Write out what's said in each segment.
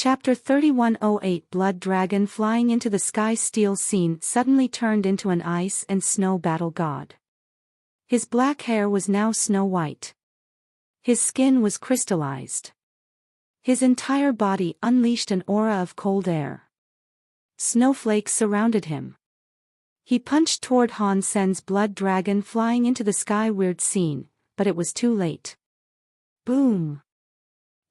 Chapter 3108 Blood Dragon flying into the sky. Steel Scene suddenly turned into an ice and snow battle god. His black hair was now snow white. His skin was crystallized. His entire body unleashed an aura of cold air. Snowflakes surrounded him. He punched toward Han Sen's blood dragon flying into the sky. Weird scene, but it was too late. Boom!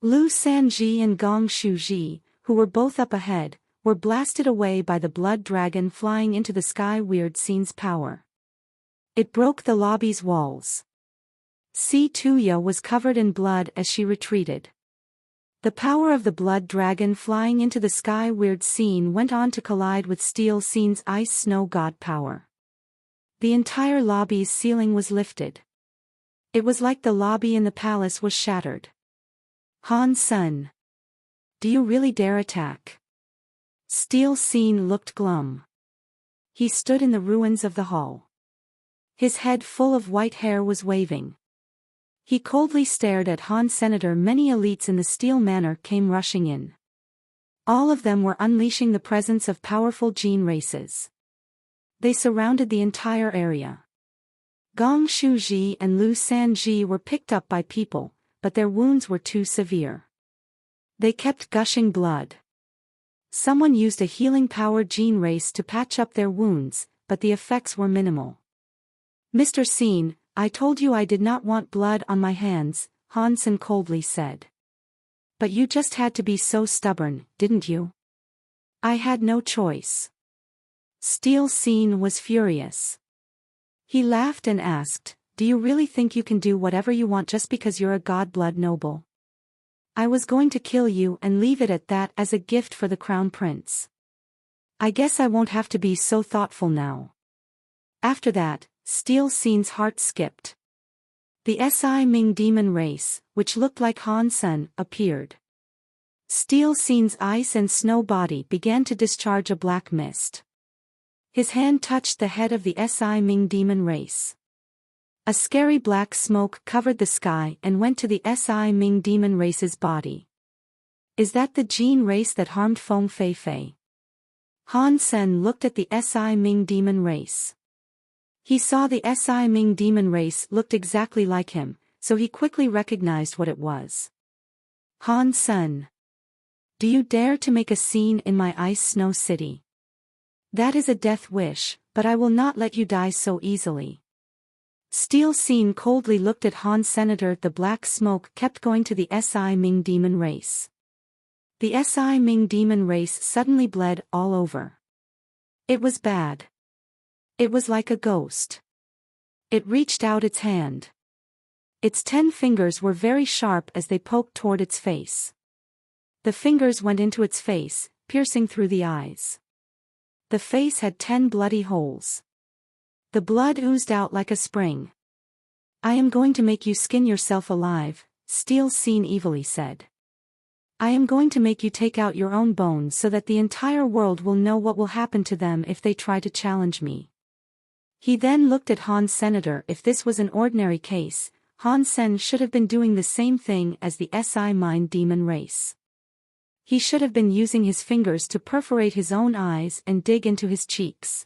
Lu Sanji and Gong Shuji, who were both up ahead, were blasted away by the blood dragon flying into the sky. Weird scene's power. It broke the lobby's walls. Si Tuya was covered in blood as she retreated. The power of the blood dragon flying into the sky. Weird scene went on to collide with Steel Scene's ice snow god power. The entire lobby's ceiling was lifted. It was like the lobby in the palace was shattered. Han Sen. Do you really dare attack? Steel Scene looked glum. He stood in the ruins of the hall. His head full of white hair was waving. He coldly stared at Han Senator. Many elites in the Steel Manor came rushing in. All of them were unleashing the presence of powerful gene races. They surrounded the entire area. Gong Shuji and Lu Sanji were picked up by people, but their wounds were too severe. They kept gushing blood. Someone used a healing power gene race to patch up their wounds, but the effects were minimal. Mr. Scene, I told you I did not want blood on my hands, Han Sen coldly said. But you just had to be so stubborn, didn't you? I had no choice. Steel Scene was furious. He laughed and asked, do you really think you can do whatever you want just because you're a god-blood noble? I was going to kill you and leave it at that as a gift for the crown prince. I guess I won't have to be so thoughtful now. After that, Steel Scene's heart skipped. The Si Ming demon race, which looked like Han Sen, appeared. Steel Scene's ice and snow body began to discharge a black mist. His hand touched the head of the Si Ming demon race. A scary black smoke covered the sky and went to the Si Ming demon race's body. Is that the gene race that harmed Feng Fei Fei? Han Sen looked at the Si Ming demon race. He saw the Si Ming demon race looked exactly like him, so he quickly recognized what it was. Han Sen. Do you dare to make a scene in my ice snow city? That is a death wish, but I will not let you die so easily. Steel Scene coldly looked at Han Senator. The black smoke kept going to the Si Ming demon race. The Si Ming demon race suddenly bled all over. It was bad. It was like a ghost. It reached out its hand. Its 10 fingers were very sharp as they poked toward its face. The fingers went into its face, piercing through the eyes. The face had 10 bloody holes. The blood oozed out like a spring. I am going to make you skin yourself alive, Steel Scene evilly said. I am going to make you take out your own bones so that the entire world will know what will happen to them if they try to challenge me. He then looked at Han Senator. If this was an ordinary case, Han Sen should have been doing the same thing as the Si Mind demon race. He should have been using his fingers to perforate his own eyes and dig into his cheeks.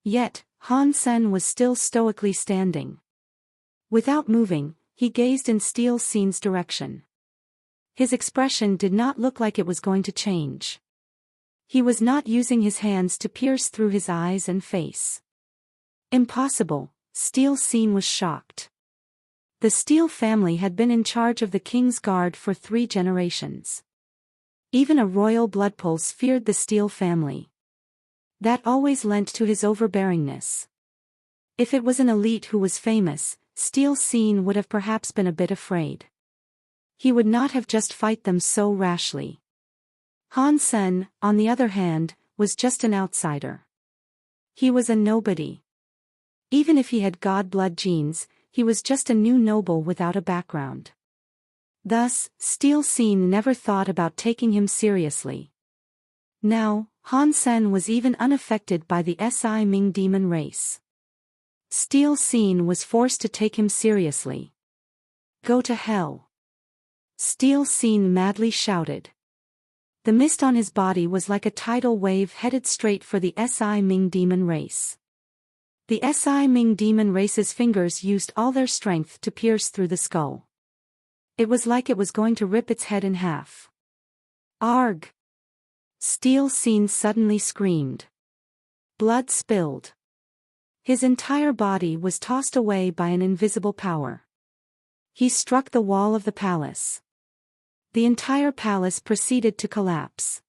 Yet, Han Sen was still stoically standing. Without moving, he gazed in Steel Scene's direction. His expression did not look like it was going to change. He was not using his hands to pierce through his eyes and face. Impossible, Steel Scene was shocked. The Steel family had been in charge of the king's guard for 3 generations. Even a royal bloodpulse feared the Steel family. That always lent to his overbearingness. If it was an elite who was famous, Steel Scene would have perhaps been a bit afraid. He would not have just fight them so rashly. Han Sen, on the other hand, was just an outsider. He was a nobody. Even if he had god-blood genes, he was just a new noble without a background. Thus, Steel Scene never thought about taking him seriously. Now, Han Sen was even unaffected by the Si Ming demon race. Steel Scene was forced to take him seriously. Go to hell. Steel Scene madly shouted. The mist on his body was like a tidal wave headed straight for the Si Ming demon race. The Si Ming demon race's fingers used all their strength to pierce through the skull. It was like it was going to rip its head in half. Arg! Steel Scene suddenly screamed. Blood spilled. His entire body was tossed away by an invisible power. He struck the wall of the palace. The entire palace proceeded to collapse.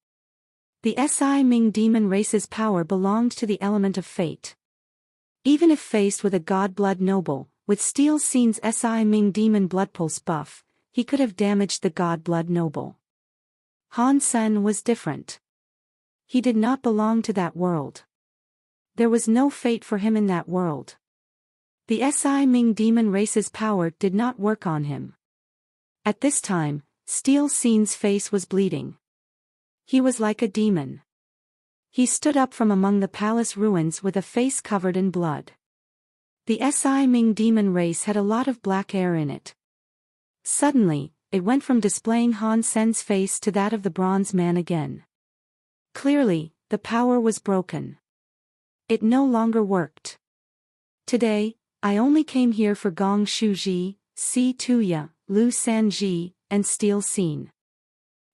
The Si Ming demon race's power belonged to the element of fate. Even if faced with a god blood noble, with Steel Scene's Si Ming demon blood pulse buff, he could have damaged the god blood noble. Han Sen was different. He did not belong to that world. There was no fate for him in that world. The Si Ming demon race's power did not work on him. At this time, Steel Scene's face was bleeding. He was like a demon. He stood up from among the palace ruins with a face covered in blood. The Si Ming demon race had a lot of black air in it. Suddenly, it went from displaying Han Sen's face to that of the bronze man again. Clearly, the power was broken. It no longer worked. Today, I only came here for Gong Shuji, Si Tuya, Lu Sanji, and Steel Scene.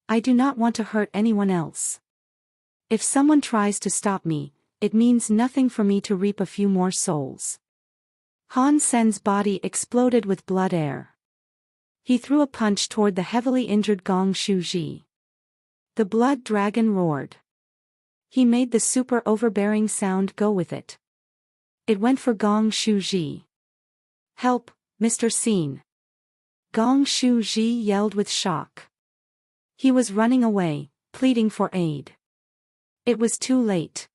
I do not want to hurt anyone else. If someone tries to stop me, it means nothing for me to reap a few more souls. Han Sen's body exploded with blood air. He threw a punch toward the heavily injured Gong Shuji. The blood dragon roared. He made the super overbearing sound go with it. It went for Gong Shuji. Help, Mr. Scene. Gong Shuji yelled with shock. He was running away, pleading for aid. It was too late.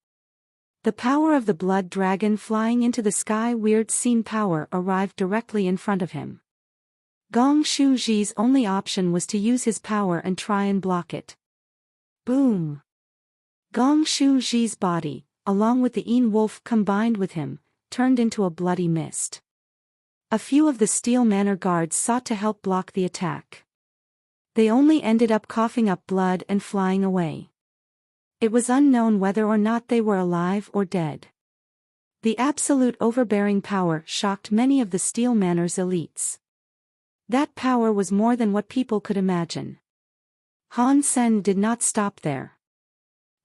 The power of the blood dragon flying into the sky weird scene power arrived directly in front of him. Gong Shuji's only option was to use his power and try and block it. Boom! Gong Shuji's body, along with the Een Wolf combined with him, turned into a bloody mist. A few of the Steel Manor guards sought to help block the attack. They only ended up coughing up blood and flying away. It was unknown whether or not they were alive or dead. The absolute overbearing power shocked many of the Steel Manor's elites. That power was more than what people could imagine. Han Sen did not stop there.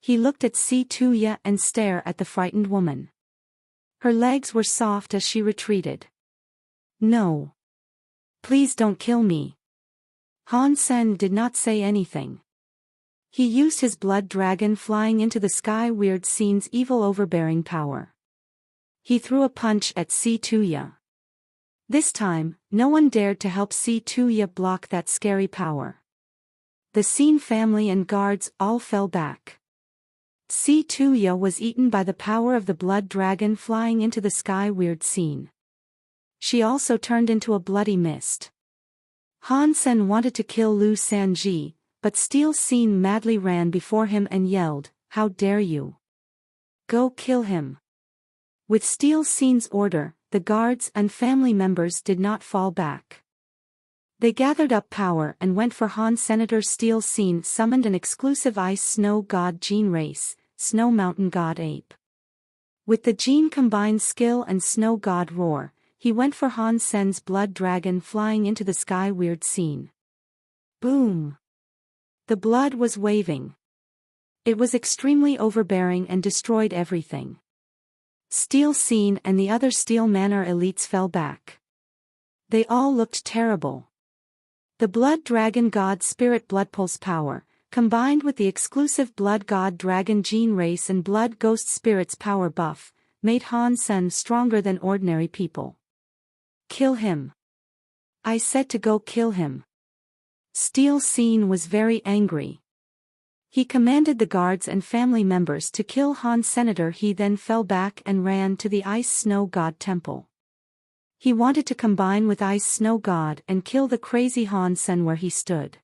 He looked at Si Tuya and stared at the frightened woman. Her legs were soft as she retreated. No. Please don't kill me. Han Sen did not say anything. He used his blood dragon flying into the sky weird scene's evil overbearing power. He threw a punch at Si Tuya. This time, no one dared to help Si Tuya block that scary power. The Scene family and guards all fell back. Si Tuya was eaten by the power of the blood dragon flying into the sky weird scene. She also turned into a bloody mist. Han Sen wanted to kill Lu Sanji, but Steel Scene madly ran before him and yelled, "How dare you! Go kill him!" With Steel Scene's order, the guards and family members did not fall back. They gathered up power and went for Han. Senator Steel Scene summoned an exclusive ice snow god gene race, Snow Mountain God Ape. With the gene combined skill and snow god roar, he went for Han Sen's blood dragon flying into the sky weird scene. Boom! The blood was waving. It was extremely overbearing and destroyed everything. Steel Scene and the other Steel Manor elites fell back. They all looked terrible. The blood dragon god spirit blood pulse power, combined with the exclusive blood god dragon gene race and blood ghost spirits power buff, made Han Sen stronger than ordinary people. Kill him. I said to go kill him. Steel Scene was very angry. He commanded the guards and family members to kill Han Senator. He then fell back and ran to the Ice Snow God Temple. He wanted to combine with Ice Snow God and kill the crazy Han Sen where he stood.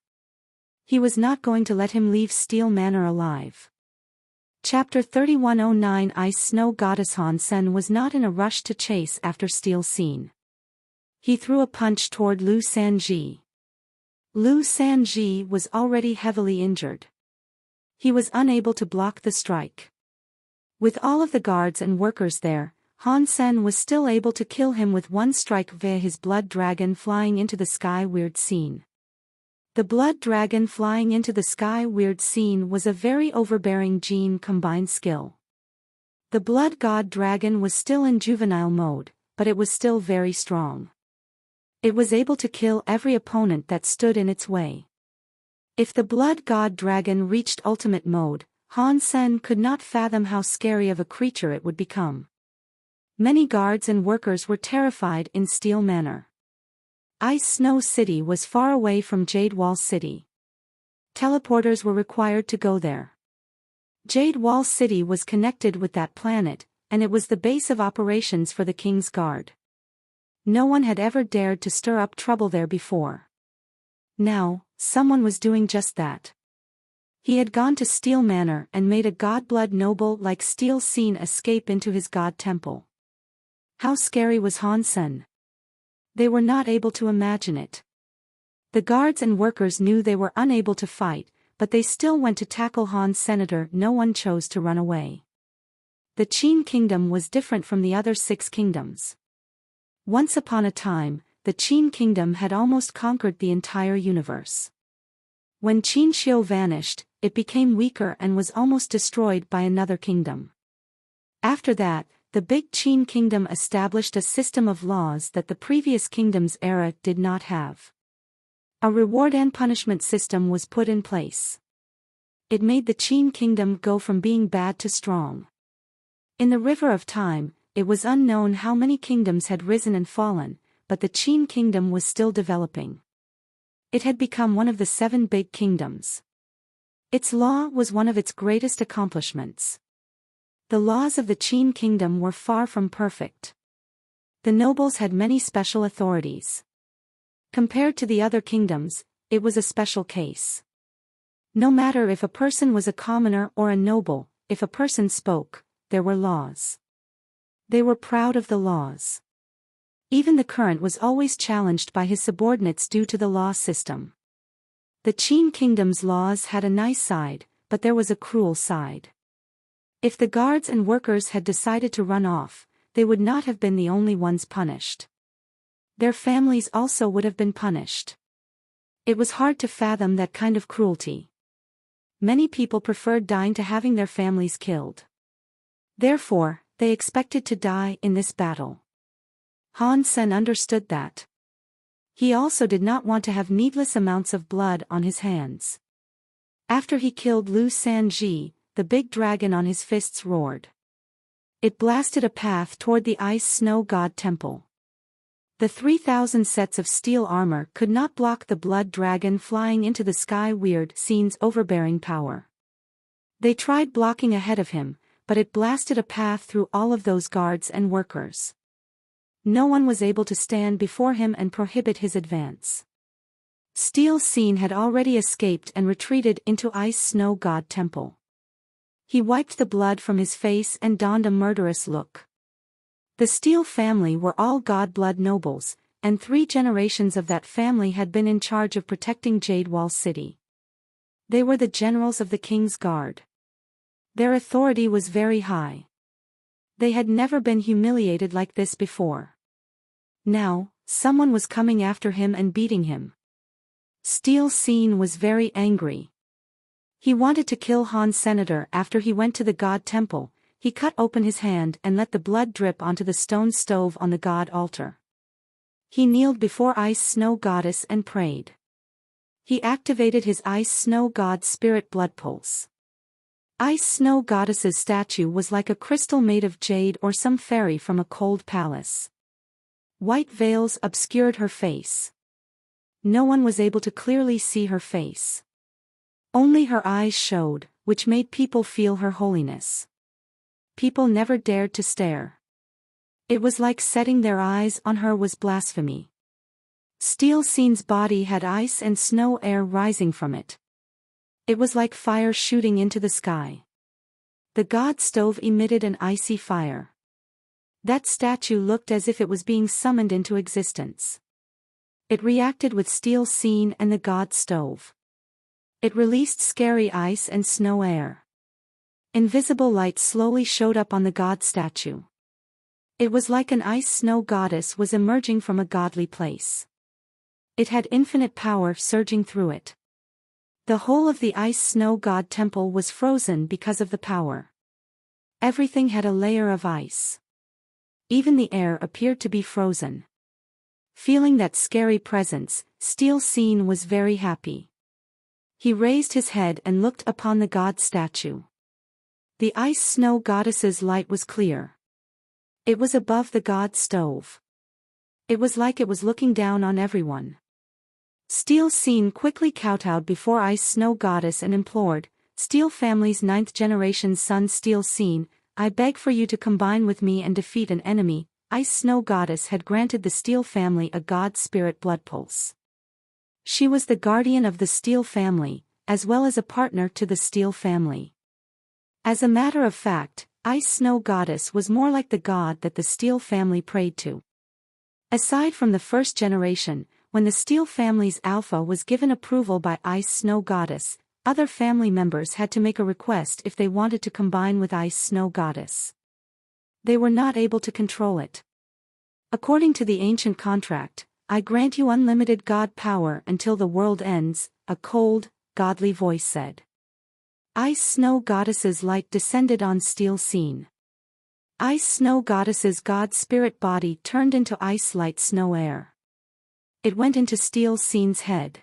He was not going to let him leave Steel Manor alive. Chapter 3109 Ice Snow Goddess Han Sen was not in a rush to chase after Steel Scene. He threw a punch toward Lu Sanji. Lu Sanji was already heavily injured. He was unable to block the strike. With all of the guards and workers there, Han Sen was still able to kill him with one strike via his blood dragon flying into the sky weird scene. The blood dragon flying into the sky weird scene was a very overbearing gene combined skill. The blood god dragon was still in juvenile mode, but it was still very strong. It was able to kill every opponent that stood in its way. If the blood god dragon reached ultimate mode, Han Sen could not fathom how scary of a creature it would become. Many guards and workers were terrified in Steel Manor. Ice Snow City was far away from Jade Wall City. Teleporters were required to go there. Jade Wall City was connected with that planet, and it was the base of operations for the King's Guard. No one had ever dared to stir up trouble there before. Now, someone was doing just that. He had gone to Steel Manor and made a godblood noble like Steel Scene escape into his god temple. How scary was Han Sen? They were not able to imagine it. The guards and workers knew they were unable to fight, but they still went to tackle Han's senator. No one chose to run away. The Qin kingdom was different from the other 6 kingdoms. Once upon a time, the Qin kingdom had almost conquered the entire universe. When Qin Xiu vanished, it became weaker and was almost destroyed by another kingdom. After that, the Big Qin kingdom established a system of laws that the previous kingdom's era did not have. A reward and punishment system was put in place. It made the Qin kingdom go from being bad to strong. In the river of time, it was unknown how many kingdoms had risen and fallen, but the Qin kingdom was still developing. It had become one of the 7 big kingdoms. Its law was one of its greatest accomplishments. The laws of the Qin kingdom were far from perfect. The nobles had many special authorities. Compared to the other kingdoms, it was a special case. No matter if a person was a commoner or a noble, if a person spoke, there were laws. They were proud of the laws. Even the current was always challenged by his subordinates due to the law system. The Qin kingdom's laws had a nice side, but there was a cruel side. If the guards and workers had decided to run off, they would not have been the only ones punished. Their families also would have been punished. It was hard to fathom that kind of cruelty. Many people preferred dying to having their families killed. Therefore, they expected to die in this battle. Han Sen understood that. He also did not want to have needless amounts of blood on his hands. After he killed Lu Sanji, the big dragon on his fists roared. It blasted a path toward the ice snow god temple. The 3,000 sets of steel armor could not block the blood dragon flying into the sky weird scene's overbearing power. They tried blocking ahead of him, but it blasted a path through all of those guards and workers. No one was able to stand before him and prohibit his advance. Steel Scene had already escaped and retreated into ice snow god temple. He wiped the blood from his face and donned a murderous look. The Steel family were all godblood nobles, and 3 generations of that family had been in charge of protecting Jade Wall City. They were the generals of the King's Guard. Their authority was very high. They had never been humiliated like this before. Now, someone was coming after him and beating him. Steel Scene was very angry. He wanted to kill Han's senator. After he went to the god temple, he cut open his hand and let the blood drip onto the stone stove on the god altar. He kneeled before Ice Snow Goddess and prayed. He activated his Ice Snow God Spirit blood pulse. Ice Snow Goddess's statue was like a crystal made of jade or some fairy from a cold palace. White veils obscured her face. No one was able to clearly see her face. Only her eyes showed, which made people feel her holiness. People never dared to stare. It was like setting their eyes on her was blasphemy. Steel Scene's body had ice and snow air rising from it. It was like fire shooting into the sky. The god stove emitted an icy fire. That statue looked as if it was being summoned into existence. It reacted with Steel Scene and the god stove. It released scary ice and snow air. Invisible light slowly showed up on the god statue. It was like an ice-snow goddess was emerging from a godly place. It had infinite power surging through it. The whole of the ice-snow god temple was frozen because of the power. Everything had a layer of ice. Even the air appeared to be frozen. Feeling that scary presence, Steel Scene was very happy. He raised his head and looked upon the god statue. The ice-snow goddess's light was clear. It was above the god stove. It was like it was looking down on everyone. Steel Scene quickly kowtowed before Ice-Snow Goddess and implored, "Steel family's 9th generation son Steel Scene, I beg for you to combine with me and defeat an enemy." Ice-Snow Goddess had granted the Steel family a god spirit blood pulse. She was the guardian of the Steel family, as well as a partner to the Steel family. As a matter of fact, Ice-Snow Goddess was more like the god that the Steel family prayed to. Aside from the first generation, when the Steel family's alpha was given approval by Ice-Snow Goddess, other family members had to make a request if they wanted to combine with Ice-Snow Goddess. They were not able to control it. According to the ancient contract, I grant you unlimited god power until the world ends, a cold, godly voice said. Ice-Snow Goddess's light descended on Steel Scene. Ice-Snow Goddess's god spirit body turned into ice-light snow air. It went into Steel Scene's head.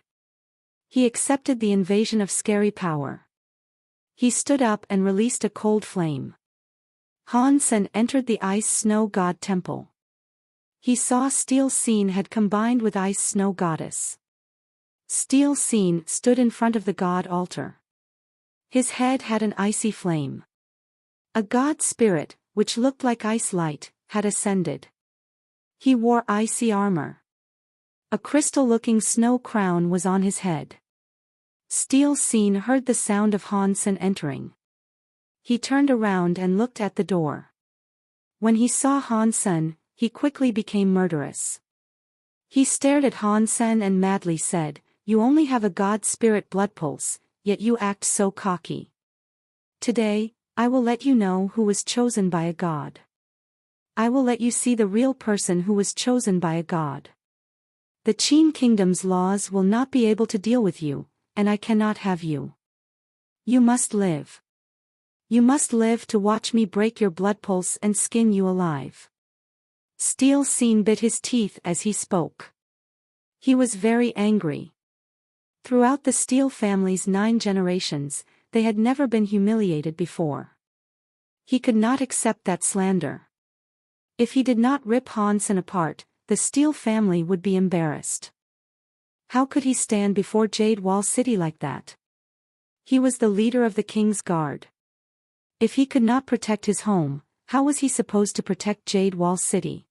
He accepted the invasion of scary power. He stood up and released a cold flame. Han Sen entered the Ice-Snow God temple. He saw Steel Scene had combined with Ice-Snow Goddess. Steel Scene stood in front of the god altar. His head had an icy flame. A god spirit, which looked like ice light, had ascended. He wore icy armor. A crystal-looking snow crown was on his head. Steel Scene heard the sound of Han Sen entering. He turned around and looked at the door. When he saw Han Sen, he quickly became murderous. He stared at Han Sen and madly said, "You only have a god spirit blood pulse, yet you act so cocky. Today, I will let you know who was chosen by a god. I will let you see the real person who was chosen by a god. The Qin Kingdom's laws will not be able to deal with you, and I cannot have you. You must live. You must live to watch me break your blood pulse and skin you alive." Steel Scene bit his teeth as he spoke. He was very angry. Throughout the Steel family's 9 generations, they had never been humiliated before. He could not accept that slander. If he did not rip Han Sen apart, the Steel family would be embarrassed. How could he stand before Jade Wall City like that? He was the leader of the King's Guard. If he could not protect his home, how was he supposed to protect Jade Wall City?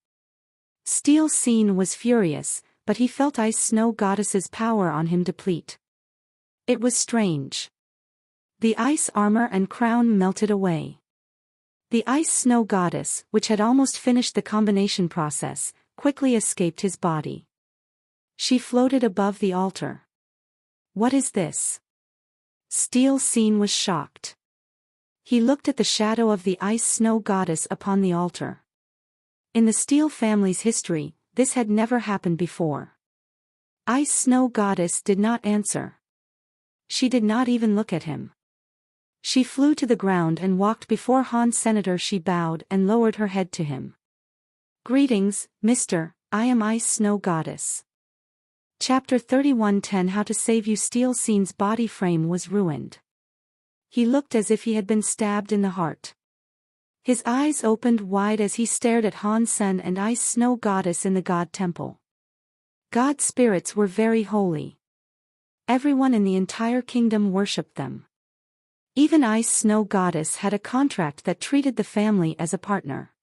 Steel Scene was furious, but he felt Ice-Snow Goddess's power on him deplete. It was strange. The ice armor and crown melted away. The Ice-Snow Goddess, which had almost finished the combination process, quickly escaped his body. She floated above the altar. What is this? Steel Scene was shocked. He looked at the shadow of the Ice-Snow Goddess upon the altar. In the Steel family's history, this had never happened before. Ice-Snow Goddess did not answer. She did not even look at him. She flew to the ground and walked before Han Senator. She bowed and lowered her head to him. "Greetings, Mr. I am Ice-Snow Goddess." Chapter 31:10 How to Save You. Steel Scene's body frame was ruined. He looked as if he had been stabbed in the heart. His eyes opened wide as he stared at Han Sen and Ice-Snow Goddess in the God Temple. God spirits were very holy. Everyone in the entire kingdom worshipped them. Even Ice-Snow Goddess had a contract that treated the family as a partner.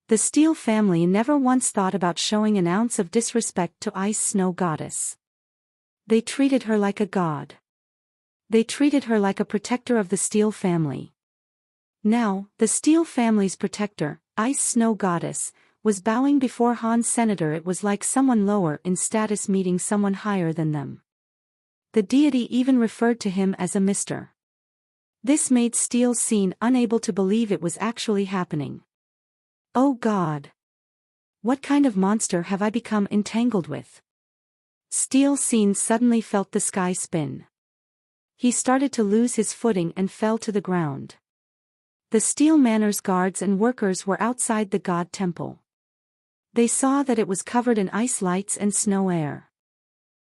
The Steel family never once thought about showing an ounce of disrespect to Ice-Snow Goddess. They treated her like a god. They treated her like a protector of the Steel family. Now, the Steel family's protector, Ice-Snow Goddess, was bowing before Han Senator. It was like someone lower in status meeting someone higher than them. The deity even referred to him as a Mr. This made Steel Scene unable to believe it was actually happening. Oh God! What kind of monster have I become entangled with? Steel Scene suddenly felt the sky spin. He started to lose his footing and fell to the ground. The Steel Manor's guards and workers were outside the god temple. They saw that it was covered in ice lights and snow air.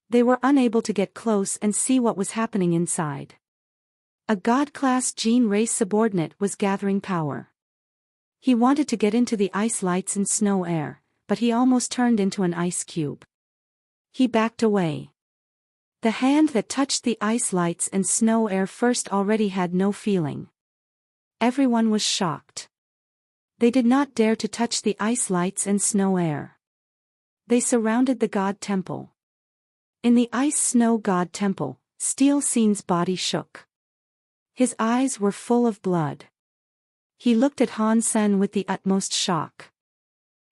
They were unable to get close and see what was happening inside. A god-class Gene race subordinate was gathering power. He wanted to get into the ice lights and snow air, but he almost turned into an ice cube. He backed away. The hand that touched the ice lights and snow air first already had no feeling. Everyone was shocked. They did not dare to touch the ice lights and snow air. They surrounded the god temple. In the ice-snow god temple, Steel Scene's body shook. His eyes were full of blood. He looked at Han Sen with the utmost shock.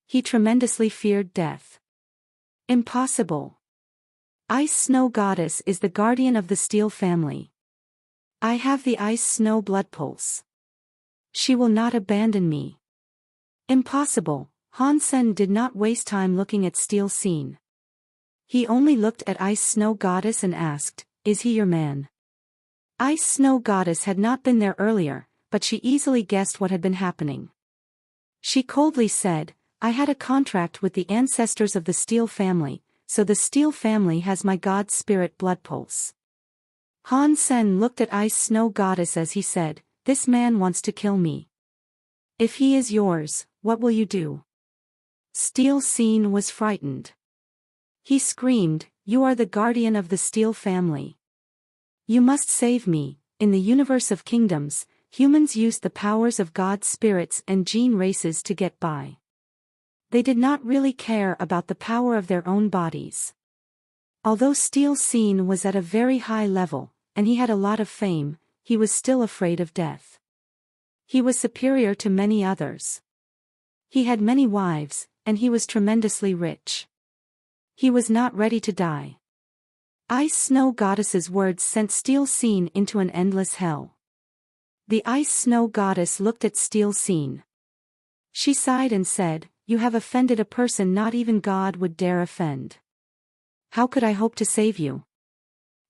He tremendously feared death. Impossible. Ice-Snow Goddess is the guardian of the Steel family. I have the ice-snow blood pulse. She will not abandon me. Impossible. Han Sen did not waste time looking at Steel Scene. He only looked at Ice-Snow Goddess and asked, "Is he your man?" Ice-Snow Goddess had not been there earlier, but she easily guessed what had been happening. She coldly said, "I had a contract with the ancestors of the Steel family, so the Steel family has my god spirit blood pulse." Han Sen looked at Ice-Snow Goddess as he said, "This man wants to kill me. If he is yours, what will you do?" Steel Scene was frightened. He screamed, "You are the guardian of the Steel family. You must save me." In the universe of kingdoms, humans used the powers of god spirits and gene races to get by. They did not really care about the power of their own bodies. Although Steel Scene was at a very high level, and he had a lot of fame, he was still afraid of death. He was superior to many others. He had many wives, and he was tremendously rich. He was not ready to die. Ice-Snow Goddess's words sent Steel Scene into an endless hell. The Ice-Snow Goddess looked at Steel Scene. She sighed and said, "You have offended a person not even God would dare offend. How could I hope to save you?"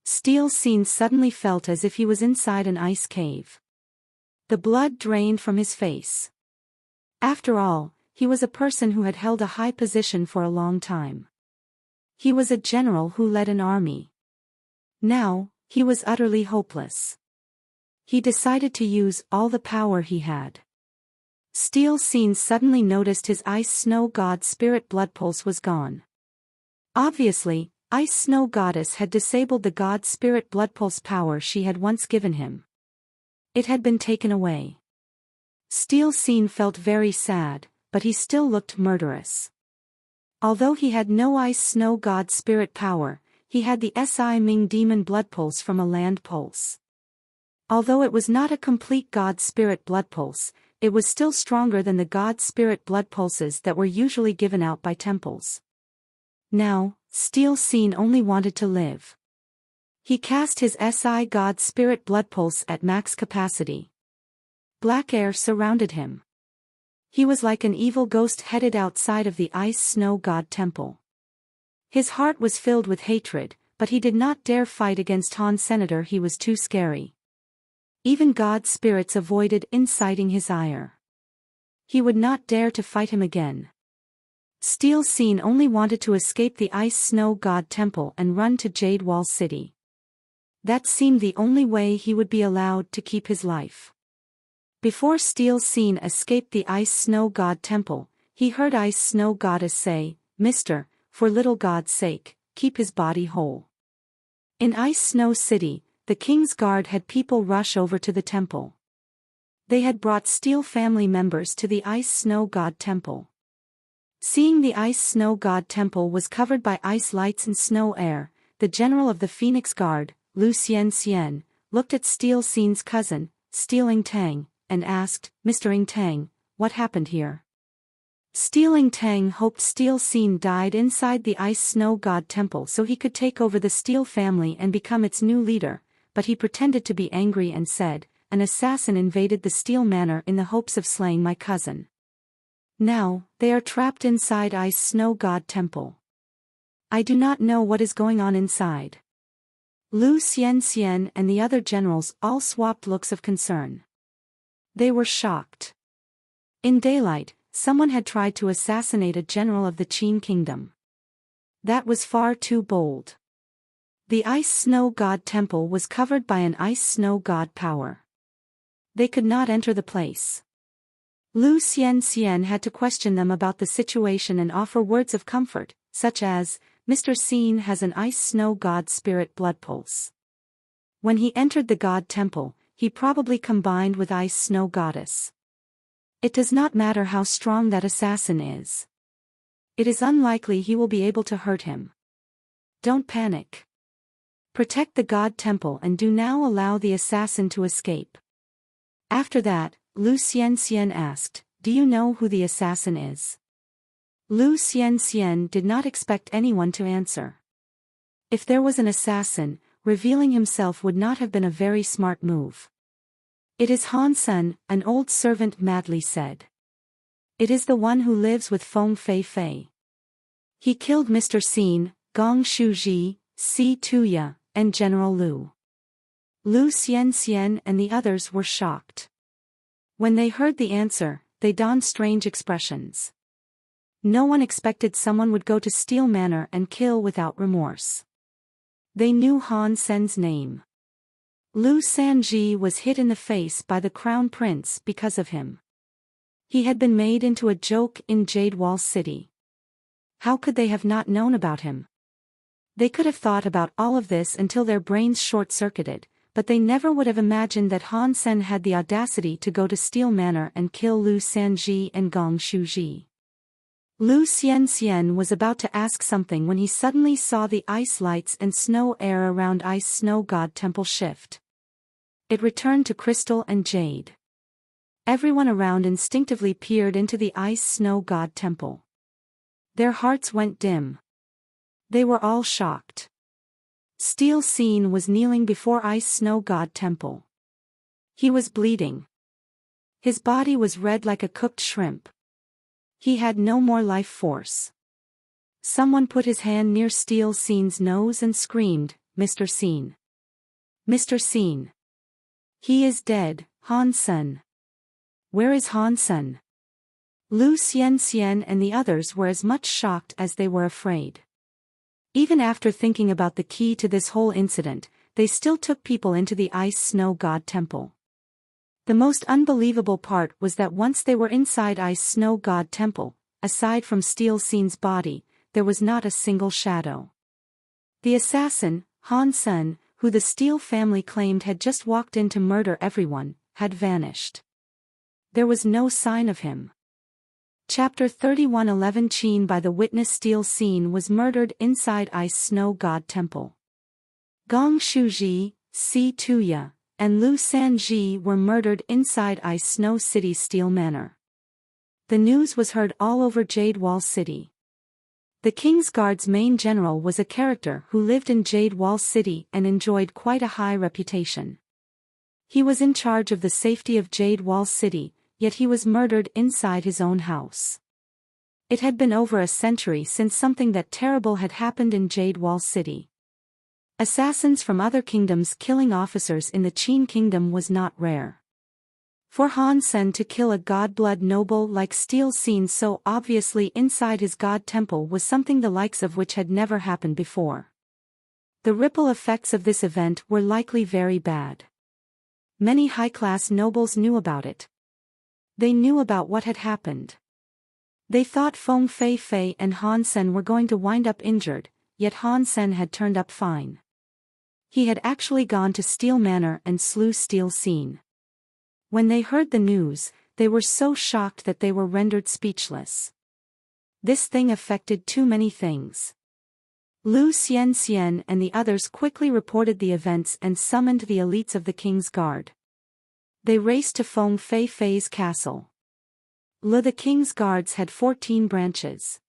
Steel Scene suddenly felt as if he was inside an ice cave. The blood drained from his face. After all, he was a person who had held a high position for a long time. He was a general who led an army. Now, he was utterly hopeless. He decided to use all the power he had. Steel Scene suddenly noticed his ice-snow god spirit blood pulse was gone. Obviously, Ice-Snow Goddess had disabled the god spirit blood pulse power she had once given him. It had been taken away. Steel Scene felt very sad, but he still looked murderous. Although he had no ice-snow god spirit power, he had the Si Ming demon blood pulse from a land pulse. Although it was not a complete god spirit blood pulse, it was still stronger than the god spirit blood pulses that were usually given out by temples. Now, Steel Scene only wanted to live. He cast his Si god spirit blood pulse at max capacity. Black air surrounded him. He was like an evil ghost headed outside of the ice-snow god temple. His heart was filled with hatred, but he did not dare fight against Han Senator. He was too scary. Even god spirits avoided inciting his ire. He would not dare to fight him again. Steel Scene only wanted to escape the ice-snow god temple and run to Jade Wall City. That seemed the only way he would be allowed to keep his life. Before Steel Scene escaped the ice-snow god temple, he heard Ice-Snow Goddess say, "Mister, for little God's sake, keep his body whole." In Ice-Snow City, the king's guard had people rush over to the temple. They had brought Steel family members to the Ice-Snow God temple. Seeing the Ice-Snow God temple was covered by ice lights and snow air, the general of the Phoenix Guard, Lu Xian, looked at Steel Scene's cousin, Steel Ing Tang, and asked, "Mr. Ing Tang, what happened here?" Stealing Tang hoped Steel Scene died inside the Ice Snow God Temple so he could take over the Steel family and become its new leader, but he pretended to be angry and said, "An assassin invaded the Steel Manor in the hopes of slaying my cousin. Now, they are trapped inside Ice Snow God Temple. I do not know what is going on inside." Lu Xianxian and the other generals all swapped looks of concern. They were shocked. In daylight, someone had tried to assassinate a general of the Qin kingdom. That was far too bold. The Ice Snow God Temple was covered by an Ice Snow God power. They could not enter the place. Lu Xianxian had to question them about the situation and offer words of comfort, such as, "Mr. Scene has an Ice Snow God spirit blood pulse. When he entered the God Temple, he probably combined with Ice Snow Goddess. It does not matter how strong that assassin is. It is unlikely he will be able to hurt him. Don't panic. Protect the God Temple and do now allow the assassin to escape." After that, Lu Xianxian asked, "Do you know who the assassin is?" Lu Xianxian did not expect anyone to answer. If there was an assassin, revealing himself would not have been a very smart move. "It is Han Sen," an old servant madly said. "It is the one who lives with Feng Fei Fei. He killed Mr. Scene, Gong Shuji, Si Tuya, and General Lu." Lu Xianxian and the others were shocked. When they heard the answer, they donned strange expressions. No one expected someone would go to Steel Manor and kill without remorse. They knew Han Sen's name. Lu Sanji was hit in the face by the Crown Prince because of him. He had been made into a joke in Jade Wall City. How could they have not known about him? They could have thought about all of this until their brains short-circuited, but they never would have imagined that Han Sen had the audacity to go to Steel Manor and kill Lu Sanji and Gong Shuji. Lu Xianxian was about to ask something when he suddenly saw the ice lights and snow air around Ice Snow God Temple shift. It returned to crystal and jade. Everyone around instinctively peered into the Ice Snow God Temple. Their hearts went dim. They were all shocked. Steel Scene was kneeling before Ice Snow God Temple. He was bleeding. His body was red like a cooked shrimp. He had no more life force. Someone put his hand near Steel Scene's nose and screamed, "Mr. Scene! Mr. Scene! He is dead, Han Sen! Where is Han Sen?" Lu Xianxian and the others were as much shocked as they were afraid. Even after thinking about the key to this whole incident, they still took people into the Ice Snow God Temple. The most unbelievable part was that once they were inside Ice Snow God Temple, aside from Steel Scene's body, there was not a single shadow. The assassin, Han Sen, who the Steel family claimed had just walked in to murder everyone, had vanished. There was no sign of him. Chapter 31:11 Qin by the witness Steel Scene was murdered inside Ice Snow God Temple. Gong Shuji, Si Tuya, and Lu Sanji were murdered inside Ice Snow City's Steel Manor. The news was heard all over Jade Wall City. The King's Guard's main general was a character who lived in Jade Wall City and enjoyed quite a high reputation. He was in charge of the safety of Jade Wall City, yet he was murdered inside his own house. It had been over a century since something that terrible had happened in Jade Wall City. Assassins from other kingdoms killing officers in the Qin kingdom was not rare. For Han Sen to kill a god-blood noble like Steel Scene so obviously inside his god temple was something the likes of which had never happened before. The ripple effects of this event were likely very bad. Many high-class nobles knew about it. They knew about what had happened. They thought Feng Fei Fei and Han Sen were going to wind up injured, yet Han Sen had turned up fine. He had actually gone to Steel Manor and slew Steel Scene. When they heard the news, they were so shocked that they were rendered speechless. This thing affected too many things. Lu Xianxian and the others quickly reported the events and summoned the elites of the King's Guard. They raced to Feng Fei Fei's castle. The king's guards had 14 branches.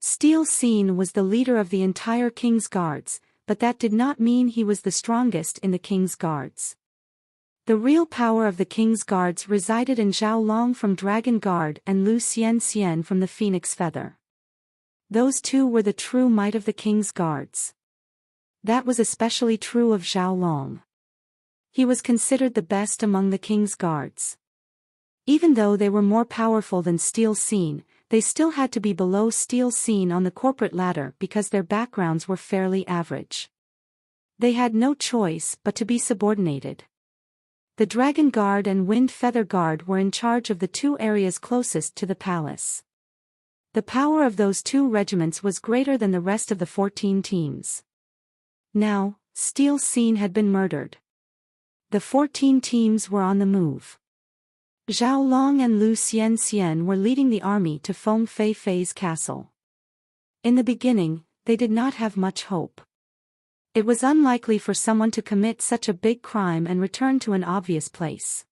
Steel Scene was the leader of the entire king's guards, but that did not mean he was the strongest in the king's guards. The real power of the king's guards resided in Zhao Long from Dragon Guard and Lu Xian from the Phoenix Feather. Those two were the true might of the king's guards. That was especially true of Zhao Long. He was considered the best among the king's guards. Even though they were more powerful than Steel Scene, they still had to be below Steel Scene on the corporate ladder because their backgrounds were fairly average. They had no choice but to be subordinated. The Dragon Guard and Wind Feather Guard were in charge of the two areas closest to the palace. The power of those two regiments was greater than the rest of the 14 teams. Now, Steel Scene had been murdered. The 14 teams were on the move. Zhao Long and Lu Xian were leading the army to Feng Fei Fei's castle. In the beginning, they did not have much hope. It was unlikely for someone to commit such a big crime and return to an obvious place.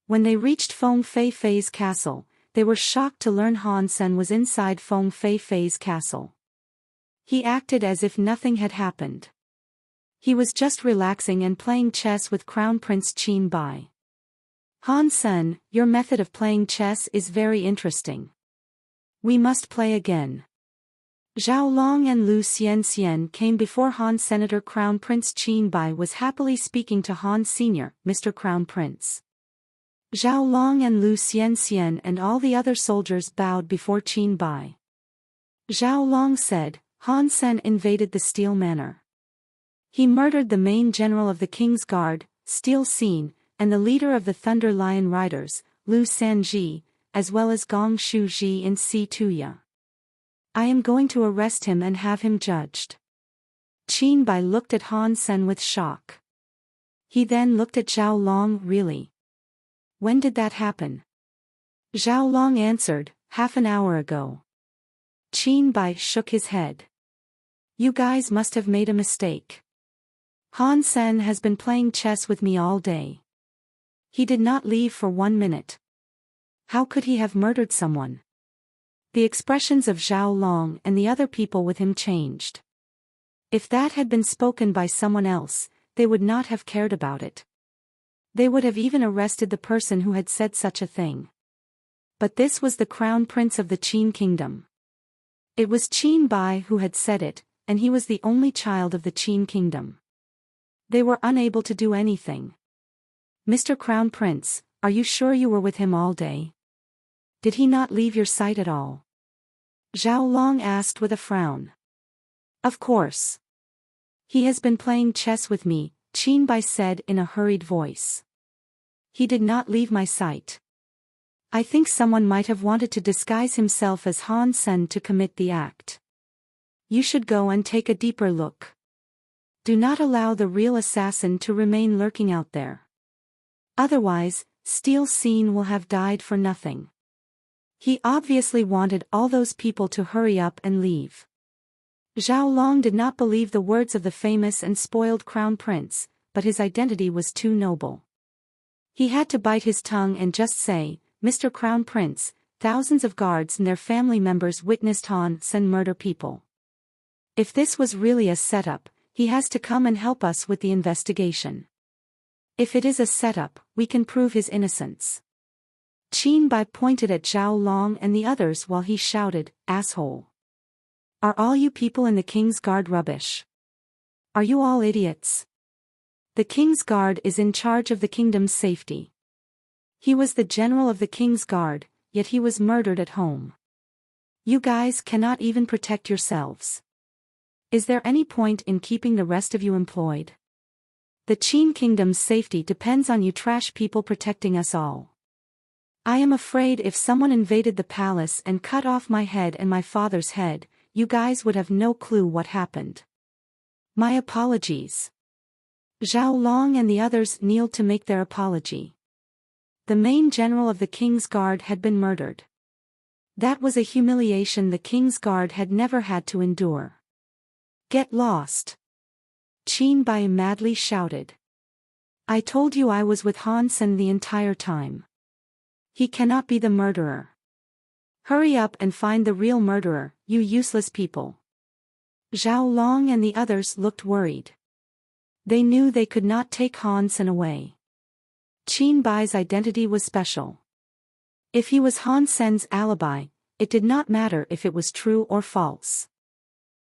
When they reached Feng Fei Fei's castle, they were shocked to learn Han Sen was inside Feng Fei Fei's castle. He acted as if nothing had happened. He was just relaxing and playing chess with Crown Prince Qin Bai. Han Sen, your method of playing chess is very interesting. We must play again. Zhao Long and Lu Xian came before Han. Senator Crown Prince Qin Bai was happily speaking to Han Sr., Mr. Crown Prince. Zhao Long and Lu Xian and all the other soldiers bowed before Qin Bai. Zhao Long said, Han Sen invaded the Steel Manor. He murdered the main general of the King's Guard, Steel Scene, and the leader of the Thunder Lion Riders, Lu Sanji, as well as Gong Shuji and Si Tuya. I am going to arrest him and have him judged. Qin Bai looked at Han Sen with shock. He then looked at Zhao Long. Really? When did that happen? Zhao Long answered, half an hour ago. Qin Bai shook his head. You guys must have made a mistake. Han Sen has been playing chess with me all day. He did not leave for 1 minute. How could he have murdered someone? The expressions of Zhao Long and the other people with him changed. If that had been spoken by someone else, they would not have cared about it. They would have even arrested the person who had said such a thing. But this was the Crown Prince of the Qin Kingdom. It was Qin Bai who had said it, and he was the only child of the Qin Kingdom. They were unable to do anything. Mr. Crown Prince, are you sure you were with him all day? Did he not leave your sight at all? Zhao Long asked with a frown. Of course. He has been playing chess with me, Qin Bai said in a hurried voice. He did not leave my sight. I think someone might have wanted to disguise himself as Han Sen to commit the act. You should go and take a deeper look. Do not allow the real assassin to remain lurking out there. Otherwise, Steel Scene will have died for nothing. He obviously wanted all those people to hurry up and leave. Zhao Long did not believe the words of the famous and spoiled Crown Prince, but his identity was too noble. He had to bite his tongue and just say, Mr. Crown Prince, thousands of guards and their family members witnessed Han Sen murder people. If this was really a setup, he has to come and help us with the investigation. If it is a setup, we can prove his innocence. Qin Bai pointed at Zhao Long and the others while he shouted, asshole. Are all you people in the King's Guard rubbish? Are you all idiots? The King's Guard is in charge of the kingdom's safety. He was the general of the King's Guard, yet he was murdered at home. You guys cannot even protect yourselves. Is there any point in keeping the rest of you employed? The Qin Kingdom's safety depends on you trash people protecting us all. I am afraid if someone invaded the palace and cut off my head and my father's head, you guys would have no clue what happened. My apologies. Zhao Long and the others kneeled to make their apology. The main general of the King's Guard had been murdered. That was a humiliation the King's Guard had never had to endure. Get lost. Qin Bai madly shouted. I told you I was with Han Sen the entire time. He cannot be the murderer. Hurry up and find the real murderer, you useless people. Zhao Long and the others looked worried. They knew they could not take Han Sen away. Qin Bai's identity was special. If he was Han Sen's alibi, it did not matter if it was true or false.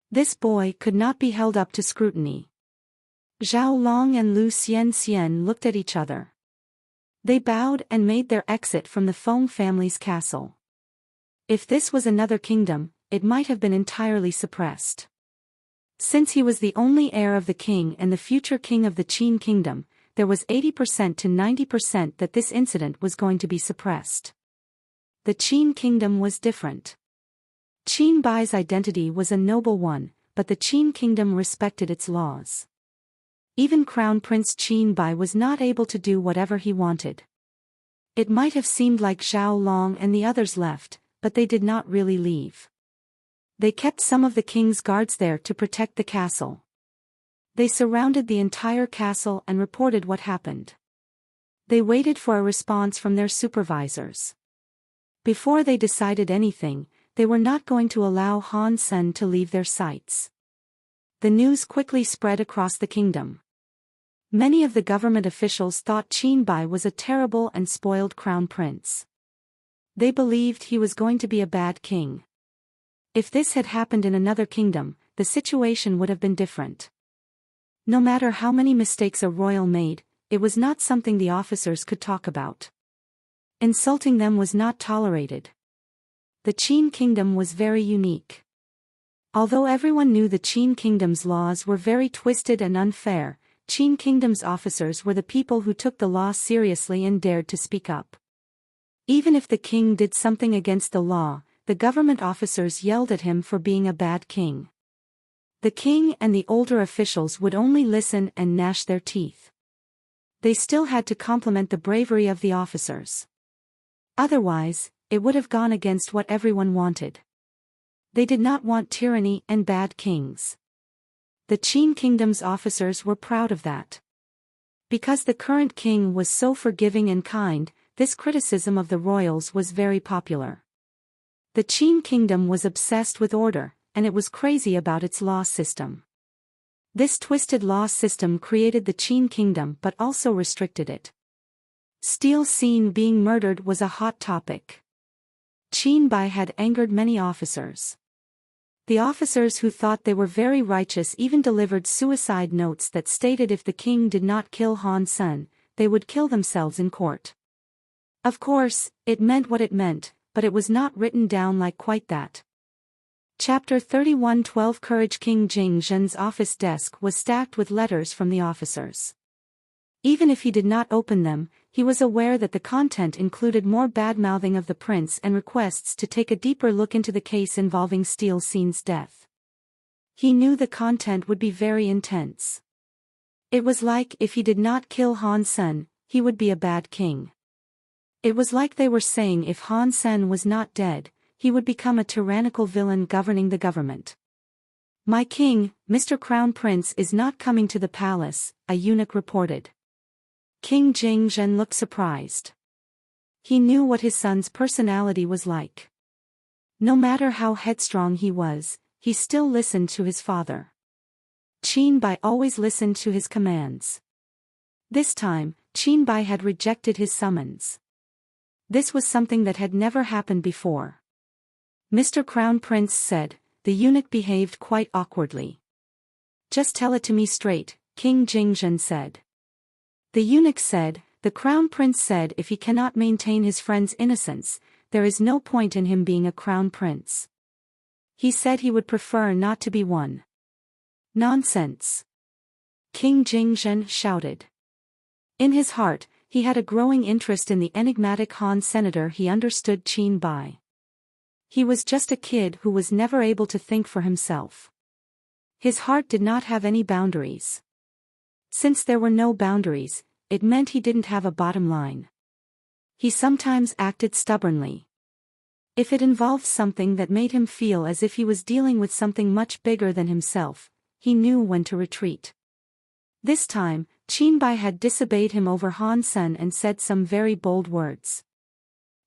This boy could not be held up to scrutiny. Zhao Long and Lu Xian looked at each other. They bowed and made their exit from the Feng family's castle. If this was another kingdom, it might have been entirely suppressed. Since he was the only heir of the king and the future king of the Qin kingdom, there was 80% to 90% that this incident was going to be suppressed. The Qin kingdom was different. Qin Bai's identity was a noble one, but the Qin kingdom respected its laws. Even Crown Prince Qin Bai was not able to do whatever he wanted. It might have seemed like Zhao Long and the others left, but they did not really leave. They kept some of the king's guards there to protect the castle. They surrounded the entire castle and reported what happened. They waited for a response from their supervisors. Before they decided anything, they were not going to allow Han Sen to leave their sights. The news quickly spread across the kingdom. Many of the government officials thought Qin Bai was a terrible and spoiled crown prince. They believed he was going to be a bad king. If this had happened in another kingdom, the situation would have been different. No matter how many mistakes a royal made, it was not something the officers could talk about. Insulting them was not tolerated. The Qin kingdom was very unique. Although everyone knew the Qin kingdom's laws were very twisted and unfair, Qin kingdom's officers were the people who took the law seriously and dared to speak up. Even if the king did something against the law, the government officers yelled at him for being a bad king. The king and the older officials would only listen and gnash their teeth. They still had to compliment the bravery of the officers. Otherwise, it would have gone against what everyone wanted. They did not want tyranny and bad kings. The Qin kingdom's officers were proud of that. Because the current king was so forgiving and kind, this criticism of the royals was very popular. The Qin kingdom was obsessed with order, and it was crazy about its law system. This twisted law system created the Qin kingdom but also restricted it. Steel Scene being murdered was a hot topic. Qin Bai had angered many officers. The officers who thought they were very righteous even delivered suicide notes that stated if the king did not kill Han Sen, they would kill themselves in court. Of course, it meant what it meant, but it was not written down like quite that. Chapter 31:12 Courage. King Jing Zhen's office desk was stacked with letters from the officers. Even if he did not open them, he was aware that the content included more bad-mouthing of the prince and requests to take a deeper look into the case involving Steel Scene's death. He knew the content would be very intense. It was like if he did not kill Han Sen, he would be a bad king. It was like they were saying if Han Sen was not dead, he would become a tyrannical villain governing the government. My king, Mr. Crown Prince is not coming to the palace, a eunuch reported. King Jingzhen looked surprised. He knew what his son's personality was like. No matter how headstrong he was, he still listened to his father. Qin Bai always listened to his commands. This time, Qin Bai had rejected his summons. This was something that had never happened before. Mr. Crown Prince said, the eunuch behaved quite awkwardly. Just tell it to me straight, King Jingzhen said. The eunuch said, the crown prince said if he cannot maintain his friend's innocence, there is no point in him being a crown prince. He said he would prefer not to be one. Nonsense! King Jingzhen shouted. In his heart, he had a growing interest in the enigmatic Han senator. He understood Qin Bai. He was just a kid who was never able to think for himself. His heart did not have any boundaries. Since there were no boundaries, it meant he didn't have a bottom line. He sometimes acted stubbornly. If it involved something that made him feel as if he was dealing with something much bigger than himself, he knew when to retreat. This time, Qin Bai had disobeyed him over Han Sen and said some very bold words.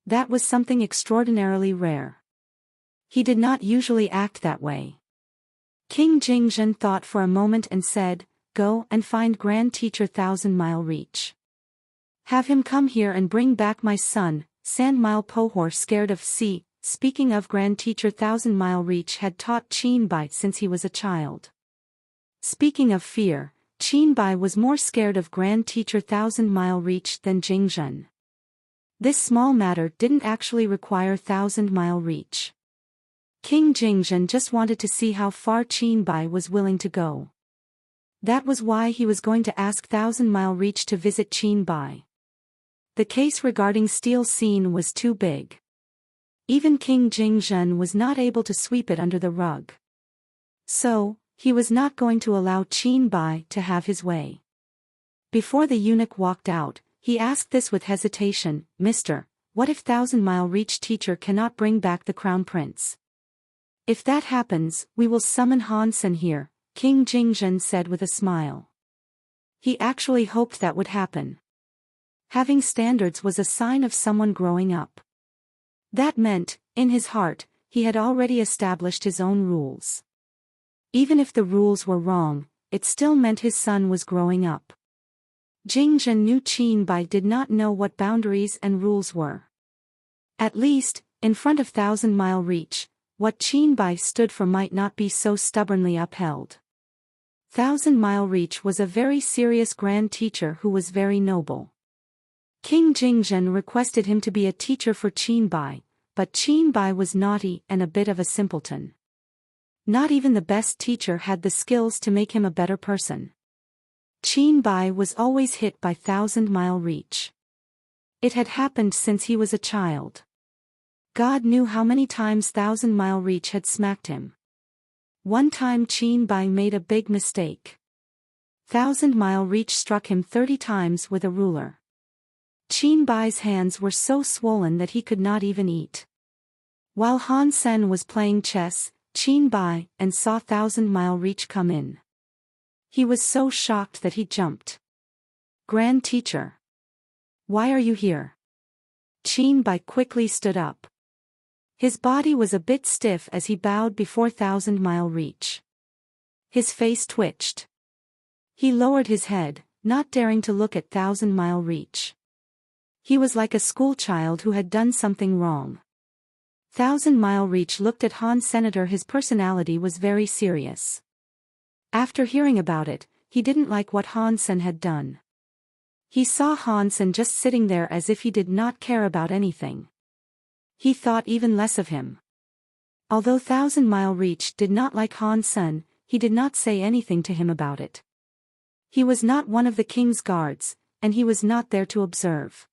That was something extraordinarily rare. He did not usually act that way. King Jingzhen thought for a moment and said, "Go and find Grand Teacher Thousand Mile Reach. Have him come here and bring back my son." Sand Mile Pohor scared of sea. Speaking of, Grand Teacher Thousand Mile Reach had taught Qin Bai since he was a child. Speaking of fear, Qin Bai was more scared of Grand Teacher Thousand Mile Reach than Jingzhen. This small matter didn't actually require Thousand Mile Reach. King Jingzhen just wanted to see how far Qin Bai was willing to go. That was why he was going to ask Thousand Mile Reach to visit Qin Bai. The case regarding Steel Scene was too big. Even King Jingzhen was not able to sweep it under the rug. So, he was not going to allow Qin Bai to have his way. Before the eunuch walked out, he asked this with hesitation, "Mister, what if Thousand Mile Reach teacher cannot bring back the crown prince? If that happens, we will summon Han Sen here," King Jingzhen said with a smile. He actually hoped that would happen. Having standards was a sign of someone growing up. That meant, in his heart, he had already established his own rules. Even if the rules were wrong, it still meant his son was growing up. Jingzhen knew Qin Bai did not know what boundaries and rules were. At least, in front of Thousand Mile Reach, what Qin Bai stood for might not be so stubbornly upheld. Thousand Mile Reach was a very serious grand teacher who was very noble. King Jingzhen requested him to be a teacher for Qin Bai, but Qin Bai was naughty and a bit of a simpleton. Not even the best teacher had the skills to make him a better person. Qin Bai was always hit by Thousand Mile Reach. It had happened since he was a child. God knew how many times Thousand Mile Reach had smacked him. One time Qin Bai made a big mistake. Thousand Mile Reach struck him 30 times with a ruler. Qin Bai's hands were so swollen that he could not even eat. While Han Sen was playing chess, Qin Bai and saw Thousand Mile Reach come in. He was so shocked that he jumped. "Grand Teacher. Why are you here?" Qin Bai quickly stood up. His body was a bit stiff as he bowed before Thousand Mile Reach. His face twitched. He lowered his head, not daring to look at Thousand Mile Reach. He was like a schoolchild who had done something wrong. Thousand Mile Reach looked at Han Senator. His personality was very serious. After hearing about it, he didn't like what Han Sen had done. He saw Han Sen just sitting there as if he did not care about anything. He thought even less of him. Although Thousand Mile Reach did not like Han Sen, he did not say anything to him about it. He was not one of the king's guards, and he was not there to observe.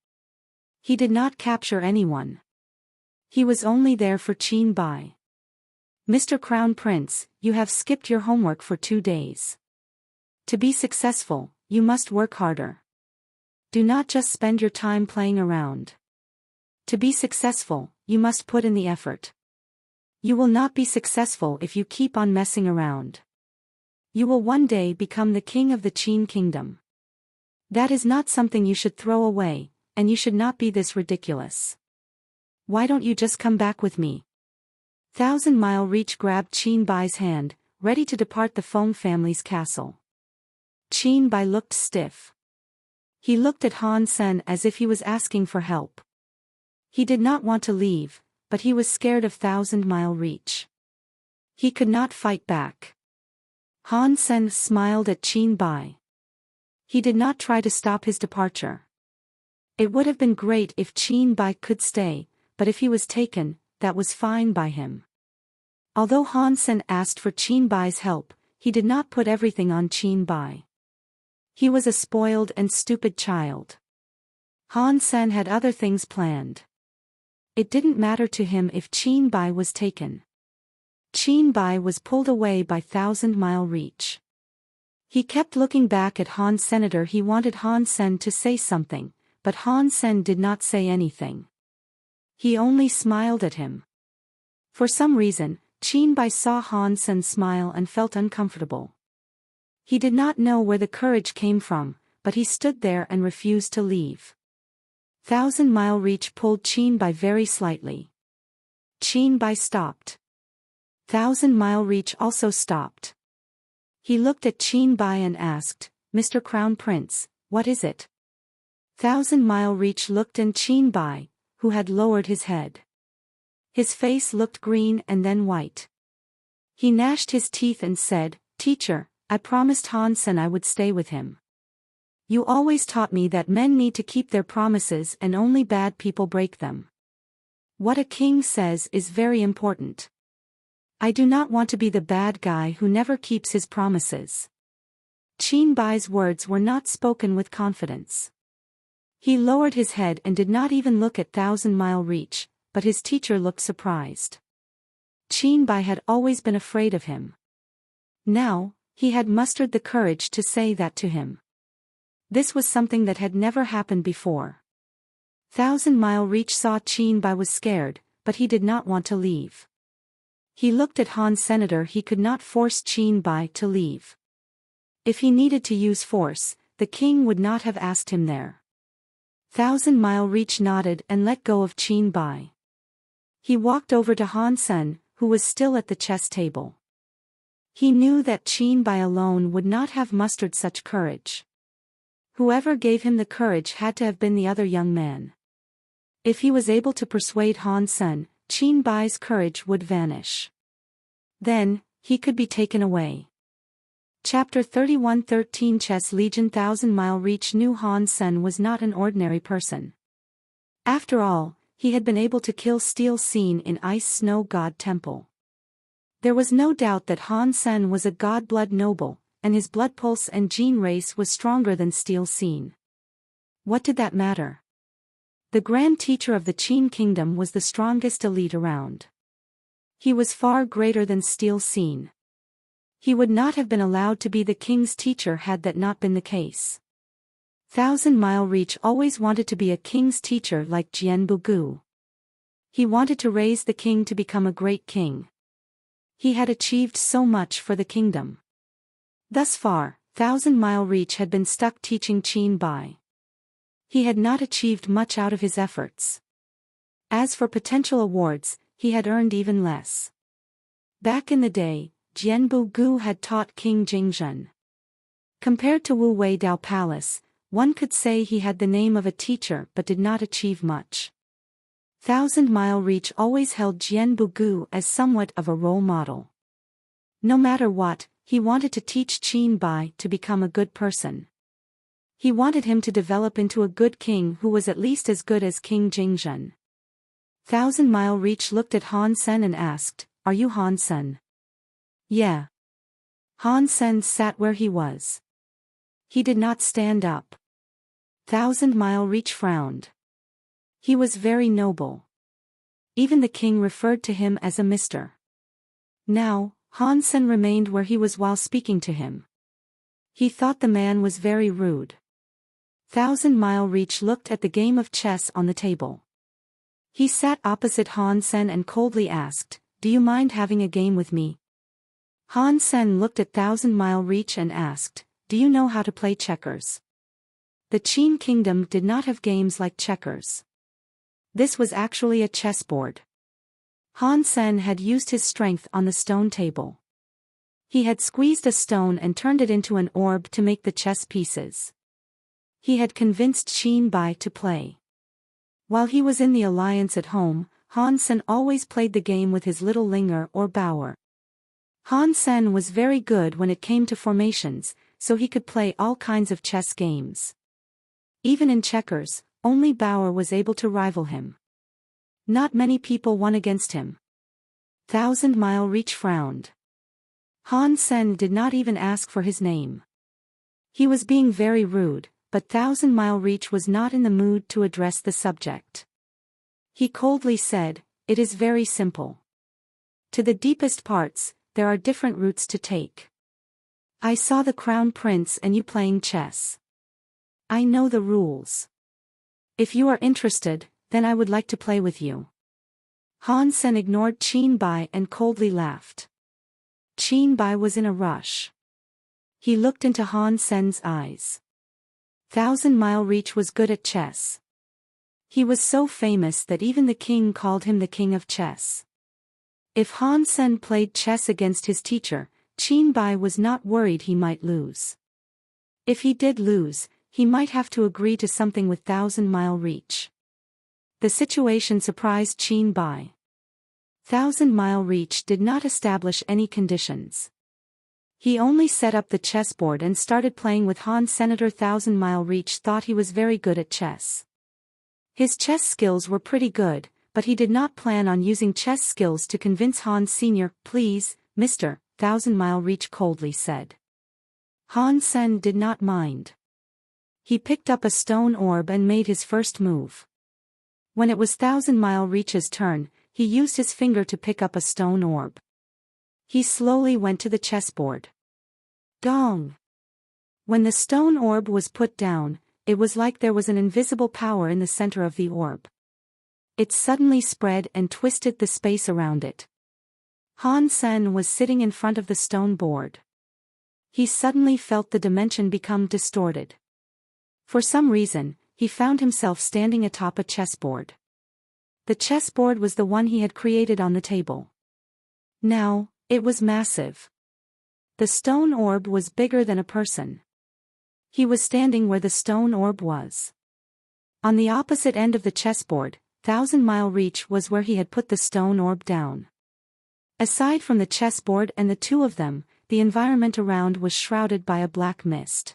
He did not capture anyone. He was only there for Qin Bai. "Mr. Crown Prince, you have skipped your homework for 2 days. To be successful, you must work harder. Do not just spend your time playing around. To be successful, you must put in the effort. You will not be successful if you keep on messing around. You will one day become the king of the Qin kingdom. That is not something you should throw away, and you should not be this ridiculous. Why don't you just come back with me?" Thousand Mile Reach grabbed Qin Bai's hand, ready to depart the Feng family's castle. Qin Bai looked stiff. He looked at Han Sen as if he was asking for help. He did not want to leave, but he was scared of Thousand Mile Reach. He could not fight back. Han Sen smiled at Qin Bai. He did not try to stop his departure. It would have been great if Qin Bai could stay, but if he was taken, that was fine by him. Although Han Sen asked for Qin Bai's help, he did not put everything on Qin Bai. He was a spoiled and stupid child. Han Sen had other things planned. It didn't matter to him if Qin Bai was taken. Qin Bai was pulled away by Thousand Mile Reach. He kept looking back at Han Senator. He wanted Han Sen to say something, but Han Sen did not say anything. He only smiled at him. For some reason, Qin Bai saw Han Sen smile and felt uncomfortable. He did not know where the courage came from, but he stood there and refused to leave. Thousand Mile Reach pulled Qin Bai very slightly. Qin Bai stopped. Thousand Mile Reach also stopped. He looked at Qin Bai and asked, "Mr. Crown Prince, what is it?" Thousand Mile Reach looked at Qin Bai, who had lowered his head. His face looked green and then white. He gnashed his teeth and said, "Teacher, I promised Han Sen I would stay with him. You always taught me that men need to keep their promises and only bad people break them. What a king says is very important. I do not want to be the bad guy who never keeps his promises." Qin Bai's words were not spoken with confidence. He lowered his head and did not even look at Thousand Mile Reach, but his teacher looked surprised. Qin Bai had always been afraid of him. Now, he had mustered the courage to say that to him. This was something that had never happened before. Thousand Mile Reach saw Qin Bai was scared, but he did not want to leave. He looked at Han Senator. He could not force Qin Bai to leave. If he needed to use force, the king would not have asked him there. Thousand Mile Reach nodded and let go of Qin Bai. He walked over to Han Sen, who was still at the chess table. He knew that Qin Bai alone would not have mustered such courage. Whoever gave him the courage had to have been the other young man. If he was able to persuade Han Sen, Qin Bai's courage would vanish. Then, he could be taken away. Chapter 31:13 Chess Legion. Thousand Mile Reach knew Han Sen was not an ordinary person. After all, he had been able to kill Steel Scene in Ice Snow God Temple. There was no doubt that Han Sen was a god-blood noble, and his blood pulse and gene race was stronger than Steel Scene. What did that matter? The Grand Teacher of the Qin Kingdom was the strongest elite around. He was far greater than Steel Scene. He would not have been allowed to be the king's teacher had that not been the case. Thousand Mile Reach always wanted to be a king's teacher like Jian Bugu. He wanted to raise the king to become a great king. He had achieved so much for the kingdom. Thus far, Thousand Mile Reach had been stuck teaching Qin Bai. He had not achieved much out of his efforts. As for potential awards, he had earned even less. Back in the day, Jian Bugu had taught King Jingzhen. Compared to Wu Wei Dao Palace, one could say he had the name of a teacher but did not achieve much. Thousand Mile Reach always held Jian Bugu as somewhat of a role model. No matter what, he wanted to teach Qin Bai to become a good person. He wanted him to develop into a good king who was at least as good as King Jingzhen. Thousand Mile Reach looked at Han Sen and asked, "Are you Han Sen?" "Yeah." Han Sen sat where he was. He did not stand up. Thousand Mile Reach frowned. He was very noble. Even the king referred to him as a Mr. Now, Han Sen remained where he was while speaking to him. He thought the man was very rude. Thousand Mile Reach looked at the game of chess on the table. He sat opposite Han Sen and coldly asked, "Do you mind having a game with me?" Han Sen looked at Thousand Mile Reach and asked, "Do you know how to play checkers?" The Qin Kingdom did not have games like checkers. This was actually a chessboard. Han Sen had used his strength on the stone table. He had squeezed a stone and turned it into an orb to make the chess pieces. He had convinced Qin Bai to play. While he was in the alliance at home, Han Sen always played the game with his little Linger or Bower. Han Sen was very good when it came to formations, so he could play all kinds of chess games. Even in checkers, only Bower was able to rival him. Not many people won against him. Thousand Mile Reach frowned. Han Sen did not even ask for his name. He was being very rude, but Thousand Mile Reach was not in the mood to address the subject. He coldly said, "It is very simple. To the deepest parts, there are different routes to take. I saw the Crown Prince and you playing chess. I know the rules. If you are interested, then I would like to play with you." Han Sen ignored Qin Bai and coldly laughed. Qin Bai was in a rush. He looked into Han Sen's eyes. Thousand Mile Reach was good at chess. He was so famous that even the king called him the king of chess. If Han Sen played chess against his teacher, Qin Bai was not worried he might lose. If he did lose, he might have to agree to something with 1,000-mile reach. The situation surprised Qin Bai. 1,000-mile reach did not establish any conditions. He only set up the chessboard and started playing with Han. Senator 1,000-mile reach thought he was very good at chess. His chess skills were pretty good, but he did not plan on using chess skills to convince Han Sr. "Please, Mr. 1,000-mile reach," coldly said. Han Sen did not mind. He picked up a stone orb and made his first move. When it was 1,000-mile reach's turn, he used his finger to pick up a stone orb. He slowly went to the chessboard. Dong! When the stone orb was put down, it was like there was an invisible power in the center of the orb. It suddenly spread and twisted the space around it. Han Sen was sitting in front of the stone board. He suddenly felt the dimension become distorted. For some reason, he found himself standing atop a chessboard. The chessboard was the one he had created on the table. Now, it was massive. The stone orb was bigger than a person. He was standing where the stone orb was. On the opposite end of the chessboard, 1,000-mile reach was where he had put the stone orb down. Aside from the chessboard and the two of them, the environment around was shrouded by a black mist.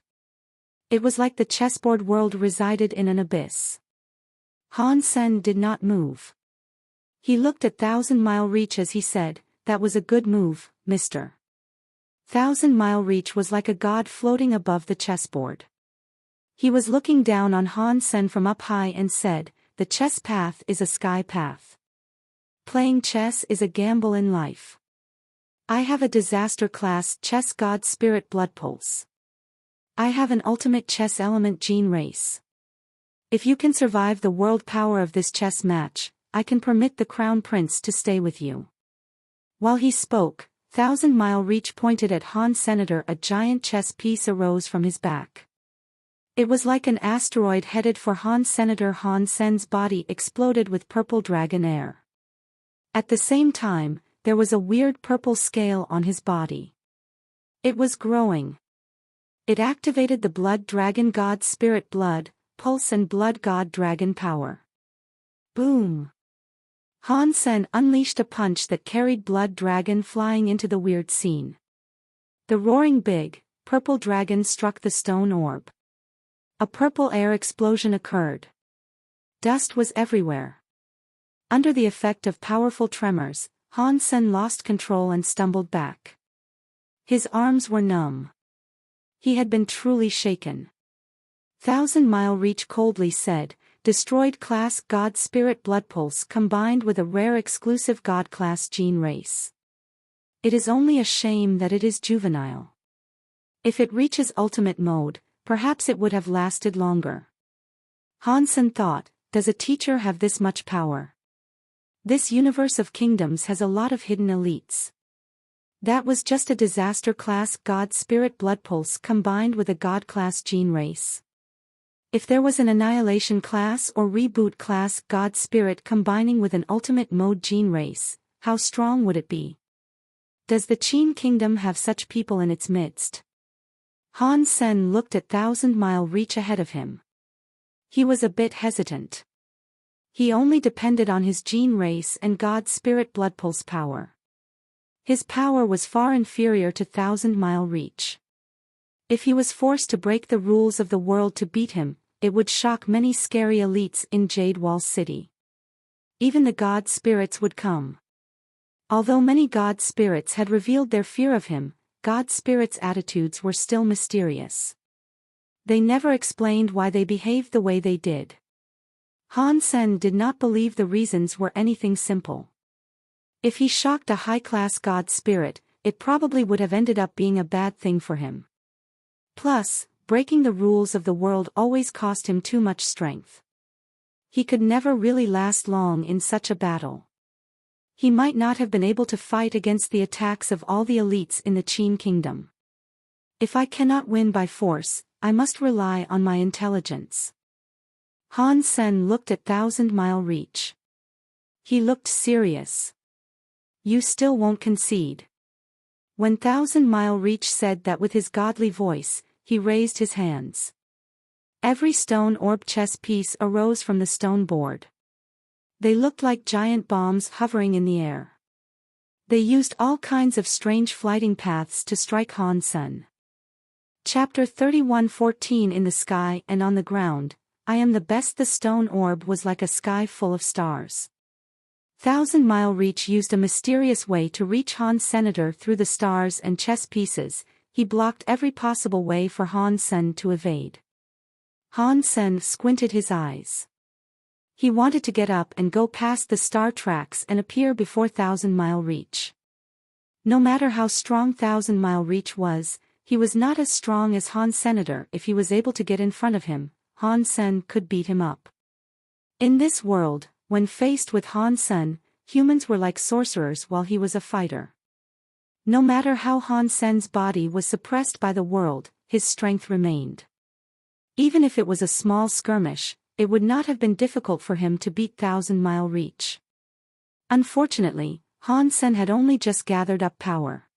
It was like the chessboard world resided in an abyss. Han Sen did not move. He looked at 1,000-mile reach as he said, "That was a good move, Mr." 1,000-mile reach was like a god floating above the chessboard. He was looking down on Han Sen from up high and said, "The chess path is a sky path. Playing chess is a gamble in life. I have a disaster class chess god spirit blood pulse. I have an ultimate chess element gene race. If you can survive the world power of this chess match, I can permit the crown prince to stay with you." While he spoke, 1,000-mile reach pointed at Han Senator. A giant chess piece arose from his back. It was like an asteroid headed for Han Senator. Han Sen's body exploded with purple dragon air. At the same time, there was a weird purple scale on his body. It was growing. It activated the blood dragon god spirit blood, pulse and blood god dragon power. Boom! Han Sen unleashed a punch that carried blood dragon flying into the weird scene. The roaring big, purple dragon struck the stone orb. A purple air explosion occurred. Dust was everywhere. Under the effect of powerful tremors, Han Sen lost control and stumbled back. His arms were numb. He had been truly shaken. 1,000-mile reach coldly said, "Destroyed class god spirit blood pulse combined with a rare exclusive god class gene race. It is only a shame that it is juvenile. If it reaches ultimate mode, perhaps it would have lasted longer." Han Sen thought, does a teacher have this much power? This universe of kingdoms has a lot of hidden elites. That was just a disaster class god spirit blood pulse combined with a god class gene race. If there was an annihilation class or reboot class god spirit combining with an ultimate mode gene race, how strong would it be? Does the Qin kingdom have such people in its midst? Han Sen looked at 1,000-mile reach ahead of him. He was a bit hesitant. He only depended on his gene race and god spirit blood pulse power. His power was far inferior to 1,000-mile reach. If he was forced to break the rules of the world to beat him, it would shock many scary elites in Jade Wall City. Even the god spirits would come. Although many god spirits had revealed their fear of him, god spirits' attitudes were still mysterious. They never explained why they behaved the way they did. Han Sen did not believe the reasons were anything simple. If he shocked a high-class god spirit, it probably would have ended up being a bad thing for him. Plus, breaking the rules of the world always cost him too much strength. He could never really last long in such a battle. He might not have been able to fight against the attacks of all the elites in the Qin kingdom. If I cannot win by force, I must rely on my intelligence. Han Sen looked at Thousand Mile Reach. He looked serious. You still won't concede? When Thousand Mile Reach said that with his godly voice, he raised his hands. Every stone orb chess piece arose from the stone board. They looked like giant bombs hovering in the air. They used all kinds of strange flighting paths to strike Han Sen. Chapter 31:14 In the sky and on the ground, I am the best. The stone orb was like a sky full of stars. Thousand Mile Reach used a mysterious way to reach Han Senator through the stars and chess pieces. He blocked every possible way for Han Sen to evade. Han Sen squinted his eyes. He wanted to get up and go past the star tracks and appear before Thousand Mile Reach. No matter how strong Thousand Mile Reach was, he was not as strong as Han Senator. If he was able to get in front of him, Han Sen could beat him up. In this world, when faced with Han Sen, humans were like sorcerers while he was a fighter. No matter how Han Sen's body was suppressed by the world, his strength remained. Even if it was a small skirmish, it would not have been difficult for him to beat Thousand Mile Reach. Unfortunately, Han Sen had only just gathered up power.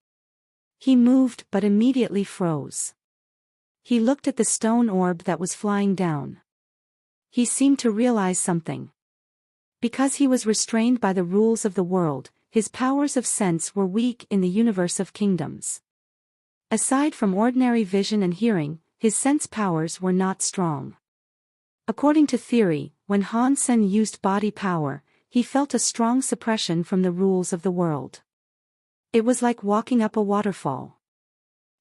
He moved but immediately froze. He looked at the stone orb that was flying down. He seemed to realize something. Because he was restrained by the rules of the world, his powers of sense were weak in the universe of kingdoms. Aside from ordinary vision and hearing, his sense powers were not strong. According to theory, when Han Sen used body power, he felt a strong suppression from the rules of the world. It was like walking up a waterfall.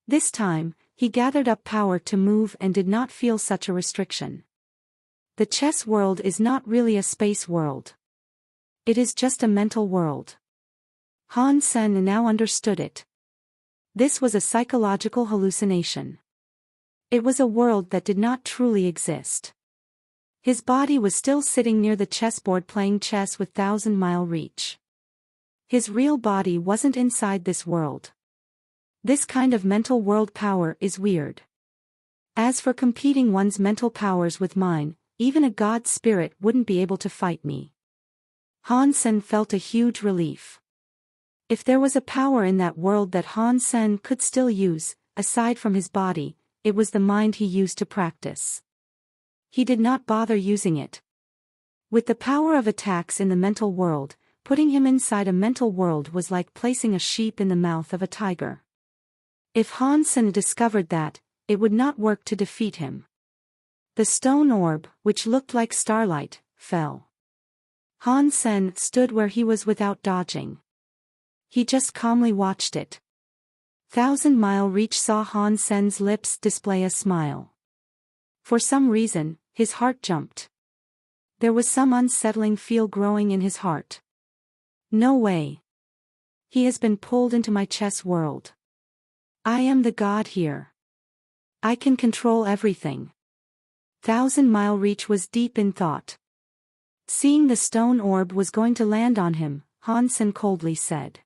This time, he gathered up power to move and did not feel such a restriction. The chess world is not really a space world. It is just a mental world. Han Sen now understood it. This was a psychological hallucination. It was a world that did not truly exist. His body was still sitting near the chessboard playing chess with Thousand Mile Reach. His real body wasn't inside this world. This kind of mental world power is weird. As for competing one's mental powers with mine, even a god spirit wouldn't be able to fight me. Han Sen felt a huge relief. If there was a power in that world that Han Sen could still use, aside from his body, it was the mind he used to practice. He did not bother using it. With the power of attacks in the mental world, putting him inside a mental world was like placing a sheep in the mouth of a tiger. If Han Sen discovered that, it would not work to defeat him. The stone orb, which looked like starlight, fell. Han Sen stood where he was without dodging. He just calmly watched it. Thousand Mile Reach saw Han Sen's lips display a smile. For some reason, his heart jumped. There was some unsettling feel growing in his heart. No way. He has been pulled into my chess world. I am the god here. I can control everything. Thousand Mile Reach was deep in thought. Seeing the stone orb was going to land on him, Han Sen coldly said.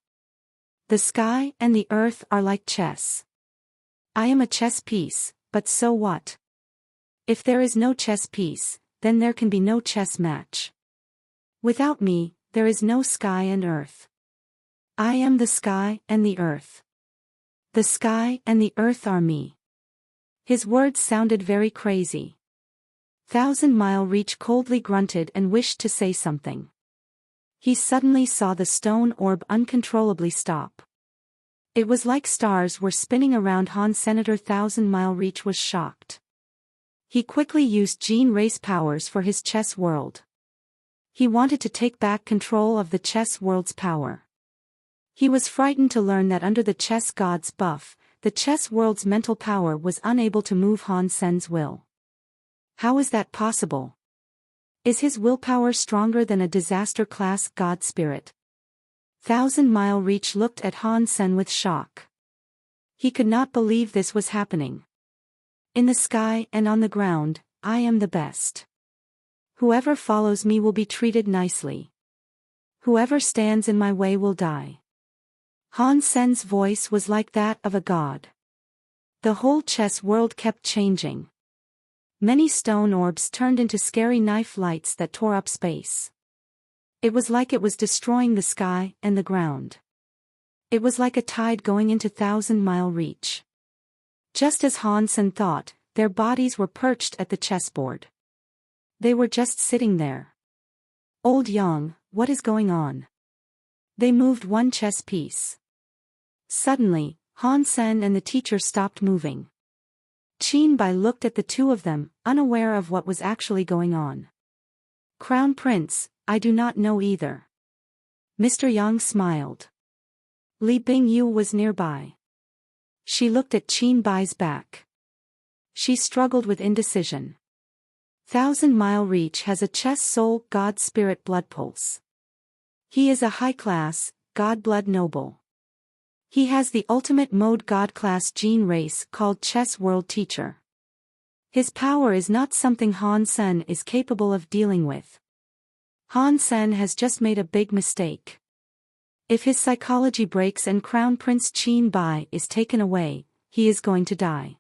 The sky and the earth are like chess. I am a chess piece, but so what? If there is no chess piece, then there can be no chess match. Without me, there is no sky and earth. I am the sky and the earth. The sky and the earth are me. His words sounded very crazy. Thousand Mile Reach coldly grunted and wished to say something. He suddenly saw the stone orb uncontrollably stop. It was like stars were spinning around Han Senator. Thousand Mile Reach was shocked. He quickly used gene race powers for his chess world. He wanted to take back control of the chess world's power. He was frightened to learn that under the chess god's buff, the chess world's mental power was unable to move Han Sen's will. How is that possible? Is his willpower stronger than a disaster-class god spirit? Thousand Mile Reach looked at Han Sen with shock. He could not believe this was happening. In the sky and on the ground, I am the best. Whoever follows me will be treated nicely. Whoever stands in my way will die. Han Sen's voice was like that of a god. The whole chess world kept changing. Many stone orbs turned into scary knife lights that tore up space. It was like it was destroying the sky and the ground. It was like a tide going into 1,000-mile reach. Just as Han Sen thought, their bodies were perched at the chessboard. They were just sitting there. Old Yang, what is going on? They moved one chess piece. Suddenly, Han Sen and the teacher stopped moving. Qin Bai looked at the two of them, unaware of what was actually going on. Crown Prince, I do not know either. Mr. Yang smiled. Li Bingyu was nearby. She looked at Qin Bai's back. She struggled with indecision. 1,000-mile reach has a chess soul god spirit blood pulse. He is a high-class, god blood noble. He has the ultimate mode god class gene race called Chess World Teacher. His power is not something Han Sen is capable of dealing with. Han Sen has just made a big mistake. If his psychology breaks and Crown Prince Qin Bai is taken away, he is going to die.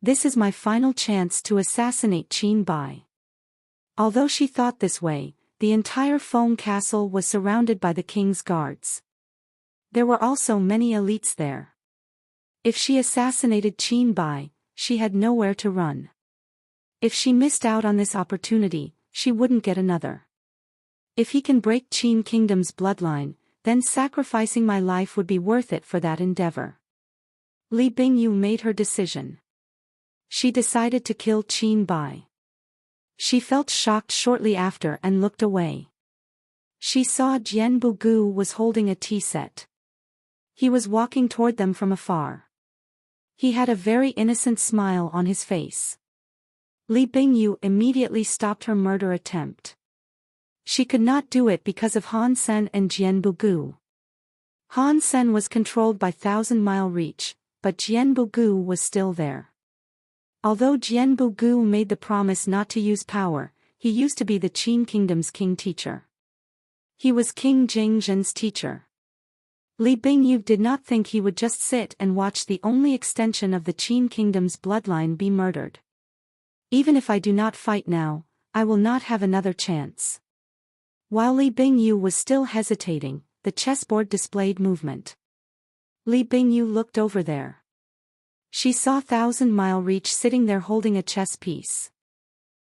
This is my final chance to assassinate Qin Bai. Although she thought this way, the entire Foam Castle was surrounded by the king's guards. There were also many elites there. If she assassinated Qin Bai, she had nowhere to run. If she missed out on this opportunity, she wouldn't get another. If he can break Qin Kingdom's bloodline, then sacrificing my life would be worth it for that endeavor. Li Bingyu made her decision. She decided to kill Qin Bai. She felt shocked shortly after and looked away. She saw Jian Bugu was holding a tea set. He was walking toward them from afar. He had a very innocent smile on his face. Li Bingyu immediately stopped her murder attempt. She could not do it because of Han Sen and Jian Bugu. Han Sen was controlled by 1,000-mile reach, but Jian Bugu was still there. Although Jian Bugu made the promise not to use power, he used to be the Qin Kingdom's king teacher. He was King Jingzhen's teacher. Li Bingyu did not think he would just sit and watch the only extension of the Qin Kingdom's bloodline be murdered. Even if I do not fight now, I will not have another chance. While Li Bingyu was still hesitating, the chessboard displayed movement. Li Bingyu looked over there. She saw 1,000-mile reach sitting there holding a chess piece.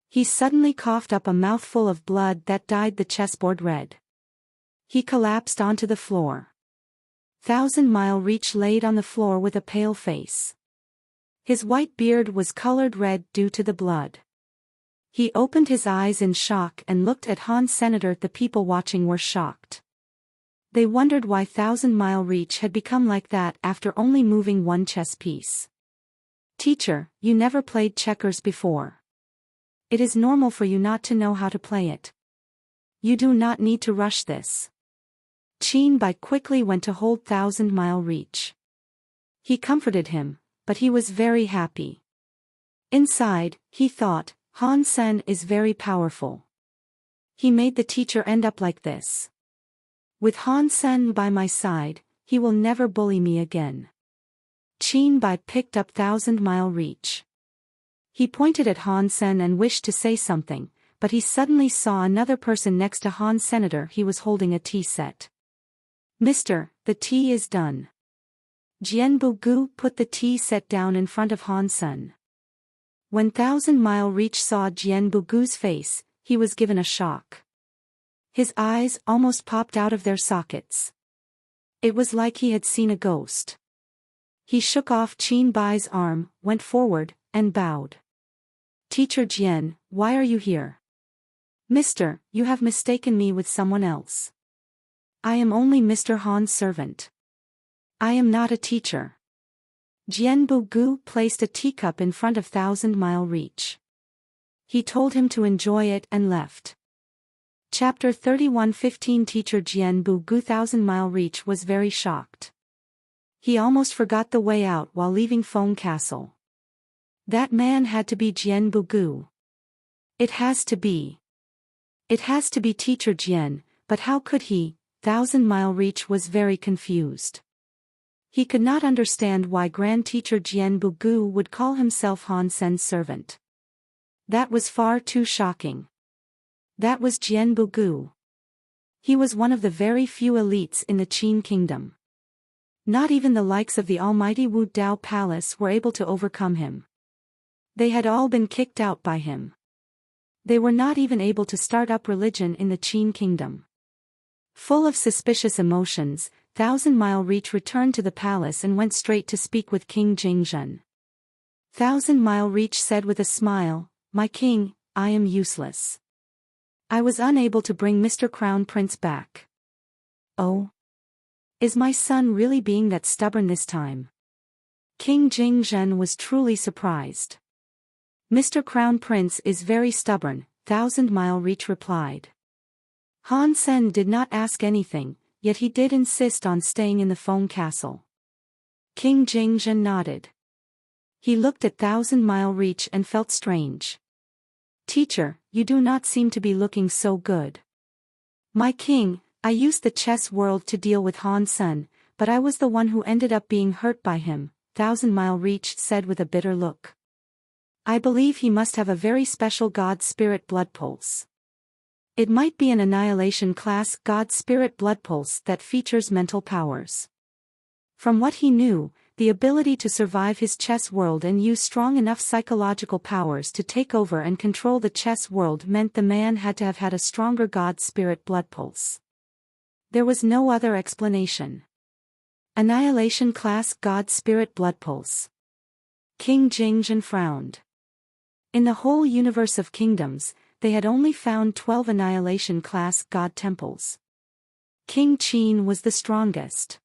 He suddenly coughed up a mouthful of blood that dyed the chessboard red. He collapsed onto the floor. 1,000-mile reach laid on the floor with a pale face. His white beard was colored red due to the blood. He opened his eyes in shock and looked at Han Senator. The people watching were shocked. They wondered why 1,000-mile reach had become like that after only moving one chess piece. Teacher, you never played checkers before. It is normal for you not to know how to play it. You do not need to rush this. Qin Bai quickly went to hold 1,000-mile reach. He comforted him, but he was very happy. Inside, he thought, Han Sen is very powerful. He made the teacher end up like this. With Han Sen by my side, he will never bully me again. Qin Bai picked up 1,000-mile reach. He pointed at Han Sen and wished to say something, but he suddenly saw another person next to Han Senator. He was holding a tea set. Mister, the tea is done. Jian Bugu put the tea set down in front of Han Sen. When 1,000-mile reach saw Jian Bugu's face, he was given a shock. His eyes almost popped out of their sockets. It was like he had seen a ghost. He shook off Qin Bai's arm, went forward, and bowed. Teacher Jian, why are you here? Mister, you have mistaken me with someone else. I am only Mr. Han's servant. I am not a teacher. Jian Bugu placed a teacup in front of 1,000-mile reach. He told him to enjoy it and left. Chapter 31:15 Teacher Jian Bugu 1,000-mile reach was very shocked. He almost forgot the way out while leaving Foam Castle. That man had to be Jian Bugu. It has to be. It has to be Teacher Jian, but how could he? 1,000-mile reach was very confused. He could not understand why Grand Teacher Jian Bugu would call himself Han Sen's servant. That was far too shocking. That was Jian Bugu. He was one of the very few elites in the Qin kingdom. Not even the likes of the almighty Wu Dao Palace were able to overcome him. They had all been kicked out by him. They were not even able to start up religion in the Qin kingdom. Full of suspicious emotions, Thousand Mile Reach returned to the palace and went straight to speak with King Jingzhen. Thousand Mile Reach said with a smile, "My king, I am useless. I was unable to bring Mr. Crown Prince back." "Oh? Is my son really being that stubborn this time?" King Jingzhen was truly surprised. "Mr. Crown Prince is very stubborn," Thousand Mile Reach replied. Han Sen did not ask anything, yet he did insist on staying in the foam castle. King Jingzhen nodded. He looked at Thousand Mile Reach and felt strange. "Teacher, you do not seem to be looking so good." "My king, I used the chess world to deal with Han Sen, but I was the one who ended up being hurt by him," Thousand Mile Reach said with a bitter look. "I believe he must have a very special God Spirit blood pulse. It might be an Annihilation class God Spirit blood pulse that features mental powers." From what he knew, the ability to survive his chess world and use strong enough psychological powers to take over and control the chess world meant the man had to have had a stronger God Spirit blood pulse. There was no other explanation. Annihilation class God Spirit blood pulse. King Jingzhen frowned. In the whole universe of kingdoms, they had only found 12 Annihilation class God temples. King Qin was the strongest.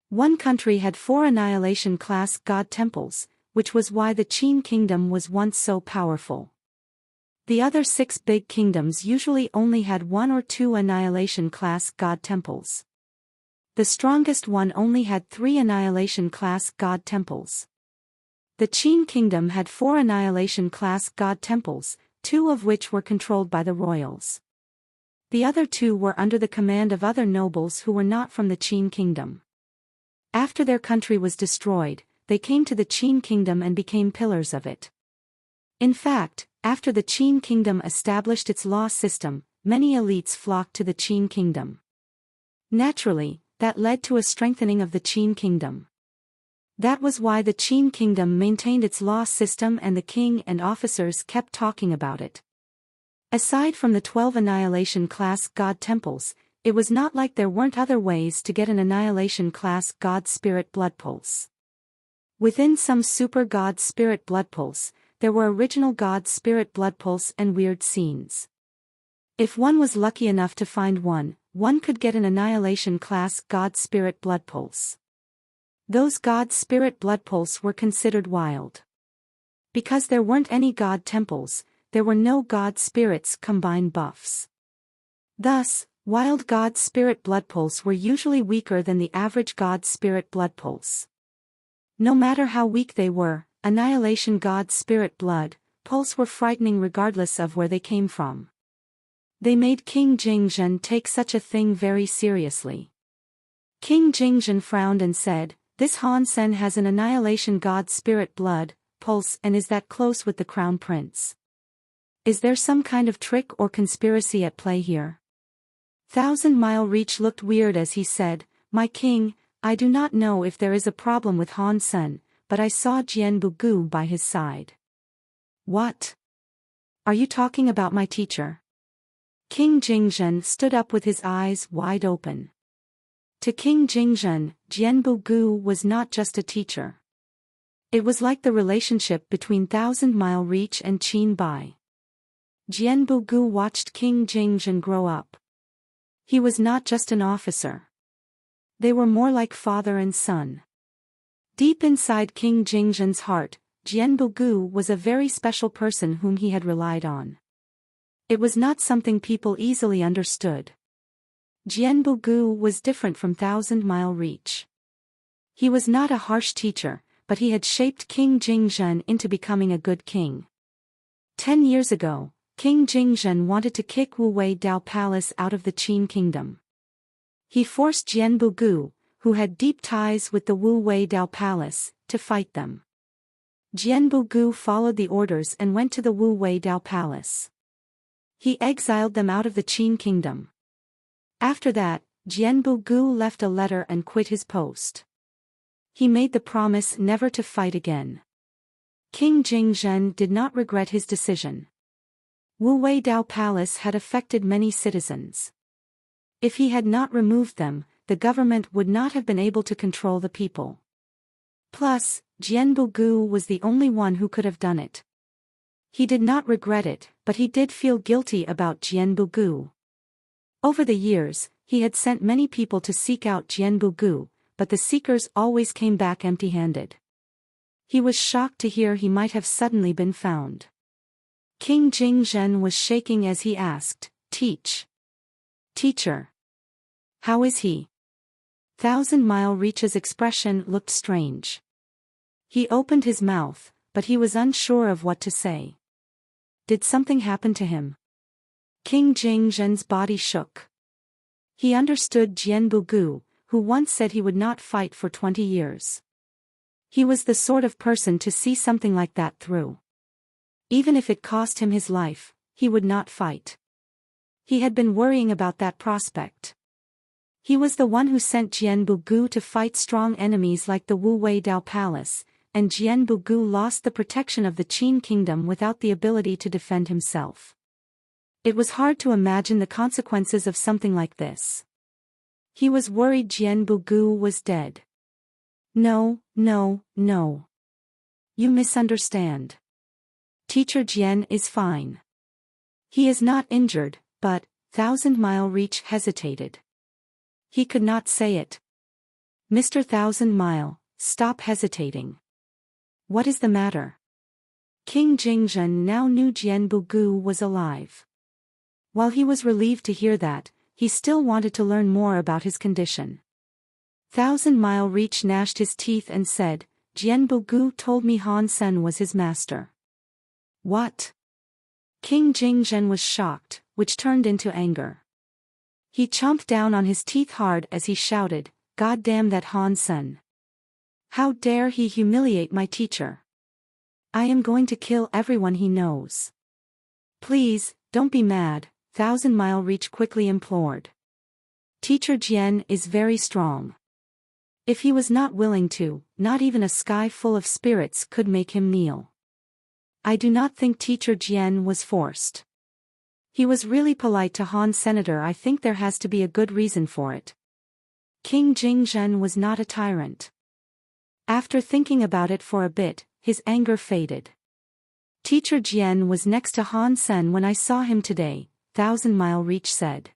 One country had 4 Annihilation class God temples, which was why the Qin kingdom was once so powerful. The other 6 big kingdoms usually only had 1 or 2 Annihilation class God temples. The strongest one only had 3 Annihilation class God temples. The Qin kingdom had 4 Annihilation class God temples, 2 of which were controlled by the royals. The other 2 were under the command of other nobles who were not from the Qin kingdom. After their country was destroyed, they came to the Qin kingdom and became pillars of it. In fact, after the Qin kingdom established its law system, many elites flocked to the Qin kingdom. Naturally, that led to a strengthening of the Qin kingdom. That was why the Qin kingdom maintained its law system and the king and officers kept talking about it. Aside from the 12 Annihilation class God temples, it was not like there weren't other ways to get an Annihilation class God Spirit blood pulse. Within some Super God Spirit blood pulse, there were original God Spirit blood pulse and weird scenes. If one was lucky enough to find one could get an Annihilation class God Spirit blood pulse. Those God Spirit blood pulse were considered wild. Because there weren't any God temples, there were no God Spirits combined buffs. Thus, wild God Spirit blood pulse were usually weaker than the average God Spirit blood pulse. No matter how weak they were, Annihilation God Spirit blood pulse were frightening regardless of where they came from. They made King Jingzhen take such a thing very seriously. King Jingzhen frowned and said, "This Han Sen has an Annihilation God Spirit blood pulse and is that close with the Crown Prince. Is there some kind of trick or conspiracy at play here?" Thousand Mile Reach looked weird as he said, "My king, I do not know if there is a problem with Han Sen, but I saw Jian Bugu by his side." "What? Are you talking about my teacher?" King Jingzhen stood up with his eyes wide open. To King Jingzhen, Jian Bugu was not just a teacher. It was like the relationship between Thousand Mile Reach and Qin Bai. Jian Bugu watched King Jingzhen grow up. He was not just an officer. They were more like father and son. Deep inside King Jingzhen's heart, Jian Bugu was a very special person whom he had relied on. It was not something people easily understood. Jian Bugu was different from Thousand Mile Reach. He was not a harsh teacher, but he had shaped King Jingzhen into becoming a good king. 10 years ago, King Jingzhen wanted to kick Wu Dao Palace out of the Qin kingdom. He forced Jian Bugu, who had deep ties with the Wu Dao Palace, to fight them. Jianbu followed the orders and went to the Wu Wei Dao palace. He exiled them out of the Qin kingdom. After that, Jianbu left a letter and quit his post. He made the promise never to fight again. King Jingzhen did not regret his decision. Wu Wei Dao Palace had affected many citizens. If he had not removed them, the government would not have been able to control the people. Plus, Jianbu was the only one who could have done it. He did not regret it, but he did feel guilty about Jianbu. Over the years, he had sent many people to seek out Jianbu, but the seekers always came back empty-handed. He was shocked to hear he might have suddenly been found. King Jingzhen was shaking as he asked, Teacher. How is he? 1,000-Mile Reach's expression looked strange. He opened his mouth, but he was unsure of what to say. Did something happen to him? King Jingzhen's body shook. He understood Jianbu, who once said he would not fight for 20 years. He was the sort of person to see something like that through. Even if it cost him his life, he would not fight. He had been worrying about that prospect. He was the one who sent Jianbu to fight strong enemies like the Wu Wei Dao Palace, and Jianbu lost the protection of the Qin kingdom without the ability to defend himself. It was hard to imagine the consequences of something like this. He was worried Jianbu was dead. No. You misunderstand. Teacher Jian is fine. He is not injured, but 1,000-Mile Reach hesitated. He could not say it. Mr. 1,000-Mile, stop hesitating. What is the matter? King Jingzhen now knew Jianbu was alive. While he was relieved to hear that, he still wanted to learn more about his condition. 1,000-Mile Reach gnashed his teeth and said, Jianbu told me Han Sen was his master. What? King Jingzhen was shocked, which turned into anger. He chomped down on his teeth hard as he shouted, God damn that Han Sen. How dare he humiliate my teacher? I am going to kill everyone he knows. Please, don't be mad, 1,000-Mile Reach quickly implored. Teacher Jian is very strong. If he was not willing to, not even a sky full of spirits could make him kneel. I do not think Teacher Jian was forced. He was really polite to Han Senator. I think there has to be a good reason for it. King Jingzhen was not a tyrant. After thinking about it for a bit, his anger faded. Teacher Jian was next to Han Sen when I saw him today, 1,000-Mile Reach said.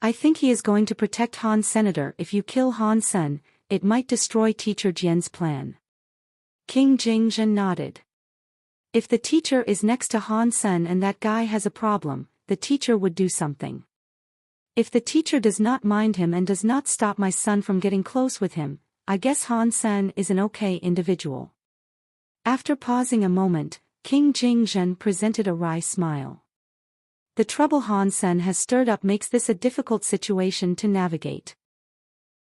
I think he is going to protect Han Senator. If you kill Han Sen, it might destroy Teacher Jian's plan. King Jingzhen nodded. If the teacher is next to Han Sen and that guy has a problem, the teacher would do something. If the teacher does not mind him and does not stop my son from getting close with him, I guess Han Sen is an okay individual. After pausing a moment, King Jingzhen presented a wry smile. The trouble Han Sen has stirred up makes this a difficult situation to navigate.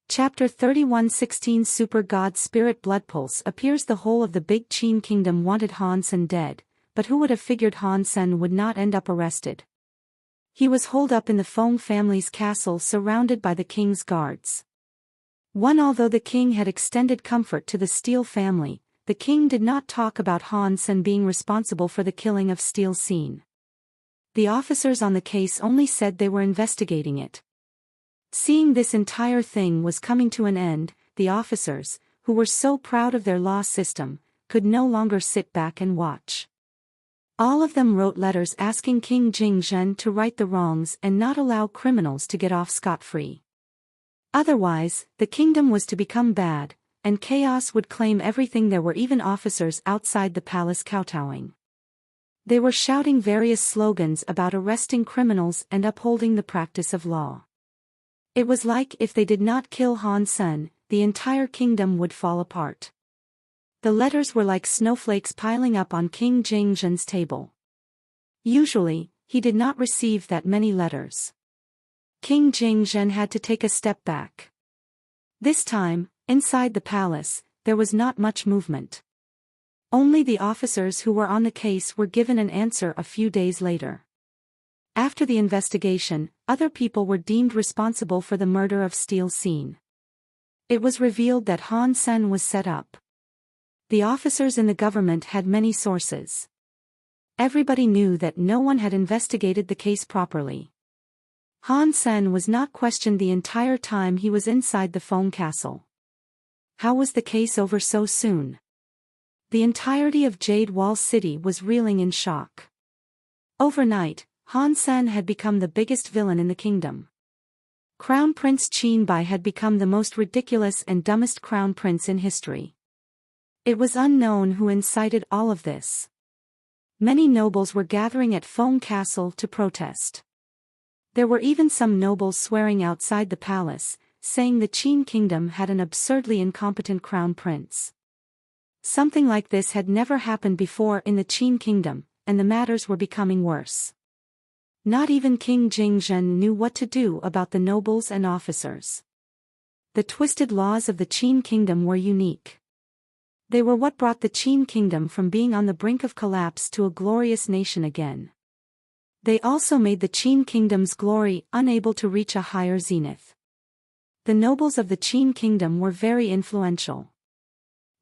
Chapter 31:16 Super God Spirit Blood Pulse appears. The whole of the Big Qin Kingdom wanted Han Sen dead, but who would have figured Han Sen would not end up arrested? He was holed up in the Feng family's castle surrounded by the king's guards. Although the king had extended comfort to the Steele family, the king did not talk about Han Sen being responsible for the killing of Steele Seen. The officers on the case only said they were investigating it. Seeing this entire thing was coming to an end, the officers, who were so proud of their law system, could no longer sit back and watch. All of them wrote letters asking King Jingzhen to right the wrongs and not allow criminals to get off scot-free. Otherwise, the kingdom was to become bad, and chaos would claim everything. There were even officers outside the palace kowtowing. They were shouting various slogans about arresting criminals and upholding the practice of law. It was like if they did not kill Han Sen, the entire kingdom would fall apart. The letters were like snowflakes piling up on King Jingzhen's table. Usually, he did not receive that many letters. King Jingzhen had to take a step back. This time, inside the palace, there was not much movement. Only the officers who were on the case were given an answer a few days later. After the investigation, other people were deemed responsible for the murder of Steel Scene. It was revealed that Han Sen was set up. The officers in the government had many sources. Everybody knew that no one had investigated the case properly. Han Sen was not questioned the entire time he was inside the foam castle. How was the case over so soon? The entirety of Jade Wall City was reeling in shock. Overnight, Han Sen had become the biggest villain in the kingdom. Crown Prince Qin Bai had become the most ridiculous and dumbest crown prince in history. It was unknown who incited all of this. Many nobles were gathering at Foam Castle to protest. There were even some nobles swearing outside the palace, saying the Qin kingdom had an absurdly incompetent crown prince. Something like this had never happened before in the Qin kingdom, and the matters were becoming worse. Not even King Jingzhen knew what to do about the nobles and officers. The twisted laws of the Qin kingdom were unique. They were what brought the Qin kingdom from being on the brink of collapse to a glorious nation again. They also made the Qin kingdom's glory unable to reach a higher zenith. The nobles of the Qin kingdom were very influential.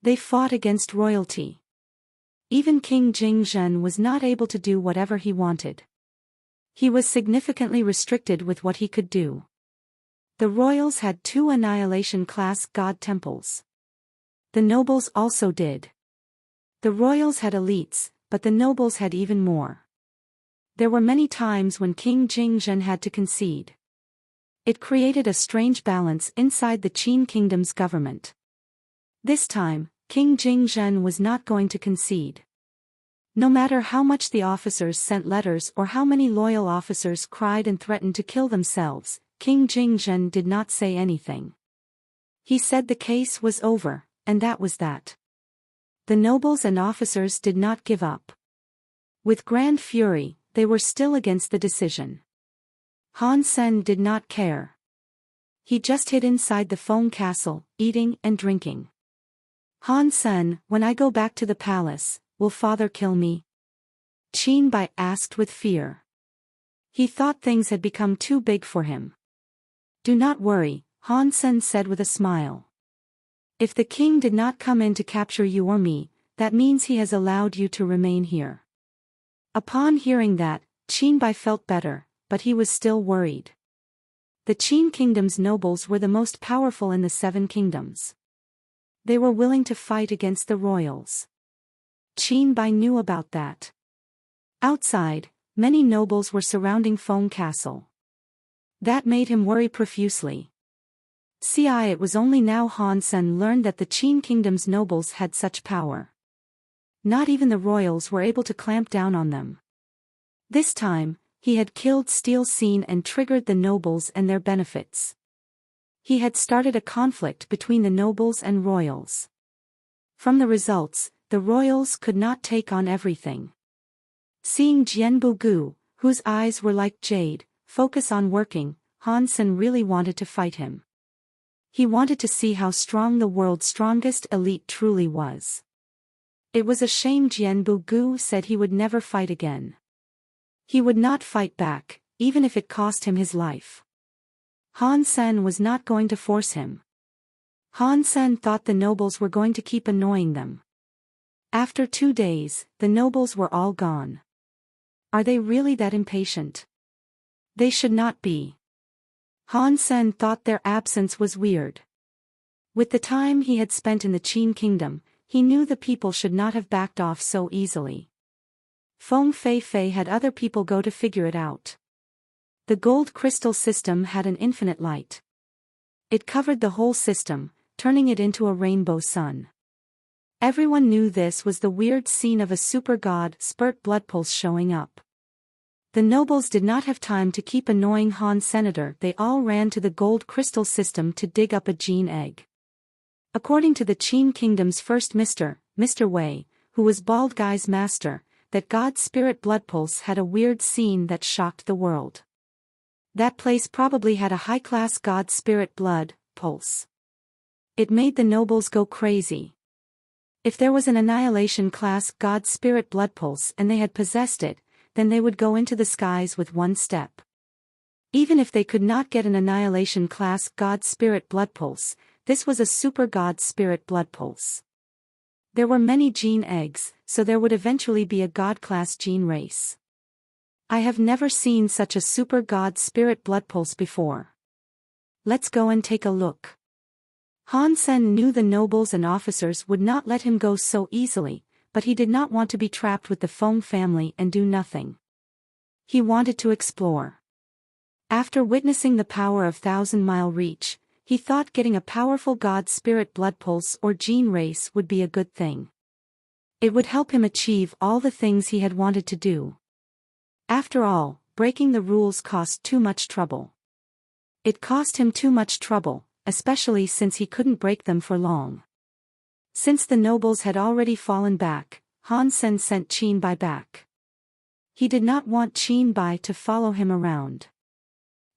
They fought against royalty. Even King Jingzhen was not able to do whatever he wanted. He was significantly restricted with what he could do. The royals had 2 annihilation-class god temples. The nobles also did. The royals had elites, but the nobles had even more. There were many times when King Jingzhen had to concede. It created a strange balance inside the Qin kingdom's government. This time, King Jingzhen was not going to concede. No matter how much the officers sent letters or how many loyal officers cried and threatened to kill themselves, King Jingzhen did not say anything. He said the case was over, and that was that. The nobles and officers did not give up. With grand fury, they were still against the decision. Han Sen did not care. He just hid inside the foam castle, eating and drinking. Han Sen, when I go back to the palace, will father kill me? Qin Bai asked with fear. He thought things had become too big for him. Do not worry, Han Sen said with a smile. If the king did not come in to capture you or me, that means he has allowed you to remain here. Upon hearing that, Qin Bai felt better, but he was still worried. The Qin kingdom's nobles were the most powerful in the 7 kingdoms. They were willing to fight against the royals. Qin Bai knew about that. Outside, many nobles were surrounding Foam Castle. That made him worry profusely. It was only now Han Sen learned that the Qin kingdom's nobles had such power. Not even the royals were able to clamp down on them. This time, he had killed Steel Scene and triggered the nobles and their benefits. He had started a conflict between the nobles and royals. From the results, the royals could not take on everything. Seeing Jianbu Gu, whose eyes were like jade, focus on working, Han Sen really wanted to fight him. He wanted to see how strong the world's strongest elite truly was. It was a shame Jianbu Gu said he would never fight again. He would not fight back, even if it cost him his life. Han Sen was not going to force him. Han Sen thought the nobles were going to keep annoying them. After 2 days, the nobles were all gone. Are they really that impatient? They should not be. Han Sen thought their absence was weird. With the time he had spent in the Qin kingdom, he knew the people should not have backed off so easily. Feng Fei Fei had other people go to figure it out. The gold crystal system had an infinite light. It covered the whole system, turning it into a rainbow sun. Everyone knew this was the weird scene of a super god spurt blood pulse showing up. The nobles did not have time to keep annoying Han Senator. They all ran to the gold crystal system to dig up a gene egg. According to the Qin kingdom's first Mr. Wei, who was Bald Guy's master, that god spirit blood pulse had a weird scene that shocked the world. That place probably had a high-class god spirit blood pulse. It made the nobles go crazy. If there was an Annihilation class God Spirit Blood Pulse and they had possessed it, then they would go into the skies with one step. Even if they could not get an Annihilation class God Spirit Blood Pulse, this was a Super God Spirit Blood Pulse. There were many gene eggs, so there would eventually be a God class gene race. I have never seen such a Super God Spirit Blood Pulse before. Let's go and take a look. Han Sen knew the nobles and officers would not let him go so easily, but he did not want to be trapped with the Feng family and do nothing. He wanted to explore. After witnessing the power of Thousand-Mile Reach, he thought getting a powerful God Spirit Blood Pulse or gene race would be a good thing. It would help him achieve all the things he had wanted to do. After all, breaking the rules cost too much trouble. It cost him too much trouble, especially since he couldn't break them for long. Since the nobles had already fallen back, Han Sen sent Qin Bai back. He did not want Qin Bai to follow him around.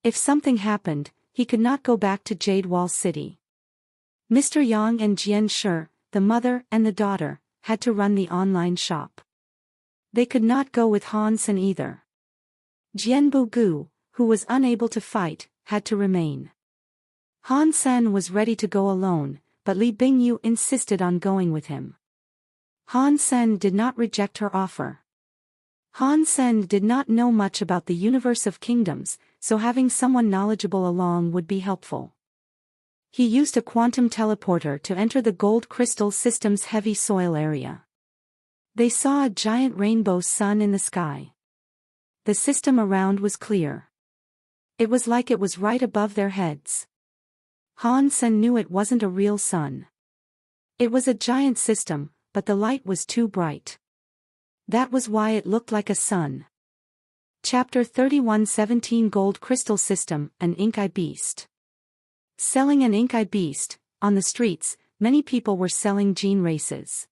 If something happened, he could not go back to Jade Wall City. Mr. Yang and Jian Shi, the mother and the daughter, had to run the online shop. They could not go with Han Sen either. Jian Bugu, who was unable to fight, had to remain. Han Sen was ready to go alone, but Li Bingyu insisted on going with him. Han Sen did not reject her offer. Han Sen did not know much about the universe of kingdoms, so having someone knowledgeable along would be helpful. He used a quantum teleporter to enter the gold crystal system's heavy soil area. They saw a giant rainbow sun in the sky. The system around was clear. It was like it was right above their heads. Han Sen knew it wasn't a real sun. It was a giant system, but the light was too bright. That was why it looked like a sun. Chapter 31:17 Gold Crystal System, an Inkai Beast. Selling an Inkai Beast. On the streets, many people were selling gene races.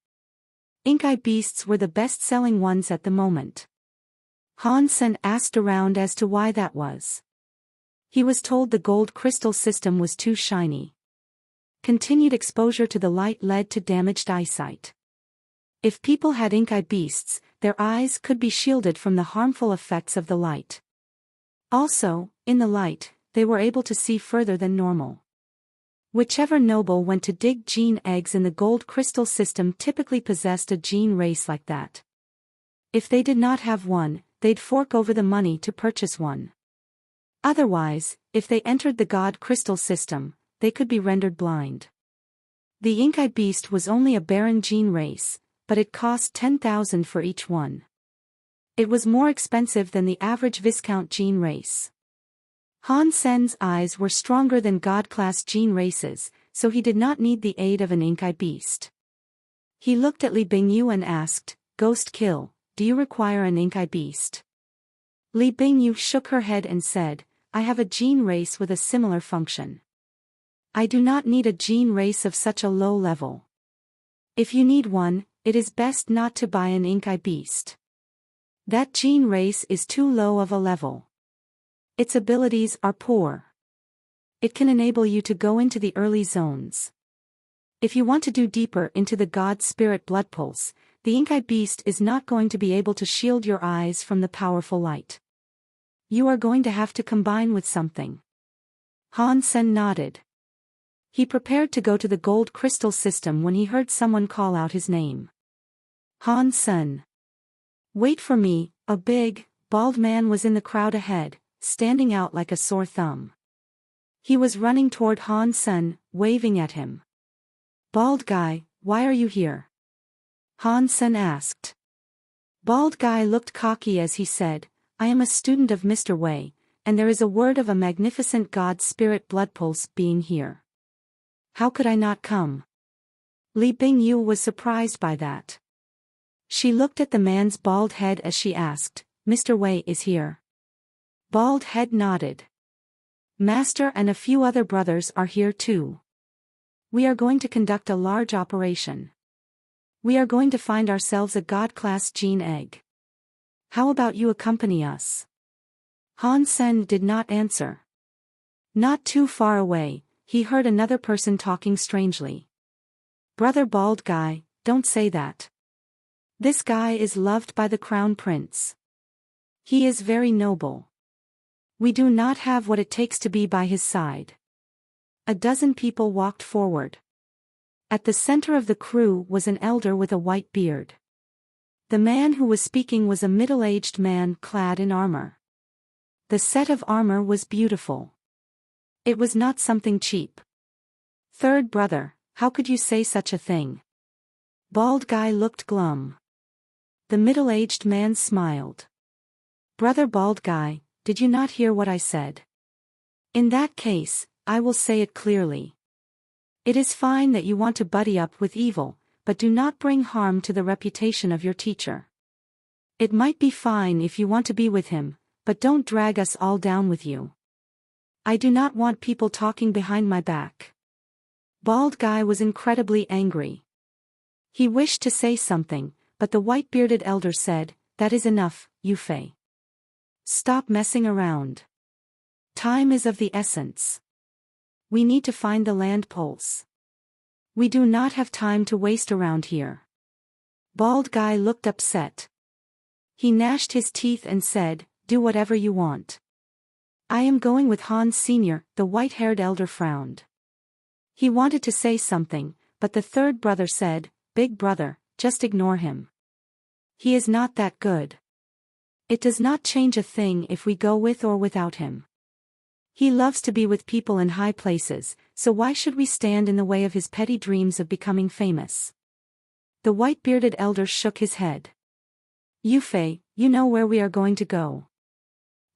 Inkai Beasts were the best-selling ones at the moment. Han Sen asked around as to why that was. He was told the gold crystal system was too shiny. Continued exposure to the light led to damaged eyesight. If people had Inkai Beasts, their eyes could be shielded from the harmful effects of the light. Also, in the light, they were able to see further than normal. Whichever noble went to dig gene eggs in the gold crystal system typically possessed a gene race like that. If they did not have one, they'd fork over the money to purchase one. Otherwise, if they entered the God crystal system, they could be rendered blind. The Inkai Beast was only a barren gene race, but it cost 10,000 for each one. It was more expensive than the average Viscount gene race. Han Sen's eyes were stronger than God-class gene races, so he did not need the aid of an Inkai Beast. He looked at Li Bingyu and asked, "Ghost Kill, do you require an Inkai Beast?" Li Bingyu shook her head and said, "I have a gene race with a similar function. I do not need a gene race of such a low level. If you need one, it is best not to buy an Inkai Beast. That gene race is too low of a level. Its abilities are poor. It can enable you to go into the early zones. If you want to do deeper into the God Spirit Blood Pulse, the Inkai Beast is not going to be able to shield your eyes from the powerful light. You are going to have to combine with something." Han Sen nodded. He prepared to go to the gold crystal system when he heard someone call out his name. Han Sen. "Wait for me." A big, bald man was in the crowd ahead, standing out like a sore thumb. He was running toward Han Sen, waving at him. "Bald guy, why are you here?" Han Sen asked. Bald guy looked cocky as he said, "I am a student of Mr. Wei, and there is a word of a magnificent God Spirit Blood Pulse being here. How could I not come?" Li Bingyu was surprised by that. She looked at the man's bald head as she asked, "Mr. Wei is here?" Bald head nodded. "Master and a few other brothers are here too. We are going to conduct a large operation. We are going to find ourselves a God-class gene egg. How about you accompany us?" Han Sen did not answer. Not too far away, he heard another person talking strangely. "Brother bald guy, don't say that. This guy is loved by the crown prince. He is very noble. We do not have what it takes to be by his side. A dozen people walked forward. At the center of the crew was an elder with a white beard. The man who was speaking was a middle-aged man clad in armor. The set of armor was beautiful. It was not something cheap. Third brother, how could you say such a thing? Bald guy looked glum. The middle-aged man smiled. Brother bald guy, did you not hear what I said? In that case, I will say it clearly. It is fine that you want to buddy up with evil, but do not bring harm to the reputation of your teacher. It might be fine if you want to be with him, but don't drag us all down with you. I do not want people talking behind my back. Bald guy was incredibly angry. He wished to say something, but the white-bearded elder said, "That is enough, Yufei. Stop messing around. Time is of the essence. We need to find the land pulse. We do not have time to waste around here." Bald guy looked upset. He gnashed his teeth and said, "Do whatever you want." "I am going with Hans Sr., the white-haired elder frowned. He wanted to say something, but the third brother said, "Big brother, just ignore him. He is not that good. It does not change a thing if we go with or without him. He loves to be with people in high places, so why should we stand in the way of his petty dreams of becoming famous?" The white-bearded elder shook his head. "Yufei, you know where we are going to go.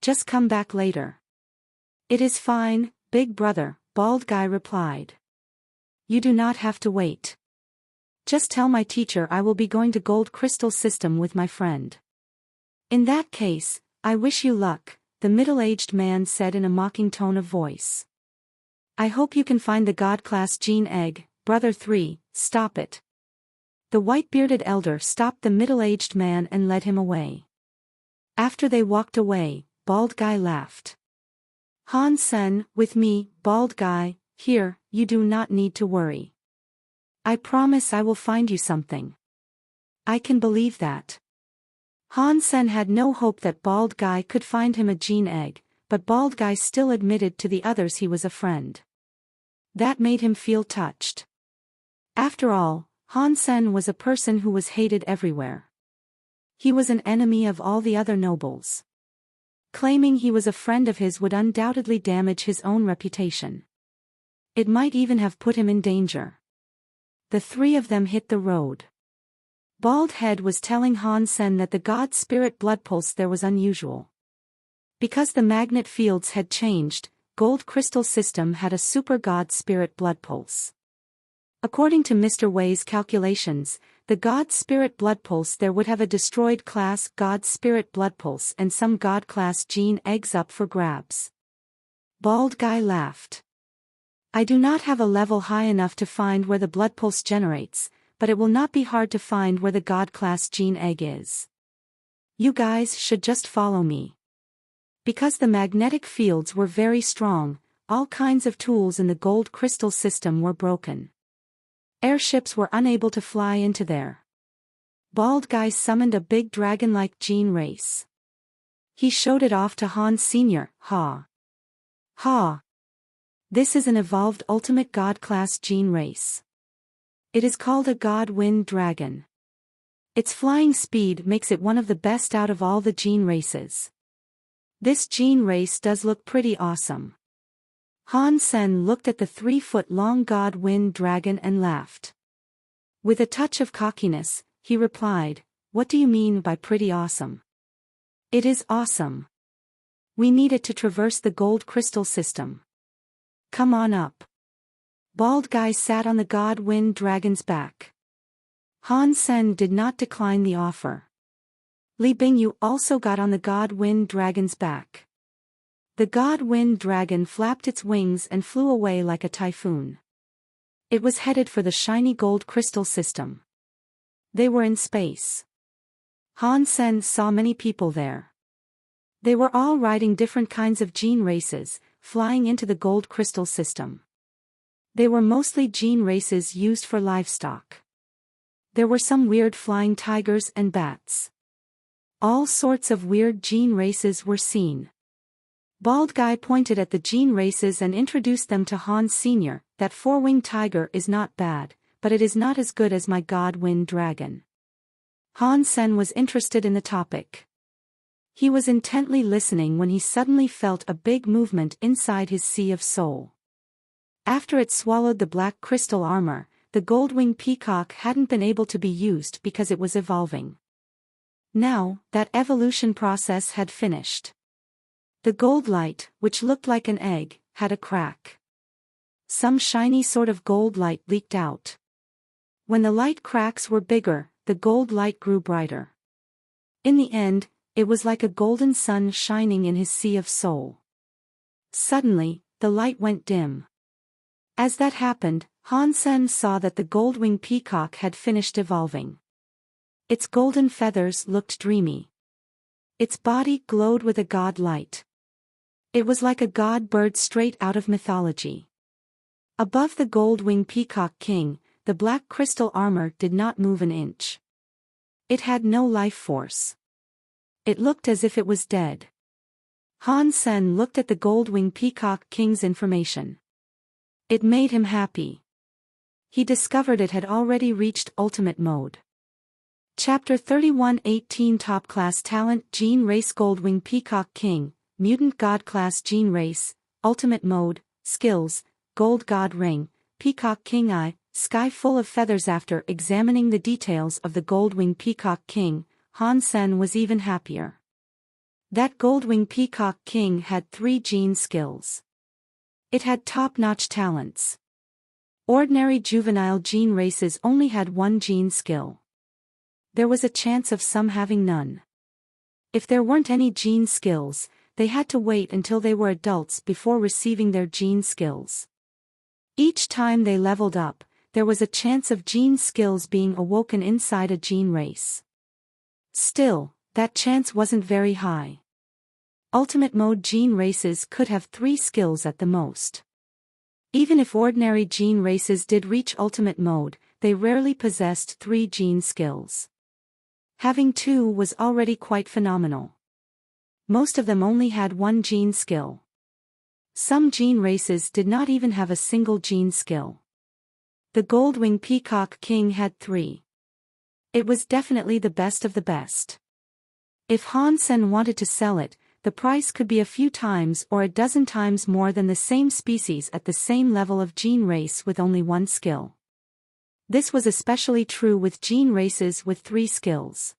Just come back later." "It is fine, big brother," bald guy replied. "You do not have to wait. Just tell my teacher I will be going to Gold Crystal System with my friend." "In that case, I wish you luck," the middle-aged man said in a mocking tone of voice. "I hope you can find the God-class gene egg, brother 3, stop it." The white-bearded elder stopped the middle-aged man and led him away. After they walked away, bald guy laughed. "Han-sen, with me, bald guy, here, you do not need to worry. I promise I will find you something." "I can believe that." Han-sen had no hope that bald guy could find him a gene egg, but bald guy still admitted to the others he was a friend. That made him feel touched. After all, Han-sen was a person who was hated everywhere. He was an enemy of all the other nobles. Claiming he was a friend of his would undoubtedly damage his own reputation. It might even have put him in danger. The three of them hit the road. Bald Head was telling Han-sen that the God Spirit blood pulse there was unusual. Because the magnet fields had changed, Gold Crystal System had a super God Spirit blood pulse. According to Mr. Wei's calculations, the God Spirit blood pulse there would have a destroyed class God Spirit blood pulse and some God class gene eggs up for grabs. Bald guy laughed. "I do not have a level high enough to find where the blood pulse generates, but it will not be hard to find where the God class gene egg is. You guys should just follow me." Because the magnetic fields were very strong, all kinds of tools in the Gold Crystal System were broken. Airships were unable to fly into there. Bald guy summoned a big dragon-like gene race. He showed it off to Han Sr. Ha! Ha! This is an evolved ultimate God-class gene race. It is called a God Wind Dragon. Its flying speed makes it one of the best out of all the gene races. This gene race does look pretty awesome. Han Sen looked at the 3-foot-long God Wind Dragon and laughed. With a touch of cockiness, he replied, "What do you mean by pretty awesome?" "It is awesome. We need it to traverse the Gold Crystal System. Come on up." Bald guy sat on the God Wind Dragon's back. Han Sen did not decline the offer. Li Bingyu also got on the God Wind Dragon's back. The God Wind Dragon flapped its wings and flew away like a typhoon. It was headed for the shiny Gold Crystal System. They were in space. Han Sen saw many people there. They were all riding different kinds of gene races, flying into the Gold Crystal System. They were mostly gene races used for livestock. There were some weird flying tigers and bats. All sorts of weird gene races were seen. Bald Guy pointed at the gene races and introduced them to Han Sr. That four-winged tiger is not bad, but it is not as good as my god-wind dragon. Han Sen was interested in the topic. He was intently listening when he suddenly felt a big movement inside his Sea of Soul. After it swallowed the black crystal armor, the gold-winged peacock hadn't been able to be used because it was evolving. Now, that evolution process had finished. The gold light, which looked like an egg, had a crack. Some shiny sort of gold light leaked out. When the light cracks were bigger, the gold light grew brighter. In the end, it was like a golden sun shining in his Sea of Soul. Suddenly, the light went dim. As that happened, Han Sen saw that the gold-winged peacock had finished evolving. Its golden feathers looked dreamy. Its body glowed with a god light. It was like a god bird straight out of mythology. Above the gold-winged peacock king, the black crystal armor did not move an inch. It had no life force. It looked as if it was dead. Han Sen looked at the gold-winged peacock king's information. It made him happy. He discovered it had already reached ultimate mode. Chapter 31:18 Top Class Talent Gene Race Gold-winged Peacock King, Mutant God Class Gene Race, Ultimate Mode, Skills, Gold God Ring, Peacock King Eye, Sky Full of Feathers. After examining the details of the Gold-winged Peacock King, Han Sen was even happier. That Gold-winged Peacock King had 3 gene skills. It had top-notch talents. Ordinary juvenile gene races only had 1 gene skill. There was a chance of some having none. If there weren't any gene skills, they had to wait until they were adults before receiving their gene skills. Each time they leveled up, there was a chance of gene skills being awoken inside a gene race. Still, that chance wasn't very high. Ultimate mode gene races could have 3 skills at the most. Even if ordinary gene races did reach ultimate mode, they rarely possessed 3 gene skills. Having 2 was already quite phenomenal. Most of them only had 1 gene skill. Some gene races did not even have a single gene skill. The Gold-winged Peacock King had 3. It was definitely the best of the best. If Han Sen wanted to sell it, the price could be a few times or a dozen times more than the same species at the same level of gene race with only 1 skill. This was especially true with gene races with 3 skills.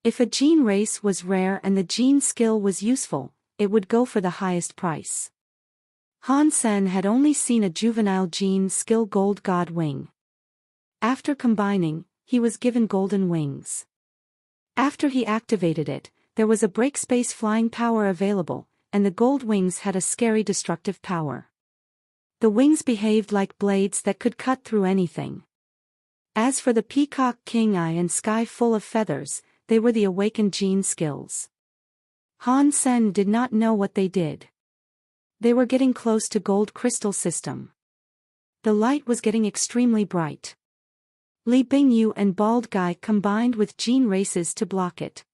If a gene race was rare and the gene skill was useful, it would go for the highest price. Han Sen had only seen a juvenile gene skill Gold God Wing. After combining, he was given golden wings. After he activated it, there was a break space flying power available, and the gold wings had a scary destructive power. The wings behaved like blades that could cut through anything. As for the Peacock King Eye and Sky Full of Feathers, they were the awakened gene skills. Han Sen did not know what they did. They were getting close to Gold Crystal System. The light was getting extremely bright. Li Bingyu and Bald Guy combined with gene races to block it.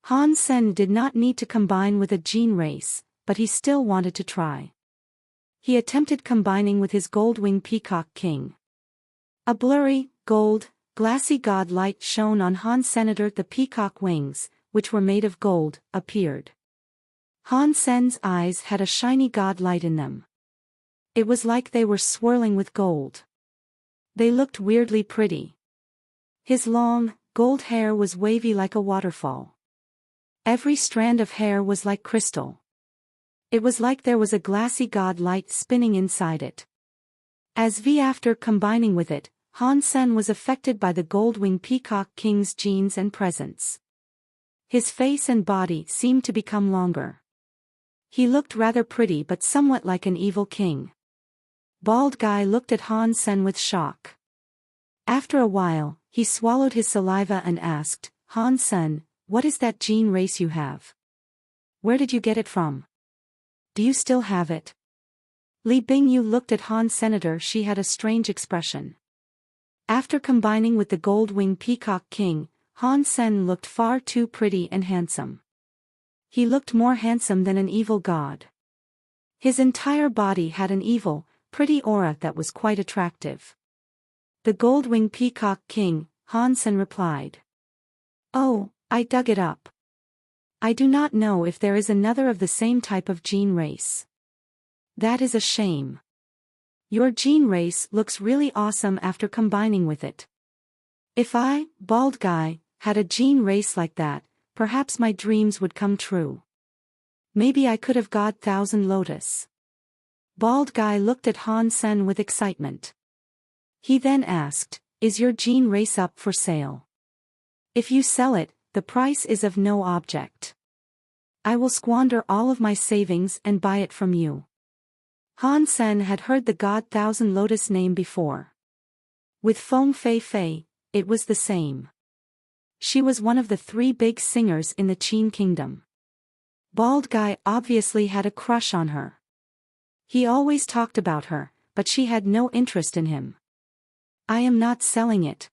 Han Sen did not need to combine with a gene race, but he still wanted to try. He attempted combining with his Gold-winged Peacock King. A blurry, gold, glassy god light shone on Han Senator. The peacock wings, which were made of gold, appeared. Han Sen's eyes had a shiny god light in them. It was like they were swirling with gold. They looked weirdly pretty. His long, gold hair was wavy like a waterfall. Every strand of hair was like crystal. It was like there was a glassy god light spinning inside it. After combining with it, Han Sen was affected by the Gold-winged Peacock King's genes and presence. His face and body seemed to become longer. He looked rather pretty but somewhat like an evil king. Bald Guy looked at Han Sen with shock. After a while, he swallowed his saliva and asked, Han Sen, what is that gene race you have? Where did you get it from? Do you still have it? Li Bingyu looked at Han Senator. She had a strange expression. After combining with the gold-winged peacock king, Han Sen looked far too pretty and handsome. He looked more handsome than an evil god. His entire body had an evil, pretty aura that was quite attractive. The gold-winged peacock king, Han Sen replied. Oh, I dug it up. I do not know if there is another of the same type of gene race. That is a shame. Your gene race looks really awesome after combining with it. If I, bald guy, had a gene race like that, perhaps my dreams would come true. Maybe I could have got 1,000 lotus. Bald guy looked at Han Sen with excitement. He then asked, is your gene race up for sale? If you sell it, the price is of no object. I will squander all of my savings and buy it from you. Han Sen had heard the god 1,000 lotus name before. With Feng Fei Fei, it was the same. She was one of the 3 big singers in the Qin kingdom. Bald guy obviously had a crush on her. He always talked about her, but she had no interest in him. I am not selling it.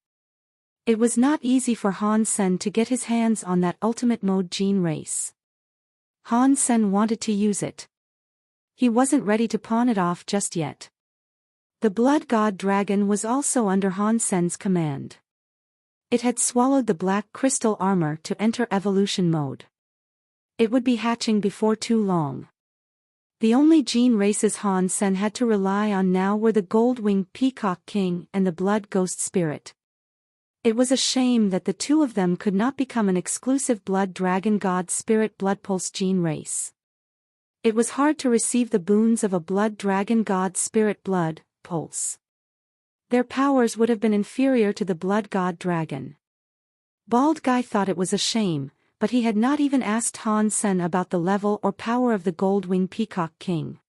It was not easy for Han Sen to get his hands on that ultimate mode gene race. Han Sen wanted to use it. He wasn't ready to pawn it off just yet. The blood god dragon was also under Han Sen's command. It had swallowed the black crystal armor to enter evolution mode. It would be hatching before too long. The only gene races Han Sen had to rely on now were the gold-winged peacock king and the blood ghost spirit. It was a shame that the 2 of them could not become an exclusive blood dragon god spirit blood pulse gene race. It was hard to receive the boons of a blood dragon god spirit blood pulse. Their powers would have been inferior to the blood god dragon. Bald guy thought it was a shame, but he had not even asked Han Sen about the level or power of the gold-winged peacock king.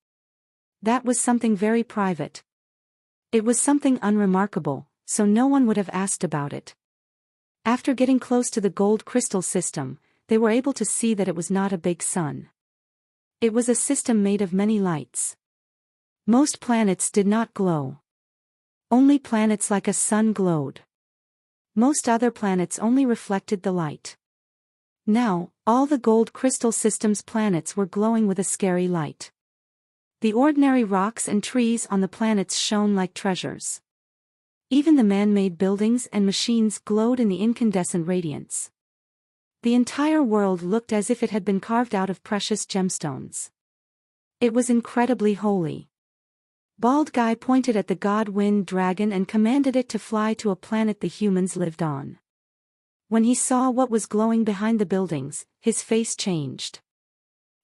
That was something very private. It was something unremarkable, so no one would have asked about it. After getting close to the gold crystal system, they were able to see that it was not a big sun. It was a system made of many lights. Most planets did not glow. Only planets like a sun glowed. Most other planets only reflected the light. Now, all the gold crystal system's planets were glowing with a scary light. The ordinary rocks and trees on the planets shone like treasures. Even the man-made buildings and machines glowed in the incandescent radiance. The entire world looked as if it had been carved out of precious gemstones. It was incredibly holy. Bald guy pointed at the god wind dragon and commanded it to fly to a planet the humans lived on. When he saw what was glowing behind the buildings, his face changed.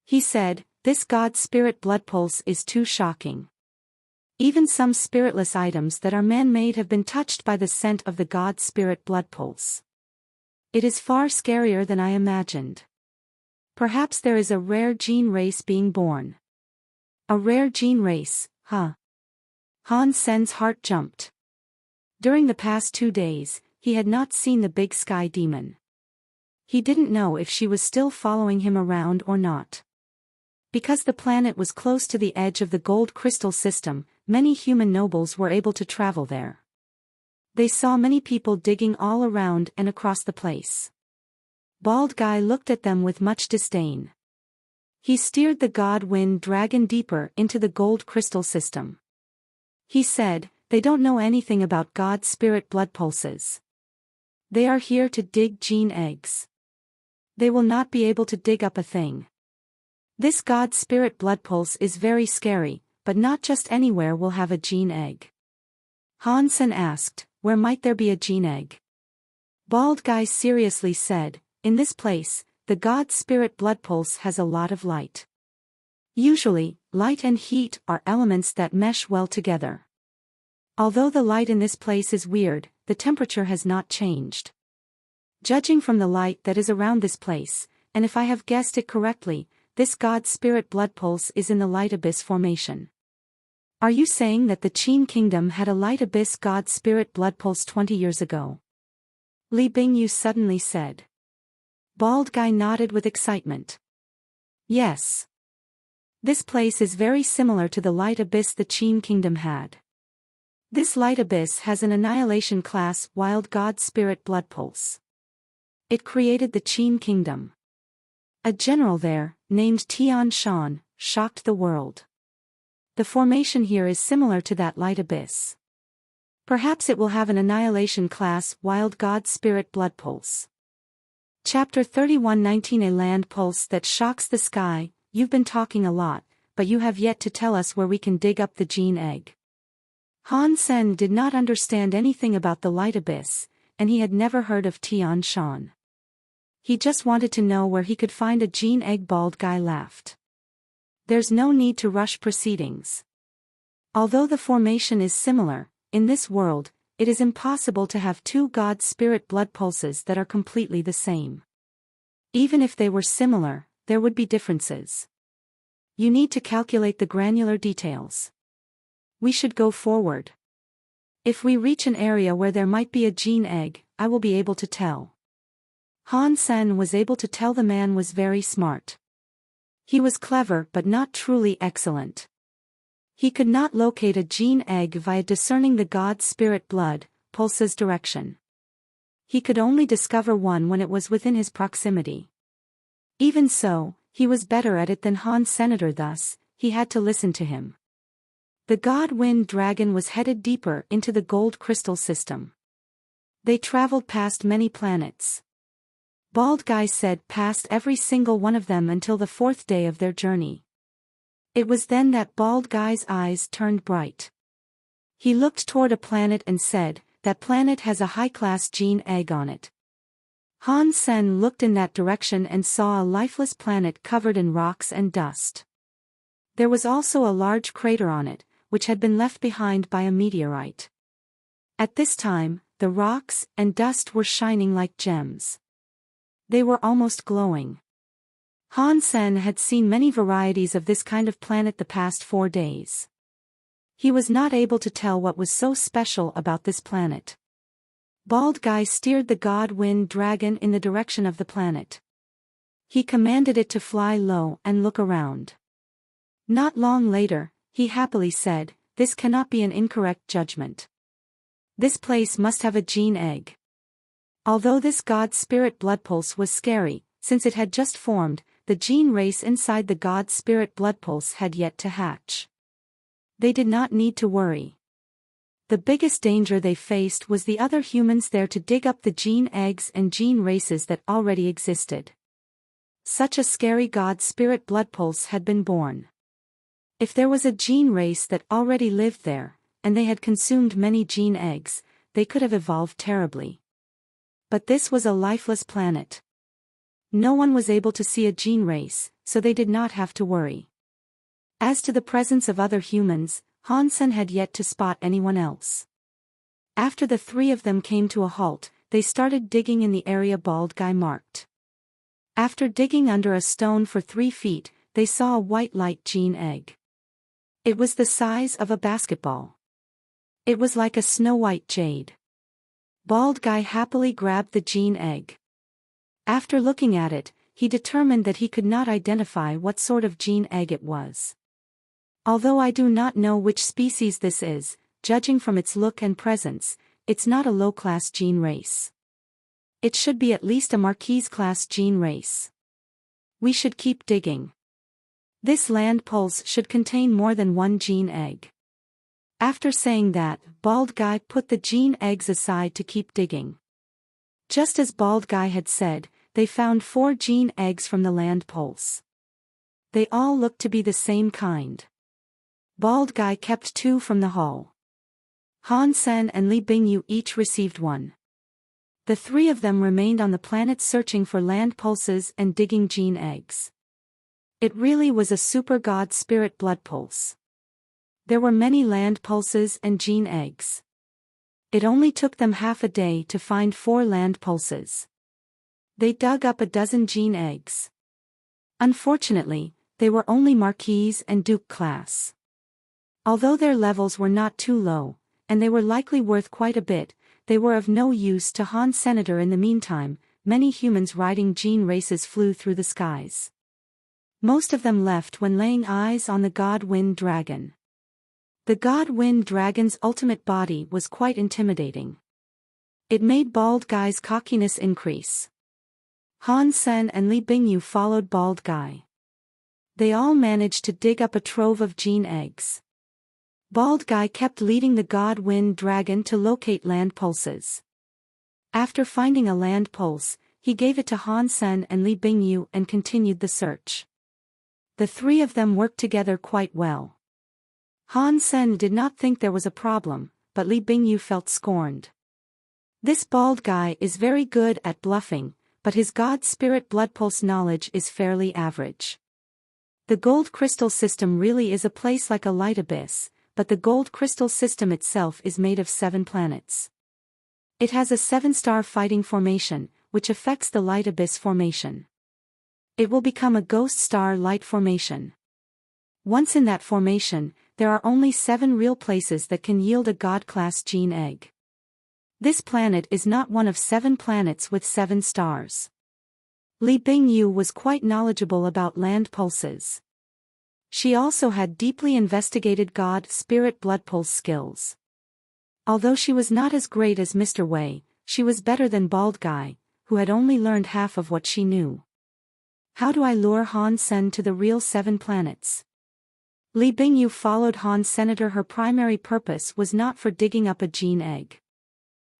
He said, "This god spirit blood pulse is too shocking. Even some spiritless items that are man-made have been touched by the scent of the god spirit blood pulse. It is far scarier than I imagined. Perhaps there is a rare gene race being born." A rare gene race, huh? Han Sen's heart jumped. During the past 2 days, he had not seen the big sky demon. He didn't know if she was still following him around or not. Because the planet was close to the edge of the gold crystal system, many human nobles were able to travel there. They saw many people digging all around and across the place. Bald guy looked at them with much disdain. He steered the god wind dragon deeper into the gold crystal system. He said, "They don't know anything about god spirit blood pulses. They are here to dig gene eggs. They will not be able to dig up a thing. This god spirit blood pulse is very scary, but not just anywhere will have a gene egg." Han Sen asked, "Where might there be a gene egg?" Bald guy seriously said, "In this place, the god spirit blood pulse has a lot of light. Usually, light and heat are elements that mesh well together. Although the light in this place is weird, the temperature has not changed. Judging from the light that is around this place, and if I have guessed it correctly, this god spirit blood pulse is in the light abyss formation." "Are you saying that the Qin kingdom had a light abyss god spirit blood pulse 20 years ago?" Li Bingyu suddenly said. Bald guy nodded with excitement. "Yes. This place is very similar to the light abyss the Qin kingdom had. This light abyss has an annihilation class wild god spirit blood pulse. It created the Qin kingdom. A general there, named Tian Shan, shocked the world. The formation here is similar to that light abyss. Perhaps it will have an annihilation class wild god spirit blood pulse. Chapter 31:19 A land pulse that shocks the sky. You've been talking a lot, but you have yet to tell us where we can dig up the gene egg. Han Sen did not understand anything about the light abyss, and he had never heard of Tian Shan. He just wanted to know where he could find a gene egg. Bald guy laughed. There's no need to rush proceedings. Although the formation is similar, in this world, it is impossible to have two god spirit blood pulses that are completely the same. Even if they were similar, there would be differences. You need to calculate the granular details. We should go forward. If we reach an area where there might be a gene egg, I will be able to tell. Han Sen was able to tell the man was very smart. He was clever but not truly excellent. He could not locate a gene egg via discerning the god spirit blood pulse's direction. He could only discover one when it was within his proximity. Even so, he was better at it than Han Senator, thus, he had to listen to him. The god wind dragon was headed deeper into the gold crystal system. They traveled past many planets. Bald guy said past every single one of them until the fourth day of their journey. It was then that bald guy's eyes turned bright. He looked toward a planet and said, "That planet has a high-class gene egg on it." Han Sen looked in that direction and saw a lifeless planet covered in rocks and dust. There was also a large crater on it, which had been left behind by a meteorite. At this time, the rocks and dust were shining like gems. They were almost glowing. Han Sen had seen many varieties of this kind of planet the past 4 days. He was not able to tell what was so special about this planet. Bald guy steered the god wind dragon in the direction of the planet. He commanded it to fly low and look around. Not long later, he happily said, "This cannot be an incorrect judgment. This place must have a gene egg." Although this god spirit blood pulse was scary, since it had just formed, the gene race inside the god spirit blood pulse had yet to hatch. They did not need to worry. The biggest danger they faced was the other humans there to dig up the gene eggs and gene races that already existed. Such a scary god spirit blood pulse had been born. If there was a gene race that already lived there, and they had consumed many gene eggs, they could have evolved terribly. But this was a lifeless planet. No one was able to see a gene race, so they did not have to worry. As to the presence of other humans, Han Sen had yet to spot anyone else. After the three of them came to a halt, they started digging in the area bald guy marked. After digging under a stone for 3 feet, they saw a white light gene egg. It was the size of a basketball. It was like a snow-white jade. Bald guy happily grabbed the gene egg. After looking at it, he determined that he could not identify what sort of gene egg it was. Although I do not know which species this is, judging from its look and presence, it's not a low-class gene race. It should be at least a Marquise-class gene race. We should keep digging. This land pulse should contain more than one gene egg. After saying that, bald guy put the gene eggs aside to keep digging. Just as bald guy had said, they found 4 gene eggs from the land pulse. They all looked to be the same kind. Bald guy kept 2 from the hull. Han Sen and Li Bingyu each received 1. The 3 of them remained on the planet searching for land pulses and digging gene eggs. It really was a super god spirit blood pulse. There were many land pulses and gene eggs. It only took them half a day to find 4 land pulses. They dug up a dozen gene eggs. Unfortunately, they were only Marquise and Duke class. Although their levels were not too low, and they were likely worth quite a bit, they were of no use to Han Senator. In the meantime, many humans riding gene races flew through the skies. Most of them left when laying eyes on the god wind dragon. The god wind dragon's ultimate body was quite intimidating. It made Bald Guy's cockiness increase. Han Sen and Li Bingyu followed Bald Guy. They all managed to dig up a trove of gene eggs. Bald Guy kept leading the god wind dragon to locate land pulses. After finding a land pulse, he gave it to Han Sen and Li Bingyu and continued the search. The three of them worked together quite well. Han Sen did not think there was a problem, but Li Bingyu felt scorned. This Bald Guy is very good at bluffing, but his god spirit blood pulse knowledge is fairly average. The gold crystal system really is a place like a light abyss, but the gold crystal system itself is made of 7 planets. It has a 7-star fighting formation, which affects the light abyss formation. It will become a ghost star light formation. Once in that formation, there are only 7 real places that can yield a god-class gene egg. This planet is not one of 7 planets with 7 stars. Li Bingyu was quite knowledgeable about land pulses. She also had deeply investigated god spirit blood pulse skills. Although she was not as great as Mr. Wei, she was better than Bald Guy, who had only learned half of what she knew. How do I lure Han Sen to the real 7 planets? Li Bingyu followed Han Senator. Her primary purpose was not for digging up a gene egg.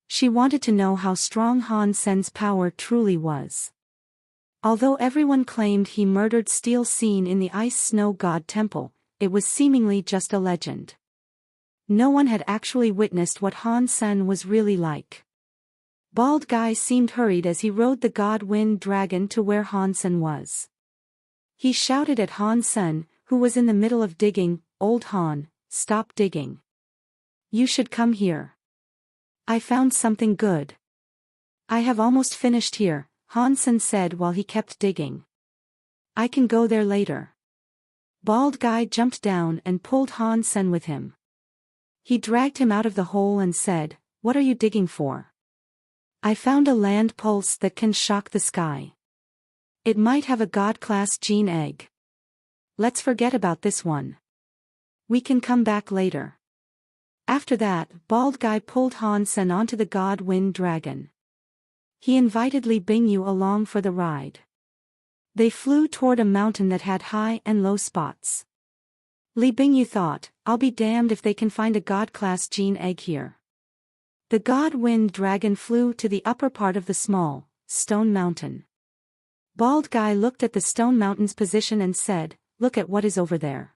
She wanted to know how strong Han Sen's power truly was. Although everyone claimed he murdered Steel Scene in the Ice Snow God Temple, it was seemingly just a legend. No one had actually witnessed what Han Sen was really like. Bald Guy seemed hurried as he rode the God Wind Dragon to where Han Sen was. He shouted at Han Sen, who was in the middle of digging, "Old Han, stop digging. You should come here. I found something good." "I have almost finished here," Han Sen said while he kept digging. "I can go there later." Bald Guy jumped down and pulled Han Sen with him. He dragged him out of the hole and said, "What are you digging for?" "I found a land pulse that can shock the sky. It might have a god-class gene egg. Let's forget about this one. We can come back later." After that, Bald Guy pulled Han Sen onto the God Wind Dragon. He invited Li Bingyu along for the ride. They flew toward a mountain that had high and low spots. Li Bingyu thought, "I'll be damned if they can find a god-class gene egg here." The God Wind Dragon flew to the upper part of the small, stone mountain. Bald Guy looked at the stone mountain's position and said, "Look at what is over there."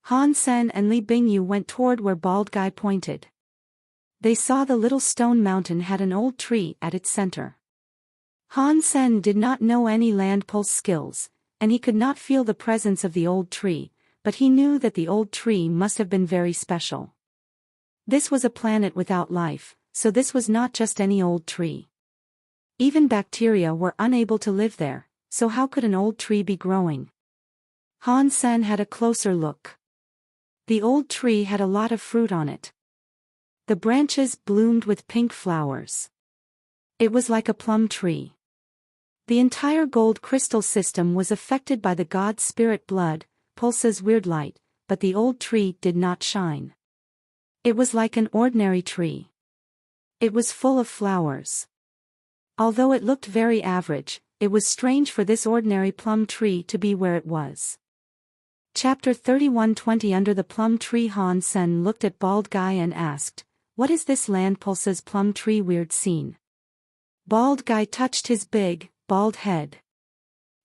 Han Sen and Li Bingyu went toward where Bald Guy pointed. They saw the little stone mountain had an old tree at its center. Han Sen did not know any land pulse skills, and he could not feel the presence of the old tree, but he knew that the old tree must have been very special. This was a planet without life, so this was not just any old tree. Even bacteria were unable to live there, so how could an old tree be growing? Han Sen had a closer look. The old tree had a lot of fruit on it. The branches bloomed with pink flowers. It was like a plum tree. The entire gold crystal system was affected by the god spirit blood pulse's weird light, but the old tree did not shine. It was like an ordinary tree. It was full of flowers. Although it looked very average, it was strange for this ordinary plum tree to be where it was. Chapter 31:20 Under the plum tree. Han Sen looked at Bald Guy and asked, "What is this land pulse's plum tree weird scene?" Bald Guy touched his big, bald head.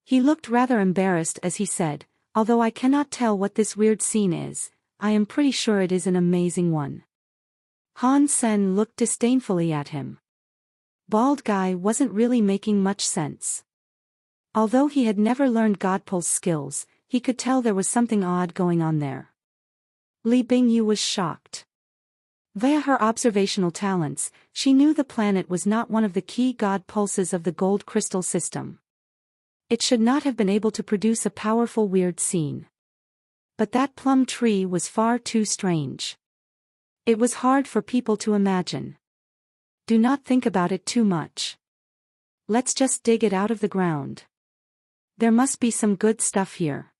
He looked rather embarrassed as he said, "Although I cannot tell what this weird scene is, I am pretty sure it is an amazing one." Han Sen looked disdainfully at him. Bald Guy wasn't really making much sense. Although he had never learned God Pulse skills, he could tell there was something odd going on there. Li Bingyu was shocked. Via her observational talents, she knew the planet was not one of the key God pulses of the gold crystal system. It should not have been able to produce a powerful weird scene. But that plum tree was far too strange. It was hard for people to imagine. Do not think about it too much. Let's just dig it out of the ground. There must be some good stuff here.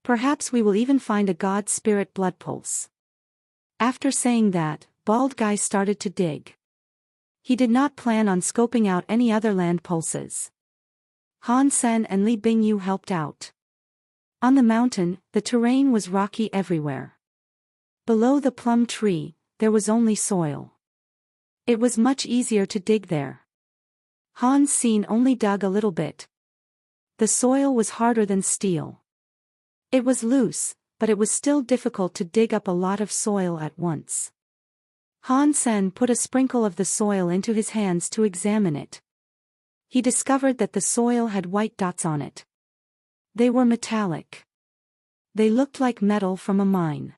Perhaps we will even find a god spirit blood pulse. After saying that, Bald Guy started to dig. He did not plan on scoping out any other land pulses. Han Sen and Li Bingyu helped out. On the mountain, the terrain was rocky everywhere. Below the plum tree, there was only soil. It was much easier to dig there. Han Sen only dug a little bit. The soil was harder than steel. It was loose, but it was still difficult to dig up a lot of soil at once. Han Sen put a sprinkle of the soil into his hands to examine it. He discovered that the soil had white dots on it. They were metallic. They looked like metal from a mine.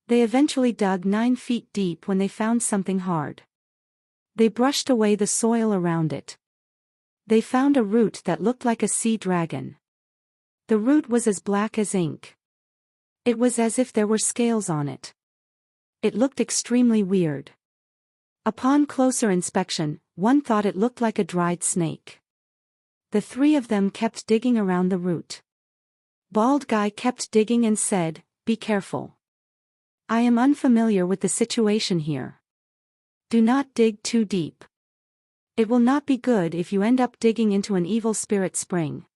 They eventually dug 9 feet deep when they found something hard. They brushed away the soil around it. They found a root that looked like a sea dragon. The root was as black as ink. It was as if there were scales on it. It looked extremely weird. Upon closer inspection, one thought it looked like a dried snake. The three of them kept digging around the root. Bald Guy kept digging and said, "Be careful. I am unfamiliar with the situation here. Do not dig too deep. It will not be good if you end up digging into an evil spirit spring."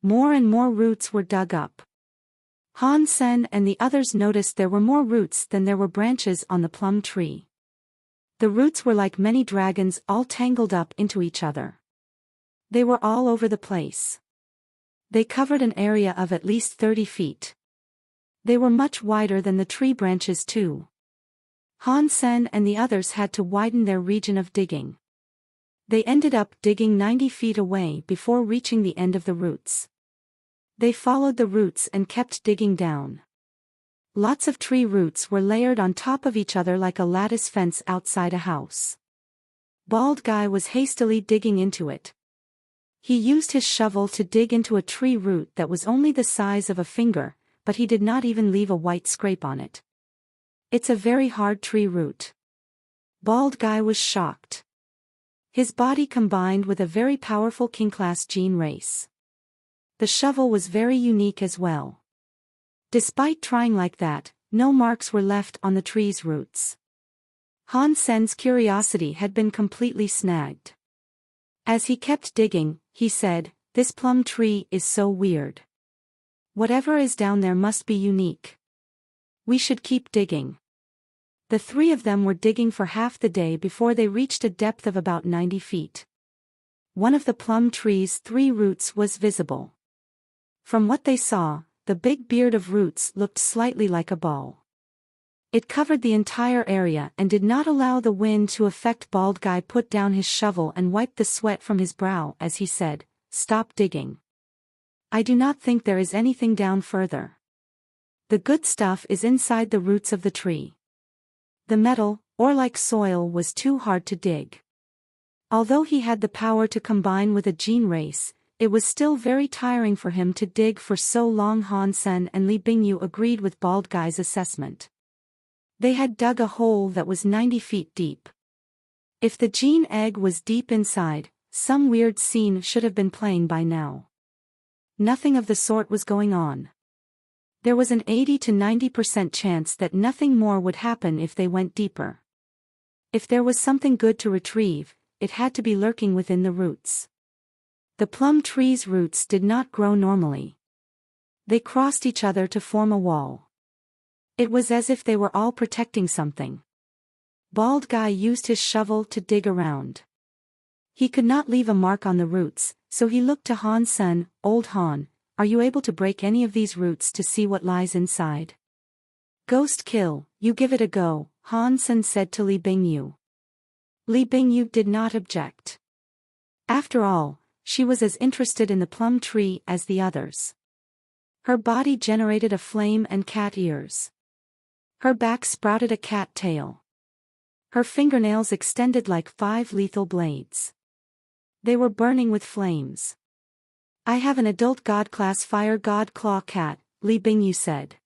More and more roots were dug up. Han Sen and the others noticed there were more roots than there were branches on the plum tree. The roots were like many dragons all tangled up into each other. They were all over the place. They covered an area of at least 30 feet. They were much wider than the tree branches too. Han Sen and the others had to widen their region of digging. They ended up digging 90 feet away before reaching the end of the roots. They followed the roots and kept digging down. Lots of tree roots were layered on top of each other like a lattice fence outside a house. Bald Guy was hastily digging into it. He used his shovel to dig into a tree root that was only the size of a finger, but he did not even leave a white scrape on it. It's a very hard tree root. Bald Guy was shocked. His body combined with a very powerful king-class gene race. The shovel was very unique as well. Despite trying like that, no marks were left on the tree's roots. Han Sen's curiosity had been completely snagged. As he kept digging, he said, "This plum tree is so weird. Whatever is down there must be unique. We should keep digging." The three of them were digging for half the day before they reached a depth of about 90 feet. One of the plum tree's 3 roots was visible. From what they saw, the big beard of roots looked slightly like a ball. It covered the entire area and did not allow the wind to affect. Bald Guy put down his shovel and wiped the sweat from his brow as he said, "Stop digging. I do not think there is anything down further. The good stuff is inside the roots of the tree." The metal, or like soil, was too hard to dig. Although he had the power to combine with a gene race, it was still very tiring for him to dig for so long. Han Sen and Li Bingyu agreed with Bald Guy's assessment. They had dug a hole that was 90 feet deep. If the gene egg was deep inside, some weird scene should have been playing by now. Nothing of the sort was going on. There was an 80 to 90% chance that nothing more would happen if they went deeper. If there was something good to retrieve, it had to be lurking within the roots. The plum tree's roots did not grow normally. They crossed each other to form a wall. It was as if they were all protecting something. Bald Guy used his shovel to dig around. He could not leave a mark on the roots, so he looked to Han Sen. "Old Han, are you able to break any of these roots to see what lies inside?" "Ghost kill, you give it a go," Han Sen said to Li Bingyu. Li Bingyu did not object. After all, she was as interested in the plum tree as the others. Her body generated a flame and cat ears. Her back sprouted a cat tail. Her fingernails extended like 5 lethal blades. They were burning with flames. "I have an adult God-class fire god claw cat," Li Bingyu said.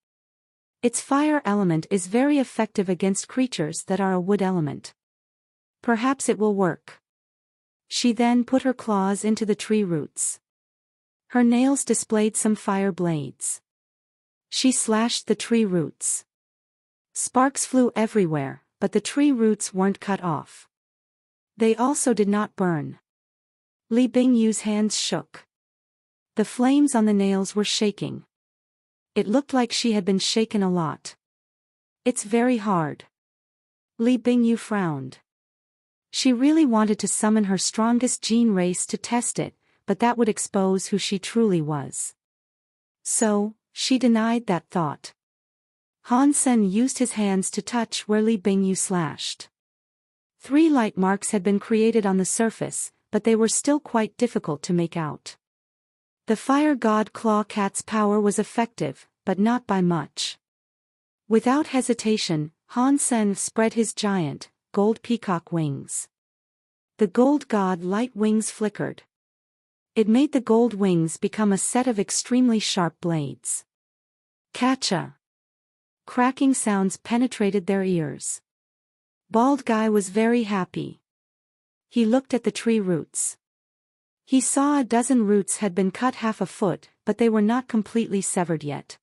"Its fire element is very effective against creatures that are a wood element. Perhaps it will work." She then put her claws into the tree roots. Her nails displayed some fire blades. She slashed the tree roots. Sparks flew everywhere, but the tree roots weren't cut off. They also did not burn. Li Bingyu's hands shook. The flames on the nails were shaking. It looked like she had been shaken a lot. It's very hard. Li Bingyu frowned. She really wanted to summon her strongest gene race to test it, but that would expose who she truly was. So, she denied that thought. Han Sen used his hands to touch where Li Bingyu slashed. 3 light marks had been created on the surface, but they were still quite difficult to make out. The fire god Claw Cat's power was effective, but not by much. Without hesitation, Han Sen spread his giant, gold peacock wings. The gold god light wings flickered. It made the gold wings become a set of extremely sharp blades. Catcha! Cracking sounds penetrated their ears. Bald Guy was very happy. He looked at the tree roots. He saw a dozen roots had been cut half a foot, but they were not completely severed yet.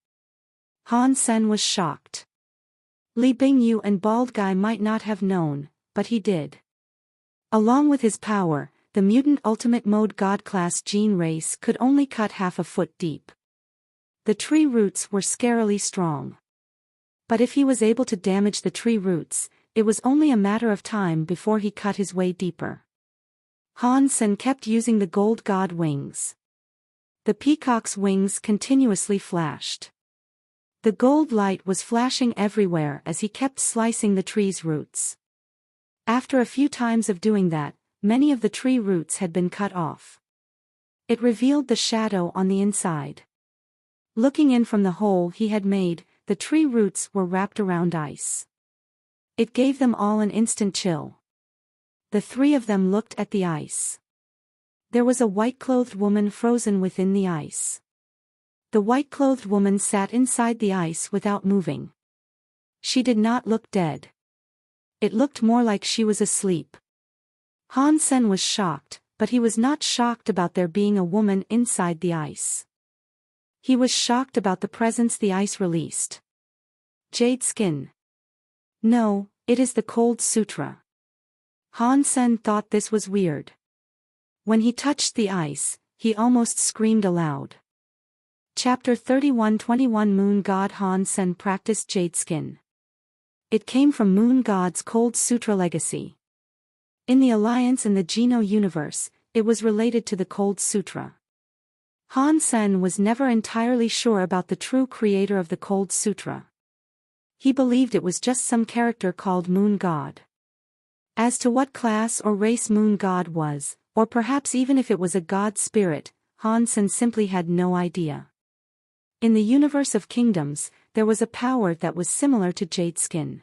Han Sen was shocked. Li Bingyu and Bald Guy might not have known, but he did. Along with his power, the mutant ultimate mode god class gene race could only cut half a foot deep. The tree roots were scarily strong. But if he was able to damage the tree roots, it was only a matter of time before he cut his way deeper. Han Sen kept using the gold god wings. The peacock's wings continuously flashed. The gold light was flashing everywhere as he kept slicing the tree's roots. After a few times of doing that, many of the tree roots had been cut off. It revealed the shadow on the inside. Looking in from the hole he had made, the tree roots were wrapped around ice. It gave them all an instant chill. The 3 of them looked at the ice. There was a white-clothed woman frozen within the ice. The white-clothed woman sat inside the ice without moving. She did not look dead. It looked more like she was asleep. Han Sen was shocked, but he was not shocked about there being a woman inside the ice. He was shocked about the presence the ice released. Jade skin. No, it is the Cold Sutra. Han Sen thought this was weird. When he touched the ice, he almost screamed aloud. Chapter 31-21 Moon God Han Sen practiced Jade Skin. It came from Moon God's Cold Sutra legacy. In the Alliance and the Geno universe, it was related to the Cold Sutra. Han Sen was never entirely sure about the true creator of the Cold Sutra. He believed it was just some character called Moon God. As to what class or race Moon God was, or perhaps even if it was a god spirit, Han Sen simply had no idea. In the universe of kingdoms, there was a power that was similar to Jade Skin.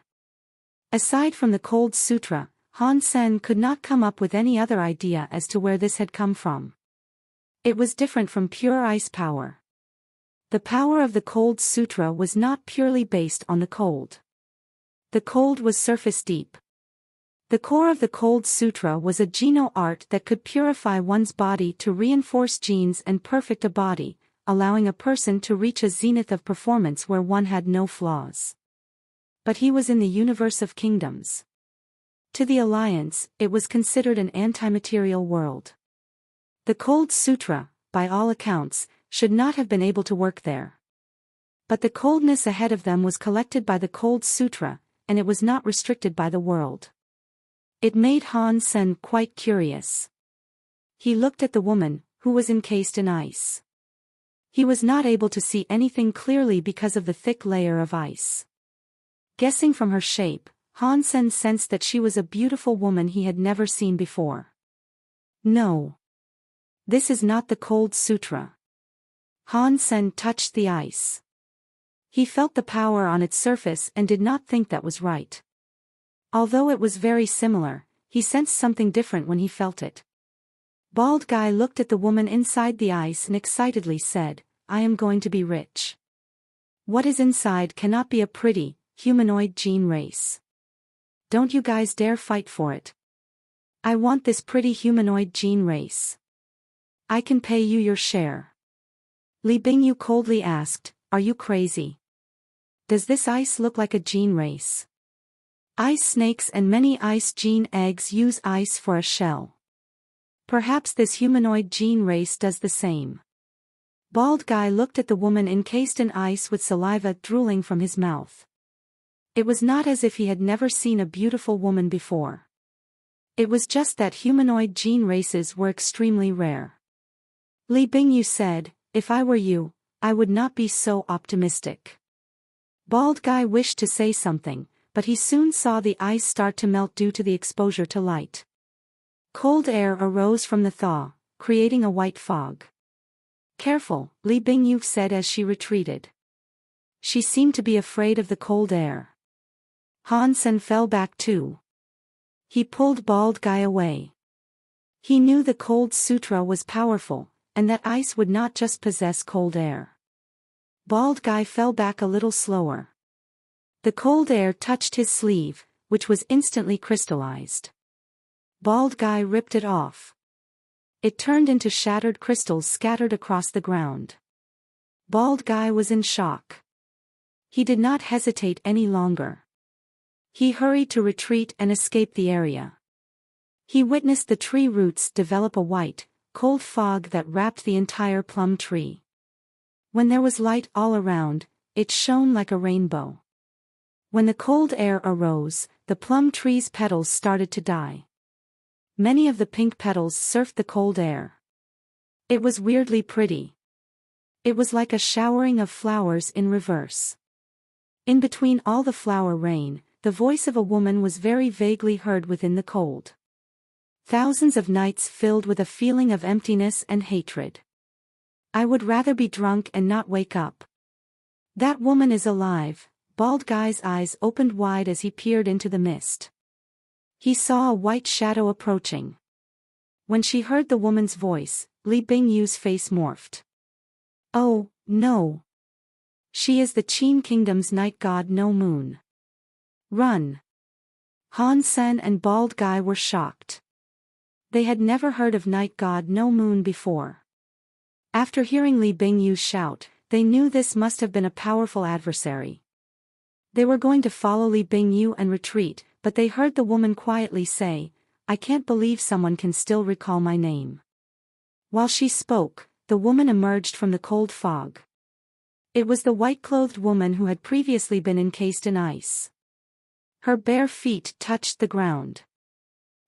Aside from the Cold Sutra, Han Sen could not come up with any other idea as to where this had come from. It was different from pure ice power. The power of the Cold Sutra was not purely based on the cold. The cold was surface deep. The core of the Cold Sutra was a Geno art that could purify one's body to reinforce genes and perfect a body, allowing a person to reach a zenith of performance where one had no flaws. But he was in the universe of kingdoms. To the Alliance, it was considered an anti-material world. The Cold Sutra, by all accounts, should not have been able to work there. But the coldness ahead of them was collected by the Cold Sutra, and it was not restricted by the world. It made Han Sen quite curious. He looked at the woman, who was encased in ice. He was not able to see anything clearly because of the thick layer of ice. Guessing from her shape, Han Sen sensed that she was a beautiful woman he had never seen before. No. This is not the Cold Sutra. Han Sen touched the ice. He felt the power on its surface and did not think that was right. Although it was very similar, he sensed something different when he felt it. Bald Guy looked at the woman inside the ice and excitedly said, "I am going to be rich. What is inside cannot be a pretty, humanoid gene race. Don't you guys dare fight for it. I want this pretty humanoid gene race. I can pay you your share." Li Bingyu coldly asked, "Are you crazy? Does this ice look like a gene race? Ice snakes and many ice gene eggs use ice for a shell. Perhaps this humanoid gene race does the same. Bald Guy looked at the woman encased in ice with saliva drooling from his mouth. It was not as if he had never seen a beautiful woman before. It was just that humanoid gene races were extremely rare. Li Bingyu said, "If I were you, I would not be so optimistic." Bald Guy wished to say something, but he soon saw the ice start to melt due to the exposure to light. Cold air arose from the thaw, creating a white fog. "Careful," Li Bingyu said as she retreated. She seemed to be afraid of the cold air. Han Sen fell back too. He pulled Bald Guy away. He knew the Cold Sutra was powerful, and that ice would not just possess cold air. Bald Guy fell back a little slower. The cold air touched his sleeve, which was instantly crystallized. Bald Guy ripped it off. It turned into shattered crystals scattered across the ground. Bald Guy was in shock. He did not hesitate any longer. He hurried to retreat and escape the area. He witnessed the tree roots develop a white, cold fog that wrapped the entire plum tree. When there was light all around, it shone like a rainbow. When the cold air arose, the plum tree's petals started to die. Many of the pink petals surfed the cold air. It was weirdly pretty. It was like a showering of flowers in reverse. In between all the flower rain, the voice of a woman was very vaguely heard within the cold. Thousands of nights filled with a feeling of emptiness and hatred. I would rather be drunk and not wake up. That woman is alive. Bald Guy's eyes opened wide as he peered into the mist. He saw a white shadow approaching. When she heard the woman's voice, Li Bingyu's face morphed. Oh, no. She is the Qin Kingdom's night god No Moon. Run. Han Sen and Bald Guy were shocked. They had never heard of night god No Moon before. After hearing Li Bingyu's shout, they knew this must have been a powerful adversary. They were going to follow Li Bingyu and retreat, but they heard the woman quietly say, "I can't believe someone can still recall my name." While she spoke, the woman emerged from the cold fog. It was the white-clothed woman who had previously been encased in ice. Her bare feet touched the ground.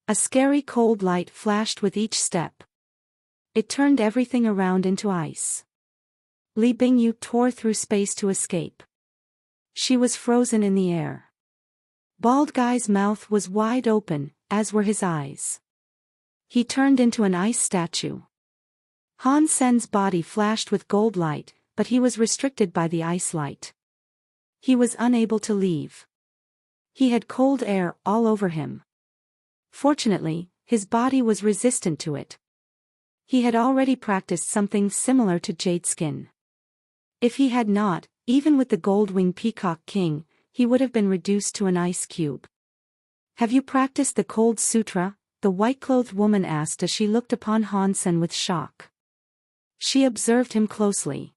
A scary cold light flashed with each step. It turned everything around into ice. Li Bingyu tore through space to escape. She was frozen in the air. Bald Guy's mouth was wide open, as were his eyes. He turned into an ice statue. Han Sen's body flashed with gold light, but he was restricted by the ice light. He was unable to leave. He had cold air all over him. Fortunately, his body was resistant to it. He had already practiced something similar to jade skin. If he had not, even with the gold-winged peacock king, he would have been reduced to an ice cube. "Have you practiced the Cold Sutra?" the white-clothed woman asked as she looked upon Han Sen with shock. She observed him closely.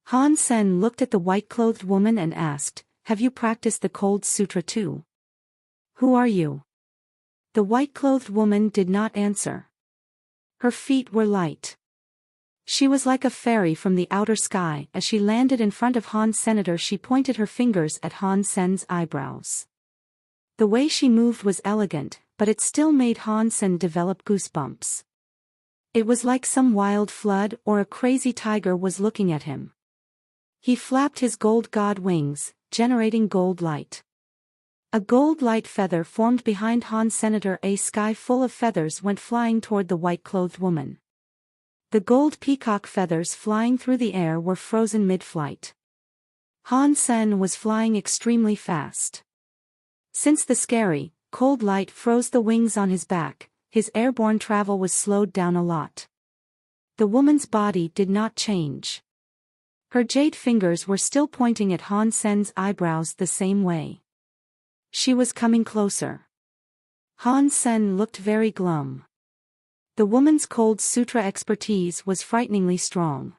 Han Sen looked at the white-clothed woman and asked, "Have you practiced the Cold Sutra too?" "Who are you?" The white-clothed woman did not answer. Her feet were light. She was like a fairy from the outer sky. As she landed in front of Han Senator, she pointed her fingers at Han Sen's eyebrows. The way she moved was elegant, but it still made Han Sen develop goosebumps. It was like some wild flood or a crazy tiger was looking at him. He flapped his gold god wings, generating gold light. A gold light feather formed behind Han Senator. A sky full of feathers went flying toward the white-clothed woman. The gold peacock feathers flying through the air were frozen mid-flight. Han Sen was flying extremely fast. Since the scary, cold light froze the wings on his back, his airborne travel was slowed down a lot. The woman's body did not change. Her jade fingers were still pointing at Han Sen's eyebrows the same way. She was coming closer. Han Sen looked very glum. The woman's Cold Sutra expertise was frighteningly strong.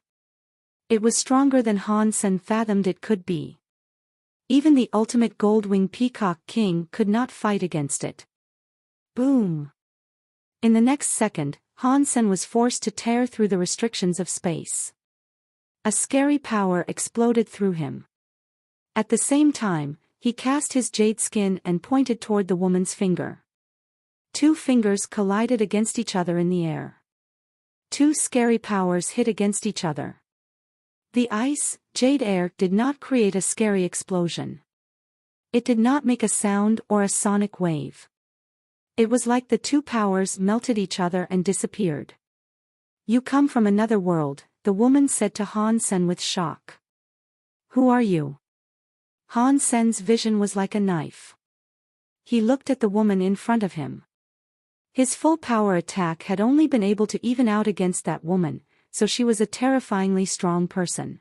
It was stronger than Han Sen fathomed it could be. Even the ultimate gold-winged peacock king could not fight against it. Boom! In the next second, Han Sen was forced to tear through the restrictions of space. A scary power exploded through him. At the same time, he cast his jade skin and pointed toward the woman's finger. Two fingers collided against each other in the air. Two scary powers hit against each other. The ice, jade air did not create a scary explosion. It did not make a sound or a sonic wave. It was like the two powers melted each other and disappeared. "You come from another world," the woman said to Han Sen with shock. "Who are you?" Han Sen's vision was like a knife. He looked at the woman in front of him. His full power attack had only been able to even out against that woman, so she was a terrifyingly strong person.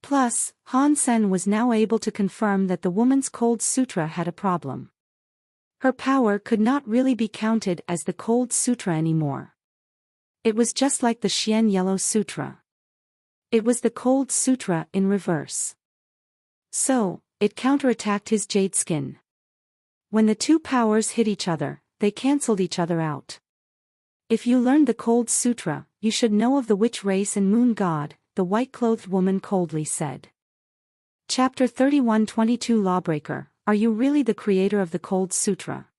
Plus, Han Sen was now able to confirm that the woman's Cold Sutra had a problem. Her power could not really be counted as the Cold Sutra anymore. It was just like the Xian Yellow Sutra. It was the Cold Sutra in reverse. So, it counterattacked his jade skin. When the two powers hit each other, they cancelled each other out. "If you learned the Cold Sutra, you should know of the witch race and moon god," the white-clothed woman coldly said. Chapter 31-22 Lawbreaker, are you really the creator of the Cold Sutra?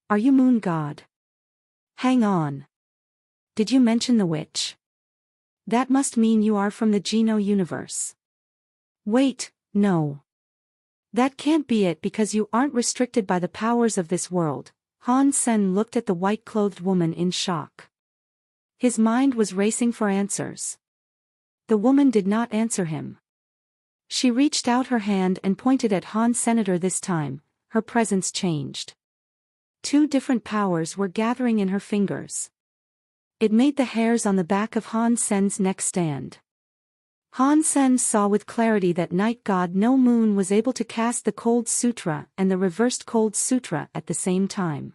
Are you moon god? Hang on. Did you mention the witch? That must mean you are from the Geno universe. Wait, no. That can't be it because you aren't restricted by the powers of this world. Han Sen looked at the white-clothed woman in shock. His mind was racing for answers. The woman did not answer him. She reached out her hand and pointed at Han Senator this time. Her presence changed. Two different powers were gathering in her fingers. It made the hairs on the back of Han Sen's neck stand. Han Sen saw with clarity that night god No Moon was able to cast the Cold Sutra and the reversed Cold Sutra at the same time.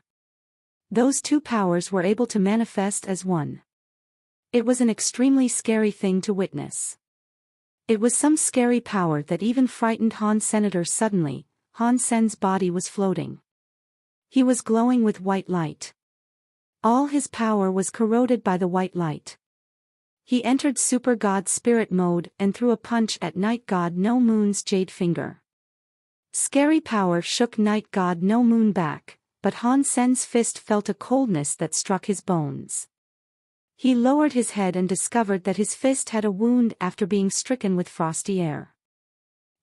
Those two powers were able to manifest as one. It was an extremely scary thing to witness. It was some scary power that even frightened Han Senator. Suddenly, Han Sen's body was floating. He was glowing with white light. All his power was corroded by the white light. He entered Super God Spirit mode and threw a punch at Night God No Moon's jade finger. Scary power shook Night God No Moon back, but Han Sen's fist felt a coldness that struck his bones. He lowered his head and discovered that his fist had a wound after being stricken with frosty air.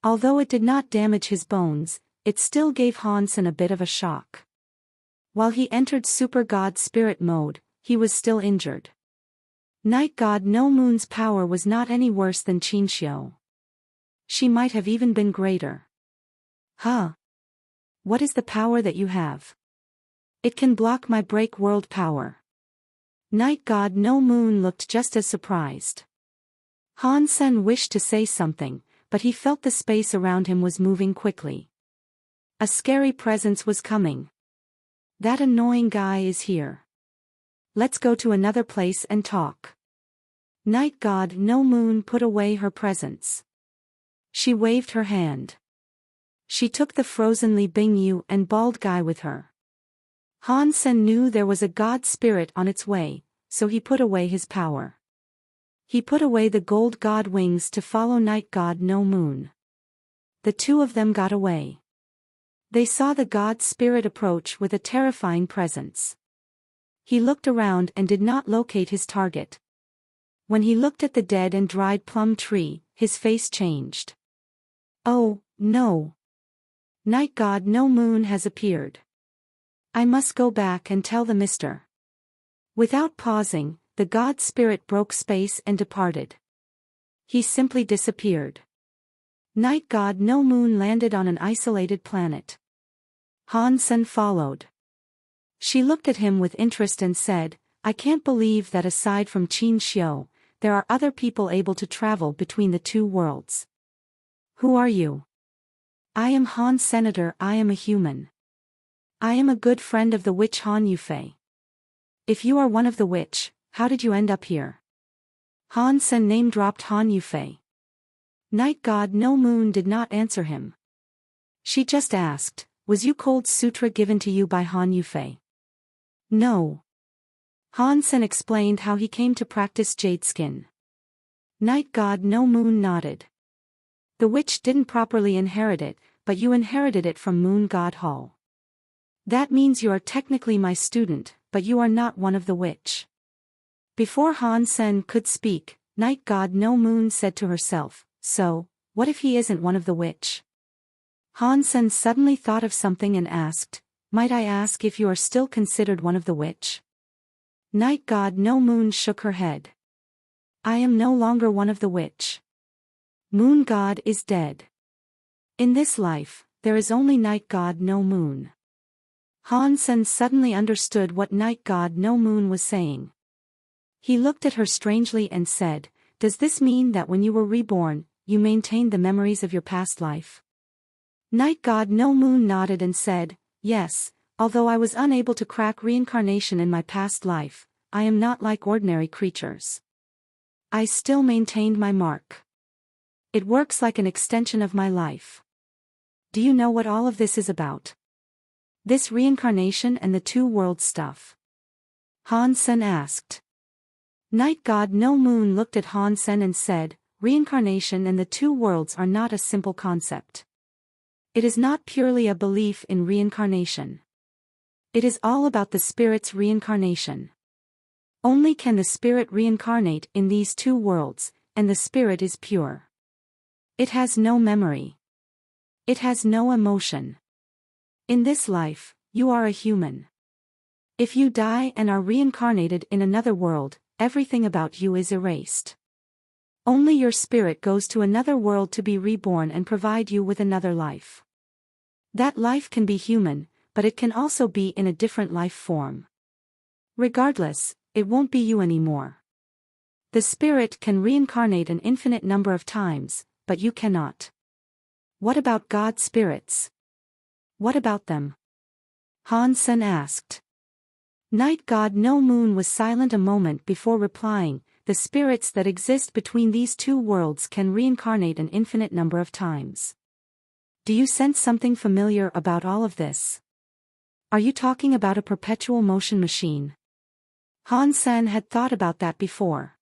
Although it did not damage his bones, it still gave Han Sen a bit of a shock. While he entered Super God Spirit mode, he was still injured. Night God No Moon's power was not any worse than Qin Xiu. She might have even been greater. Huh? What is the power that you have? It can block my break world power. Night God No Moon looked just as surprised. Han Sen wished to say something, but he felt the space around him was moving quickly. A scary presence was coming. That annoying guy is here. Let's go to another place and talk. Night God No Moon put away her presence. She waved her hand. She took the frozen Li Bingyu and bald guy with her. Han Sen knew there was a god spirit on its way, so he put away his power. He put away the gold god wings to follow Night God No Moon. The two of them got away. They saw the god spirit approach with a terrifying presence. He looked around and did not locate his target. When he looked at the dead and dried plum tree, his face changed. Oh, no. Night God No Moon has appeared. I must go back and tell the mister. Without pausing, the god spirit broke space and departed. He simply disappeared. Night God No Moon landed on an isolated planet. Han Sen followed. She looked at him with interest and said, I can't believe that aside from Qin Xiu, there are other people able to travel between the two worlds. Who are you? I am Han Senator. I am a human. I am a good friend of the witch Han Yufei. If you are one of the witch, how did you end up here? Han Sen name-dropped Han Yufei. Night God No Moon did not answer him. She just asked, was Yu Cold Sutra given to you by Han Yufei? No. Han Sen explained how he came to practice jade skin. Night God No Moon nodded. The witch didn't properly inherit it, but you inherited it from Moon God Hall. That means you are technically my student, but you are not one of the witch. Before Han Sen could speak, Night God No Moon said to herself, so, what if he isn't one of the witch? Han Sen suddenly thought of something and asked, might I ask if you are still considered one of the witch? Night God No Moon shook her head. I am no longer one of the witch. Moon God is dead. In this life, there is only Night God No Moon. Han Sen suddenly understood what Night God No Moon was saying. He looked at her strangely and said, does this mean that when you were reborn, you maintained the memories of your past life? Night God No Moon nodded and said, yes, although I was unable to crack reincarnation in my past life, I am not like ordinary creatures. I still maintained my mark. It works like an extension of my life. Do you know what all of this is about? This reincarnation and the two-world stuff? Han Sen asked. Night God No Moon looked at Han Sen and said, reincarnation and the two worlds are not a simple concept. It is not purely a belief in reincarnation. It is all about the spirit's reincarnation. Only can the spirit reincarnate in these two worlds, and the spirit is pure. It has no memory. It has no emotion. In this life, you are a human. If you die and are reincarnated in another world, everything about you is erased. Only your spirit goes to another world to be reborn and provide you with another life. That life can be human, but it can also be in a different life form. Regardless, it won't be you anymore. The spirit can reincarnate an infinite number of times, but you cannot. What about God spirits? What about them? Han Sen asked. Night God No Moon was silent a moment before replying, the spirits that exist between these two worlds can reincarnate an infinite number of times. Do you sense something familiar about all of this? Are you talking about a perpetual motion machine? Han Sen had thought about that before.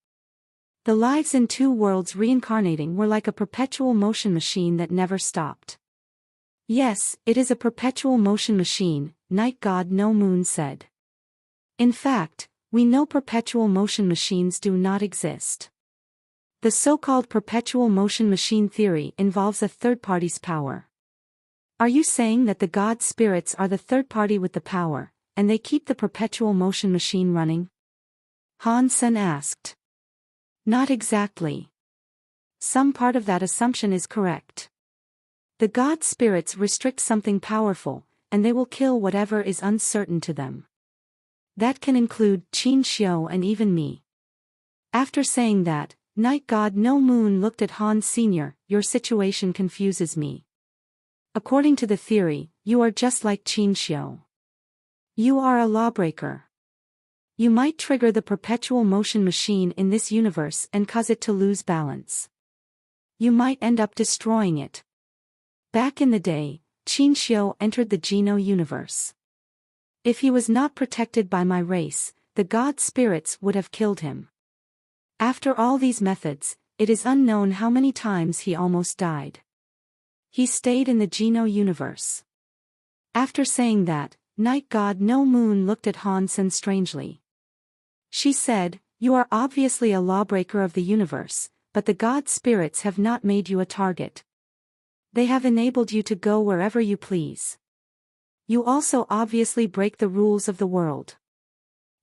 The lives in two worlds reincarnating were like a perpetual motion machine that never stopped. Yes, it is a perpetual motion machine, Night God No Moon said. In fact, we know perpetual motion machines do not exist. The so-called perpetual motion machine theory involves a third party's power. Are you saying that the God spirits are the third party with the power, and they keep the perpetual motion machine running? Han Sen asked. Not exactly. Some part of that assumption is correct. The God spirits restrict something powerful, and they will kill whatever is uncertain to them. That can include Qin Xiu and even me. After saying that, Night God No Moon looked at Han Sr., your situation confuses me. According to the theory, you are just like Qin Xiu. You are a lawbreaker. You might trigger the perpetual motion machine in this universe and cause it to lose balance. You might end up destroying it. Back in the day, Qin Xiu entered the Geno universe. If he was not protected by my race, the God spirits would have killed him. After all these methods, it is unknown how many times he almost died. He stayed in the Geno universe. After saying that, Night God No Moon looked at Han Sen strangely. She said, you are obviously a lawbreaker of the universe, but the God spirits have not made you a target. They have enabled you to go wherever you please. You also obviously break the rules of the world.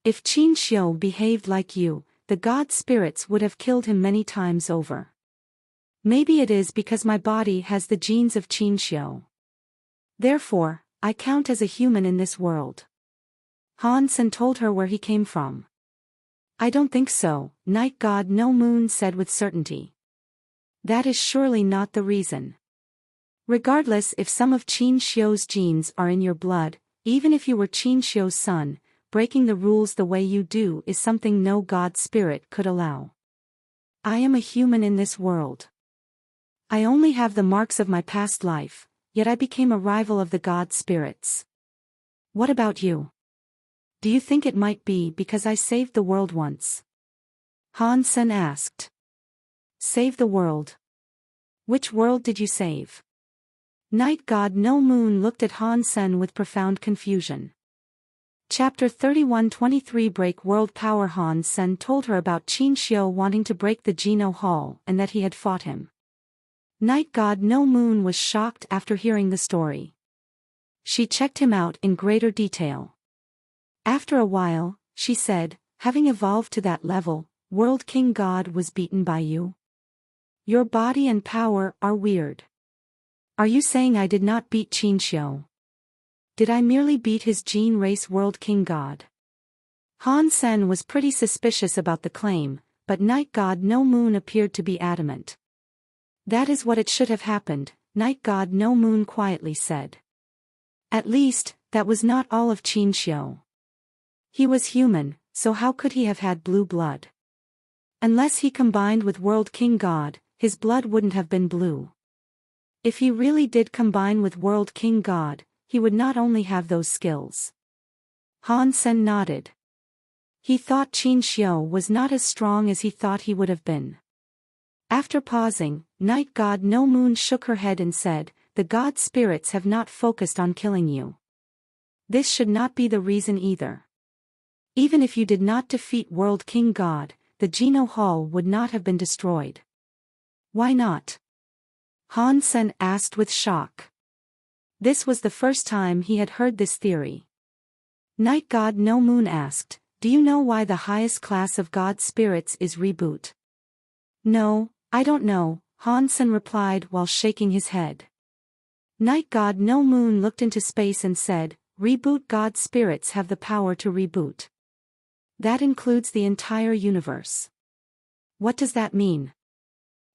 If Qin Xiu behaved like you, the God spirits would have killed him many times over. Maybe it is because my body has the genes of Qin Xiu. Therefore, I count as a human in this world. Han Sen told her where he came from. I don't think so, Night God No Moon said with certainty. That is surely not the reason. Regardless if some of Qin Xiu's genes are in your blood, even if you were Qin Xiu's son, breaking the rules the way you do is something no God spirit could allow. I am a human in this world. I only have the marks of my past life, yet I became a rival of the god spirits. What about you? Do you think it might be because I saved the world once? Han Sen asked. Save the world? Which world did you save? Night god No Moon looked at Han Sen with profound confusion. Chapter 31-23 Break World Power. Han Sen told her about Qin Xiu wanting to break the Geno Hall and that he had fought him. Night god No Moon was shocked after hearing the story. She checked him out in greater detail. After a while, she said, having evolved to that level, World King God was beaten by you? Your body and power are weird. Are you saying I did not beat Qin Xiu? Did I merely beat his gene race World King God? Han Sen was pretty suspicious about the claim, but Night God No Moon appeared to be adamant. That is what it should have happened, Night God No Moon quietly said. At least, that was not all of Qin Xiu. He was human, so how could he have had blue blood? Unless he combined with World King God, his blood wouldn't have been blue. If he really did combine with World King God, he would not only have those skills. Han Sen nodded. He thought Qin Xiu was not as strong as he thought he would have been. After pausing, Night God No Moon shook her head and said, the god spirits have not focused on killing you. This should not be the reason either. Even if you did not defeat World King God, the Geno Hall would not have been destroyed. Why not? Han Sen asked with shock. This was the first time he had heard this theory. Night God No Moon asked, do you know why the highest class of god spirits is Reboot? No, I don't know, Han Sen replied while shaking his head. Night God No Moon looked into space and said, Reboot god spirits have the power to reboot. That includes the entire universe. What does that mean?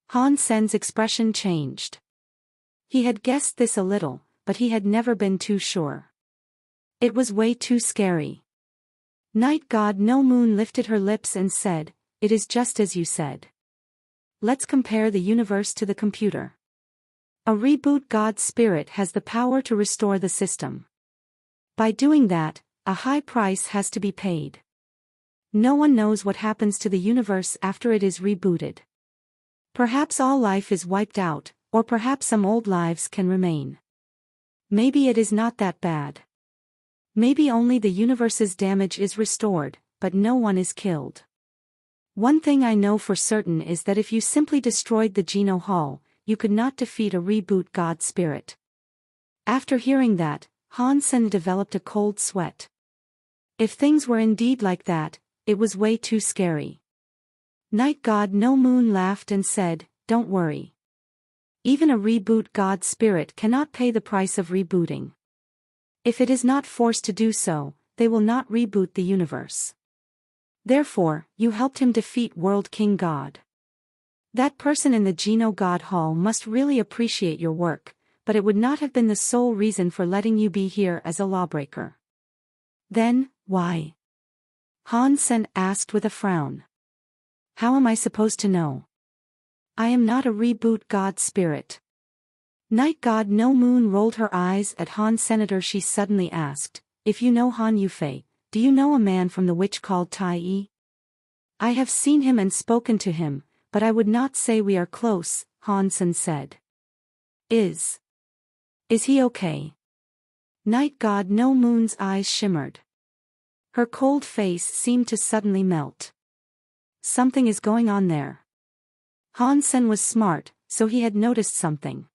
Han Sen's expression changed. He had guessed this a little, but he had never been too sure. It was way too scary. Night God No Moon lifted her lips and said, it is just as you said. Let's compare the universe to the computer. A reboot god spirit has the power to restore the system. By doing that, a high price has to be paid. No one knows what happens to the universe after it is rebooted. Perhaps all life is wiped out, or perhaps some old lives can remain. Maybe it is not that bad. Maybe only the universe's damage is restored, but no one is killed. One thing I know for certain is that if you simply destroyed the Geno Hall, you could not defeat a reboot god spirit. After hearing that, Han Sen developed a cold sweat. If things were indeed like that, it was way too scary. Night God No Moon laughed and said, don't worry. Even a reboot god spirit cannot pay the price of rebooting. If it is not forced to do so, they will not reboot the universe. Therefore, you helped him defeat World King God. That person in the Geno God Hall must really appreciate your work, but it would not have been the sole reason for letting you be here as a lawbreaker. Then, why? Han Sen asked with a frown. How am I supposed to know? I am not a reboot god spirit. Night God No Moon rolled her eyes at Han Senator. She suddenly asked, if you know Han Yufei, do you know a man from the witch called Tai Yi? I have seen him and spoken to him, but I would not say we are close, Han Sen said. Is he okay? Night God No Moon's eyes shimmered. Her cold face seemed to suddenly melt. Something is going on there. Han Sen was smart, so he had noticed something.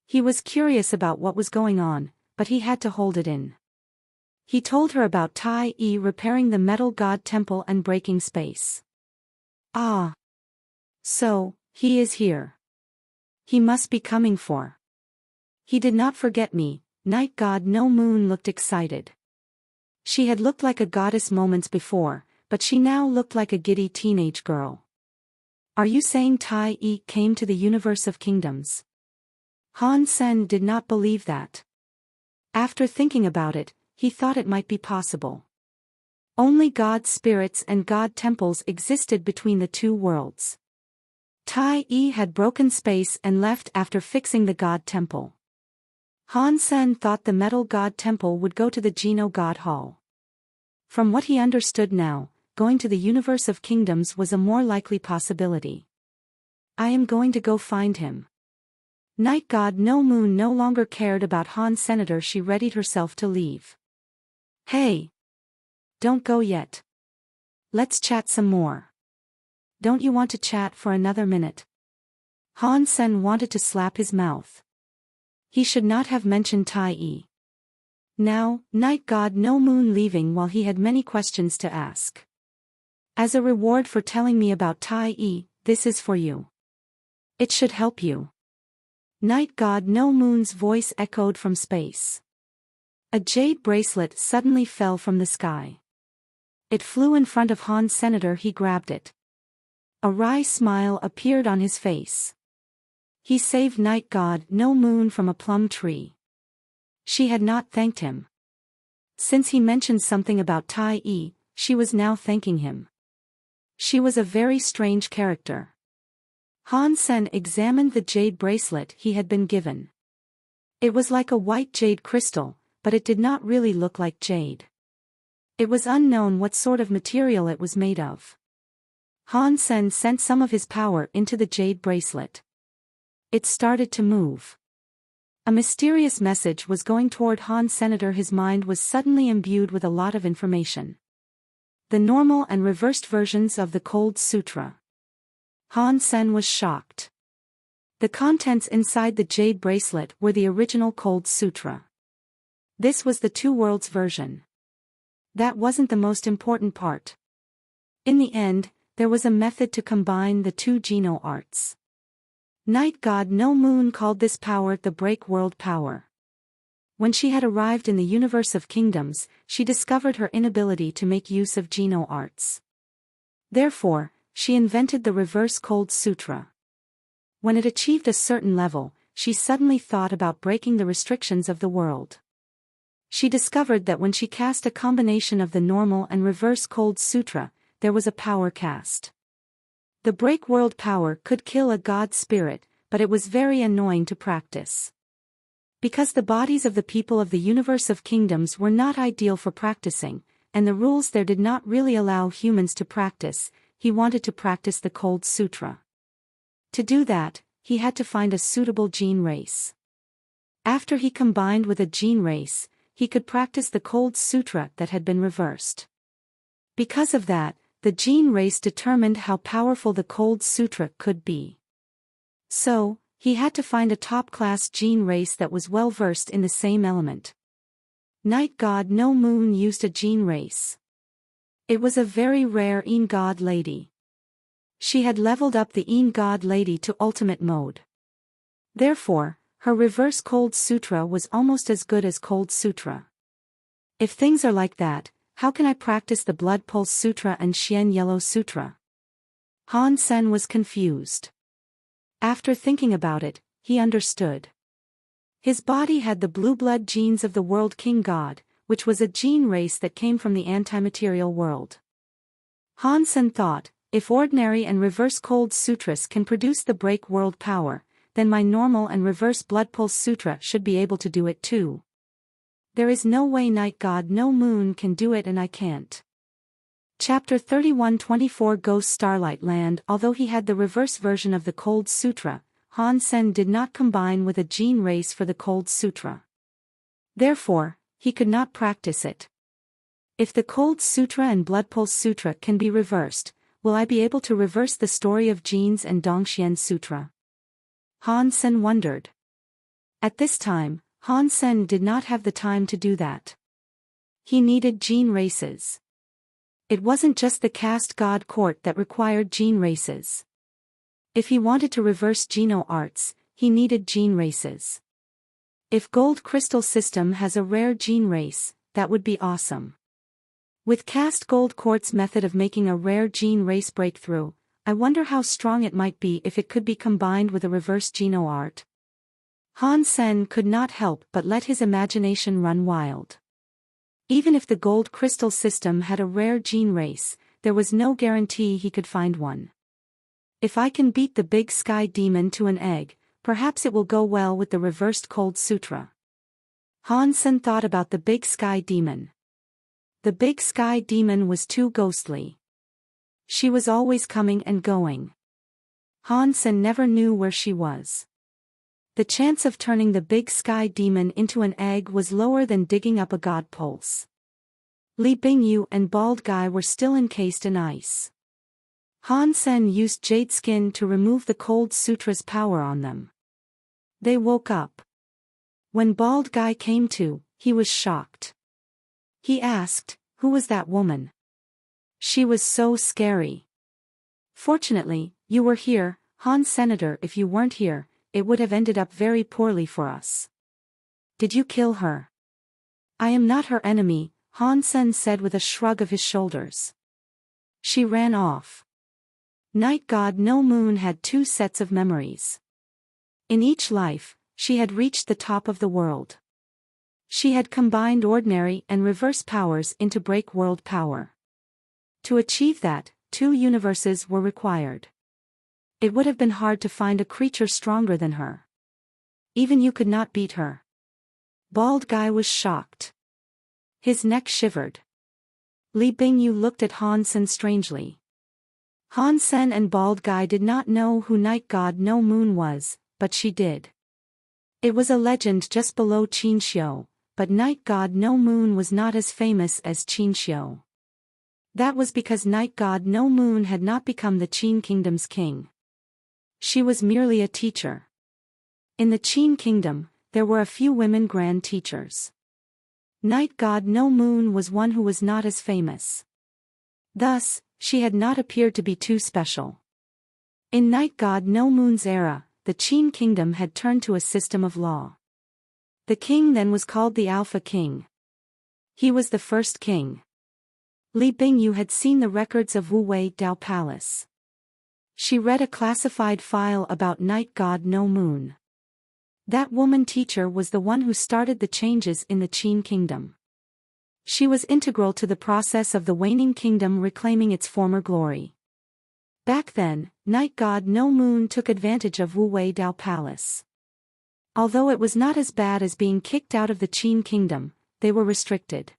He was curious about what was going on, but he had to hold it in. He told her about Tai Yi repairing the metal god temple and breaking space. Ah. So, he is here. He must be coming for. He did not forget me. Night God No Moon looked excited. She had looked like a goddess moments before, but she now looked like a giddy teenage girl. Are you saying Tai Yi came to the universe of kingdoms? Han Sen did not believe that. After thinking about it, he thought it might be possible. Only god spirits and god temples existed between the two worlds. Tai Yi had broken space and left after fixing the god temple. Han Sen thought the Metal God Temple would go to the Geno God Hall. From what he understood now, going to the Universe of Kingdoms was a more likely possibility. I am going to go find him. Night God No Moon no longer cared about Han Senator. She readied herself to leave. Hey! Don't go yet. Let's chat some more. Don't you want to chat for another minute? Han Sen wanted to slap his mouth. He should not have mentioned Tai Yi. Now, Night God No Moon leaving while he had many questions to ask. As a reward for telling me about Tai Yi, this is for you. It should help you. Night God No Moon's voice echoed from space. A jade bracelet suddenly fell from the sky. It flew in front of Han Senator. He grabbed it. A wry smile appeared on his face. He saved Night God No Moon from a plum tree. She had not thanked him. Since he mentioned something about Tai Yi, she was now thanking him. She was a very strange character. Han Sen examined the jade bracelet he had been given. It was like a white jade crystal, but it did not really look like jade. It was unknown what sort of material it was made of. Han Sen sent some of his power into the jade bracelet. It started to move. A mysterious message was going toward Han Senator. His mind was suddenly imbued with a lot of information. The normal and reversed versions of the Cold Sutra. Han Sen was shocked. The contents inside the jade bracelet were the original Cold Sutra. This was the Two Worlds version. That wasn't the most important part. In the end, there was a method to combine the two Geno arts. Night God No Moon called this power the Break World Power. When she had arrived in the Universe of Kingdoms, she discovered her inability to make use of Geno arts. Therefore, she invented the Reverse Cold Sutra. When it achieved a certain level, she suddenly thought about breaking the restrictions of the world. She discovered that when she cast a combination of the normal and Reverse Cold Sutra, there was a power cast. The Break World Power could kill a god spirit, but it was very annoying to practice. Because the bodies of the people of the Universe of Kingdoms were not ideal for practicing, and the rules there did not really allow humans to practice, he wanted to practice the Cold Sutra. To do that, he had to find a suitable gene race. After he combined with a gene race, he could practice the Cold Sutra that had been reversed. Because of that, the gene race determined how powerful the Cold Sutra could be. So, he had to find a top-class gene race that was well-versed in the same element. Night God No Moon used a gene race. It was a very rare Een God Lady. She had leveled up the Een God Lady to ultimate mode. Therefore, her Reverse Cold Sutra was almost as good as Cold Sutra. If things are like that, how can I practice the Blood Pulse Sutra and Xian Yellow Sutra? Han Sen was confused. After thinking about it, he understood. His body had the blue blood genes of the World King God, which was a gene race that came from the anti-material world. Han Sen thought, if ordinary and reverse Cold Sutras can produce the Break World Power, then my normal and reverse Blood Pulse Sutra should be able to do it too. There is no way Night God No Moon can do it and I can't. Chapter 31-24 Ghost Starlight Land. Although he had the reverse version of the Cold Sutra, Han Sen did not combine with a gene race for the Cold Sutra. Therefore, he could not practice it. If the Cold Sutra and Blood Pulse Sutra can be reversed, will I be able to reverse the story of genes and Dongxian Sutra? Han Sen wondered. At this time, Han Sen did not have the time to do that. He needed gene races. It wasn't just the caste god court that required gene races. If he wanted to reverse Geno arts, he needed gene races. If Gold Crystal System has a rare gene race, that would be awesome. With caste gold court's method of making a rare gene race breakthrough, I wonder how strong it might be if it could be combined with a reverse Geno art. Han Sen could not help but let his imagination run wild. Even if the Gold Crystal System had a rare gene race, there was no guarantee he could find one. If I can beat the Big Sky Demon to an egg, perhaps it will go well with the reversed Cold Sutra. Han Sen thought about the big sky demon. The big sky demon was too ghostly. She was always coming and going. Han Sen never knew where she was. The chance of turning the big sky demon into an egg was lower than digging up a god pulse. Li Bingyu and Bald Guy were still encased in ice. Han Sen used jade skin to remove the cold sutra's power on them. They woke up. When Bald Guy came to, he was shocked. He asked, "Who was that woman? She was so scary." "Fortunately, you were here, Han Senator. If you weren't here, it would have ended up very poorly for us." "Did you kill her?" "I am not her enemy," Han Sen said with a shrug of his shoulders. "She ran off." Night God No Moon had two sets of memories. In each life, she had reached the top of the world. She had combined ordinary and reverse powers into break world power. To achieve that, two universes were required. It would have been hard to find a creature stronger than her. Even you could not beat her. Bald Guy was shocked. His neck shivered. Li Bingyu looked at Han Sen strangely. Han Sen and Bald Guy did not know who Night God No Moon was, but she did. It was a legend just below Qin Xiu, but Night God No Moon was not as famous as Qin Xiu. That was because Night God No Moon had not become the Qin Kingdom's king. She was merely a teacher. In the Qin Kingdom, there were a few women grand teachers. Night God No Moon was one who was not as famous. Thus, she had not appeared to be too special. In Night God No Moon's era, the Qin Kingdom had turned to a system of law. The king then was called the Alpha King. He was the first king. Li Bingyu had seen the records of Wu Wei Dao Palace. She read a classified file about Night God No Moon. That woman teacher was the one who started the changes in the Qin Kingdom. She was integral to the process of the waning kingdom reclaiming its former glory. Back then, Night God No Moon took advantage of Wu Wei Dao Palace. Although it was not as bad as being kicked out of the Qin Kingdom, they were restricted.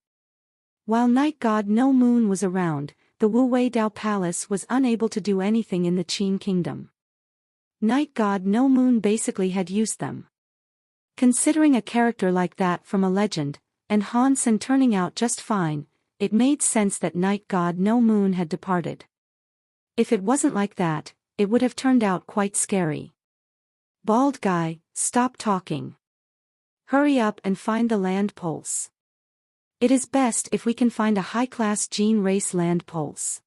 While Night God No Moon was around, the Wu Wei Dao Palace was unable to do anything in the Qin Kingdom. Night God No Moon basically had used them. Considering a character like that from a legend, and Han Sen turning out just fine, it made sense that Night God No Moon had departed. If it wasn't like that, it would have turned out quite scary. Bald Guy, stop talking. Hurry up and find the land pulse. It is best if we can find a high-class gene race land pulse.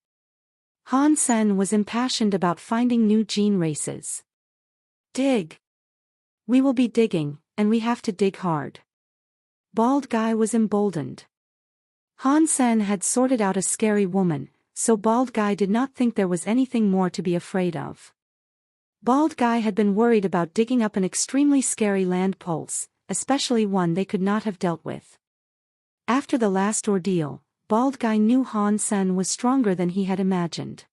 Han Sen was impassioned about finding new gene races. Dig. We will be digging, and we have to dig hard. Bald Guy was emboldened. Han Sen had sorted out a scary woman, so Bald Guy did not think there was anything more to be afraid of. Bald Guy had been worried about digging up an extremely scary land pulse, especially one they could not have dealt with. After the last ordeal, Bald Guy knew Han Sen was stronger than he had imagined.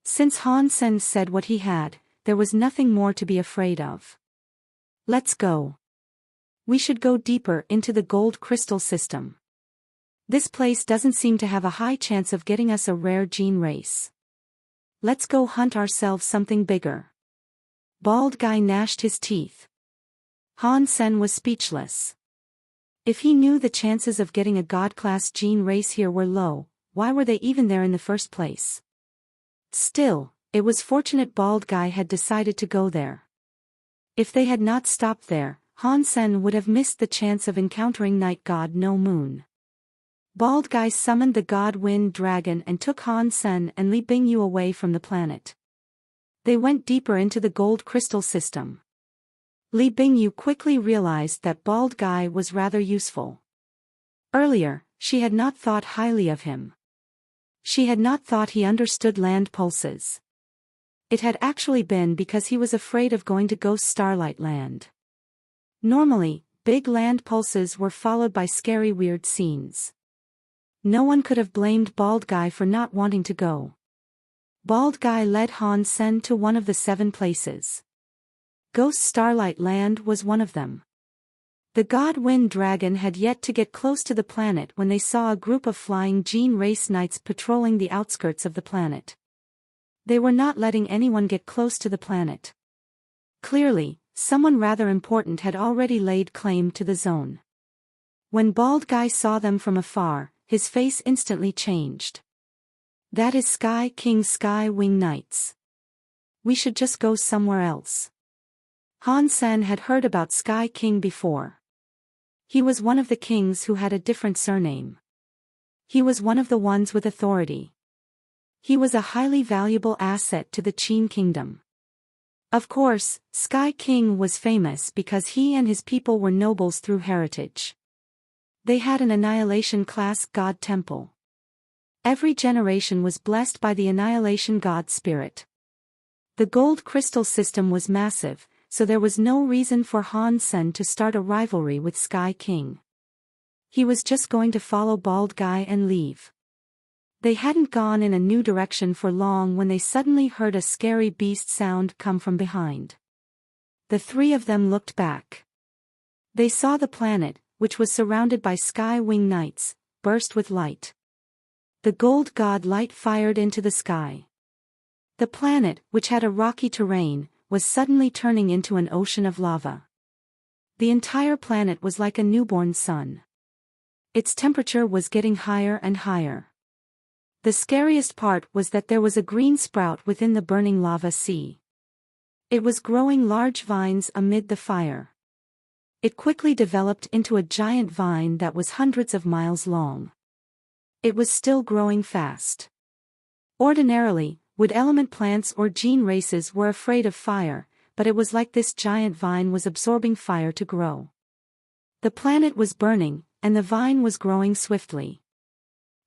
Since Han Sen said what he had, there was nothing more to be afraid of. Let's go. We should go deeper into the gold crystal system. This place doesn't seem to have a high chance of getting us a rare gene race. Let's go hunt ourselves something bigger. Bald Guy gnashed his teeth. Han Sen was speechless. If he knew the chances of getting a god-class gene race here were low, why were they even there in the first place? Still, it was fortunate Bald Guy had decided to go there. If they had not stopped there, Han Sen would have missed the chance of encountering Night God No Moon. Bald Guy summoned the God Wind Dragon and took Han Sen and Li Bingyu away from the planet. They went deeper into the gold crystal system. Li Bingyu quickly realized that Bald Guy was rather useful. Earlier, she had not thought highly of him. She had not thought he understood land pulses. It had actually been because he was afraid of going to Ghost Starlight Land. Normally, big land pulses were followed by scary weird scenes. No one could have blamed Bald Guy for not wanting to go. Bald Guy led Han Sen to one of the 7 places. Ghost Starlight Land was one of them. The god Wind Dragon had yet to get close to the planet when they saw a group of flying Gene Race Knights patrolling the outskirts of the planet. They were not letting anyone get close to the planet. Clearly, someone rather important had already laid claim to the zone. When Bald Guy saw them from afar, his face instantly changed. That is Sky King's Sky Wing Knights. We should just go somewhere else. Han Sen had heard about Sky King before. He was one of the kings who had a different surname. He was one of the ones with authority. He was a highly valuable asset to the Qin kingdom. Of course, Sky King was famous because he and his people were nobles through heritage. They had an Annihilation-class god temple. Every generation was blessed by the Annihilation god spirit. The gold crystal system was massive, so there was no reason for Han Sen to start a rivalry with Sky King. He was just going to follow Bald Guy and leave. They hadn't gone in a new direction for long when they suddenly heard a scary beast sound come from behind. The three of them looked back. They saw the planet, which was surrounded by Sky Wing Knights, burst with light. The gold god light fired into the sky. The planet, which had a rocky terrain, was suddenly turning into an ocean of lava. The entire planet was like a newborn sun. Its temperature was getting higher and higher. The scariest part was that there was a green sprout within the burning lava sea. It was growing large vines amid the fire. It quickly developed into a giant vine that was hundreds of miles long. It was still growing fast. Ordinarily, wood element plants or gene races were afraid of fire, but it was like this giant vine was absorbing fire to grow. The planet was burning, and the vine was growing swiftly.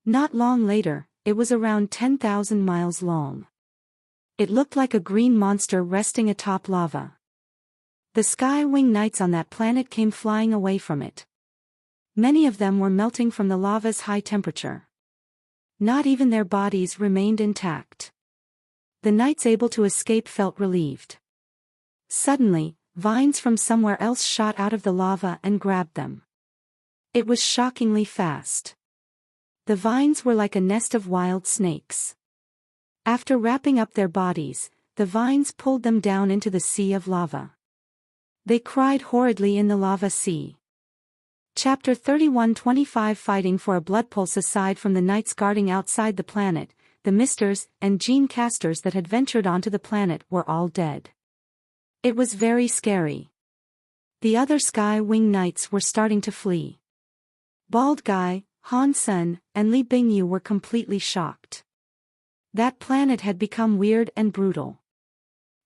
Not long later, it was around 10,000 miles long. It looked like a green monster resting atop lava. The Sky Wing Knights on that planet came flying away from it. Many of them were melting from the lava's high temperature. Not even their bodies remained intact. The knights able to escape felt relieved. Suddenly, vines from somewhere else shot out of the lava and grabbed them. It was shockingly fast. The vines were like a nest of wild snakes. After wrapping up their bodies, the vines pulled them down into the sea of lava. They cried horridly in the lava sea. Chapter 31-25 Fighting for a blood pulse. Aside from the knights guarding outside the planet, the misters and gene casters that had ventured onto the planet were all dead. It was very scary. The other Sky Wing Knights were starting to flee. Bald Guy, Han Sen, and Li Bingyu were completely shocked. That planet had become weird and brutal.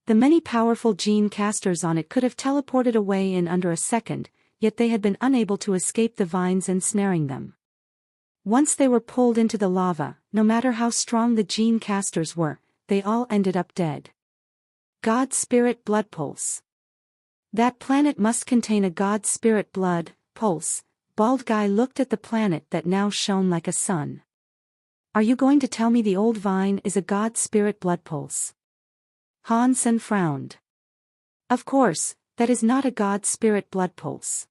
The many powerful gene casters on it could have teleported away in under a second, yet they had been unable to escape the vines ensnaring them. Once they were pulled into the lava, no matter how strong the gene casters were, they all ended up dead. God Spirit Blood Pulse. That planet must contain a God Spirit blood pulse. Bald Guy looked at the planet that now shone like a sun. Are you going to tell me the old vine is a God Spirit blood pulse? Han Sen frowned. Of course, that is not a God Spirit blood pulse.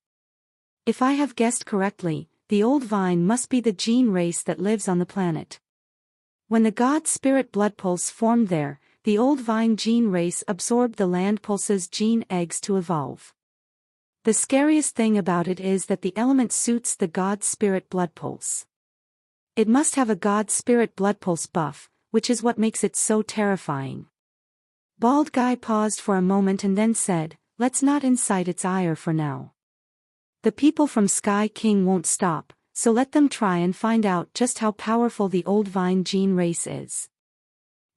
If I have guessed correctly, the old vine must be the gene race that lives on the planet. When the God Spirit blood pulse formed there, the old vine gene race absorbed the land pulse's gene eggs to evolve. The scariest thing about it is that the element suits the God Spirit blood pulse. It must have a God Spirit blood pulse buff, which is what makes it so terrifying. Bald Guy paused for a moment and then said, "Let's not incite its ire for now. The people from Sky King won't stop, so let them try and find out just how powerful the old vine gene race is."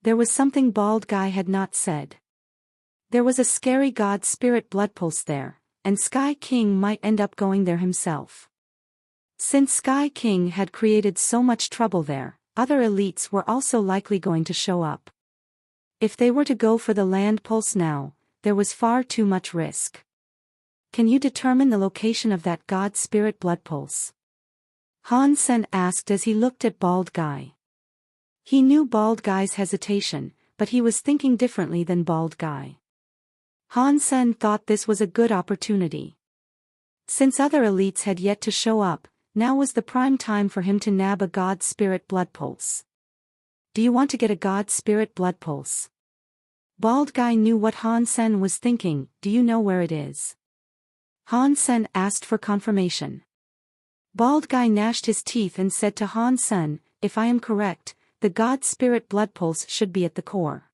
There was something Bald Guy had not said. There was a scary God Spirit blood pulse there, and Sky King might end up going there himself. Since Sky King had created so much trouble there, other elites were also likely going to show up. If they were to go for the land pulse now, there was far too much risk. Can you determine the location of that God Spirit blood pulse? Han Sen asked as he looked at Bald Guy. He knew Bald Guy's hesitation, but he was thinking differently than Bald Guy. Han Sen thought this was a good opportunity. Since other elites had yet to show up, now was the prime time for him to nab a god spirit blood pulse. Do you want to get a god spirit blood pulse? Bald Guy knew what Han Sen was thinking. Do you know where it is? Han Sen asked for confirmation. Bald Guy gnashed his teeth and said to Han Sen, if I am correct, the god spirit blood pulse should be at the core.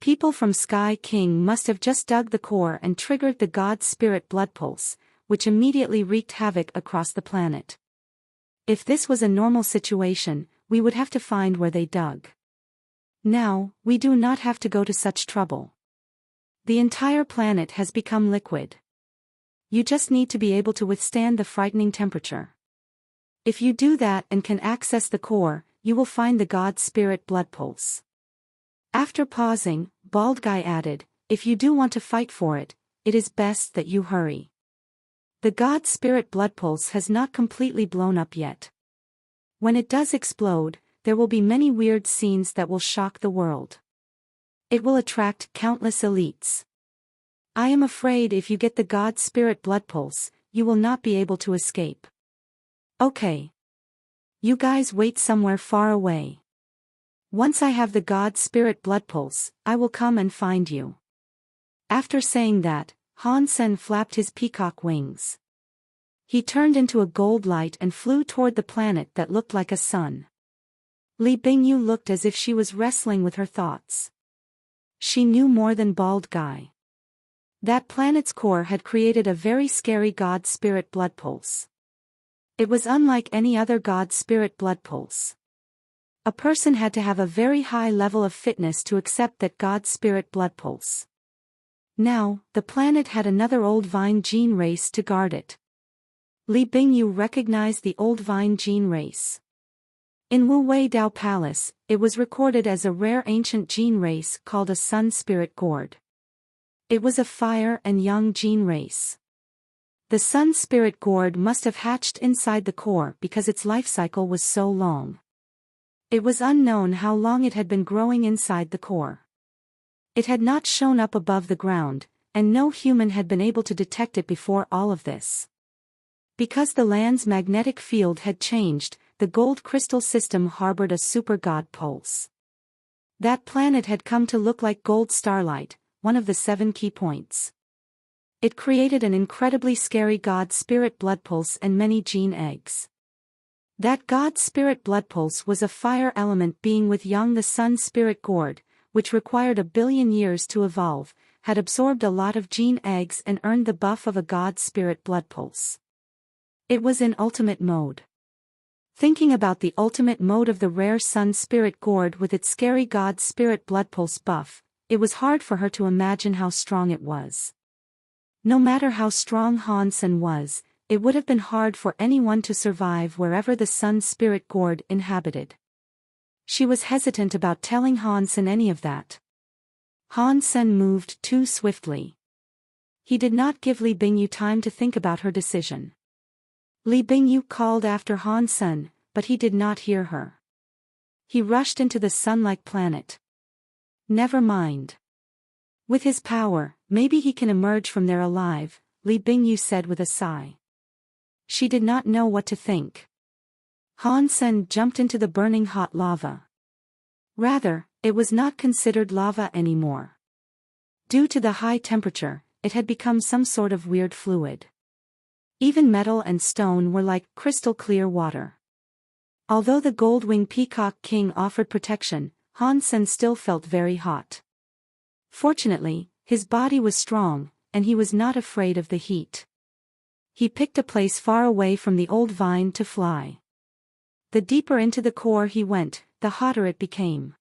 People from Sky King must have just dug the core and triggered the god spirit blood pulse, which immediately wreaked havoc across the planet. If this was a normal situation, we would have to find where they dug. Now, we do not have to go to such trouble. The entire planet has become liquid. You just need to be able to withstand the frightening temperature. If you do that and can access the core, you will find the god spirit blood pulse. After pausing, Bald Guy added, if you do want to fight for it, it is best that you hurry. The god spirit blood pulse has not completely blown up yet. When it does explode, there will be many weird scenes that will shock the world. It will attract countless elites. I am afraid if you get the god spirit blood pulse, you will not be able to escape. Okay. You guys wait somewhere far away. Once I have the god spirit blood pulse, I will come and find you. After saying that, Han Sen flapped his peacock wings. He turned into a gold light and flew toward the planet that looked like a sun. Li Bingyu looked as if she was wrestling with her thoughts. She knew more than Bald Guy. That planet's core had created a very scary god spirit blood pulse. It was unlike any other god spirit blood pulse. A person had to have a very high level of fitness to accept that god spirit blood pulse. Now, the planet had another old vine gene race to guard it. Li Bingyu recognized the old vine gene race. In Wu Wei Dao Palace, it was recorded as a rare ancient gene race called a sun spirit gourd. It was a fire and young gene race. The sun spirit gourd must have hatched inside the core because its life cycle was so long. It was unknown how long it had been growing inside the core. It had not shown up above the ground, and no human had been able to detect it before all of this. Because the land's magnetic field had changed, the gold crystal system harbored a super god pulse. That planet had come to look like gold starlight, one of the 7 key points. It created an incredibly scary god spirit blood pulse and many gene eggs. That god spirit blood pulse was a fire element being with young the sun spirit gourd, which required 1 billion years to evolve, had absorbed a lot of gene eggs and earned the buff of a god spirit blood pulse. It was in ultimate mode. Thinking about the ultimate mode of the rare sun spirit gourd with its scary god spirit blood pulse buff, it was hard for her to imagine how strong it was. No matter how strong Han Sen was, it would have been hard for anyone to survive wherever the sun spirit gourd inhabited. She was hesitant about telling Han Sen any of that. Han Sen moved too swiftly. He did not give Li Bingyu time to think about her decision. Li Bingyu called after Han Sen, but he did not hear her. He rushed into the sun-like planet. Never mind. With his power, maybe he can emerge from there alive, Li Bingyu said with a sigh. She did not know what to think. Han Sen jumped into the burning hot lava. Rather, it was not considered lava anymore. Due to the high temperature, it had become some sort of weird fluid. Even metal and stone were like crystal clear water. Although the gold-winged peacock king offered protection, Han Sen still felt very hot. Fortunately, his body was strong, and he was not afraid of the heat. He picked a place far away from the old vine to fly. The deeper into the core he went, the hotter it became.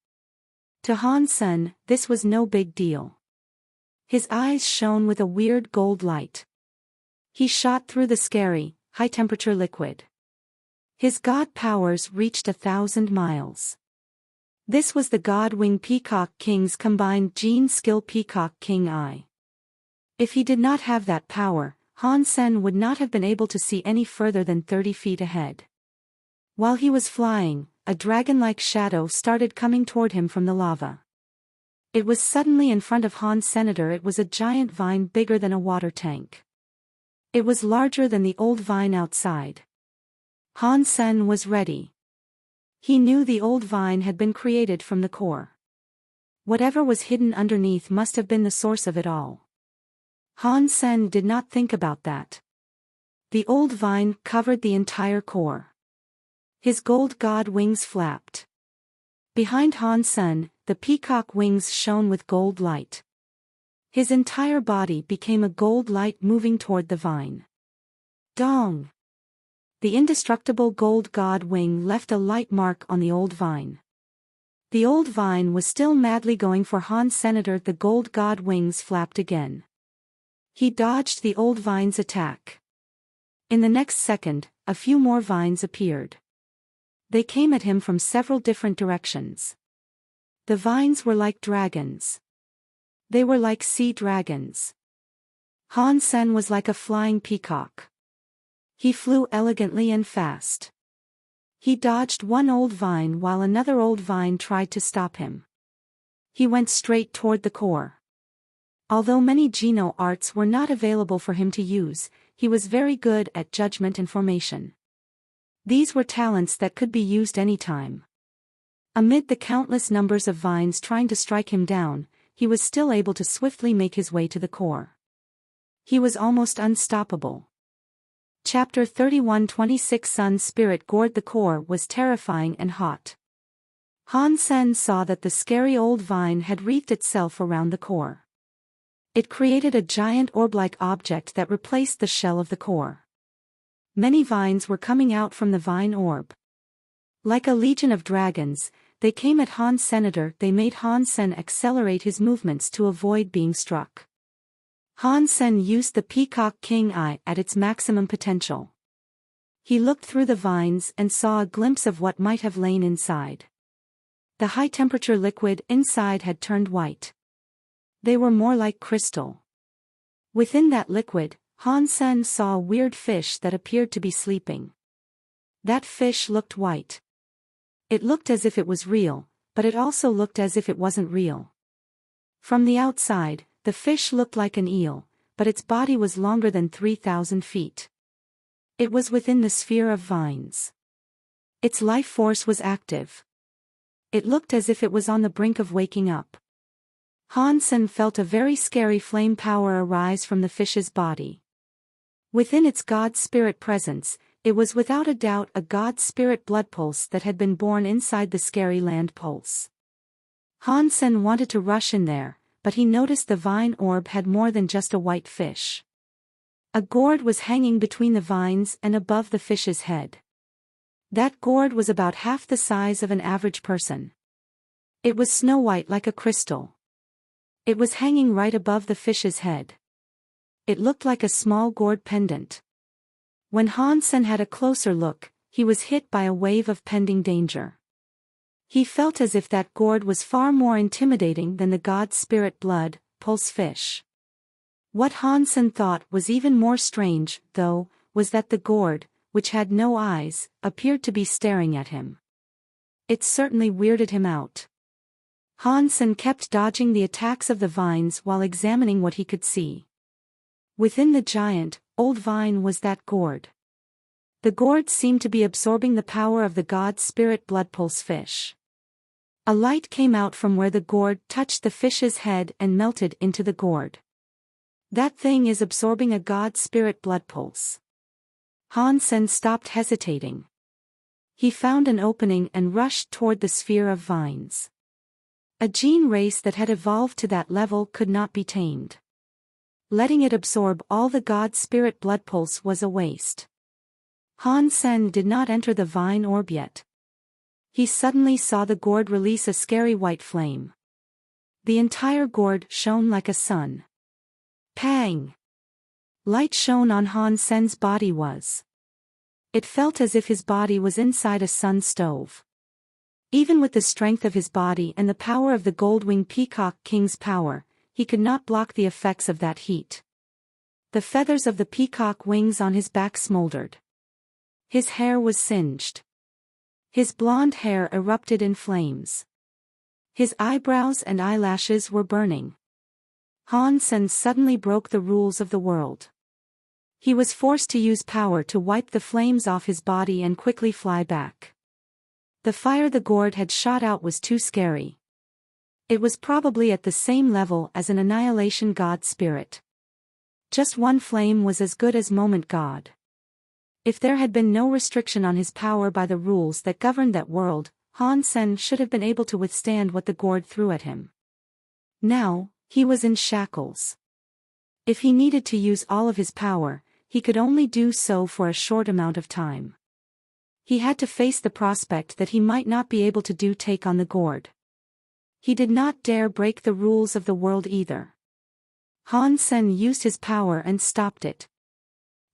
To Han Sen, this was no big deal. His eyes shone with a weird gold light. He shot through the scary, high-temperature liquid. His god powers reached 1,000 miles. This was the god-winged peacock king's combined gene skill peacock king eye. If he did not have that power, Han Sen would not have been able to see any further than 30 feet ahead. While he was flying, a dragon-like shadow started coming toward him from the lava. It was suddenly in front of Han Senator. It was a giant vine bigger than a water tank. It was larger than the old vine outside. Han Sen was ready. He knew the old vine had been created from the core. Whatever was hidden underneath must have been the source of it all. Han Sen did not think about that. The old vine covered the entire core. His gold god wings flapped. Behind Han Sen, the peacock wings shone with gold light. His entire body became a gold light moving toward the vine. Dong! The indestructible gold god wing left a light mark on the old vine. The old vine was still madly going for Han Senator. The gold god wings flapped again. He dodged the old vine's attack. In the next second, a few more vines appeared. They came at him from several different directions. The vines were like dragons. They were like sea dragons. Han Sen was like a flying peacock. He flew elegantly and fast. He dodged one old vine while another old vine tried to stop him. He went straight toward the core. Although many Geno arts were not available for him to use, he was very good at judgment and formation. These were talents that could be used anytime. Amid the countless numbers of vines trying to strike him down, he was still able to swiftly make his way to the core. He was almost unstoppable. Chapter 31:26 Sun's spirit gored. The core was terrifying and hot. Han Sen saw that the scary old vine had wreathed itself around the core. It created a giant orb-like object that replaced the shell of the core. Many vines were coming out from the vine orb. Like a legion of dragons, they came at Han Senator. They made Han Sen accelerate his movements to avoid being struck. Han Sen used the Peacock King Eye at its maximum potential. He looked through the vines and saw a glimpse of what might have lain inside. The high-temperature liquid inside had turned white. They were more like crystal. Within that liquid, Han Sen saw a weird fish that appeared to be sleeping. That fish looked white. It looked as if it was real, but it also looked as if it wasn't real. From the outside, the fish looked like an eel, but its body was longer than 3,000 feet. It was within the sphere of vines. Its life force was active. It looked as if it was on the brink of waking up. Han Sen felt a very scary flame power arise from the fish's body. Within its god spirit presence, it was without a doubt a god spirit blood pulse that had been born inside the scary land pulse. Han Sen wanted to rush in there, but he noticed the vine orb had more than just a white fish. A gourd was hanging between the vines and above the fish's head. That gourd was about half the size of an average person. It was snow-white like a crystal. It was hanging right above the fish's head. It looked like a small gourd pendant. When Han Sen had a closer look, he was hit by a wave of pending danger. He felt as if that gourd was far more intimidating than the god spirit blood pulse fish. What Han Sen thought was even more strange, though, was that the gourd, which had no eyes, appeared to be staring at him. It certainly weirded him out. Han Sen kept dodging the attacks of the vines while examining what he could see. Within the giant, old vine was that gourd. The gourd seemed to be absorbing the power of the god spirit blood pulse fish. A light came out from where the gourd touched the fish's head and melted into the gourd. That thing is absorbing a god spirit blood pulse. Han Sen stopped hesitating. He found an opening and rushed toward the sphere of vines. A gene race that had evolved to that level could not be tamed. Letting it absorb all the god spirit blood pulse was a waste. Han Sen did not enter the vine orb yet. He suddenly saw the gourd release a scary white flame. The entire gourd shone like a sun. Pang! Light shone on Han Sen's body was. It felt as if his body was inside a sun stove. Even with the strength of his body and the power of the gold-winged peacock king's power, he could not block the effects of that heat. The feathers of the peacock wings on his back smoldered. His hair was singed. His blonde hair erupted in flames. His eyebrows and eyelashes were burning. Han Sen suddenly broke the rules of the world. He was forced to use power to wipe the flames off his body and quickly fly back. The fire the gourd had shot out was too scary. It was probably at the same level as an annihilation god spirit. Just one flame was as good as moment god. If there had been no restriction on his power by the rules that governed that world, Han Sen should have been able to withstand what the gourd threw at him. Now, he was in shackles. If he needed to use all of his power, he could only do so for a short amount of time. He had to face the prospect that he might not be able to take on the gourd. He did not dare break the rules of the world either. Han Sen used his power and stopped it.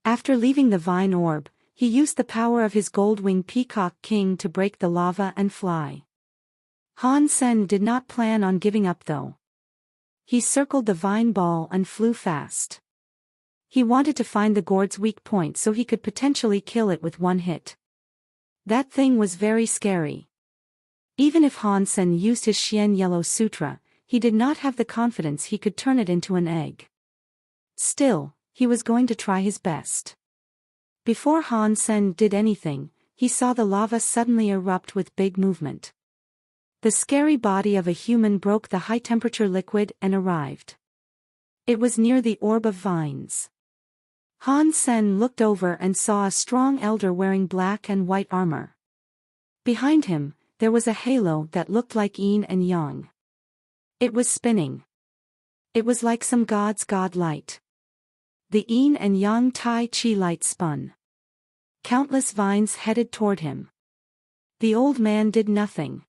After leaving the vine orb, he used the power of his gold-winged peacock king to break the lava and fly. Han Sen did not plan on giving up though. He circled the vine ball and flew fast. He wanted to find the gourd's weak point so he could potentially kill it with one hit. That thing was very scary. Even if Han Sen used his Xian Yellow Sutra, he did not have the confidence he could turn it into an egg. Still, he was going to try his best. Before Han Sen did anything, he saw the lava suddenly erupt with big movement. The scary body of a human broke the high-temperature liquid and arrived. It was near the orb of vines. Han Sen looked over and saw a strong elder wearing black and white armor. Behind him, there was a halo that looked like yin and yang. It was spinning. It was like some god's god light. The yin and yang Tai Chi light spun. Countless vines headed toward him. The old man did nothing.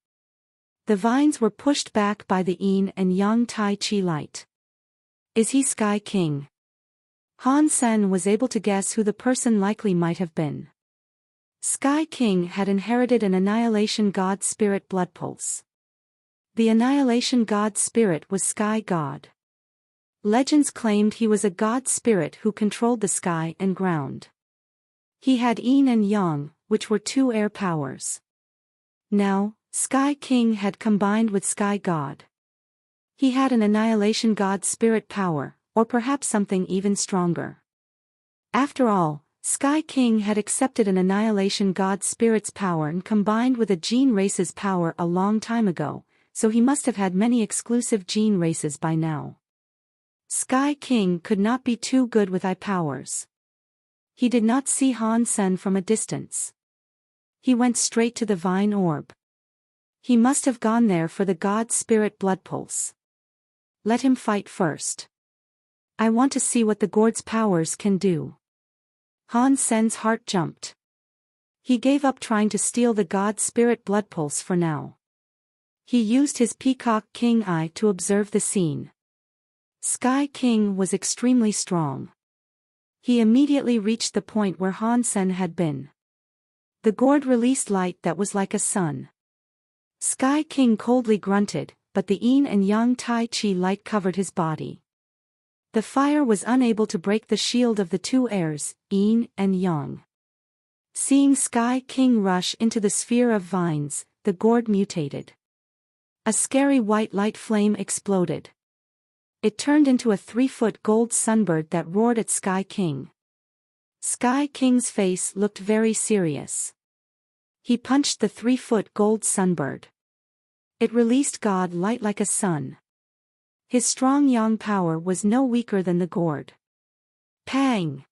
The vines were pushed back by the yin and yang Tai Chi light. Is he Sky King? Han Sen was able to guess who the person likely might have been. Sky King had inherited an annihilation god spirit blood pulse. The annihilation god spirit was Sky God. Legends claimed he was a god spirit who controlled the sky and ground. He had yin and yang, which were two air powers. Now, Sky King had combined with Sky God. He had an annihilation god spirit power, or perhaps something even stronger. After all, Sky King had accepted an annihilation god spirit's power and combined with a gene race's power a long time ago, so he must have had many exclusive gene races by now. Sky King could not be too good with eye powers. He did not see Han Sen from a distance. He went straight to the vine orb. He must have gone there for the god spirit blood pulse. Let him fight first. I want to see what the gourd's powers can do. Han Sen's heart jumped. He gave up trying to steal the god spirit blood pulse for now. He used his peacock king eye to observe the scene. Sky King was extremely strong. He immediately reached the point where Han Sen had been. The gourd released light that was like a sun. Sky King coldly grunted, but the yin and yang Tai Chi light covered his body. The fire was unable to break the shield of the two airs, yin and yang. Seeing Sky King rush into the sphere of vines, the gourd mutated. A scary white light flame exploded. It turned into a 3-foot gold sunbird that roared at Sky King. Sky King's face looked very serious. He punched the 3-foot gold sunbird. It released god light like a sun. His strong yang power was no weaker than the gourd. Pang!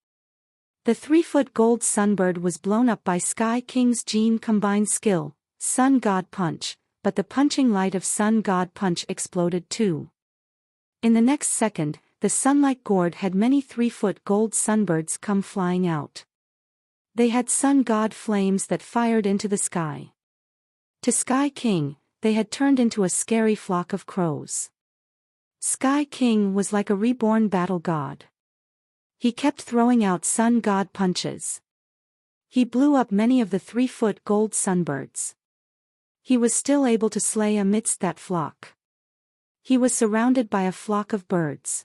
The 3-foot gold sunbird was blown up by Sky King's gene combined skill, Sun God Punch, but the punching light of Sun God Punch exploded too. In the next second, the sunlight gourd had many 3-foot gold sunbirds come flying out. They had sun god flames that fired into the sky. To Sky King, they had turned into a scary flock of crows. Sky King was like a reborn battle god. He kept throwing out sun god punches. He blew up many of the 3-foot gold sunbirds. He was still able to slay amidst that flock. He was surrounded by a flock of birds.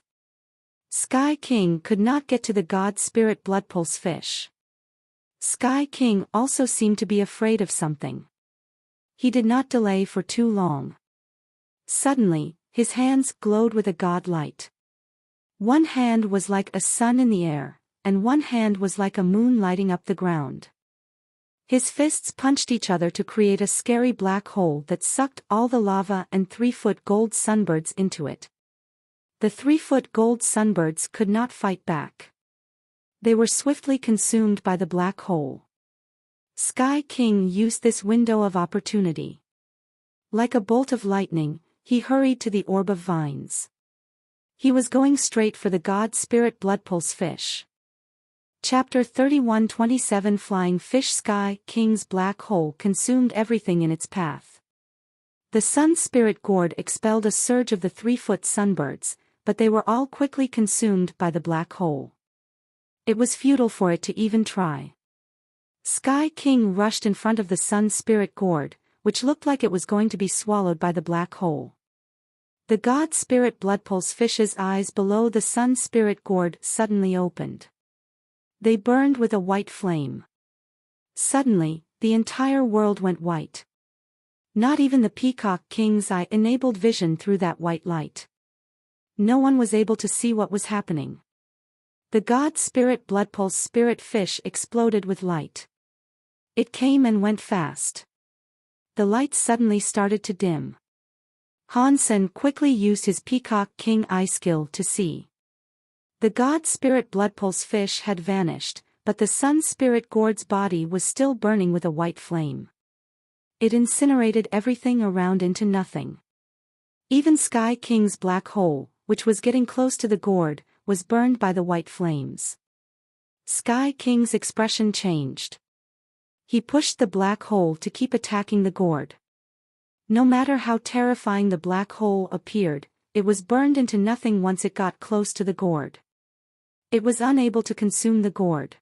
Sky King could not get to the god spirit blood pulse fish. Sky King also seemed to be afraid of something. He did not delay for too long. Suddenly, his hands glowed with a god light. One hand was like a sun in the air, and one hand was like a moon lighting up the ground. His fists punched each other to create a scary black hole that sucked all the lava and 3-foot gold sunbirds into it. The 3-foot gold sunbirds could not fight back. They were swiftly consumed by the black hole. Sky King used this window of opportunity. Like a bolt of lightning, he hurried to the orb of vines. He was going straight for the god spirit Bloodpulse fish. Chapter 31:27 Flying Fish. Sky King's black hole consumed everything in its path. The sun spirit gourd expelled a surge of the 3-foot sunbirds, but they were all quickly consumed by the black hole. It was futile for it to even try. Sky King rushed in front of the sun spirit gourd, which looked like it was going to be swallowed by the black hole. The god spirit Bloodpulse fish's eyes below the sun spirit gourd suddenly opened. They burned with a white flame. Suddenly, the entire world went white. Not even the Peacock King's eye enabled vision through that white light. No one was able to see what was happening. The god spirit Bloodpulse spirit fish exploded with light. It came and went fast. The light suddenly started to dim. Hansen quickly used his Peacock King eye skill to see. The god spirit Bloodpulse fish had vanished, but the sun spirit gourd's body was still burning with a white flame. It incinerated everything around into nothing. Even Sky King's black hole, which was getting close to the gourd, was burned by the white flames. Sky King's expression changed. He pushed the black hole to keep attacking the gourd. No matter how terrifying the black hole appeared, it was burned into nothing once it got close to the gourd. It was unable to consume the gourd.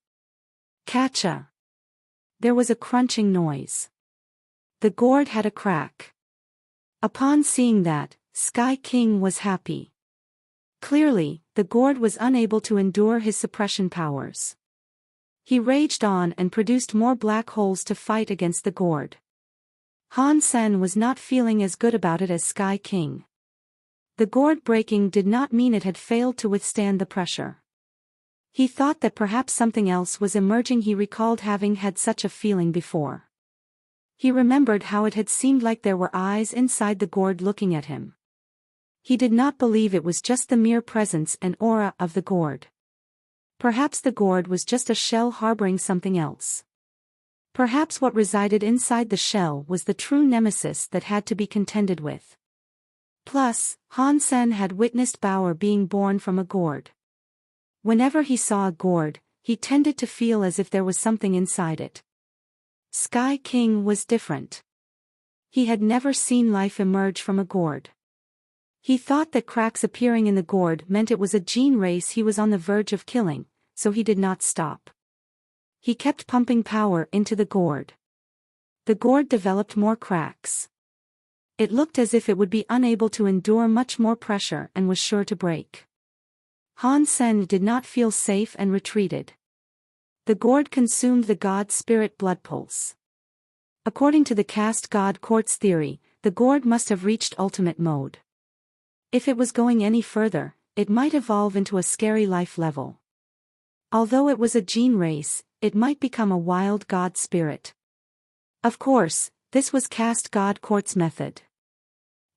Catcha! There was a crunching noise. The gourd had a crack. Upon seeing that, Sky King was happy. Clearly, the gourd was unable to endure his suppression powers. He raged on and produced more black holes to fight against the gourd. Hansen was not feeling as good about it as Sky King. The gourd breaking did not mean it had failed to withstand the pressure. He thought that perhaps something else was emerging. He recalled having had such a feeling before. He remembered how it had seemed like there were eyes inside the gourd looking at him. He did not believe it was just the mere presence and aura of the gourd. Perhaps the gourd was just a shell harboring something else. Perhaps what resided inside the shell was the true nemesis that had to be contended with. Plus, Hansen had witnessed Bauer being born from a gourd. Whenever he saw a gourd, he tended to feel as if there was something inside it. Sky King was different. He had never seen life emerge from a gourd. He thought that cracks appearing in the gourd meant it was a gene race he was on the verge of killing, so he did not stop. He kept pumping power into the gourd. The gourd developed more cracks. It looked as if it would be unable to endure much more pressure and was sure to break. Hansen did not feel safe and retreated. The gourd consumed the god spirit Bloodpulse. According to the Caste God Quartz theory, the gourd must have reached ultimate mode. If it was going any further, it might evolve into a scary life level. Although it was a gene race, it might become a wild god spirit. Of course, this was Caste God Quartz method.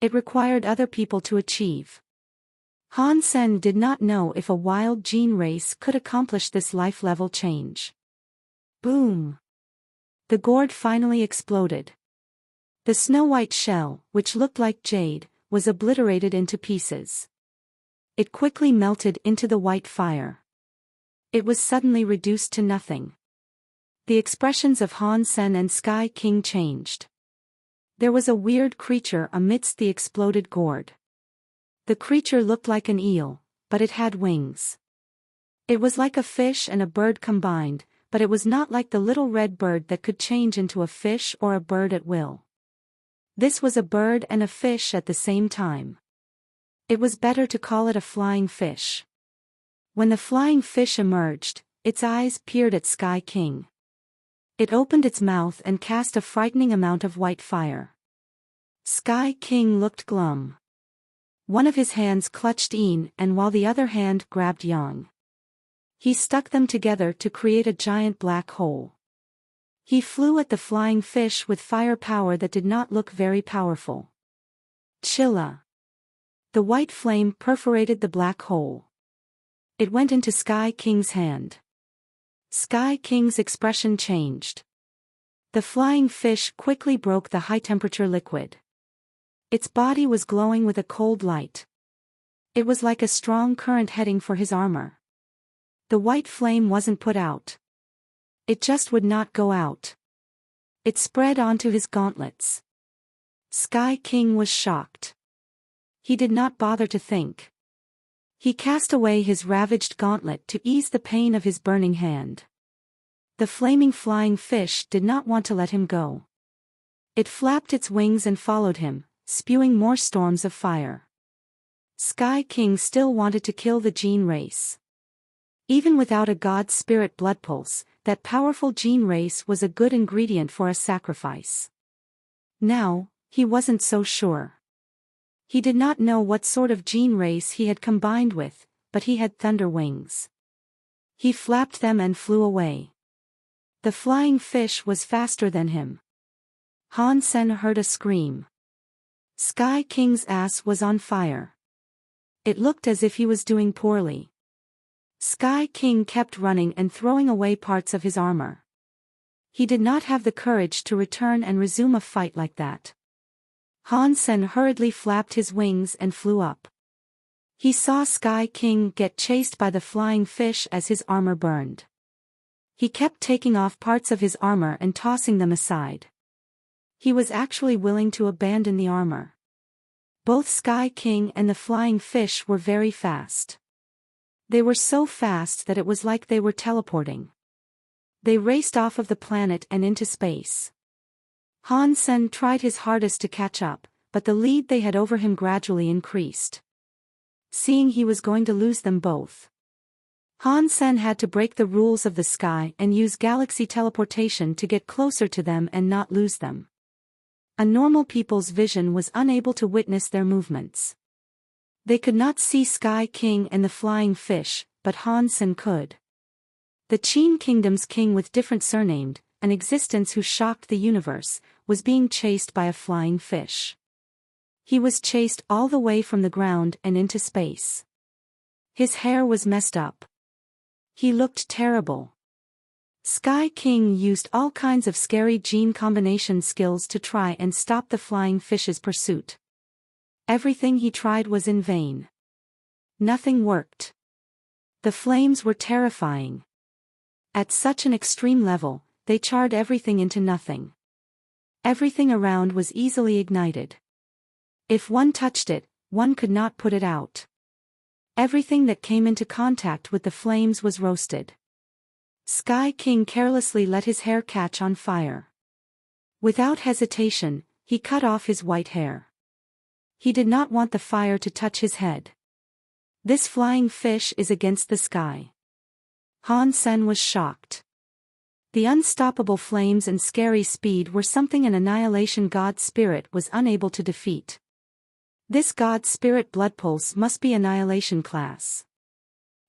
It required other people to achieve. Hansen did not know if a wild gene race could accomplish this life level change. Boom! The gourd finally exploded. The snow-white shell, which looked like jade, was obliterated into pieces. It quickly melted into the white fire. It was suddenly reduced to nothing. The expressions of Hansen and Sky King changed. There was a weird creature amidst the exploded gourd. The creature looked like an eel, but it had wings. It was like a fish and a bird combined, but it was not like the little red bird that could change into a fish or a bird at will. This was a bird and a fish at the same time. It was better to call it a flying fish. When the flying fish emerged, its eyes peered at Sky King. It opened its mouth and cast a frightening amount of white fire. Sky King looked glum. One of his hands clutched Een and while the other hand grabbed Yang. He stuck them together to create a giant black hole. He flew at the flying fish with fire power that did not look very powerful. Chilla. The white flame perforated the black hole. It went into Sky King's hand. Sky King's expression changed. The flying fish quickly broke the high-temperature liquid. Its body was glowing with a cold light. It was like a strong current heading for his armor. The white flame wasn't put out. It just would not go out. It spread onto his gauntlets. Sky King was shocked. He did not bother to think. He cast away his ravaged gauntlet to ease the pain of his burning hand. The flaming flying fish did not want to let him go. It flapped its wings and followed him, spewing more storms of fire. Sky King still wanted to kill the gene race. Even without a god spirit blood pulse, that powerful gene race was a good ingredient for a sacrifice. Now, he wasn't so sure. He did not know what sort of gene race he had combined with, but he had thunder wings. He flapped them and flew away. The flying fish was faster than him. Han Sen heard a scream. Sky King's ass was on fire. It looked as if he was doing poorly. Sky King kept running and throwing away parts of his armor. He did not have the courage to return and resume a fight like that. Han Sen hurriedly flapped his wings and flew up. He saw Sky King get chased by the flying fish as his armor burned. He kept taking off parts of his armor and tossing them aside. He was actually willing to abandon the armor. Both Sky King and the flying fish were very fast. They were so fast that it was like they were teleporting. They raced off of the planet and into space. Han Sen tried his hardest to catch up, but the lead they had over him gradually increased. Seeing he was going to lose them both, Han Sen had to break the rules of the sky and use galaxy teleportation to get closer to them and not lose them. A normal people's vision was unable to witness their movements. They could not see Sky King and the flying fish, but Han Sen could. The Qin Kingdom's king with different surnamed, an existence who shocked the universe, was being chased by a flying fish. He was chased all the way from the ground and into space. His hair was messed up. He looked terrible. Sky King used all kinds of scary gene combination skills to try and stop the flying fish's pursuit. Everything he tried was in vain. Nothing worked. The flames were terrifying. At such an extreme level, they charred everything into nothing. Everything around was easily ignited. If one touched it, one could not put it out. Everything that came into contact with the flames was roasted. Sky King carelessly let his hair catch on fire. Without hesitation, he cut off his white hair. He did not want the fire to touch his head. This flying fish is against the sky. Han Sen was shocked. The unstoppable flames and scary speed were something an annihilation god spirit was unable to defeat. This god spirit blood pulse must be annihilation class.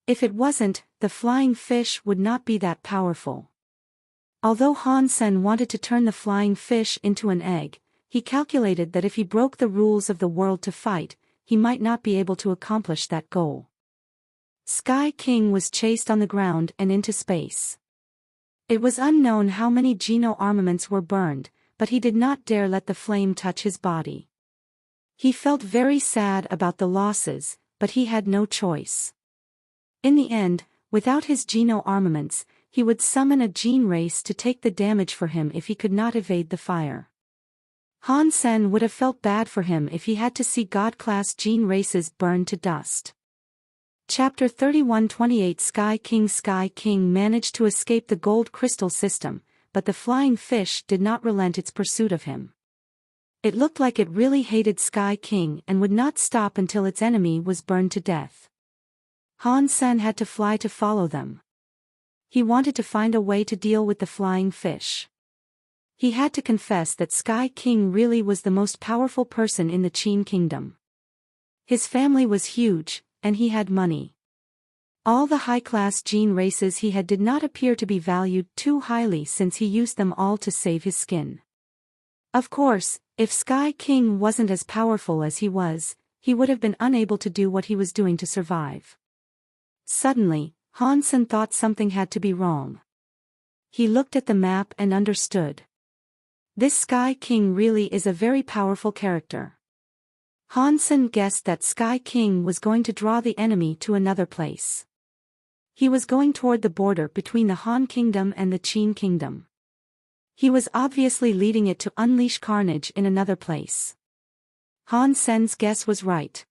If it wasn't, the flying fish would not be that powerful. Although Han Sen wanted to turn the flying fish into an egg, he calculated that if he broke the rules of the world to fight, he might not be able to accomplish that goal. Sky King was chased on the ground and into space. It was unknown how many Geno armaments were burned, but he did not dare let the flame touch his body. He felt very sad about the losses, but he had no choice. In the end, without his Geno armaments, he would summon a gene race to take the damage for him if he could not evade the fire. Han Sen would have felt bad for him if he had to see God-class gene races burn to dust. Chapter 31-28 Sky King managed to escape the gold crystal system, but the flying fish did not relent its pursuit of him. It looked like it really hated Sky King and would not stop until its enemy was burned to death. Han Sen had to fly to follow them. He wanted to find a way to deal with the flying fish. He had to confess that Sky King really was the most powerful person in the Qin Kingdom. His family was huge, and he had money. All the high-class gene races he had did not appear to be valued too highly since he used them all to save his skin. Of course, if Sky King wasn't as powerful as he would have been unable to do what he was doing to survive. Suddenly, Han Sen thought something had to be wrong. He looked at the map and understood. This Sky King really is a very powerful character. Han Sen guessed that Sky King was going to draw the enemy to another place. He was going toward the border between the Han Kingdom and the Qin Kingdom. He was obviously leading it to unleash carnage in another place. Han Sen's guess was right.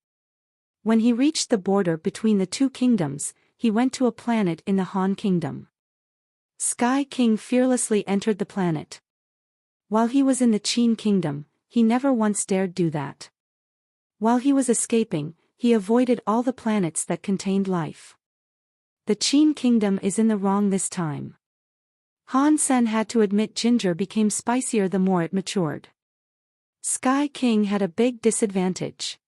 When he reached the border between the two kingdoms, he went to a planet in the Han Kingdom. Sky King fearlessly entered the planet. While he was in the Qin Kingdom, he never once dared do that. While he was escaping, he avoided all the planets that contained life. The Qin Kingdom is in the wrong this time. Han Sen had to admit ginger became spicier the more it matured. Sky King had a big disadvantage.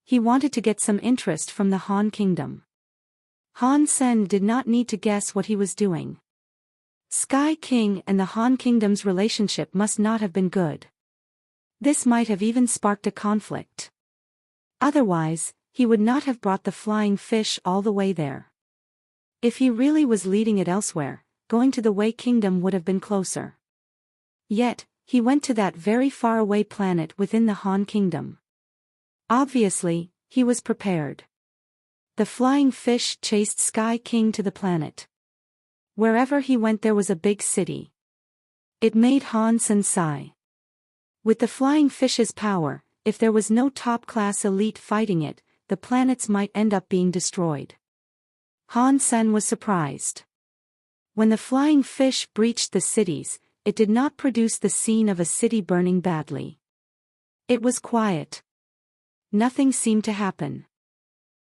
He wanted to get some interest from the Han Kingdom. Han Sen did not need to guess what he was doing. Sky King and the Han Kingdom's relationship must not have been good. This might have even sparked a conflict. Otherwise, he would not have brought the flying fish all the way there. If he really was leading it elsewhere, going to the Wei Kingdom would have been closer. Yet, he went to that very far-away planet within the Han Kingdom. Obviously, he was prepared. The flying fish chased Sky King to the planet. Wherever he went there was a big city. It made Han Sen sigh. With the flying fish's power, if there was no top-class elite fighting it, the planets might end up being destroyed. Han Sen was surprised. When the flying fish breached the cities, it did not produce the scene of a city burning badly. It was quiet. Nothing seemed to happen.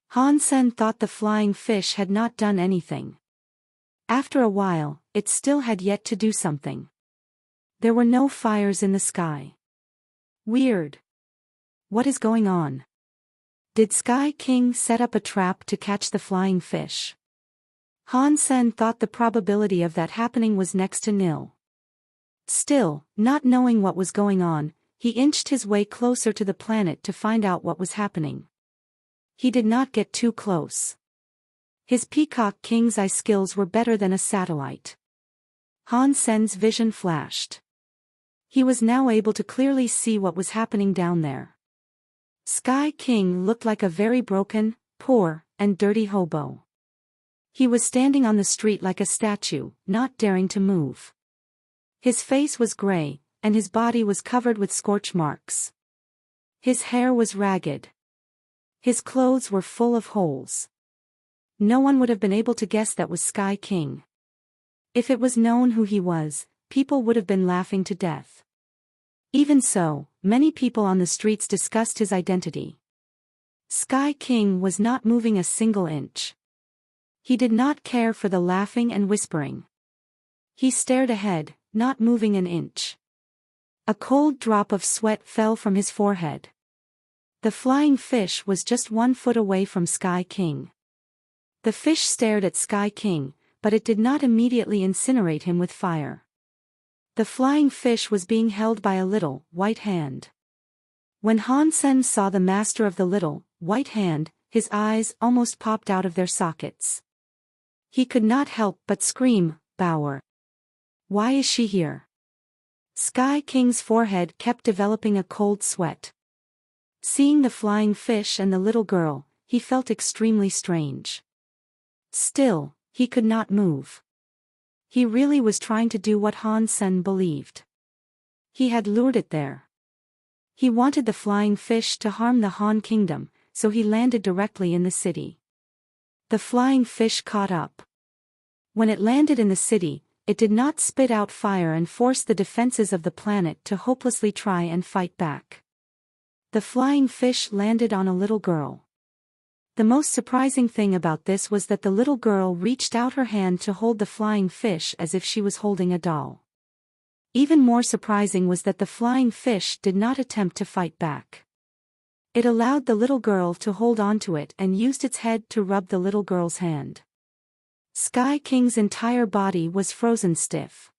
Han Sen thought the flying fish had not done anything. After a while, it still had yet to do something. There were no fires in the sky. Weird. What is going on? Did Sky King set up a trap to catch the flying fish? Han Sen thought the probability of that happening was next to nil. Still, not knowing what was going on, he inched his way closer to the planet to find out what was happening. He did not get too close. His Peacock King's eye skills were better than a satellite. Han Sen's vision flashed. He was now able to clearly see what was happening down there. Sky King looked like a very broken, poor, and dirty hobo. He was standing on the street like a statue, not daring to move. His face was gray, and his body was covered with scorch marks. His hair was ragged. His clothes were full of holes. No one would have been able to guess that was Sky King. If it was known who he was, people would have been laughing to death. Even so, many people on the streets discussed his identity. Sky King was not moving a single inch. He did not care for the laughing and whispering. He stared ahead, not moving an inch. A cold drop of sweat fell from his forehead. The flying fish was just 1 foot away from Sky King. The fish stared at Sky King, but it did not immediately incinerate him with fire. The flying fish was being held by a little, white hand. When Han Sen saw the master of the little, white hand, his eyes almost popped out of their sockets. He could not help but scream, "Bauer! Why is she here?" Sky King's forehead kept developing a cold sweat. Seeing the flying fish and the little girl, he felt extremely strange. Still, he could not move. He really was trying to do what Han Sen believed. He had lured it there. He wanted the flying fish to harm the Han Kingdom, so he landed directly in the city. The flying fish caught up. When it landed in the city, it did not spit out fire and force the defenses of the planet to hopelessly try and fight back. The flying fish landed on a little girl. The most surprising thing about this was that the little girl reached out her hand to hold the flying fish as if she was holding a doll. Even more surprising was that the flying fish did not attempt to fight back. It allowed the little girl to hold onto it and used its head to rub the little girl's hand. Sky King's entire body was frozen stiff.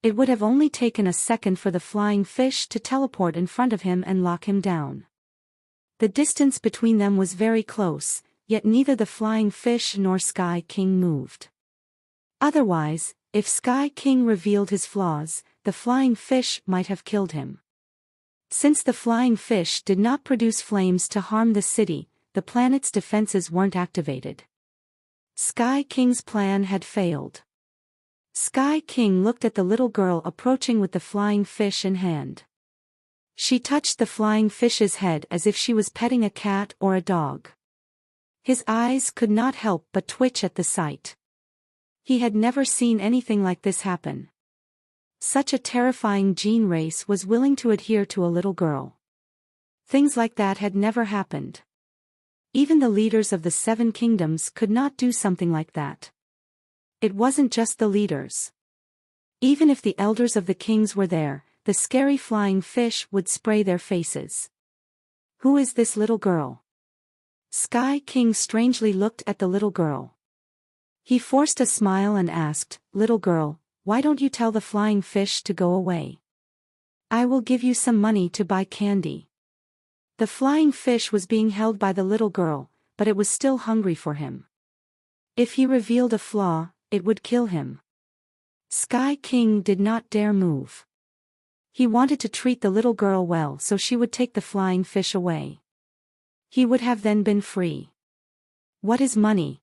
It would have only taken a second for the flying fish to teleport in front of him and lock him down. The distance between them was very close, yet neither the flying fish nor Sky King moved. Otherwise, if Sky King revealed his flaws, the flying fish might have killed him. Since the flying fish did not produce flames to harm the city, the planet's defenses weren't activated. Sky King's plan had failed. Sky King looked at the little girl approaching with the flying fish in hand. She touched the flying fish's head as if she was petting a cat or a dog. His eyes could not help but twitch at the sight. He had never seen anything like this happen. Such a terrifying gene race was willing to adhere to a little girl. Things like that had never happened. Even the leaders of the 7 kingdoms could not do something like that. It wasn't just the leaders. Even if the elders of the kings were there, the scary flying fish would spray their faces. Who is this little girl? Sky King strangely looked at the little girl. He forced a smile and asked, "Little girl, why don't you tell the flying fish to go away? I will give you some money to buy candy." The flying fish was being held by the little girl, but it was still hungry for him. If he revealed a flaw, it would kill him. Sky King did not dare move. He wanted to treat the little girl well so she would take the flying fish away. He would have then been free. What is money?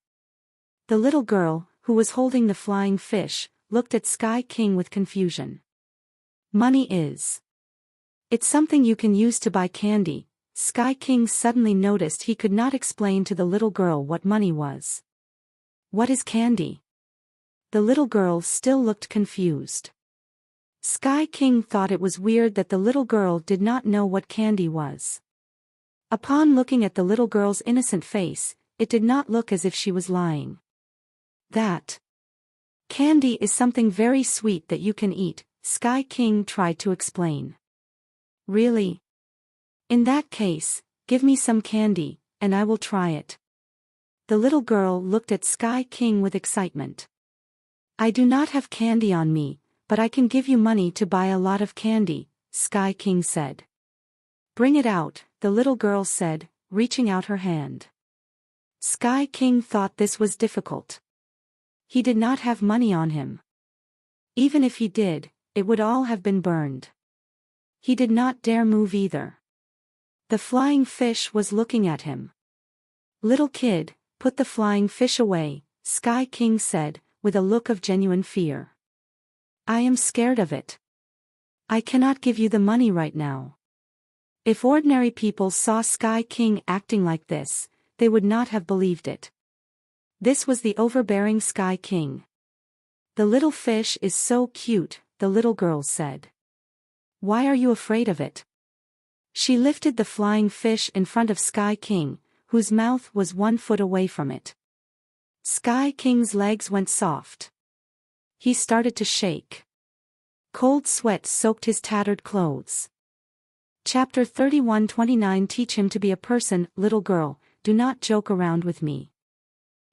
The little girl, who was holding the flying fish, looked at Sky King with confusion. Money is. It's something you can use to buy candy. Sky King suddenly noticed he could not explain to the little girl what money was. What is candy? The little girl still looked confused. Sky King thought it was weird that the little girl did not know what candy was. Upon looking at the little girl's innocent face, it did not look as if she was lying. That candy is something very sweet that you can eat, Sky King tried to explain. Really? In that case, give me some candy, and I will try it. The little girl looked at Sky King with excitement. I do not have candy on me, but I can give you money to buy a lot of candy, Sky King said. Bring it out, the little girl said, reaching out her hand. Sky King thought this was difficult. He did not have money on him. Even if he did, it would all have been burned. He did not dare move either. The flying fish was looking at him. Little kid, put the flying fish away, Sky King said, with a look of genuine fear. I am scared of it. I cannot give you the money right now. If ordinary people saw Sky King acting like this, they would not have believed it. This was the overbearing Sky King. The little fish is so cute, the little girl said. Why are you afraid of it? She lifted the flying fish in front of Sky King, whose mouth was 1 foot away from it. Sky King's legs went soft. He started to shake. Cold sweat soaked his tattered clothes. Chapter 31:29 Teach him to be a person. Little girl, do not joke around with me.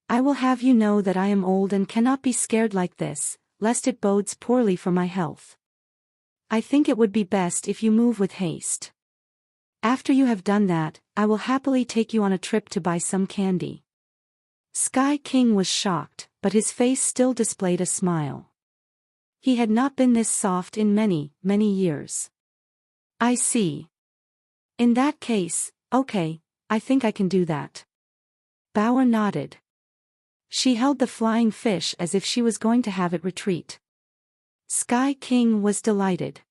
I will have you know that I am old and cannot be scared like this, lest it bodes poorly for my health. I think it would be best if you move with haste. After you have done that, I will happily take you on a trip to buy some candy. Sky King was shocked, but his face still displayed a smile. He had not been this soft in many, many years. I see. In that case, okay, I think I can do that. Bauer nodded. She held the flying fish as if she was going to have it retreat. Sky King was delighted.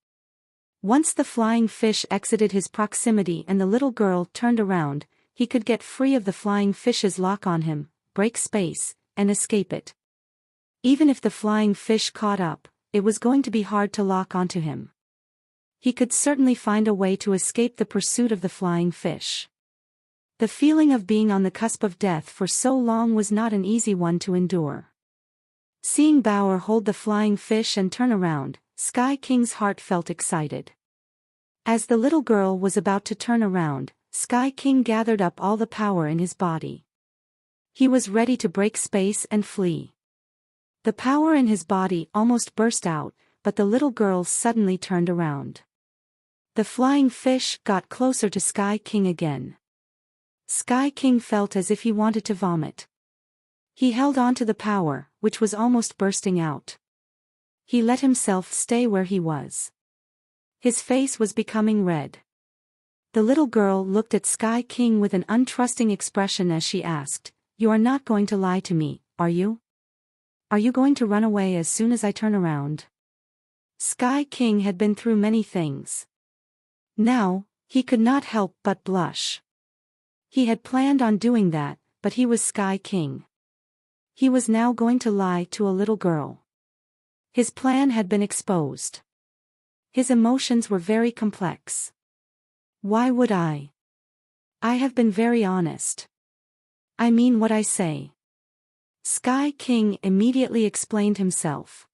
Once the flying fish exited his proximity and the little girl turned around, he could get free of the flying fish's lock on him, break space, and escape it. Even if the flying fish caught up, it was going to be hard to lock onto him. He could certainly find a way to escape the pursuit of the flying fish. The feeling of being on the cusp of death for so long was not an easy one to endure. Seeing Bauer hold the flying fish and turn around, Sky King's heart felt excited. As the little girl was about to turn around, Sky King gathered up all the power in his body. He was ready to break space and flee. The power in his body almost burst out, but the little girl suddenly turned around. The flying fish got closer to Sky King again. Sky King felt as if he wanted to vomit. He held on to the power, which was almost bursting out. He let himself stay where he was. His face was becoming red. The little girl looked at Sky King with an untrusting expression as she asked, "You are not going to lie to me, are you? Are you going to run away as soon as I turn around?" Sky King had been through many things. Now, he could not help but blush. He had planned on doing that, but he was Sky King. He was now going to lie to a little girl. His plan had been exposed. His emotions were very complex. Why would I? I have been very honest. I mean what I say. Sky King immediately explained himself.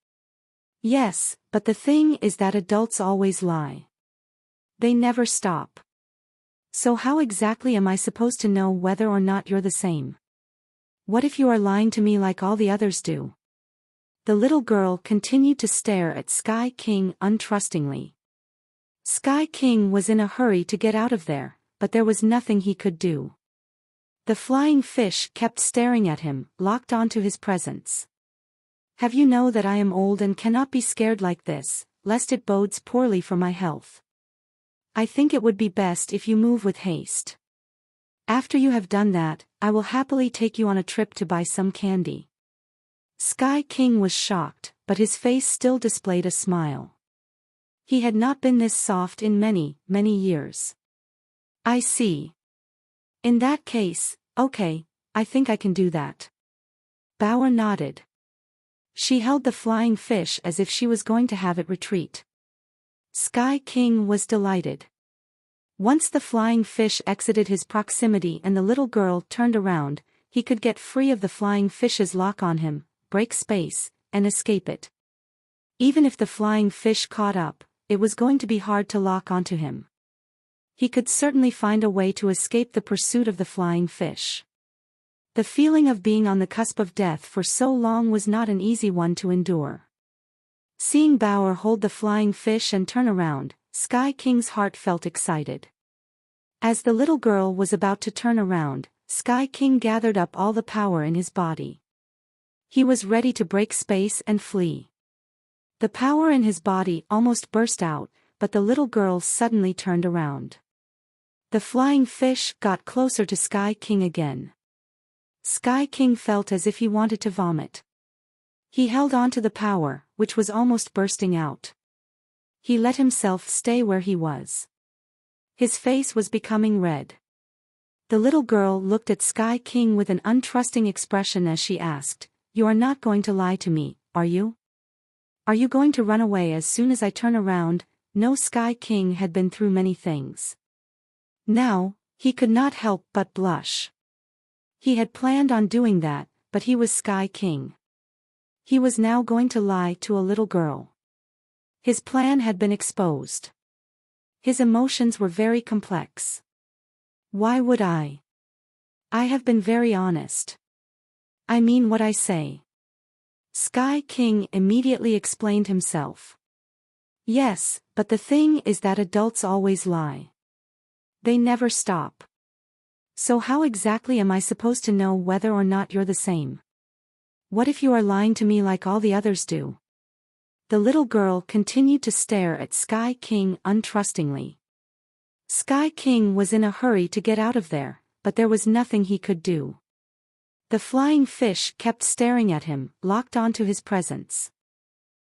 Yes, but the thing is that adults always lie. They never stop. So how exactly am I supposed to know whether or not you're the same? What if you are lying to me like all the others do? The little girl continued to stare at Sky King untrustingly. Sky King was in a hurry to get out of there, but there was nothing he could do. The flying fish kept staring at him, locked onto his presence. Have you know that I am old and cannot be scared like this, lest it bodes poorly for my health. I think it would be best if you move with haste. After you have done that, I will happily take you on a trip to buy some candy. Sky King was shocked, but his face still displayed a smile. He had not been this soft in many, many years. I see. In that case, okay, I think I can do that. Bauer nodded. She held the flying fish as if she was going to have it retreat. Sky King was delighted. Once the flying fish exited his proximity and the little girl turned around, he could get free of the flying fish's lock on him, break space, and escape it. Even if the flying fish caught up, it was going to be hard to lock onto him. He could certainly find a way to escape the pursuit of the flying fish. The feeling of being on the cusp of death for so long was not an easy one to endure. Seeing Bauer hold the flying fish and turn around, Sky King's heart felt excited. As the little girl was about to turn around, Sky King gathered up all the power in his body. He was ready to break space and flee. The power in his body almost burst out, but the little girl suddenly turned around. The flying fish got closer to Sky King again. Sky King felt as if he wanted to vomit. He held on to the power, which was almost bursting out. He let himself stay where he was. His face was becoming red. The little girl looked at Sky King with an untrusting expression as she asked, "You are not going to lie to me, are you? Are you going to run away as soon as I turn around?" No, Sky King had been through many things. Now, he could not help but blush. He had planned on doing that, but he was Sky King. He was now going to lie to a little girl. His plan had been exposed. His emotions were very complex. Why would I? I have been very honest. I mean what I say. Sky King immediately explained himself. Yes, but the thing is that adults always lie. They never stop. So how exactly am I supposed to know whether or not you're the same? What if you are lying to me like all the others do? The little girl continued to stare at Sky King untrustingly. Sky King was in a hurry to get out of there, but there was nothing he could do. The flying fish kept staring at him, locked onto his presence.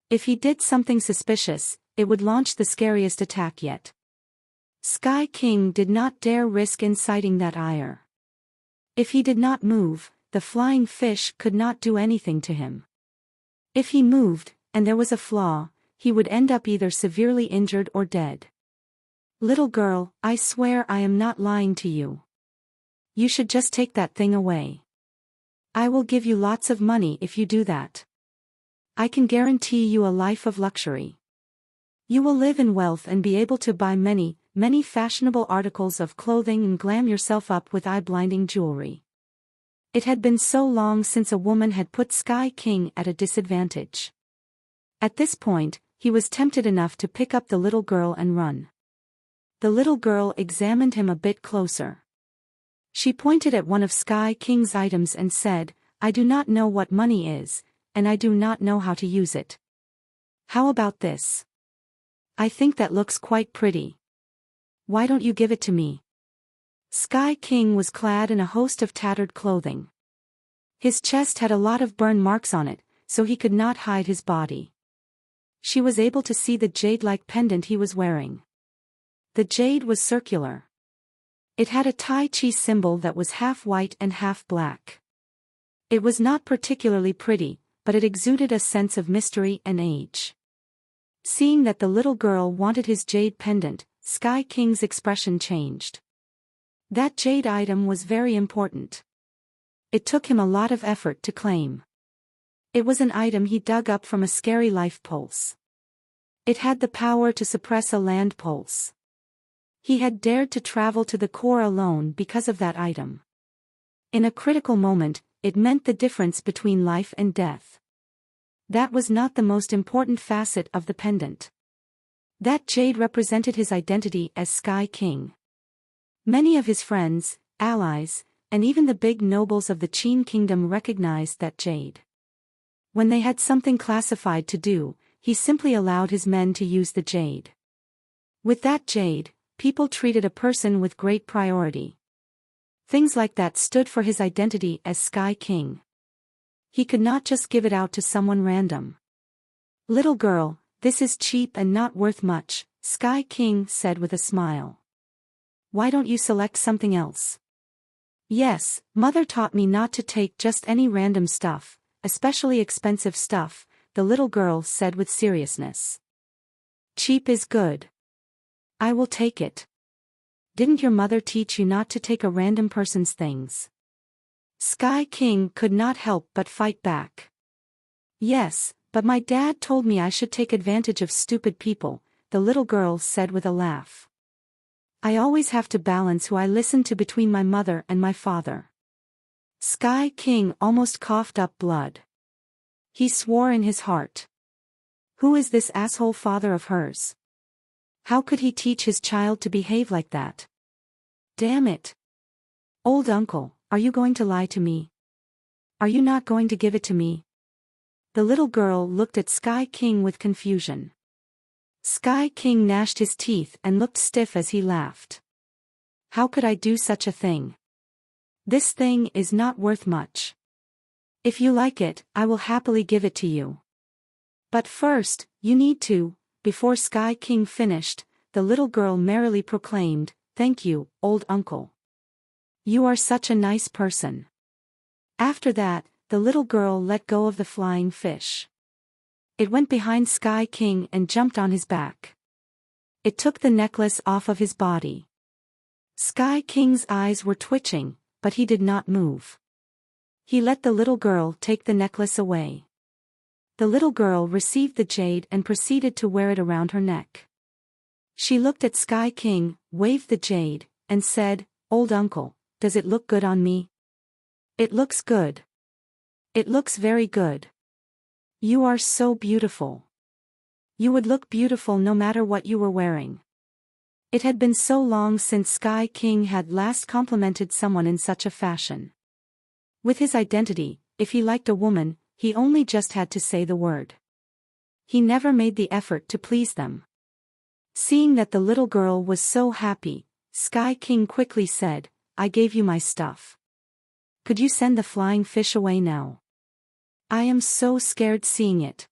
If he did something suspicious, it would launch the scariest attack yet. Sky King did not dare risk inciting that ire. If he did not move, the flying fish could not do anything to him. If he moved, and there was a flaw, he would end up either severely injured or dead. Little girl, I swear I am not lying to you. You should just take that thing away. I will give you lots of money if you do that. I can guarantee you a life of luxury. You will live in wealth and be able to buy many, many fashionable articles of clothing and glam yourself up with eye-blinding jewelry. It had been so long since a woman had put Sky King at a disadvantage. At this point, he was tempted enough to pick up the little girl and run. The little girl examined him a bit closer. She pointed at one of Sky King's items and said, "I do not know what money is, and I do not know how to use it. How about this? I think that looks quite pretty. Why don't you give it to me?" Sky King was clad in a host of tattered clothing. His chest had a lot of burn marks on it, so he could not hide his body. She was able to see the jade-like pendant he was wearing. The jade was circular. It had a Tai Chi symbol that was half white and half black. It was not particularly pretty, but it exuded a sense of mystery and age. Seeing that the little girl wanted his jade pendant, Sky King's expression changed. That jade item was very important. It took him a lot of effort to claim. It was an item he dug up from a scary life pulse. It had the power to suppress a land pulse. He had dared to travel to the core alone because of that item. In a critical moment, it meant the difference between life and death. That was not the most important facet of the pendant. That jade represented his identity as Sky King. Many of his friends, allies, and even the big nobles of the Qin kingdom recognized that jade. When they had something classified to do, he simply allowed his men to use the jade. With that jade, people treated a person with great priority. Things like that stood for his identity as Sky King. He could not just give it out to someone random. "Little girl, this is cheap and not worth much," Sky King said with a smile. "Why don't you select something else?" "Yes, mother taught me not to take just any random stuff, especially expensive stuff," the little girl said with seriousness. "Cheap is good. I will take it. Didn't your mother teach you not to take a random person's things?" Sky King could not help but fight back. "Yes, but my dad told me I should take advantage of stupid people," the little girl said with a laugh. "I always have to balance who I listen to between my mother and my father." Sky King almost coughed up blood. He swore in his heart. Who is this asshole father of hers? How could he teach his child to behave like that? Damn it. Old uncle, are you going to lie to me? Are you not going to give it to me? The little girl looked at Sky King with confusion. Sky King gnashed his teeth and looked stiff as he laughed. "How could I do such a thing? This thing is not worth much. If you like it, I will happily give it to you. But first, you need to." Before Sky King finished, the little girl merrily proclaimed, "Thank you, old uncle. You are such a nice person." After that, the little girl let go of the flying fish. It went behind Sky King and jumped on his back. It took the necklace off of his body. Sky King's eyes were twitching, but he did not move. He let the little girl take the necklace away. The little girl received the jade and proceeded to wear it around her neck. She looked at Sky King, waved the jade, and said, "Old uncle, does it look good on me?" "It looks good. It looks very good. You are so beautiful. You would look beautiful no matter what you were wearing." It had been so long since Sky King had last complimented someone in such a fashion. With his identity, if he liked a woman, he only just had to say the word. He never made the effort to please them. Seeing that the little girl was so happy, Sky King quickly said, "I gave you my stuff. Could you send the flying fish away now? I am so scared seeing it."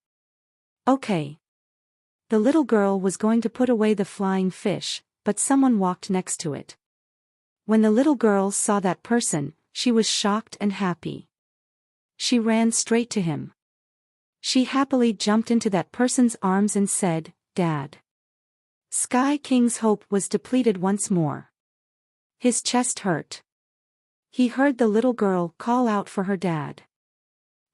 "Okay." The little girl was going to put away the flying fish, but someone walked next to it. When the little girl saw that person, she was shocked and happy. She ran straight to him. She happily jumped into that person's arms and said, "Dad." Sky King's hope was depleted once more. His chest hurt. He heard the little girl call out for her dad.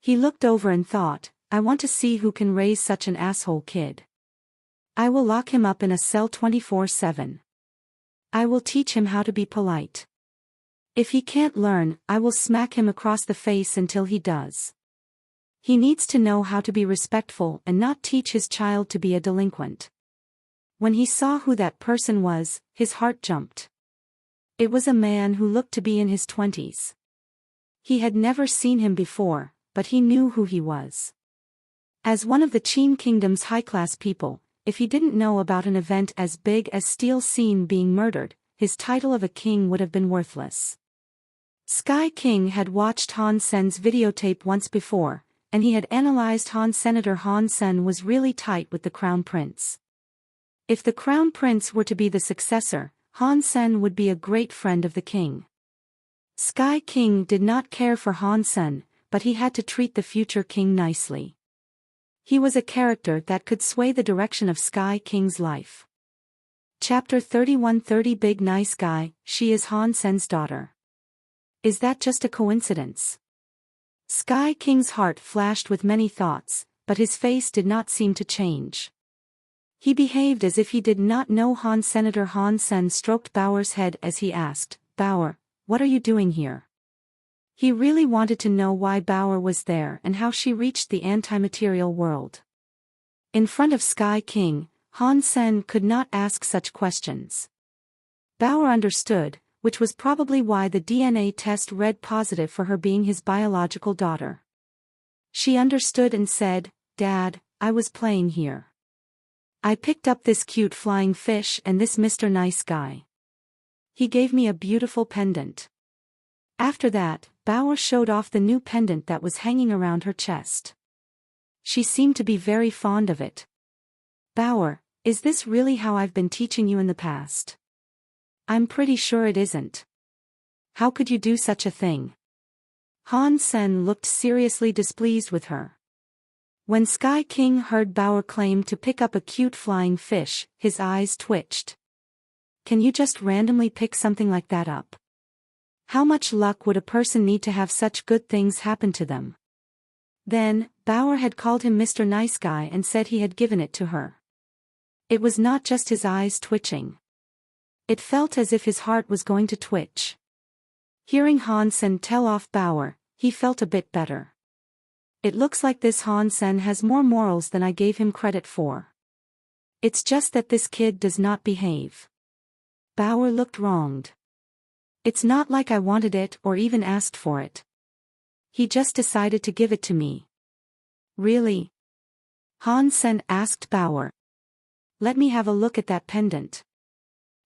He looked over and thought, "I want to see who can raise such an asshole kid. I will lock him up in a cell 24/7. I will teach him how to be polite. If he can't learn, I will smack him across the face until he does. He needs to know how to be respectful and not teach his child to be a delinquent. When he saw who that person was, his heart jumped. It was a man who looked to be in his 20s. He had never seen him before, but he knew who he was. As one of the Qin Kingdom's high-class people, if he didn't know about an event as big as Steel Scene being murdered, his title of a king would have been worthless. Sky King had watched Han Sen's videotape once before, and he had analyzed Senator Han Sen was really tight with the Crown Prince. If the Crown Prince were to be the successor, Han Sen would be a great friend of the king. Sky King did not care for Han Sen, but he had to treat the future king nicely. He was a character that could sway the direction of Sky King's life. Chapter 31:30 Big Nice Guy, she is Han Sen's daughter. Is that just a coincidence? Sky King's heart flashed with many thoughts, but his face did not seem to change. He behaved as if he did not know Senator Han Sen stroked Bauer's head as he asked, "Bauer, what are you doing here?" He really wanted to know why Bauer was there and how she reached the anti-material world. In front of Sky King, Han Sen could not ask such questions. Bauer understood, which was probably why the DNA test read positive for her being his biological daughter. She understood and said, "Dad, I was playing here. I picked up this cute flying fish and this Mr. Nice Guy. He gave me a beautiful pendant." After that, Bauer showed off the new pendant that was hanging around her chest. She seemed to be very fond of it. "Bauer, is this really how I've been teaching you in the past?" "I'm pretty sure it isn't. How could you do such a thing?" Han Sen looked seriously displeased with her. When Sky King heard Bauer claim to pick up a cute flying fish, his eyes twitched. Can you just randomly pick something like that up? How much luck would a person need to have such good things happen to them? Then, Bauer had called him Mr. Nice Guy and said he had given it to her. It was not just his eyes twitching. It felt as if his heart was going to twitch. Hearing Han Sen tell off Bauer, he felt a bit better. It looks like this Han Sen has more morals than I gave him credit for. It's just that this kid does not behave. Bauer looked wronged. It's not like I wanted it or even asked for it. He just decided to give it to me. Really? Han Sen asked Bauer. Let me have a look at that pendant.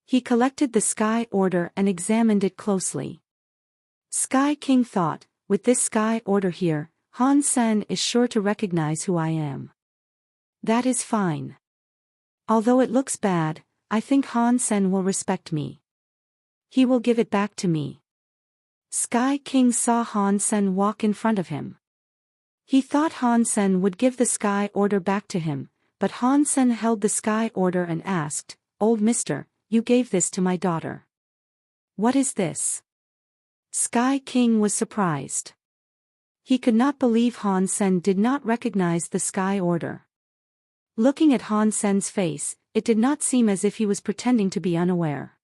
He collected the Sky Order and examined it closely. Sky King thought, with this Sky Order here, Han Sen is sure to recognize who I am. That is fine. Although it looks bad, I think Han Sen will respect me. He will give it back to me. Sky King saw Han Sen walk in front of him. He thought Han Sen would give the Sky Order back to him, but Han Sen held the Sky Order and asked, "Old mister, you gave this to my daughter. What is this?" Sky King was surprised. He could not believe Han Sen did not recognize the Sky Order. Looking at Han Sen's face, it did not seem as if he was pretending to be unaware.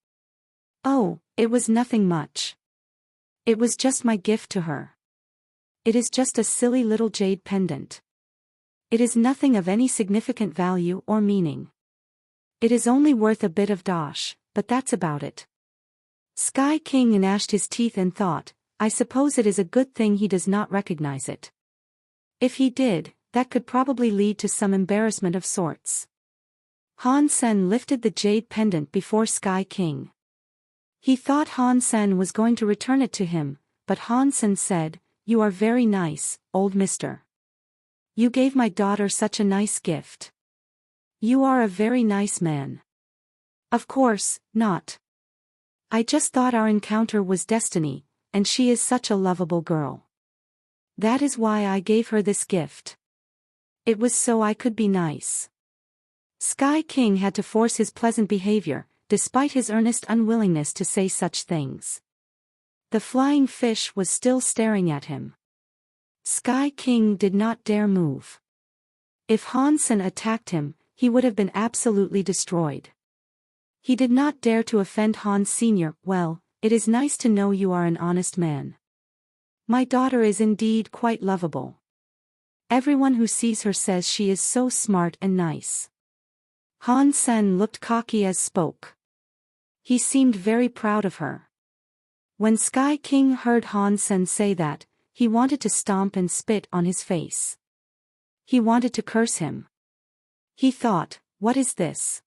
"Oh, it was nothing much. It was just my gift to her. It is just a silly little jade pendant. It is nothing of any significant value or meaning. It is only worth a bit of dosh, but that's about it." Sky King gnashed his teeth and thought, I suppose it is a good thing he does not recognize it. If he did, that could probably lead to some embarrassment of sorts. Han Sen lifted the jade pendant before Sky King. He thought Han Sen was going to return it to him, but Han Sen said, "You are very nice, old mister. You gave my daughter such a nice gift. You are a very nice man." "Of course, not. I just thought our encounter was destiny, and she is such a lovable girl. That is why I gave her this gift. It was so I could be nice." Sky King had to force his pleasant behavior, despite his earnest unwillingness to say such things. The flying fish was still staring at him. Sky King did not dare move. If Han Sen attacked him, he would have been absolutely destroyed. He did not dare to offend Han Sr. Well, it is nice to know you are an honest man. My daughter is indeed quite lovable. Everyone who sees her says she is so smart and nice. Han Sen looked cocky as spoke. He seemed very proud of her. When Sky King heard Han Sen say that, he wanted to stomp and spit on his face. He wanted to curse him. He thought, what is this?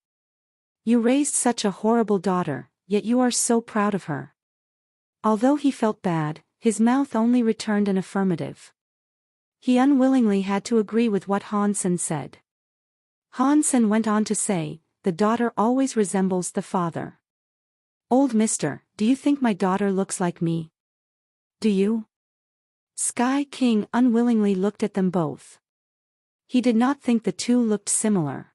You raised such a horrible daughter, yet you are so proud of her. Although he felt bad, his mouth only returned an affirmative. He unwillingly had to agree with what Han Sen said. Han Sen went on to say, the daughter always resembles the father. Old mister, do you think my daughter looks like me? Do you? Sky King unwillingly looked at them both. He did not think the two looked similar.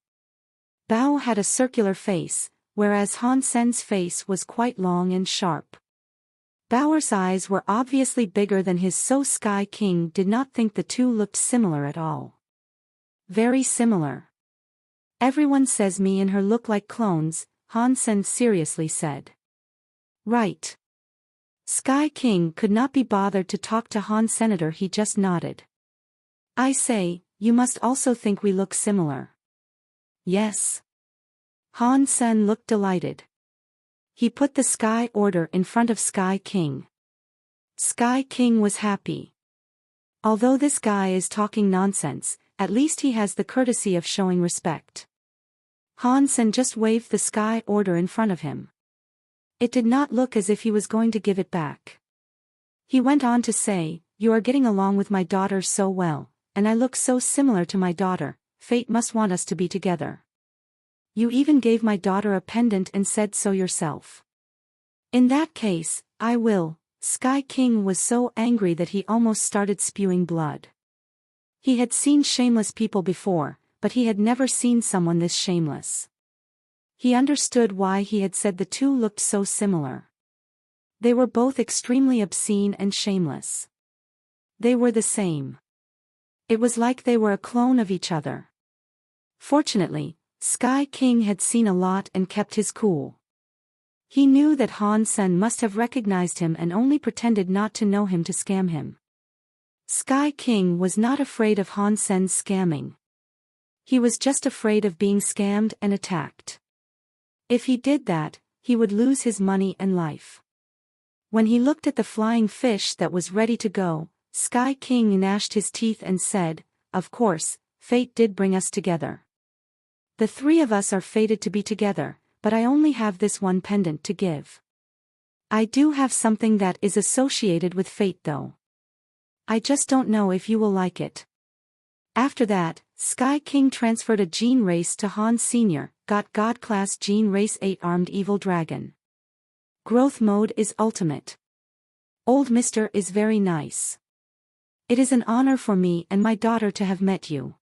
Bao had a circular face, whereas Han Sen's face was quite long and sharp. Bao's eyes were obviously bigger than his, so Sky King did not think the two looked similar at all. Very similar. Everyone says me and her look like clones, Han Sen seriously said. Right. Sky King could not be bothered to talk to Han Senator, he just nodded. I say, you must also think we look similar. Yes. Han Sen looked delighted. He put the Sky Order in front of Sky King. Sky King was happy. Although this guy is talking nonsense, at least he has the courtesy of showing respect. Han Sen just waved the Sky Order in front of him. It did not look as if he was going to give it back. He went on to say, you are getting along with my daughter so well, and I look so similar to my daughter, fate must want us to be together. You even gave my daughter a pendant and said so yourself. In that case, I will. Sky King was so angry that he almost started spewing blood. He had seen shameless people before, but he had never seen someone this shameless. He understood why he had said the two looked so similar. They were both extremely obscene and shameless. They were the same. It was like they were a clone of each other. Fortunately, Sky King had seen a lot and kept his cool. He knew that Han Sen must have recognized him and only pretended not to know him to scam him. Sky King was not afraid of Han Sen's scamming. He was just afraid of being scammed and attacked. If he did that, he would lose his money and life. When he looked at the flying fish that was ready to go, Sky King gnashed his teeth and said, of course, fate did bring us together. The three of us are fated to be together, but I only have this one pendant to give. I do have something that is associated with fate though. I just don't know if you will like it. After that, Sky King transferred a gene race to Han Sr., got God Class Gene Race 8-Armed Evil Dragon. Growth mode is ultimate. Old mister is very nice. It is an honor for me and my daughter to have met you.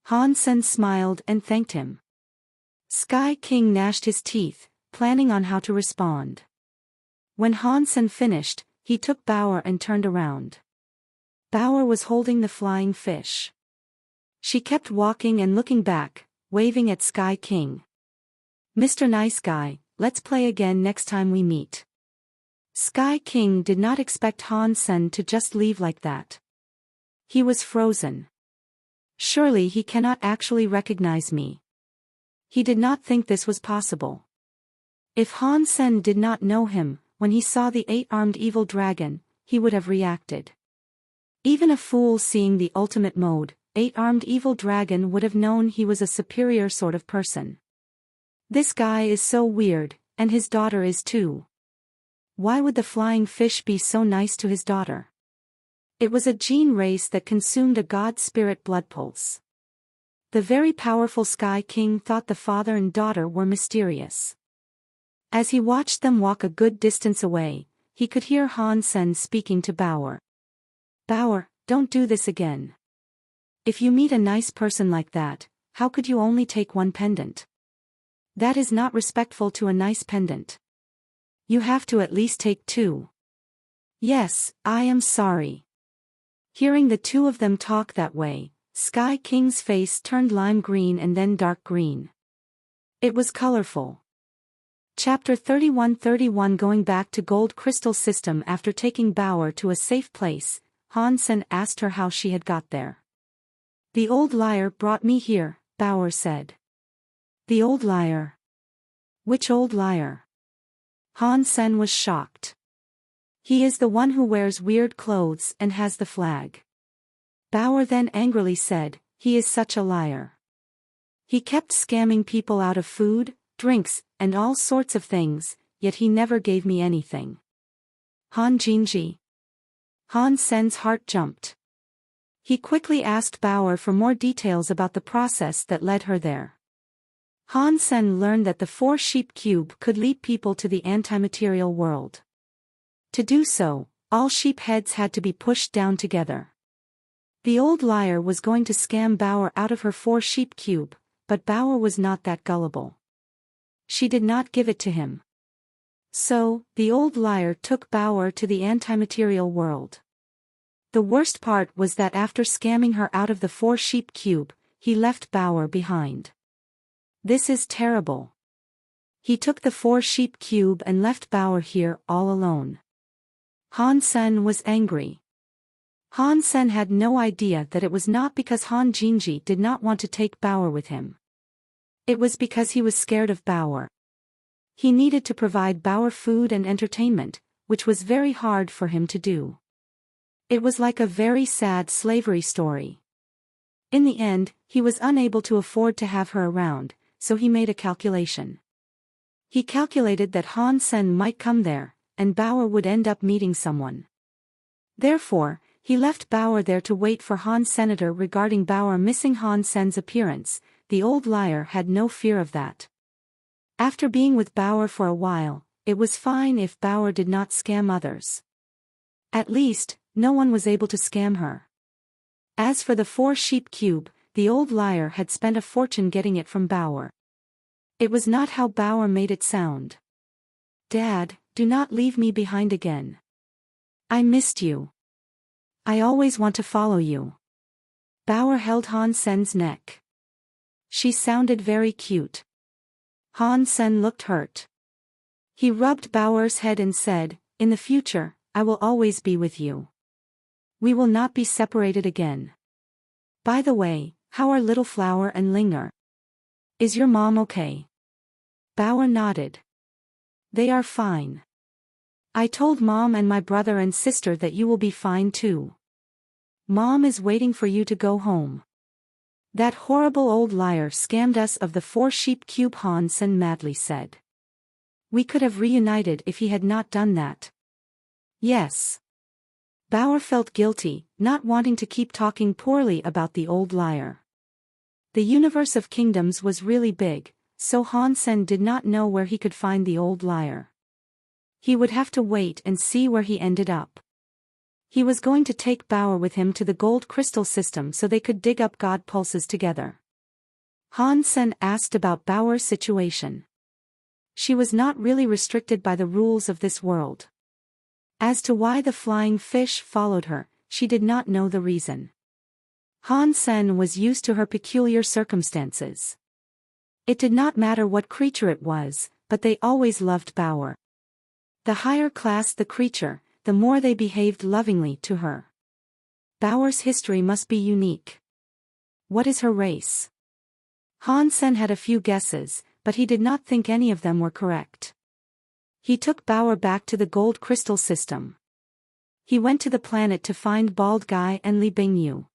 Han Sen smiled and thanked him. Sky King gnashed his teeth, planning on how to respond. When Han Sen finished, he took Bauer and turned around. Bauer was holding the flying fish. She kept walking and looking back, waving at Sky King. Mr. Nice Guy, let's play again next time we meet. Sky King did not expect Han Sen to just leave like that. He was frozen. Surely he cannot actually recognize me. He did not think this was possible. If Han Sen did not know him, when he saw the 8-armed evil dragon, he would have reacted. Even a fool seeing the ultimate mode, 8-armed evil dragon would have known he was a superior sort of person. This guy is so weird, and his daughter is too. Why would the flying fish be so nice to his daughter? It was a gene race that consumed a god spirit blood pulse. The very powerful Sky King thought the father and daughter were mysterious. As he watched them walk a good distance away, he could hear Han Sen speaking to Bauer. Bauer, don't do this again. If you meet a nice person like that, how could you only take one pendant? That is not respectful to a nice pendant. You have to at least take two. Yes, I am sorry. Hearing the two of them talk that way, Sky King's face turned lime green and then dark green. It was colorful. Chapter 31. Going back to Gold Crystal System. After taking Bauer to a safe place, Han Sen asked her how she had got there. The old liar brought me here, Bauer said. The old liar? Which old liar? Han Sen was shocked. He is the one who wears weird clothes and has the flag. Bauer then angrily said, he is such a liar. He kept scamming people out of food, drinks, and all sorts of things, yet he never gave me anything. Han Jinji. Han Sen's heart jumped. He quickly asked Bauer for more details about the process that led her there. Han Sen learned that the 4-sheep cube could lead people to the antimaterial world. To do so, all sheep heads had to be pushed down together. The old liar was going to scam Bauer out of her 4-sheep cube, but Bauer was not that gullible. She did not give it to him. So, the old liar took Bauer to the antimaterial world. The worst part was that after scamming her out of the 4-sheep cube, he left Bauer behind. This is terrible. He took the 4-sheep cube and left Bauer here all alone. Han Sen was angry. Han Sen had no idea that it was not because Han Jinji did not want to take Bauer with him. It was because he was scared of Bauer. He needed to provide Bauer food and entertainment, which was very hard for him to do. It was like a very sad slavery story. In the end, he was unable to afford to have her around, so he made a calculation. He calculated that Han Sen might come there, and Bauer would end up meeting someone. Therefore, he left Bauer there to wait for Han Senator. Regarding Bauer missing Han Sen's appearance, the old liar had no fear of that. After being with Bauer for a while, it was fine if Bauer did not scam others. At least, no one was able to scam her. As for the 4-sheep cube, the old liar had spent a fortune getting it from Bauer. It was not how Bauer made it sound. Dad, do not leave me behind again. I missed you. I always want to follow you. Bauer held Han Sen's neck. She sounded very cute. Han Sen looked hurt. He rubbed Bauer's head and said, in the future, I will always be with you. We will not be separated again. By the way, how are Little Flower and Linger? Is your mom okay? Bauer nodded. They are fine. I told Mom and my brother and sister that you will be fine too. Mom is waiting for you to go home. That horrible old liar scammed us of the 4-sheep cube, Han Sen madly said. We could have reunited if he had not done that. Yes. Bauer felt guilty, not wanting to keep talking poorly about the old liar. The universe of kingdoms was really big, so Han Sen did not know where he could find the old liar. He would have to wait and see where he ended up. He was going to take Bauer with him to the Gold Crystal System so they could dig up God pulses together. Han Sen asked about Bauer's situation. She was not really restricted by the rules of this world. As to why the flying fish followed her, she did not know the reason. Han Sen was used to her peculiar circumstances. It did not matter what creature it was, but they always loved Bauer. The higher class the creature, the more they behaved lovingly to her. Bauer's history must be unique. What is her race? Han Sen had a few guesses, but he did not think any of them were correct. He took Bauer back to the Gold Crystal System. He went to the planet to find Bald Guy and Li Bingyu.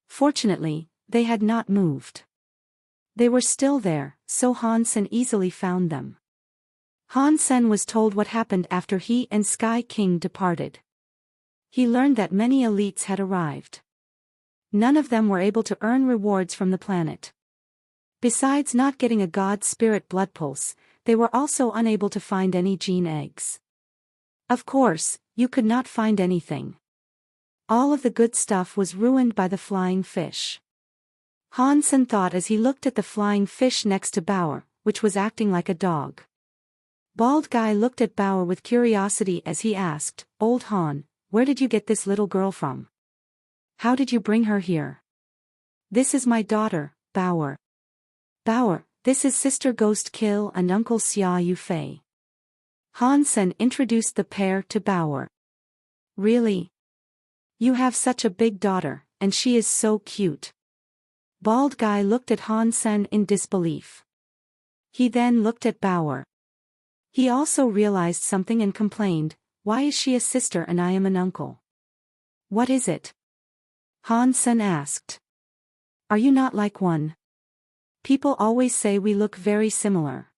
Fortunately, they had not moved. They were still there, so Han Sen easily found them. Han Sen was told what happened after he and Sky King departed. He learned that many elites had arrived. None of them were able to earn rewards from the planet. Besides not getting a God Spirit blood pulse, they were also unable to find any gene eggs. Of course, you could not find anything. All of the good stuff was ruined by the flying fish. Han Sen thought as he looked at the flying fish next to Bauer, which was acting like a dog. Bald Guy looked at Bauer with curiosity as he asked, Old Han, where did you get this little girl from? How did you bring her here? This is my daughter, Bauer. Bauer, this is Sister Ghost Kill and Uncle Xia Yufei. Han Sen introduced the pair to Bauer. Really? You have such a big daughter, and she is so cute. Bald Guy looked at Han Sen in disbelief. He then looked at Bauer. He also realized something and complained, why is she a sister and I am an uncle? What is it? Han Sen asked. Are you not like one? People always say we look very similar.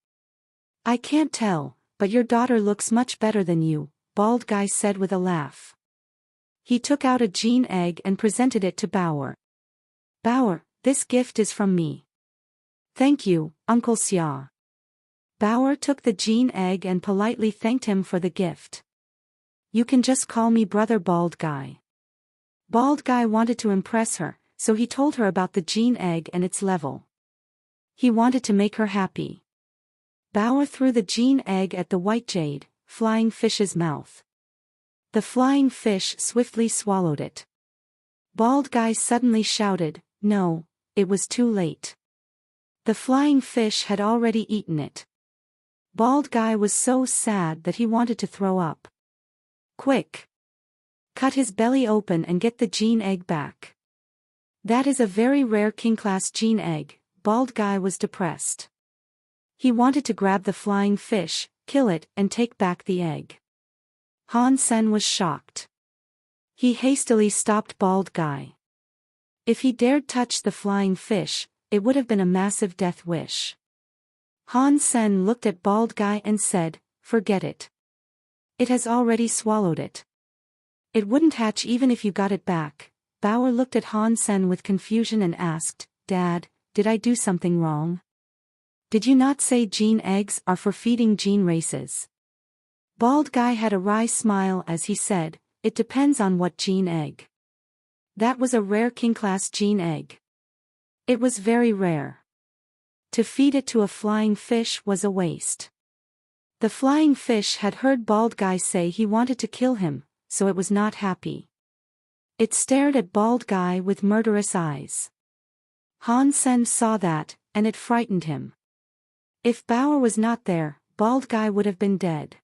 I can't tell, but your daughter looks much better than you, Bald Guy said with a laugh. He took out a gene egg and presented it to Bauer. Bauer, this gift is from me. Thank you, Uncle Xia. Bauer took the gene egg and politely thanked him for the gift. You can just call me Brother Bald Guy. Bald Guy wanted to impress her, so he told her about the gene egg and its level. He wanted to make her happy. Bauer threw the gene egg at the white jade, flying fish's mouth. The flying fish swiftly swallowed it. Bald Guy suddenly shouted, no, it was too late. The flying fish had already eaten it. Bald Guy was so sad that he wanted to throw up. Quick! Cut his belly open and get the gene egg back. That is a very rare king-class gene egg. Bald Guy was depressed. He wanted to grab the flying fish, kill it, and take back the egg. Han Sen was shocked. He hastily stopped Bald Guy. If he dared touch the flying fish, it would have been a massive death wish. Han Sen looked at Bald Guy and said, forget it. It has already swallowed it. It wouldn't hatch even if you got it back. Bauer looked at Han Sen with confusion and asked, Dad, did I do something wrong? Did you not say gene eggs are for feeding gene races? Bald Guy had a wry smile as he said, it depends on what gene egg. That was a rare king-class gene egg. It was very rare. To feed it to a flying fish was a waste. The flying fish had heard Bald Guy say he wanted to kill him, so it was not happy. It stared at Bald Guy with murderous eyes. Han Sen saw that, and it frightened him. If Bauer was not there, Bald Guy would have been dead.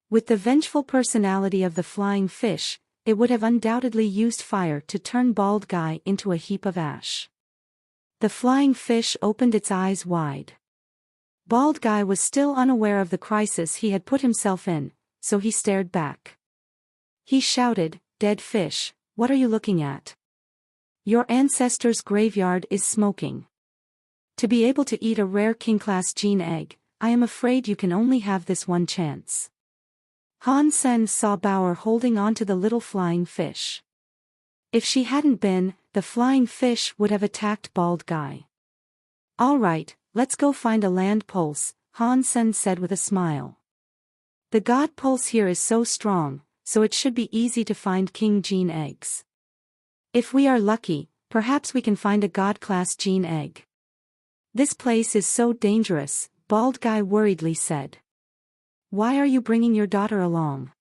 With the vengeful personality of the flying fish, it would have undoubtedly used fire to turn Bald Guy into a heap of ash. The flying fish opened its eyes wide. Bald Guy was still unaware of the crisis he had put himself in, so he stared back. He shouted, Dead fish, what are you looking at? Your ancestors' graveyard is smoking. To be able to eat a rare king-class gene egg, I am afraid you can only have this one chance. Han Sen saw Bauer holding onto the little flying fish. If she hadn't been, the flying fish would have attacked Bald Guy. All right, let's go find a land pulse, Han Sen said with a smile. The god pulse here is so strong, so it should be easy to find king gene eggs. If we are lucky, perhaps we can find a god-class gene egg. This place is so dangerous, Bald Guy worriedly said. Why are you bringing your daughter along?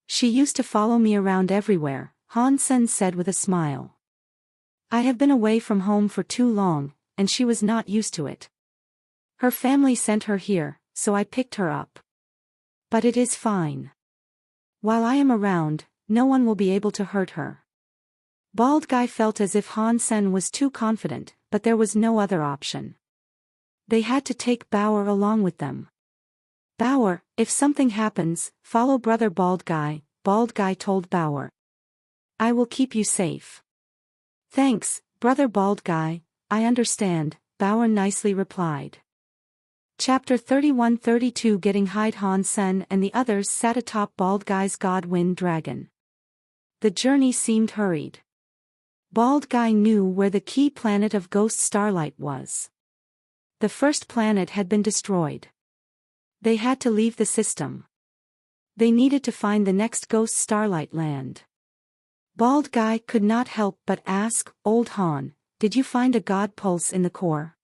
She used to follow me around everywhere, Han Sen said with a smile. I have been away from home for too long, and she was not used to it. Her family sent her here, so I picked her up. But it is fine. While I am around, no one will be able to hurt her. Bald Guy felt as if Han Sen was too confident, but there was no other option. They had to take Bauer along with them. Bauer, if something happens, follow Brother Bald Guy told Bauer. I will keep you safe. Thanks, Brother Bald Guy, I understand, Bauer nicely replied. Chapter 31-32 Getting Hide Han Sen and the others sat atop Bald Guy's God Wind Dragon. The journey seemed hurried. Bald Guy knew where the key planet of Ghost Starlight was. The first planet had been destroyed. They had to leave the system. They needed to find the next Ghost Starlight land. Bald Guy could not help but ask, Old Han, did you find a God Pulse in the core?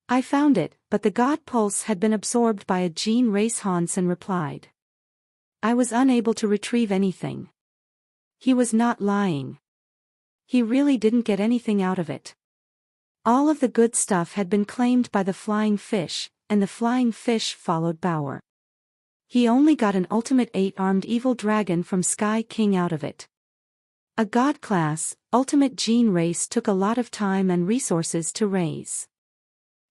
I found it, but the God Pulse had been absorbed by a gene race, Han Sen replied. I was unable to retrieve anything. He was not lying. He really didn't get anything out of it. All of the good stuff had been claimed by the flying fish, and the flying fish followed Bauer. He only got an ultimate 8-armed evil dragon from Sky King out of it. A god-class, ultimate gene race took a lot of time and resources to raise.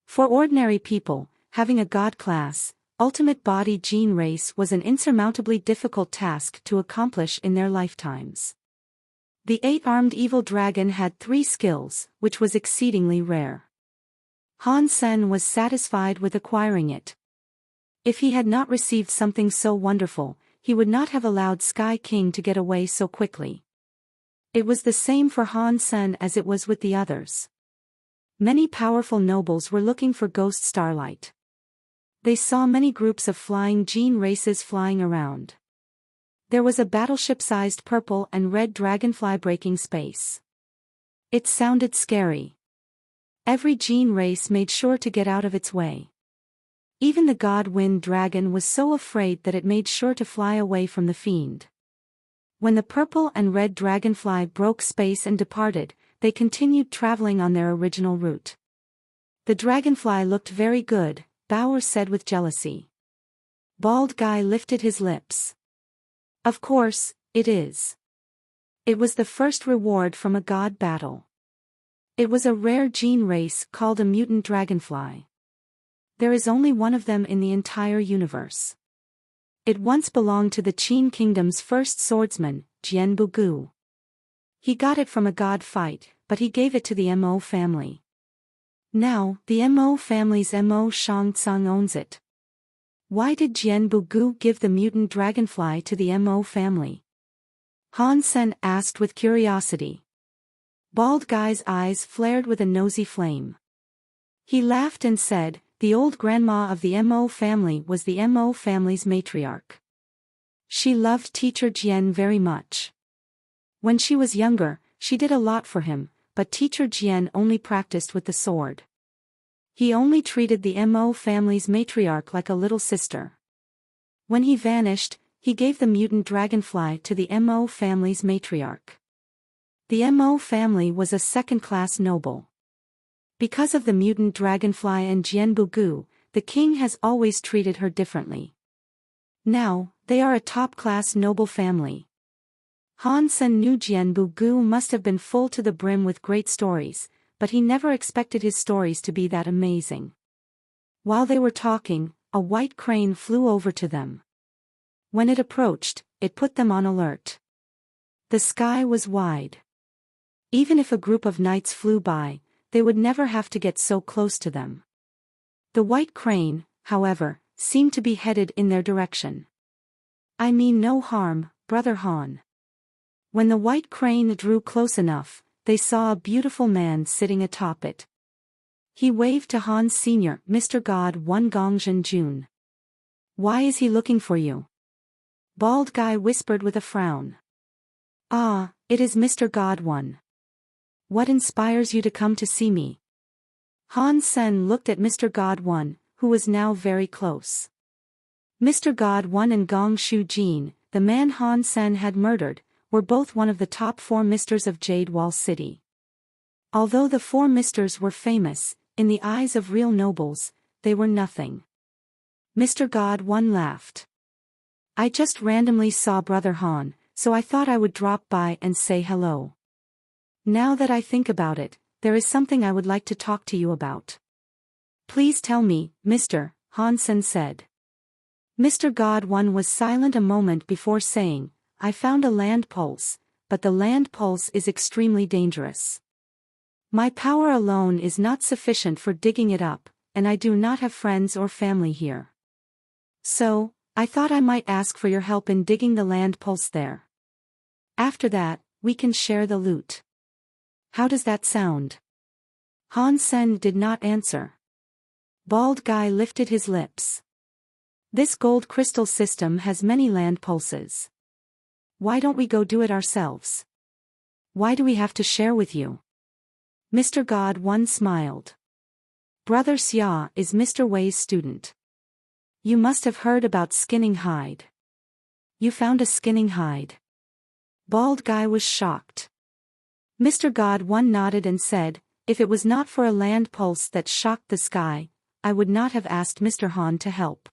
For ordinary people, having a god-class, ultimate body gene race was an insurmountably difficult task to accomplish in their lifetimes. The 8-armed evil dragon had 3 skills, which was exceedingly rare. Han Sen was satisfied with acquiring it. If he had not received something so wonderful, he would not have allowed Sky King to get away so quickly. It was the same for Han Sen as it was with the others. Many powerful nobles were looking for Ghost Starlight. They saw many groups of flying gene races flying around. There was a battleship-sized purple and red dragonfly breaking space. It sounded scary. Every gene race made sure to get out of its way. Even the god wind dragon was so afraid that it made sure to fly away from the fiend. When the purple and red dragonfly broke space and departed, they continued traveling on their original route. The dragonfly looked very good, Bauer said with jealousy. Bald Guy lifted his lips. Of course, it is. It was the first reward from a god battle. It was a rare gene race called a mutant dragonfly. There is only one of them in the entire universe. It once belonged to the Qin Kingdom's first swordsman, Jian Bugu. He got it from a god fight, but he gave it to the Mo family. Now, the Mo family's Mo Shangtsung owns it. Why did Jian Bugu give the mutant dragonfly to the Mo family? Han Sen asked with curiosity. Bald Guy's eyes flared with a nosy flame. He laughed and said, the old grandma of the Mo family was the Mo family's matriarch. She loved teacher Jian very much. When she was younger, she did a lot for him, but teacher Jian only practiced with the sword. He only treated the Mo family's matriarch like a little sister. When he vanished, he gave the mutant dragonfly to the Mo family's matriarch. The Mo family was a second-class noble. Because of the mutant dragonfly and Jian Bugu, the king has always treated her differently. Now, they are a top-class noble family. Han Sen knew Jian Bugu must have been full to the brim with great stories, but he never expected his stories to be that amazing. While they were talking, a white crane flew over to them. When it approached, it put them on alert. The sky was wide. Even if a group of knights flew by, they would never have to get so close to them. The white crane, however, seemed to be headed in their direction. I mean no harm, Brother Han. When the white crane drew close enough, they saw a beautiful man sitting atop it. He waved to Han Sr., Mr. God One Gongzhen Jun. Why is he looking for you? Bald Guy whispered with a frown. Ah, it is Mr. God One. What inspires you to come to see me? Han Sen looked at Mr. God One, who was now very close. Mr. God One and Gong Shu Jin, the man Han Sen had murdered, were both one of the top 4 misters of Jade Wall City. Although the 4 misters were famous, in the eyes of real nobles, they were nothing. Mr. God One laughed. I just randomly saw Brother Han, so I thought I would drop by and say hello. Now that I think about it, there is something I would like to talk to you about. Please tell me, Mr. Han Sen said. Mr. God One was silent a moment before saying, I found a land pulse, but the land pulse is extremely dangerous. My power alone is not sufficient for digging it up, and I do not have friends or family here. So, I thought I might ask for your help in digging the land pulse there. After that, we can share the loot. How does that sound? Han Sen did not answer. Bald Guy lifted his lips. This gold crystal system has many land pulses. Why don't we go do it ourselves? Why do we have to share with you? Mr. God One smiled. Brother Xia is Mr. Wei's student. You must have heard about skinning hide. You found a skinning hide. Bald Guy was shocked. Mr. God One nodded and said, If it was not for a land pulse that shocked the sky, I would not have asked Mr. Han to help.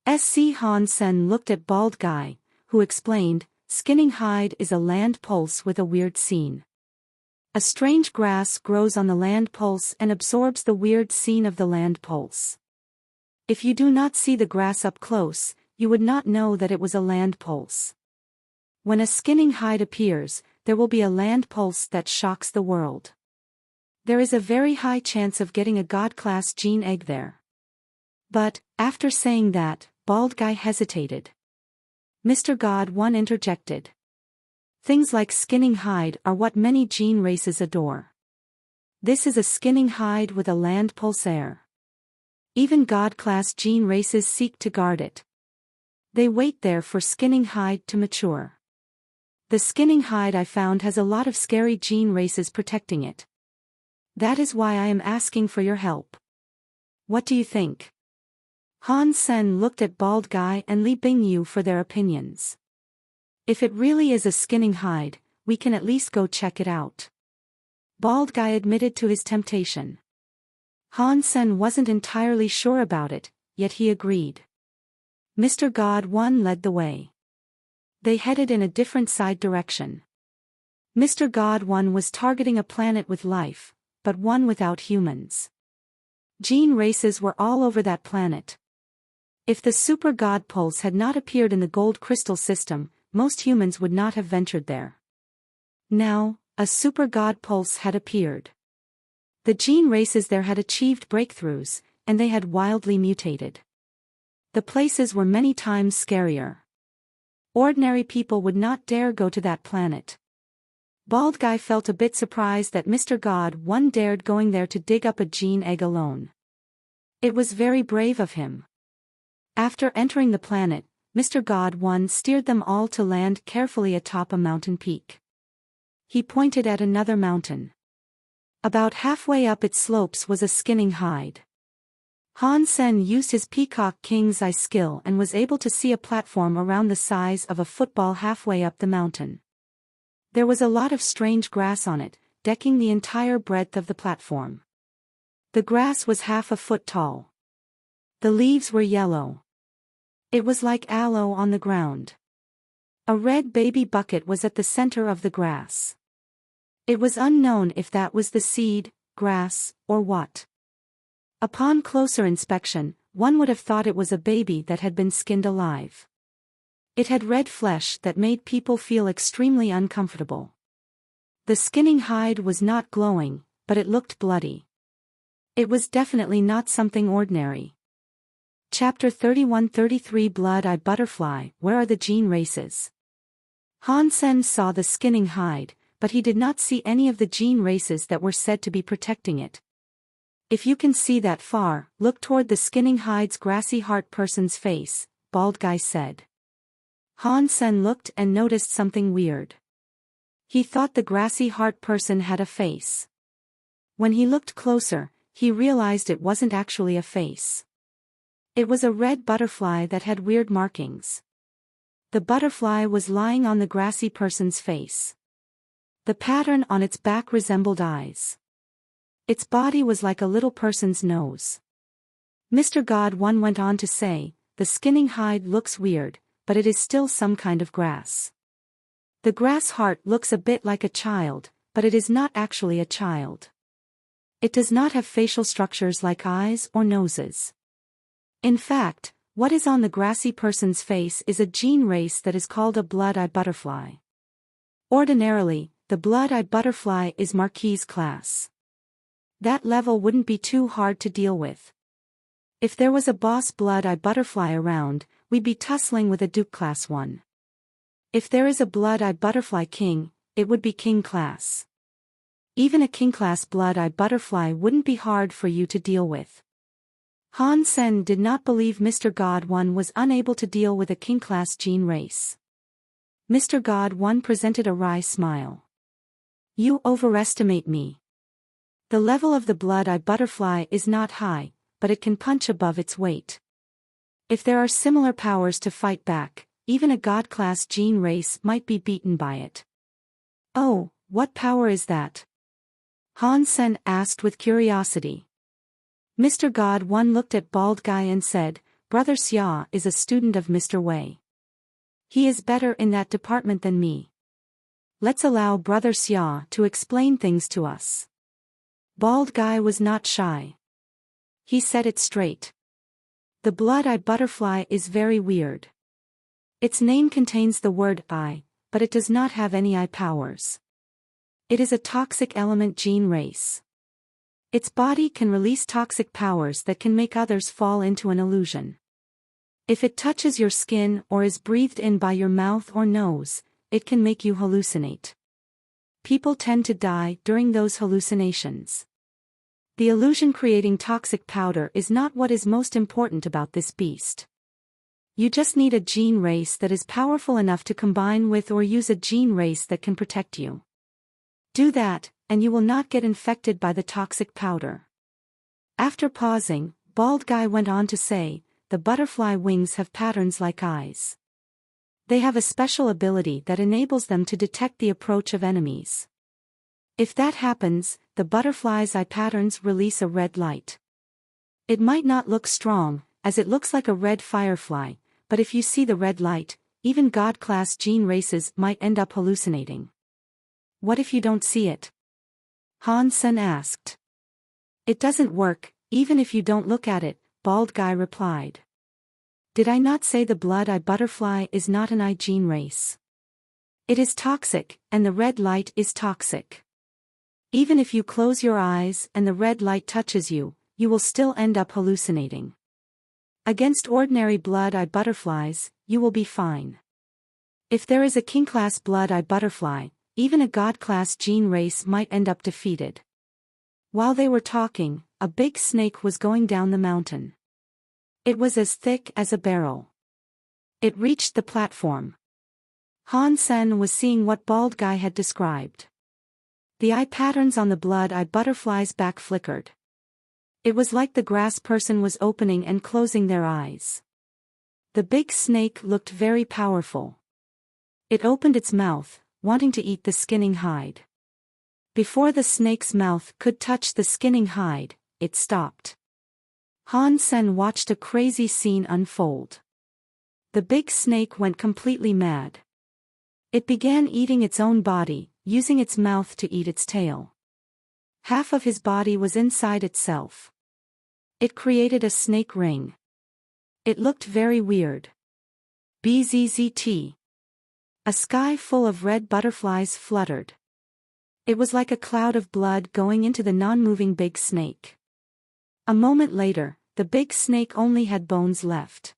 SC Han Sen looked at Bald Guy, who explained, skinning hide is a land pulse with a weird scene. A strange grass grows on the land pulse and absorbs the weird scene of the land pulse. If you do not see the grass up close, you would not know that it was a land pulse. When a skinning hide appears, there will be a land pulse that shocks the world. There is a very high chance of getting a God-class gene egg there. But, after saying that, Bald Guy hesitated. Mr. God One interjected. Things like skinning hide are what many gene races adore. This is a skinning hide with a land pulsar. Even God-class gene races seek to guard it. They wait there for skinning hide to mature. The skinning hide I found has a lot of scary gene races protecting it. That is why I am asking for your help. What do you think? Han Sen looked at Bald Guy and Li Bingyu for their opinions. If it really is a skinning hide, we can at least go check it out. Bald Guy admitted to his temptation. Han Sen wasn't entirely sure about it, yet he agreed. Mr. God One led the way. They headed in a different side direction. Mr. God One was targeting a planet with life, but one without humans. Gene races were all over that planet. If the super God pulse had not appeared in the gold crystal system, most humans would not have ventured there. Now, a super God pulse had appeared. The gene races there had achieved breakthroughs, and they had wildly mutated. The places were many times scarier. Ordinary people would not dare go to that planet. Bald Guy felt a bit surprised that Mr. God One dared going there to dig up a gene egg alone. It was very brave of him. After entering the planet, Mr. God One steered them all to land carefully atop a mountain peak. He pointed at another mountain. About halfway up its slopes was a skinning hide. Han Sen used his Peacock King's Eye skill and was able to see a platform around the size of a football halfway up the mountain. There was a lot of strange grass on it, decking the entire breadth of the platform. The grass was half a foot tall. The leaves were yellow. It was like aloe on the ground. A red baby bucket was at the center of the grass. It was unknown if that was the seed, grass, or what. Upon closer inspection, one would have thought it was a baby that had been skinned alive. It had red flesh that made people feel extremely uncomfortable. The skinning hide was not glowing, but it looked bloody. It was definitely not something ordinary. Chapter 31-33 Blood-Eye Butterfly. Where are the gene races? Han Sen saw the skinning hide, but he did not see any of the gene races that were said to be protecting it. If you can see that far, look toward the skinning hide's grassy heart person's face, Bald Guy said. Han Sen looked and noticed something weird. He thought the grassy heart person had a face. When he looked closer, he realized it wasn't actually a face. It was a red butterfly that had weird markings. The butterfly was lying on the grassy person's face. The pattern on its back resembled eyes. Its body was like a little person's nose. Mr. God One went on to say, the skinning hide looks weird, but it is still some kind of grass. The grass heart looks a bit like a child, but it is not actually a child. It does not have facial structures like eyes or noses. In fact, what is on the grassy person's face is a gene race that is called a blood-eye butterfly. Ordinarily, the blood-eye butterfly is Marquis class. That level wouldn't be too hard to deal with. If there was a boss blood-eye butterfly around, we'd be tussling with a Duke class one. If there is a blood-eye butterfly king, it would be king class. Even a king class blood-eye butterfly wouldn't be hard for you to deal with. Han Sen did not believe Mr. God One was unable to deal with a king-class gene race. Mr. God One presented a wry smile. You overestimate me. The level of the blood-eye butterfly is not high, but it can punch above its weight. If there are similar powers to fight back, even a god-class gene race might be beaten by it. Oh, what power is that? Han Sen asked with curiosity. Mr. God One looked at Bald Guy and said, Brother Xia is a student of Mr. Wei. He is better in that department than me. Let's allow Brother Xia to explain things to us. Bald Guy was not shy. He said it straight. The blood-eye butterfly is very weird. Its name contains the word eye, but it does not have any eye powers. It is a toxic element gene race. Its body can release toxic powers that can make others fall into an illusion. If it touches your skin or is breathed in by your mouth or nose, it can make you hallucinate. People tend to die during those hallucinations. The illusion-creating toxic powder is not what is most important about this beast. You just need a gene race that is powerful enough to combine with or use a gene race that can protect you. Do that, and you will not get infected by the toxic powder. After pausing, Bald Guy went on to say, the butterfly wings have patterns like eyes. They have a special ability that enables them to detect the approach of enemies. If that happens, the butterfly's eye patterns release a red light. It might not look strong, as it looks like a red firefly, but if you see the red light, even God-class gene races might end up hallucinating. What if you don't see it? Han Sen asked. It doesn't work, even if you don't look at it, Bald Guy replied. Did I not say the blood-eye butterfly is not an eye gene race? It is toxic, and the red light is toxic. Even if you close your eyes and the red light touches you, you will still end up hallucinating. Against ordinary blood-eye butterflies, you will be fine. If there is a king-class blood-eye butterfly, even a god-class gene race might end up defeated. While they were talking, a big snake was going down the mountain. It was as thick as a barrel. It reached the platform. Han Sen was seeing what Bald Guy had described. The eye patterns on the blood-eye butterfly's back flickered. It was like the grass person was opening and closing their eyes. The big snake looked very powerful. It opened its mouth, wanting to eat the skinning hide. Before the snake's mouth could touch the skinning hide, it stopped. Han Sen watched a crazy scene unfold. The big snake went completely mad. It began eating its own body, using its mouth to eat its tail. Half of his body was inside itself. It created a snake ring. It looked very weird. Bzzzt. A sky full of red butterflies fluttered. It was like a cloud of blood going into the non-moving big snake. A moment later, the big snake only had bones left.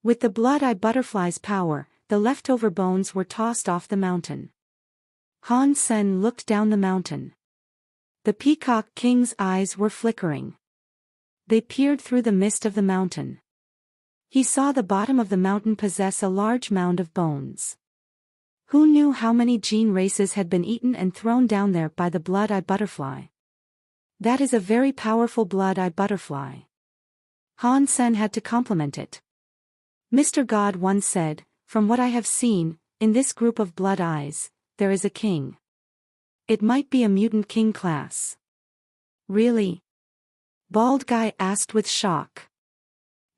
With the blood-eye butterfly's power, the leftover bones were tossed off the mountain. Han Sen looked down the mountain. The Peacock King's eyes were flickering. They peered through the mist of the mountain. He saw the bottom of the mountain possess a large mound of bones. Who knew how many gene races had been eaten and thrown down there by the blood-eye butterfly? That is a very powerful blood-eye butterfly. Han Sen had to compliment it. Mr. God once said, from what I have seen, in this group of blood eyes, there is a king. It might be a mutant king class. Really? Bald Guy asked with shock.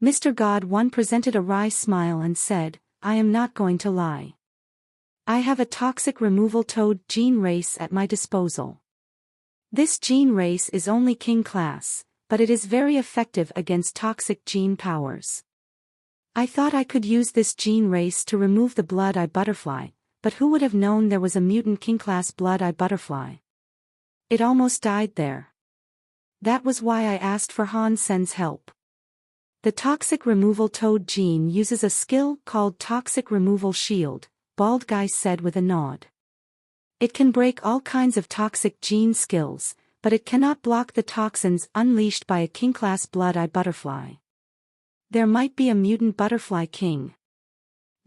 Mr. God One presented a wry smile and said, I am not going to lie. I have a toxic removal toad gene race at my disposal. This gene race is only king class, but it is very effective against toxic gene powers. I thought I could use this gene race to remove the blood-eye butterfly, but who would have known there was a mutant king-class blood-eye butterfly? It almost died there. That was why I asked for Han Sen's help. The toxic removal toad gene uses a skill called toxic removal shield, Bald Guy said with a nod. It can break all kinds of toxic gene skills, but it cannot block the toxins unleashed by a king-class blood-eye butterfly. There might be a mutant butterfly king.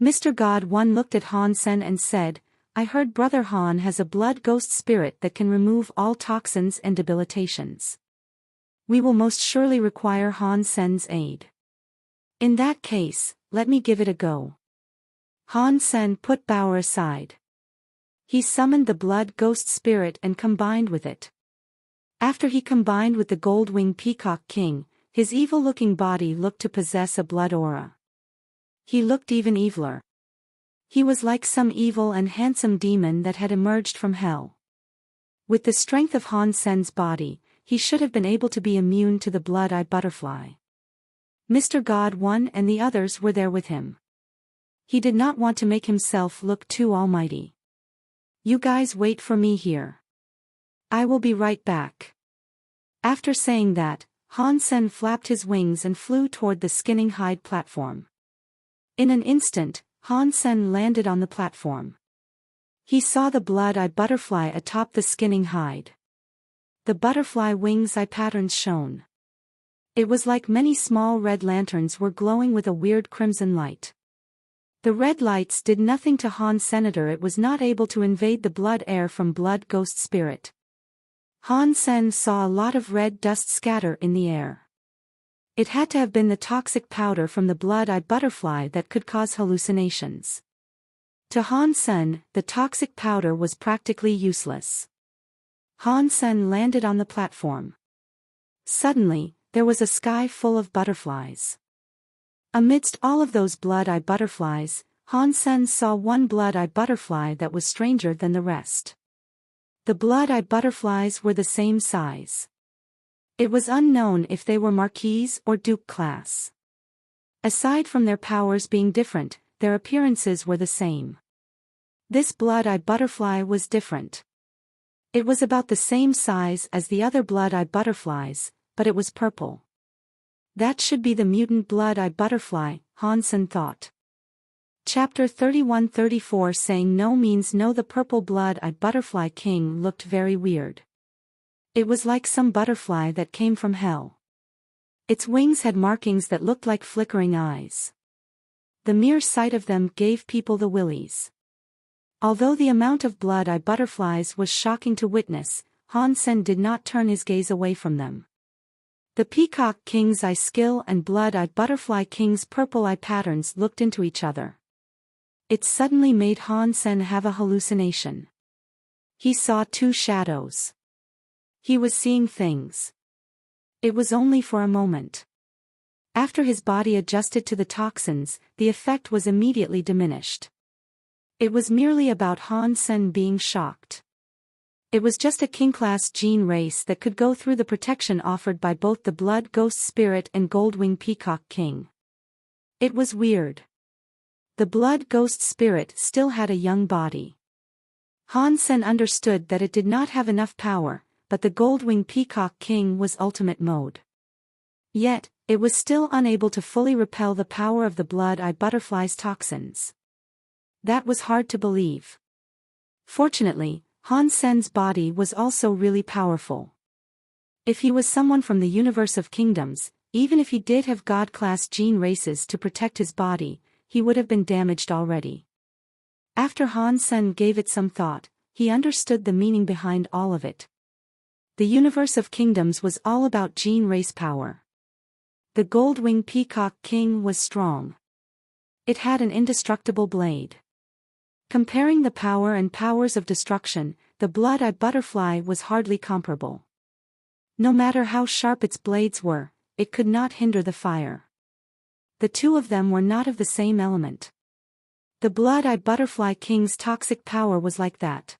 Mr. God One looked at Han Sen and said, I heard Brother Han has a blood ghost spirit that can remove all toxins and debilitations. We will most surely require Han Sen's aid. In that case, let me give it a go. Han Sen put Bauer aside. He summoned the blood ghost spirit and combined with it. After he combined with the gold-winged peacock king, his evil-looking body looked to possess a blood aura. He looked even eviler. He was like some evil and handsome demon that had emerged from hell. With the strength of Han Sen's body, he should have been able to be immune to the blood-eye butterfly. Mr. God One and the others were there with him. He did not want to make himself look too almighty. "You guys wait for me here. I will be right back." After saying that, Han Sen flapped his wings and flew toward the skinning hide platform. In an instant, Han Sen landed on the platform. He saw the blood-eye butterfly atop the skinning hide. The butterfly wings' eye patterns shone. It was like many small red lanterns were glowing with a weird crimson light. The red lights did nothing to Han Senator. It was not able to invade the blood air from blood ghost spirit. Han Sen saw a lot of red dust scatter in the air. It had to have been the toxic powder from the blood-eye butterfly that could cause hallucinations. To Han Sen, the toxic powder was practically useless. Han Sen landed on the platform. Suddenly, there was a sky full of butterflies. Amidst all of those blood-eye butterflies, Han Sen saw one blood-eye butterfly that was stranger than the rest. The blood-eye butterflies were the same size. It was unknown if they were Marquis or Duke class. Aside from their powers being different, their appearances were the same. This blood-eye butterfly was different. It was about the same size as the other blood-eye butterflies, but it was purple. That should be the mutant blood-eye butterfly, Han Sen thought. Chapter 31-34 Saying no means no. The purple blood-eye butterfly king looked very weird. It was like some butterfly that came from hell. Its wings had markings that looked like flickering eyes. The mere sight of them gave people the willies. Although the amount of blood-eye butterflies was shocking to witness, Han Sen did not turn his gaze away from them. The peacock king's eye skill and blood-eye butterfly king's purple eye patterns looked into each other. It suddenly made Han Sen have a hallucination. He saw two shadows. He was seeing things. It was only for a moment. After his body adjusted to the toxins, the effect was immediately diminished. It was merely about Han Sen being shocked. It was just a king-class gene race that could go through the protection offered by both the blood ghost spirit and gold-winged peacock king. It was weird. The blood ghost spirit still had a young body. Han Sen understood that it did not have enough power, but the gold-winged peacock king was ultimate mode. Yet, it was still unable to fully repel the power of the blood-eye butterfly's toxins. That was hard to believe. Fortunately, Han Sen's body was also really powerful. If he was someone from the universe of kingdoms, even if he did have god-class gene races to protect his body, he would have been damaged already. After Han Sen gave it some thought, he understood the meaning behind all of it. The universe of kingdoms was all about gene race power. The gold-winged peacock king was strong. It had an indestructible blade. Comparing the power and powers of destruction, the blood-eye butterfly was hardly comparable. No matter how sharp its blades were, it could not hinder the fire. The two of them were not of the same element. The blood-eye butterfly king's toxic power was like that.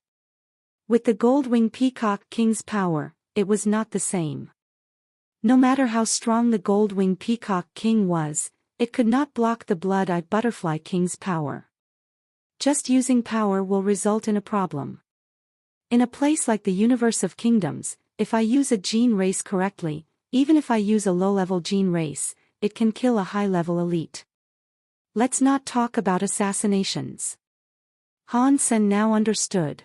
With the gold-winged peacock king's power, it was not the same. No matter how strong the gold-winged peacock king was, it could not block the blood-eye butterfly king's power. Just using power will result in a problem. In a place like the universe of kingdoms, if I use a gene race correctly, even if I use a low-level gene race, it can kill a high-level elite. Let's not talk about assassinations. Han Sen now understood.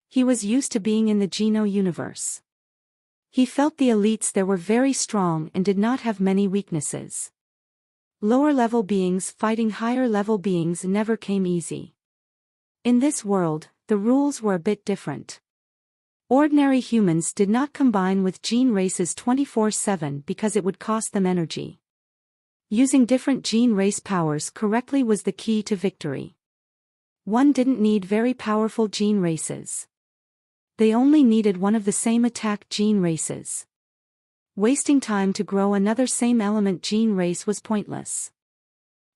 He was used to being in the Geno universe. He felt the elites there were very strong and did not have many weaknesses. Lower-level beings fighting higher-level beings never came easy. In this world, the rules were a bit different. Ordinary humans did not combine with gene races 24/7 because it would cost them energy. Using different gene race powers correctly was the key to victory. One didn't need very powerful gene races. They only needed one of the same attack gene races. Wasting time to grow another same element gene race was pointless.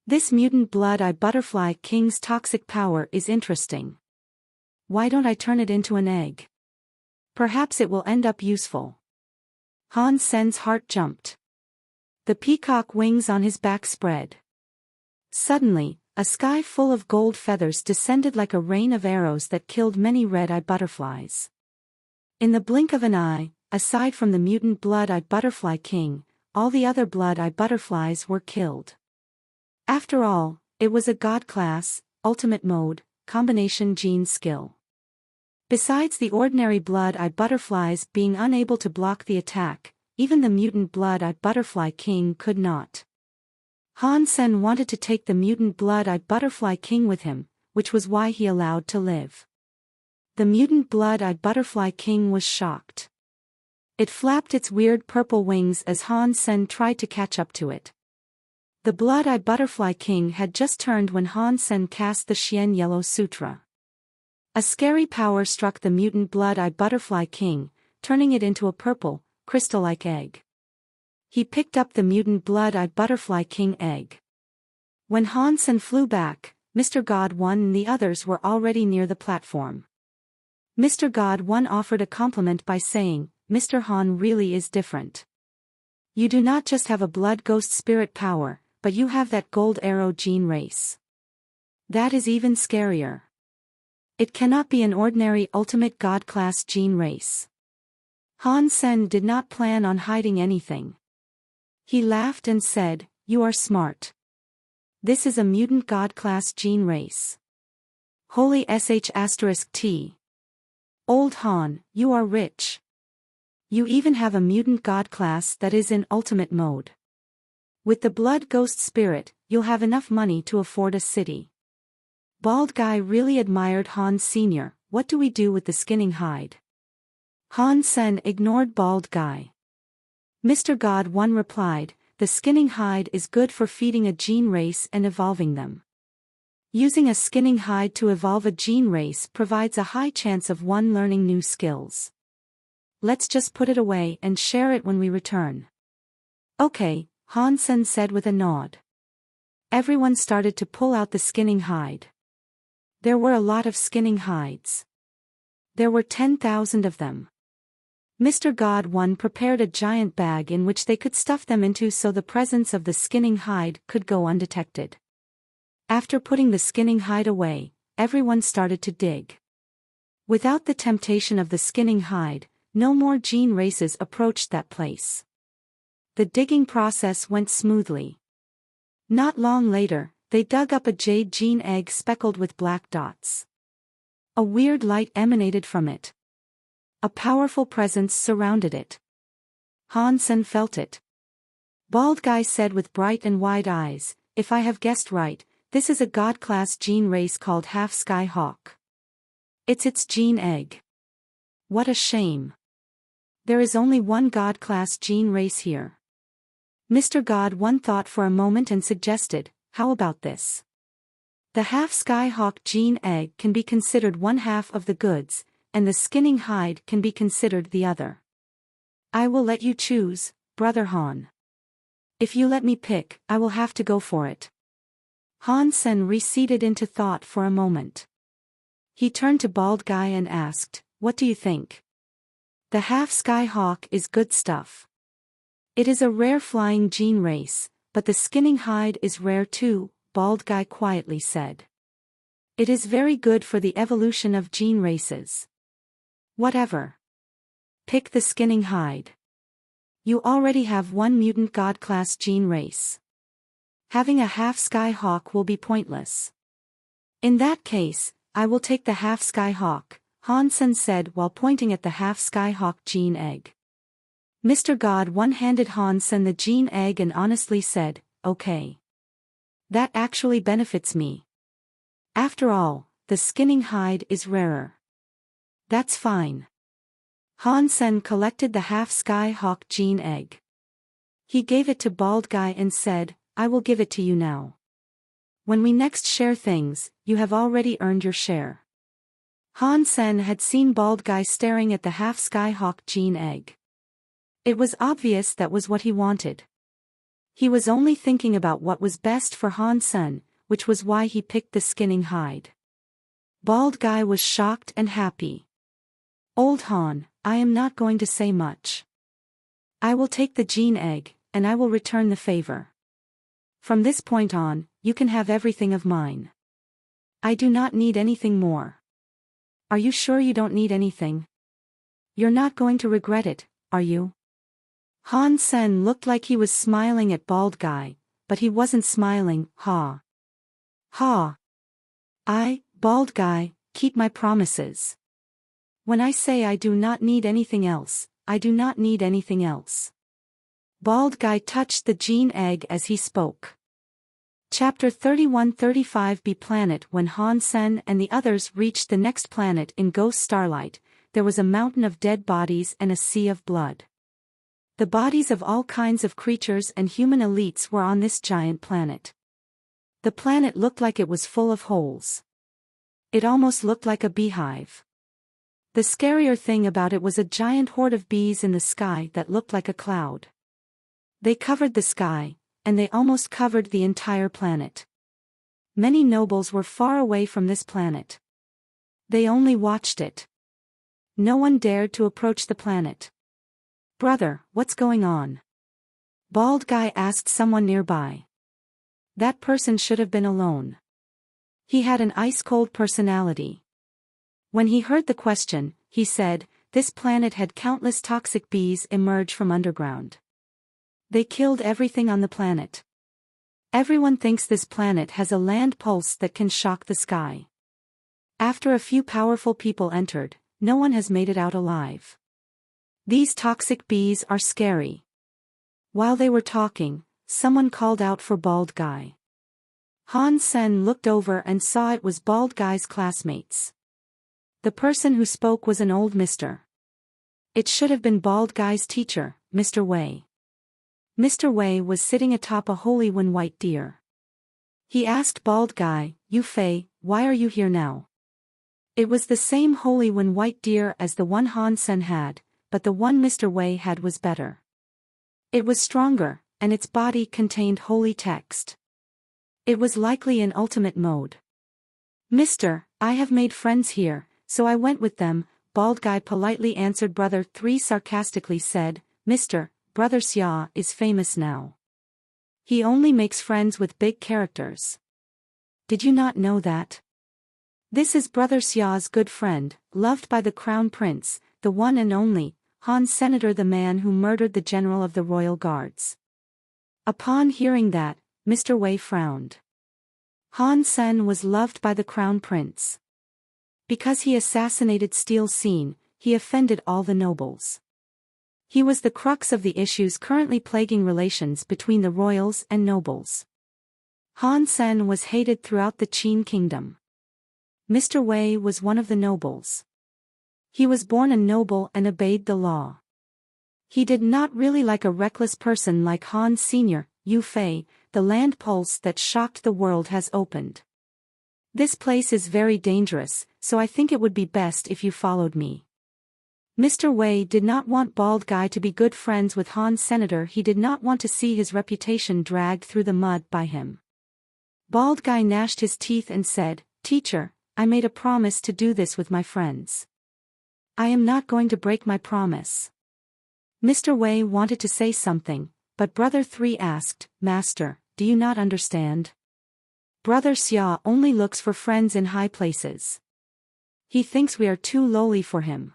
This mutant blood-eye butterfly king's toxic power is interesting. Why don't I turn it into an egg? Perhaps it will end up useful. Han Sen's heart jumped. The peacock wings on his back spread. Suddenly, a sky full of gold feathers descended like a rain of arrows that killed many red-eye butterflies. In the blink of an eye, aside from the mutant blood-eye butterfly king, all the other blood-eye butterflies were killed. After all, it was a god class, ultimate mode, combination gene skill. Besides the ordinary blood-eye butterflies being unable to block the attack, even the mutant blood-eye butterfly king could not. Han Sen wanted to take the mutant blood-eye butterfly king with him, which was why he allowed to live. The mutant blood-eye butterfly king was shocked. It flapped its weird purple wings as Han Sen tried to catch up to it. The blood-eye butterfly king had just turned when Han Sen cast the Xian Yellow Sutra. A scary power struck the mutant blood-eye butterfly king, turning it into a purple, crystal-like egg. He picked up the mutant blood-eye butterfly king egg. When Han Sen flew back, Mr. God 1 and the others were already near the platform. Mr. God 1 offered a compliment by saying, "Mr. Han really is different. You do not just have a blood ghost spirit power, but you have that gold arrow gene race. That is even scarier. It cannot be an ordinary ultimate god class gene race." Han Sen did not plan on hiding anything. He laughed and said, "You are smart. This is a mutant god class gene race. Holy sh*t. Old Han, you are rich. You even have a mutant god class that is in ultimate mode. With the blood ghost spirit, you'll have enough money to afford a city." Bald Guy really admired Han Sr. "What do we do with the skinning hide?" Han Sen ignored Bald Guy. Mr. God 1 replied, "The skinning hide is good for feeding a gene race and evolving them. Using a skinning hide to evolve a gene race provides a high chance of one learning new skills. Let's just put it away and share it when we return." "Okay," Han Sen said with a nod. Everyone started to pull out the skinning hide. There were a lot of skinning hides. There were 10,000 of them. Mr. God 1 prepared a giant bag in which they could stuff them into so the presence of the skinning hide could go undetected. After putting the skinning hide away, everyone started to dig. Without the temptation of the skinning hide, no more gene races approached that place. The digging process went smoothly. Not long later, they dug up a jade gene egg speckled with black dots. A weird light emanated from it. A powerful presence surrounded it. Han Sen felt it. Bald Guy said with bright and wide eyes, "If I have guessed right, this is a god-class gene race called Half-Sky Hawk. It's its gene egg. What a shame. There is only one god-class gene race here." Mr. God 1 thought for a moment and suggested, "How about this? The Half-Sky Hawk gene egg can be considered one half of the goods, and the skinning hide can be considered the other. I will let you choose, Brother Han. If you let me pick, I will have to go for it." Han Sen receded into thought for a moment. He turned to Bald Guy and asked, "What do you think?" "The Half-Sky Hawk is good stuff. It is a rare flying gene race, but the skinning hide is rare too," Bald Guy quietly said. "It is very good for the evolution of gene races. Whatever. Pick the skinning hide. You already have one mutant god-class gene race. Having a Half-Sky Hawk will be pointless." "In that case, I will take the Half-Sky Hawk," Han Sen said while pointing at the Half-Sky Hawk gene egg. Mr. God 1 handed Han Sen the gene egg and honestly said, "Okay. That actually benefits me. After all, the skinning hide is rarer." "That's fine." Han Sen collected the Half-Sky Hawk gene egg. He gave it to Bald Guy and said, "I will give it to you now. When we next share things, you have already earned your share." Han Sen had seen Bald Guy staring at the half-skyhawk gene egg. It was obvious that was what he wanted. He was only thinking about what was best for Han Sen, which was why he picked the skinning hide. Bald Guy was shocked and happy. Old Han, I am not going to say much. I will take the gene egg, and I will return the favor. From this point on, you can have everything of mine. I do not need anything more. Are you sure you don't need anything? You're not going to regret it, are you? Han Sen looked like he was smiling at Bald Guy, but he wasn't smiling. Ha. Ha. I, Bald Guy, keep my promises. When I say I do not need anything else, I do not need anything else. Bald Guy touched the gene egg as he spoke. Chapter 31-35 Planet. When Han Sen and the others reached the next planet in ghost starlight, there was a mountain of dead bodies and a sea of blood. The bodies of all kinds of creatures and human elites were on this giant planet. The planet looked like it was full of holes. It almost looked like a beehive. The scarier thing about it was a giant horde of bees in the sky that looked like a cloud. They covered the sky, and they almost covered the entire planet. Many nobles were far away from this planet. They only watched it. No one dared to approach the planet. Brother, what's going on? Bald Guy asked someone nearby. That person should have been alone. He had an ice-cold personality. When he heard the question, he said, this planet had countless toxic bees emerge from underground. They killed everything on the planet. Everyone thinks this planet has a land pulse that can shock the sky. After a few powerful people entered, no one has made it out alive. These toxic bees are scary. While they were talking, someone called out for Bald Guy. Han Sen looked over and saw it was Bald Guy's classmates. The person who spoke was an old mister. It should have been Bald Guy's teacher, Mr. Wei. Mr. Wei was sitting atop a holy when white deer. He asked Bald Guy, "You Fei, why are you here now?" It was the same holy when white deer as the one Han Sen had, but the one Mr. Wei had was better. It was stronger, and its body contained holy text. It was likely in ultimate mode. "Mister, I have made friends here, so I went with them," Bald Guy politely answered. Brother 3 sarcastically said, "Mister, Brother Xia is famous now. He only makes friends with big characters. Did you not know that? This is Brother Xia's good friend, loved by the Crown Prince, the one and only, Han Senator, the man who murdered the general of the royal guards." Upon hearing that, Mr. Wei frowned. Han Sen was loved by the Crown Prince. Because he assassinated Steel Scene, he offended all the nobles. He was the crux of the issues currently plaguing relations between the royals and nobles. Han Sen was hated throughout the Qin kingdom. Mr. Wei was one of the nobles. He was born a noble and obeyed the law. He did not really like a reckless person like Han Sr. "You Fei, the land pulse that shocked the world has opened. This place is very dangerous, so I think it would be best if you followed me." Mr. Wei did not want Bald Guy to be good friends with Han Senator. He did not want to see his reputation dragged through the mud by him. Bald Guy gnashed his teeth and said, "Teacher, I made a promise to do this with my friends. I am not going to break my promise." Mr. Wei wanted to say something, but Brother 3 asked, "Master, do you not understand? Brother Xia only looks for friends in high places. He thinks we are too lowly for him."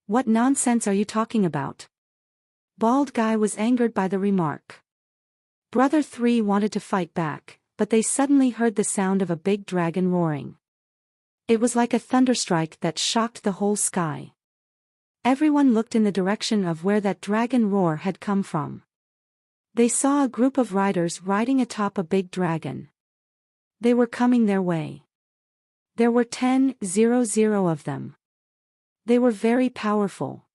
"What nonsense are you talking about?" Bald Guy was angered by the remark. Brother 3 wanted to fight back, but they suddenly heard the sound of a big dragon roaring. It was like a thunderstrike that shocked the whole sky. Everyone looked in the direction of where that dragon roar had come from. They saw a group of riders riding atop a big dragon. They were coming their way. There were 10,000 of them. They were very powerful.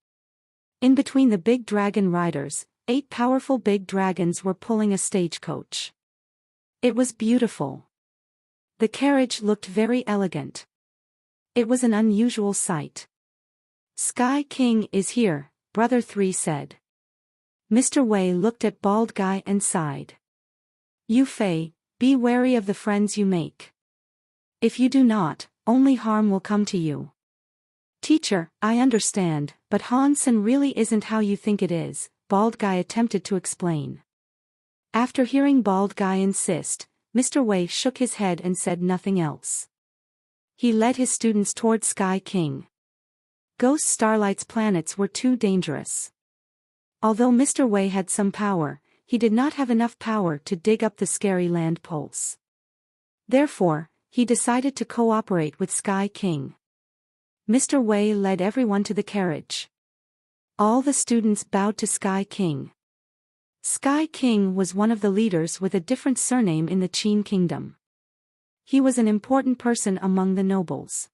In between the big dragon riders, 8 powerful big dragons were pulling a stagecoach. It was beautiful. The carriage looked very elegant. It was an unusual sight. Sky King is here, Brother 3 said. Mr. Wei looked at Bald Guy and sighed. You Fei, be wary of the friends you make. If you do not, only harm will come to you. Teacher, I understand, but Han-sen really isn't how you think it is, Bald Guy attempted to explain. After hearing Bald Guy insist, Mr. Wei shook his head and said nothing else. He led his students toward Sky King. Ghost Starlight's planets were too dangerous. Although Mr. Wei had some power, he did not have enough power to dig up the scary land pulse. Therefore, he decided to cooperate with Sky King. Mr. Wei led everyone to the carriage. All the students bowed to Sky King. Sky King was one of the leaders with a different surname in the Qin Kingdom. He was an important person among the nobles.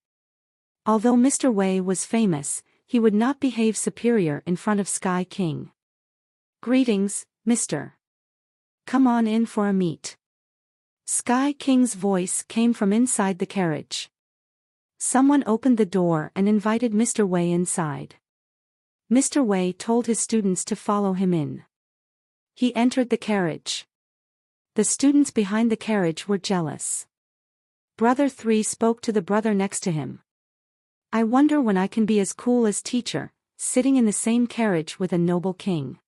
Although Mr. Wei was famous, he would not behave superior in front of Sky King. Greetings, Mr. Come on in for a meet. Sky King's voice came from inside the carriage. Someone opened the door and invited Mr. Wei inside. Mr. Wei told his students to follow him in. He entered the carriage. The students behind the carriage were jealous. Brother 3 spoke to the brother next to him. I wonder when I can be as cool as teacher, sitting in the same carriage with a noble king.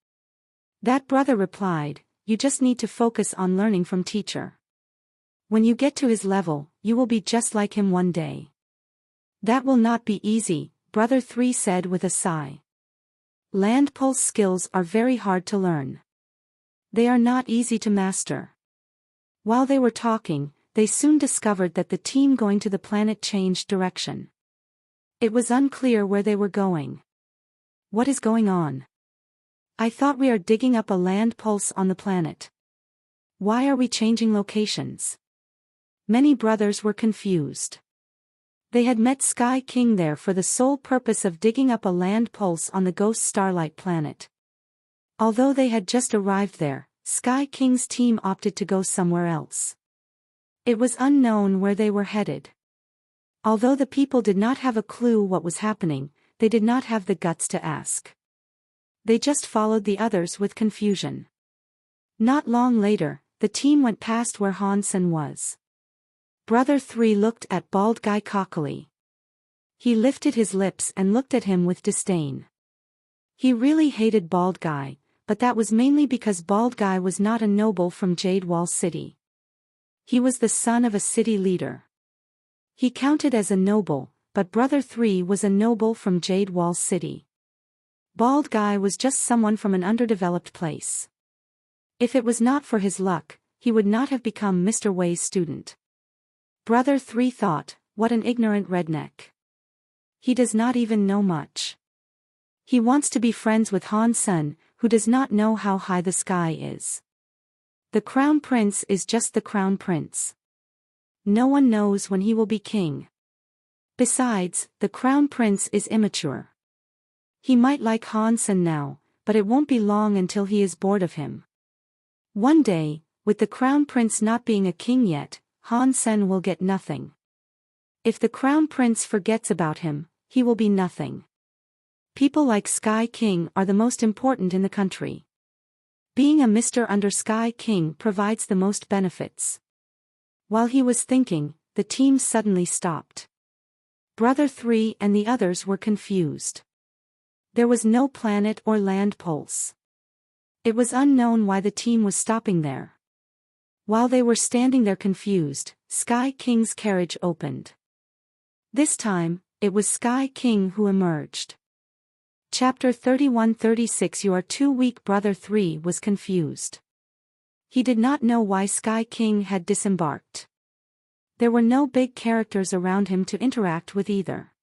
That brother replied, you just need to focus on learning from teacher. When you get to his level, you will be just like him one day. That will not be easy, Brother 3 said with a sigh. Land pulse skills are very hard to learn. They are not easy to master. While they were talking, they soon discovered that the team going to the planet changed direction. It was unclear where they were going. What is going on? I thought we are digging up a land pulse on the planet. Why are we changing locations? Many brothers were confused. They had met Sky King there for the sole purpose of digging up a land pulse on the Ghost Starlight planet. Although they had just arrived there, Sky King's team opted to go somewhere else. It was unknown where they were headed. Although the people did not have a clue what was happening, they did not have the guts to ask. They just followed the others with confusion. Not long later, the team went past where Han-sen was. Brother 3 looked at Bald Guy cockily. He lifted his lips and looked at him with disdain. He really hated Bald Guy, but that was mainly because Bald Guy was not a noble from Jade Wall City. He was the son of a city leader. He counted as a noble, but Brother 3 was a noble from Jade Wall City. Bald Guy was just someone from an underdeveloped place. If it was not for his luck, he would not have become Mr. Wei's student. Brother 3 thought, what an ignorant redneck. He does not even know much. He wants to be friends with Han-sen, who does not know how high the sky is. The Crown Prince is just the Crown Prince. No one knows when he will be king. Besides, the Crown Prince is immature. He might like Han-sen now, but it won't be long until he is bored of him. One day, with the Crown Prince not being a king yet, Han-sen will get nothing. If the Crown Prince forgets about him, he will be nothing. People like Sky King are the most important in the country. Being a Mr. under Sky King provides the most benefits. While he was thinking, the team suddenly stopped. Brother 3 and the others were confused. There was no planet or land pulse. It was unknown why the team was stopping there. While they were standing there confused, Sky King's carriage opened. This time, it was Sky King who emerged. Chapter 31-36 You are too weak. Brother 3 was confused. He did not know why Sky King had disembarked. There were no big characters around him to interact with either.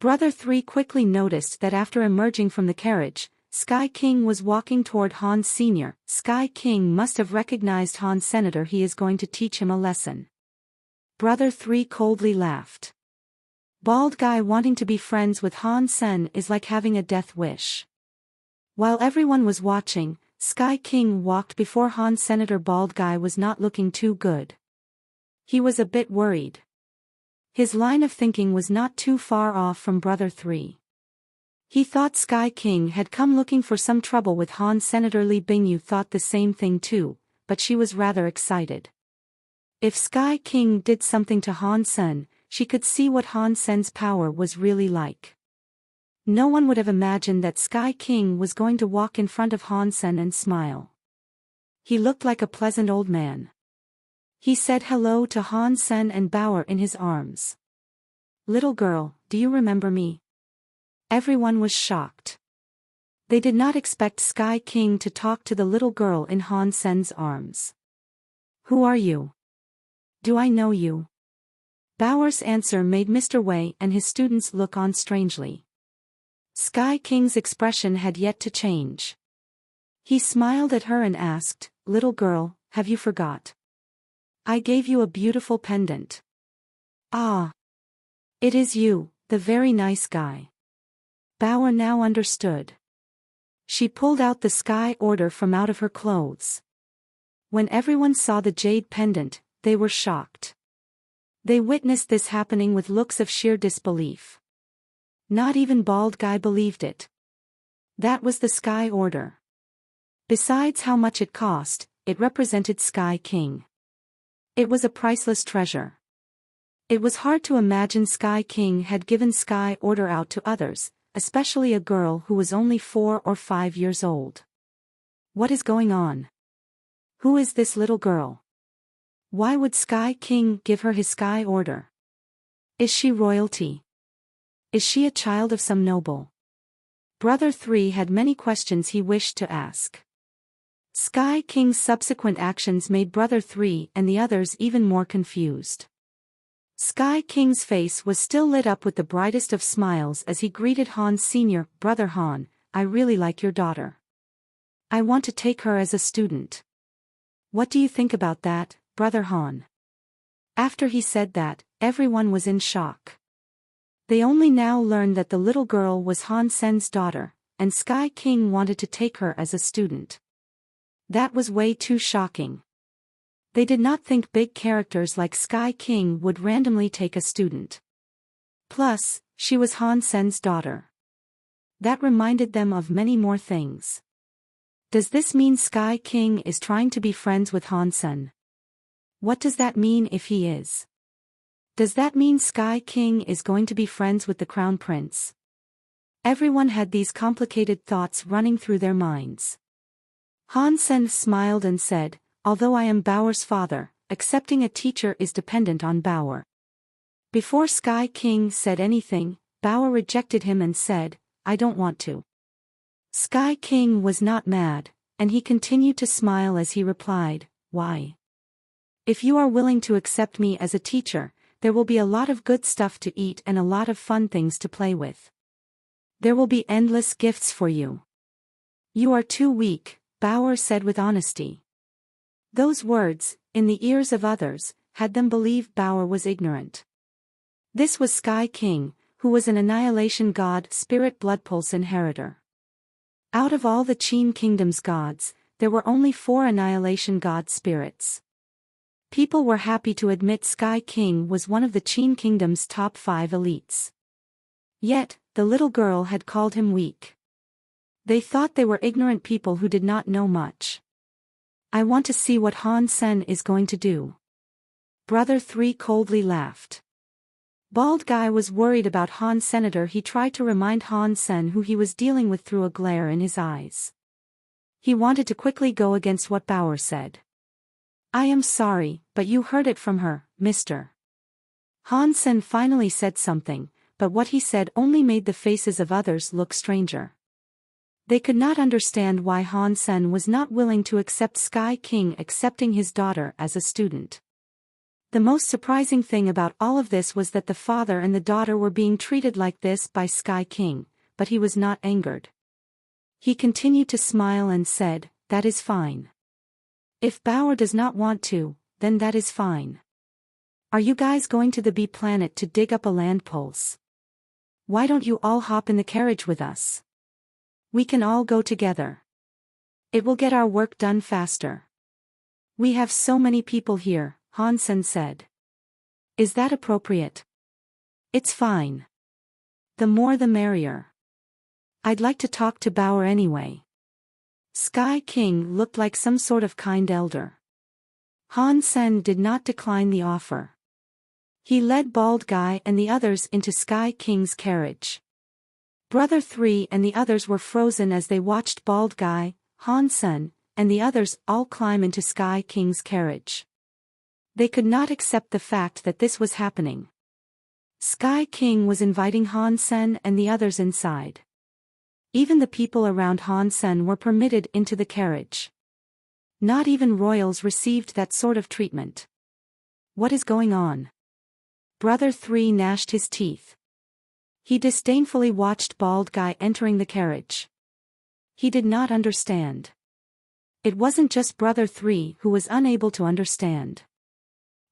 Brother 3 quickly noticed that after emerging from the carriage, Sky King was walking toward Han Sr. Sky King must have recognized Han Senator. He is going to teach him a lesson. Brother 3 coldly laughed. Bald Guy wanting to be friends with Han Sen is like having a death wish. While everyone was watching, Sky King walked before Han Senator. Bald Guy was not looking too good. He was a bit worried. His line of thinking was not too far off from Brother 3. He thought Sky King had come looking for some trouble with Han. Senator Li Bingyu thought the same thing too, but she was rather excited. If Sky King did something to Han Sen, she could see what Han Sen's power was really like. No one would have imagined that Sky King was going to walk in front of Han Sen and smile. He looked like a pleasant old man. He said hello to Han Sen and Bauer in his arms. "Little girl, do you remember me?" Everyone was shocked. They did not expect Sky King to talk to the little girl in Han Sen's arms. "Who are you? Do I know you?" Bauer's answer made Mr. Wei and his students look on strangely. Sky King's expression had yet to change. He smiled at her and asked, "Little girl, have you forgot? I gave you a beautiful pendant." "Ah. It is you, the very nice guy." Bauer now understood. She pulled out the sky order from out of her clothes. When everyone saw the jade pendant, they were shocked. They witnessed this happening with looks of sheer disbelief. Not even Bald Guy believed it. That was the sky order. Besides how much it cost, it represented Sky King. It was a priceless treasure. It was hard to imagine Sky King had given Sky order out to others, especially a girl who was only 4 or 5 years old. What is going on? Who is this little girl? Why would Sky King give her his sky order? Is she royalty? Is she a child of some noble? Brother 3 had many questions he wished to ask. Sky King's subsequent actions made Brother 3 and the others even more confused. Sky King's face was still lit up with the brightest of smiles as he greeted Han Sr. "Brother Han, I really like your daughter. I want to take her as a student. What do you think about that, Brother Han?" After he said that, everyone was in shock. They only now learned that the little girl was Han Sen's daughter, and Sky King wanted to take her as a student. That was way too shocking. They did not think big characters like Sky King would randomly take a student. Plus, she was Han Sen's daughter. That reminded them of many more things. Does this mean Sky King is trying to be friends with Han Sen? What does that mean if he is? Does that mean Sky King is going to be friends with the Crown Prince? Everyone had these complicated thoughts running through their minds. Han Sen smiled and said, "Although I am Bauer's father, accepting a teacher is dependent on Bauer." Before Sky King said anything, Bauer rejected him and said, "I don't want to." Sky King was not mad, and he continued to smile as he replied, "Why? If you are willing to accept me as a teacher, there will be a lot of good stuff to eat and a lot of fun things to play with. There will be endless gifts for you." "You are too weak," Bauer said with honesty. Those words, in the ears of others, had them believe Bauer was ignorant. This was Sky King, who was an annihilation god spirit blood pulse inheritor. Out of all the Qin Kingdom's gods, there were only 4 annihilation god spirits. People were happy to admit Sky King was one of the Qin Kingdom's top 5 elites. Yet, the little girl had called him weak. They thought they were ignorant people who did not know much. "I want to see what Han Sen is going to do." Brother 3 coldly laughed. Bald Guy was worried about Han Senator. He tried to remind Han Sen who he was dealing with through a glare in his eyes. He wanted to quickly go against what Bauer said. "I am sorry, but you heard it from her, Mr." Han Sen finally said something, but what he said only made the faces of others look stranger. They could not understand why Han Sen was not willing to accept Sky King accepting his daughter as a student. The most surprising thing about all of this was that the father and the daughter were being treated like this by Sky King, but he was not angered. He continued to smile and said, "That is fine. If Bauer does not want to, then that is fine. Are you guys going to the B planet to dig up a land pulse? Why don't you all hop in the carriage with us? We can all go together. It will get our work done faster. We have so many people here," Han Sen said. "Is that appropriate?" It's fine. The more the merrier. I'd like to talk to Bauer anyway. Sky King looked like some sort of kind elder. Han Sen did not decline the offer. He led Bald Guy and the others into Sky King's carriage. Brother 3 and the others were frozen as they watched Bald Guy, Han Sen, and the others all climb into Sky King's carriage. They could not accept the fact that this was happening. Sky King was inviting Han Sen and the others inside. Even the people around Han Sen were permitted into the carriage. Not even royals received that sort of treatment. What is going on? Brother 3 gnashed his teeth. He disdainfully watched Bald Guy entering the carriage. He did not understand. It wasn't just Brother 3 who was unable to understand.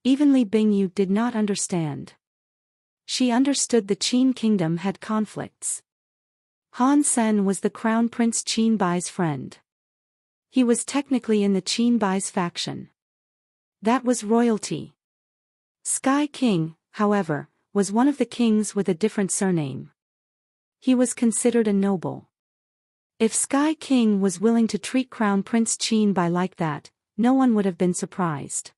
Even Li Bingyu did not understand. She understood the Qin kingdom had conflicts. Han Sen was the Crown Prince Qin Bai's friend. He was technically in the Qin Bai's faction. That was royalty. Sky King, however, was one of the kings with a different surname. He was considered a noble. If Sky King was willing to treat Crown Prince Qin Bai like that, no one would have been surprised.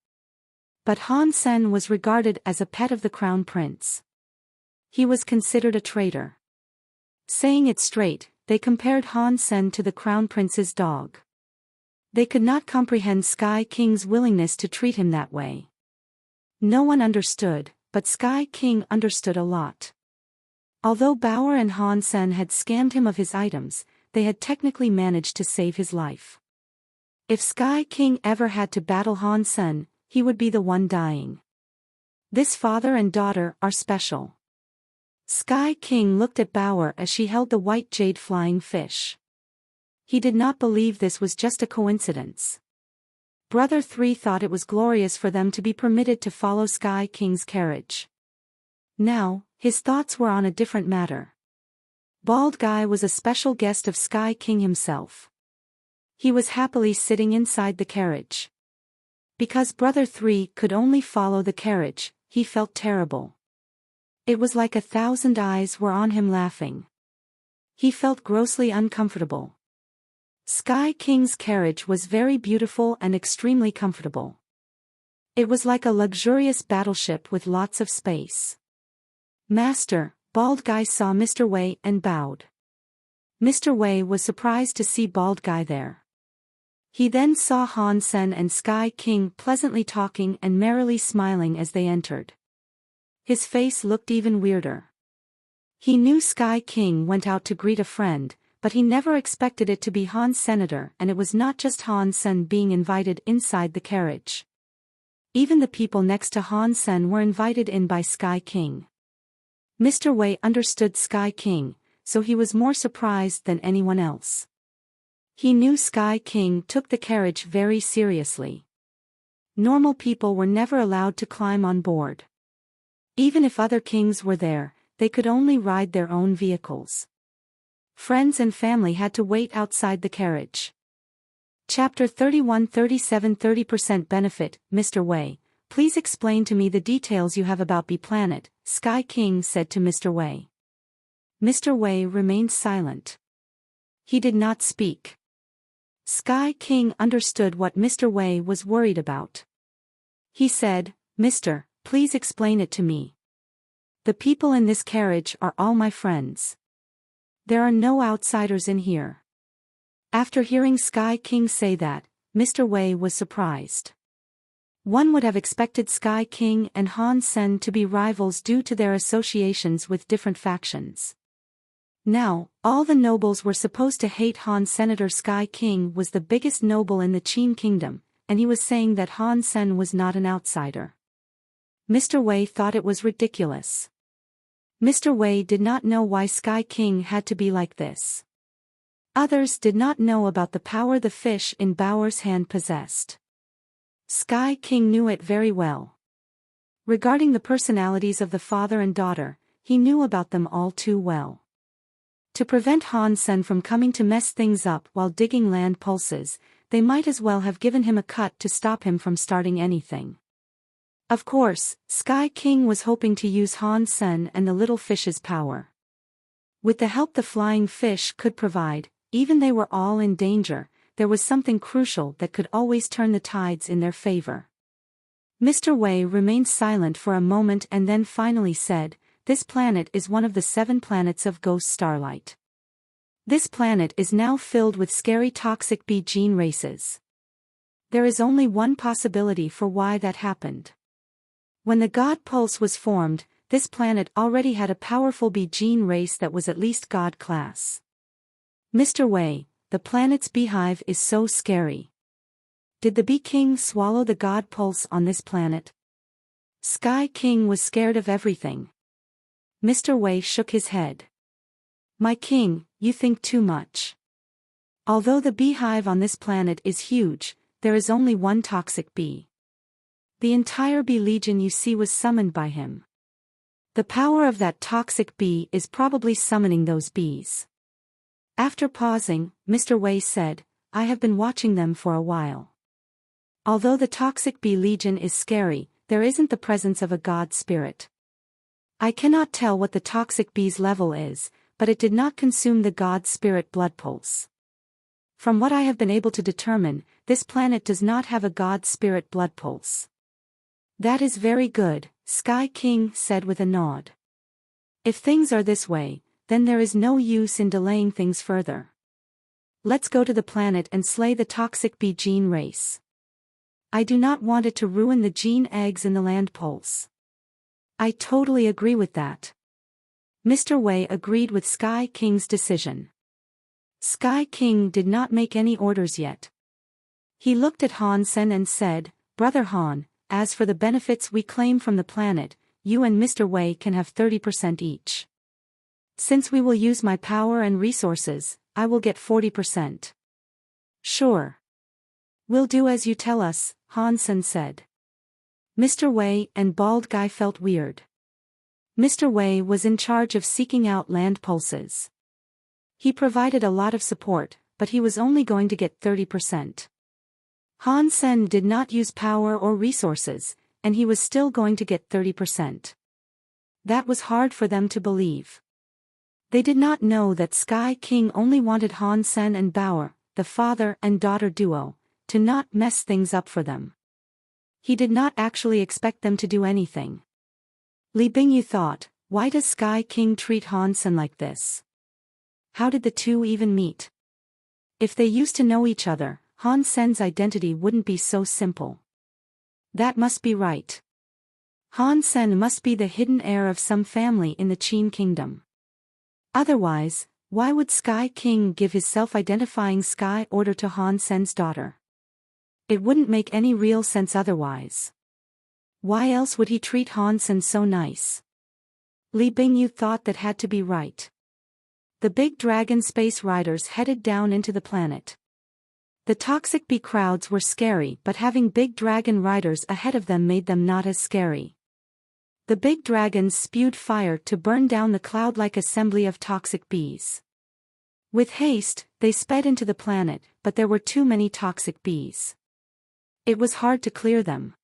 But Han Sen was regarded as a pet of the Crown Prince. He was considered a traitor. Saying it straight, they compared Han Sen to the Crown Prince's dog. They could not comprehend Sky King's willingness to treat him that way. No one understood, but Sky King understood a lot. Although Bauer and Han Sen had scammed him of his items, they had technically managed to save his life. If Sky King ever had to battle Han Sen, he would be the one dying. This father and daughter are special. Sky King looked at Bauer as she held the white jade flying fish. He did not believe this was just a coincidence. Brother 3 thought it was glorious for them to be permitted to follow Sky King's carriage. Now, his thoughts were on a different matter. Bald Guy was a special guest of Sky King himself. He was happily sitting inside the carriage. Because Brother 3 could only follow the carriage, he felt terrible. It was like 1,000 eyes were on him laughing. He felt grossly uncomfortable. Sky King's carriage was very beautiful and extremely comfortable. It was like a luxurious battleship with lots of space. Master, Bald Guy saw Mr. Wei and bowed. Mr. Wei was surprised to see Bald Guy there. He then saw Han Sen and Sky King pleasantly talking and merrily smiling as they entered. His face looked even weirder. He knew Sky King went out to greet a friend, but he never expected it to be Han's senator, and it was not just Han Sen being invited inside the carriage. Even the people next to Han Sen were invited in by Sky King. Mr. Wei understood Sky King, so he was more surprised than anyone else. He knew Sky King took the carriage very seriously. Normal people were never allowed to climb on board. Even if other kings were there, they could only ride their own vehicles. Friends and family had to wait outside the carriage. Chapter 31-37 30% benefit. Mr. Wei, please explain to me the details you have about B Planet, Sky King said to Mr. Wei. Mr. Wei remained silent. He did not speak. Sky King understood what Mr. Wei was worried about. He said, Mr., please explain it to me. The people in this carriage are all my friends. There are no outsiders in here. After hearing Sky King say that, Mr. Wei was surprised. One would have expected Sky King and Han Sen to be rivals due to their associations with different factions. Now, all the nobles were supposed to hate Han. Senator Sky King was the biggest noble in the Qin kingdom, and he was saying that Han Sen was not an outsider. Mr. Wei thought it was ridiculous. Mr. Wei did not know why Sky King had to be like this. Others did not know about the power the fish in Bauer's hand possessed. Sky King knew it very well. Regarding the personalities of the father and daughter, he knew about them all too well. To prevent Han Sen from coming to mess things up while digging land pulses, they might as well have given him a cut to stop him from starting anything. Of course, Sky King was hoping to use Han Sen and the little fish's power. With the help the flying fish could provide, even they were all in danger, there was something crucial that could always turn the tides in their favor. Mr. Wei remained silent for a moment and then finally said, "This planet is one of the 7 planets of Ghost Starlight. This planet is now filled with scary toxic bee gene races. There is only one possibility for why that happened. When the God Pulse was formed, this planet already had a powerful bee gene race that was at least God class. Mr. Wei, the planet's beehive is so scary. Did the Bee King swallow the God Pulse on this planet?" Sky King was scared of everything. Mr. Wei shook his head. "My king, you think too much. Although the beehive on this planet is huge, there is only one toxic bee. The entire bee legion you see was summoned by him. The power of that toxic bee is probably summoning those bees." After pausing, Mr. Wei said, "I have been watching them for a while. Although the toxic bee legion is scary, there isn't the presence of a god spirit. I cannot tell what the toxic bee's level is, but it did not consume the god spirit blood pulse. From what I have been able to determine, this planet does not have a god spirit blood pulse." "That is very good," Sky King said with a nod. "If things are this way, then there is no use in delaying things further. Let's go to the planet and slay the toxic bee gene race. I do not want it to ruin the gene eggs in the land pulse." "I totally agree with that." Mr. Wei agreed with Sky King's decision. Sky King did not make any orders yet. He looked at Han Sen and said, "Brother Han, as for the benefits we claim from the planet, you and Mr. Wei can have 30% each. Since we will use my power and resources, I will get 40%. "Sure. We'll do as you tell us," Han Sen said. Mr. Wei and Bald Guy felt weird. Mr. Wei was in charge of seeking out land pulses. He provided a lot of support, but he was only going to get 30%. Han Sen did not use power or resources, and he was still going to get 30%. That was hard for them to believe. They did not know that Sky King only wanted Han Sen and Bauer, the father and daughter duo, to not mess things up for them. He did not actually expect them to do anything. Li Bingyu thought, why does Sky King treat Han Sen like this? How did the two even meet? If they used to know each other, Han Sen's identity wouldn't be so simple. That must be right. Han Sen must be the hidden heir of some family in the Qin Kingdom. Otherwise, why would Sky King give his self-identifying Sky order to Han Sen's daughter? It wouldn't make any real sense otherwise. Why else would he treat Han Sen so nice? Li Bingyu thought that had to be right. The big dragon space riders headed down into the planet. The toxic bee crowds were scary, but having big dragon riders ahead of them made them not as scary. The big dragons spewed fire to burn down the cloud-like assembly of toxic bees. With haste, they sped into the planet, but there were too many toxic bees. It was hard to clear them.